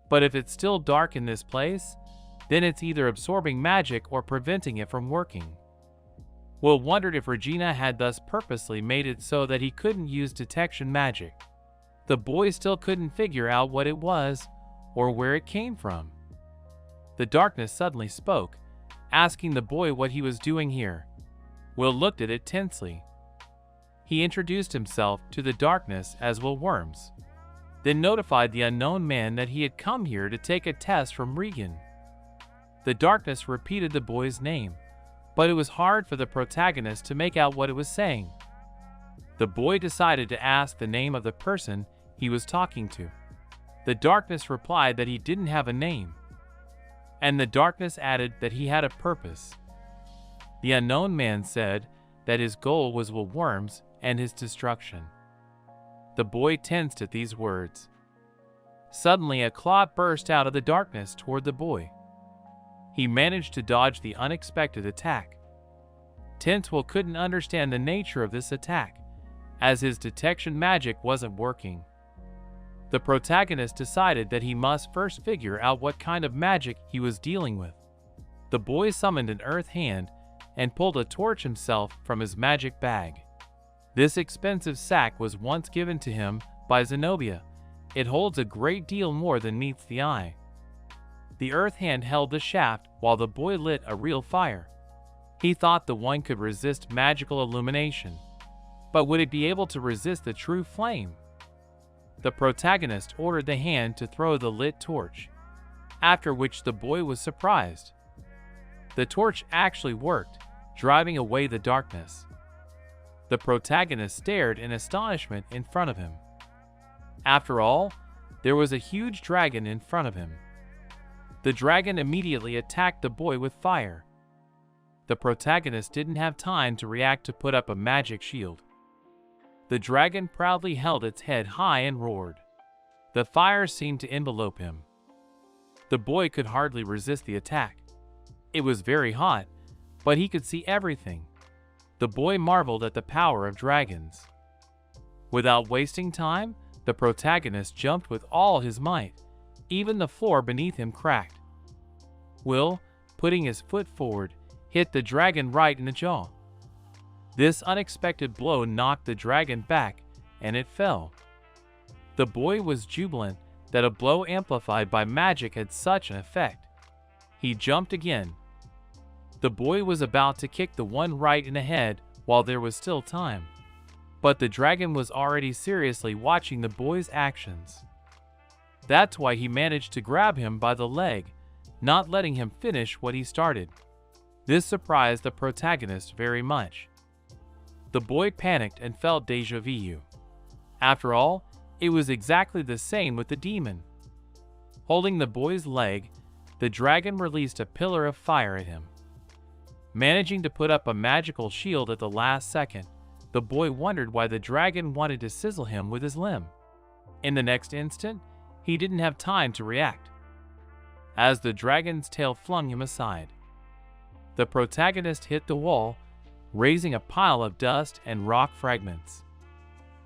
But if it's still dark in this place, then it's either absorbing magic or preventing it from working. Will wondered if Regina had thus purposely made it so that he couldn't use detection magic. The boy still couldn't figure out what it was or where it came from. The darkness suddenly spoke, asking the boy what he was doing here. Will looked at it tensely. He introduced himself to the darkness as Will Worms, then notified the unknown man that he had come here to take a test from Regan. The darkness repeated the boy's name, but it was hard for the protagonist to make out what it was saying. The boy decided to ask the name of the person he was talking to. The darkness replied that he didn't have a name, and the darkness added that he had a purpose. The unknown man said that his goal was Will Worms and his destruction. The boy tensed at these words. Suddenly, a claw burst out of the darkness toward the boy. He managed to dodge the unexpected attack. Tense Will couldn't understand the nature of this attack, as his detection magic wasn't working. The protagonist decided that he must first figure out what kind of magic he was dealing with. The boy summoned an earth hand and pulled a torch himself from his magic bag. This expensive sack was once given to him by Zenobia. It holds a great deal more than meets the eye. The earth hand held the shaft while the boy lit a real fire. He thought the one could resist magical illumination, but would it be able to resist the true flame? The protagonist ordered the hand to throw the lit torch, after which the boy was surprised. The torch actually worked, driving away the darkness. The protagonist stared in astonishment in front of him. After all, there was a huge dragon in front of him. The dragon immediately attacked the boy with fire. The protagonist didn't have time to react to put up a magic shield. The dragon proudly held its head high and roared. The fire seemed to envelope him. The boy could hardly resist the attack. It was very hot, but he could see everything. The boy marveled at the power of dragons. Without wasting time, the protagonist jumped with all his might. Even the floor beneath him cracked. Will, putting his foot forward, hit the dragon right in the jaw. This unexpected blow knocked the dragon back, and it fell. The boy was jubilant that a blow amplified by magic had such an effect. He jumped again. The boy was about to kick the one right in the head while there was still time. But the dragon was already seriously watching the boy's actions. That's why he managed to grab him by the leg, not letting him finish what he started. This surprised the protagonist very much. The boy panicked and felt déjà vu. After all, it was exactly the same with the demon. Holding the boy's leg, the dragon released a pillar of fire at him. Managing to put up a magical shield at the last second, the boy wondered why the dragon wanted to sizzle him with his limb. In the next instant, he didn't have time to react, as the dragon's tail flung him aside. The protagonist hit the wall, raising a pile of dust and rock fragments.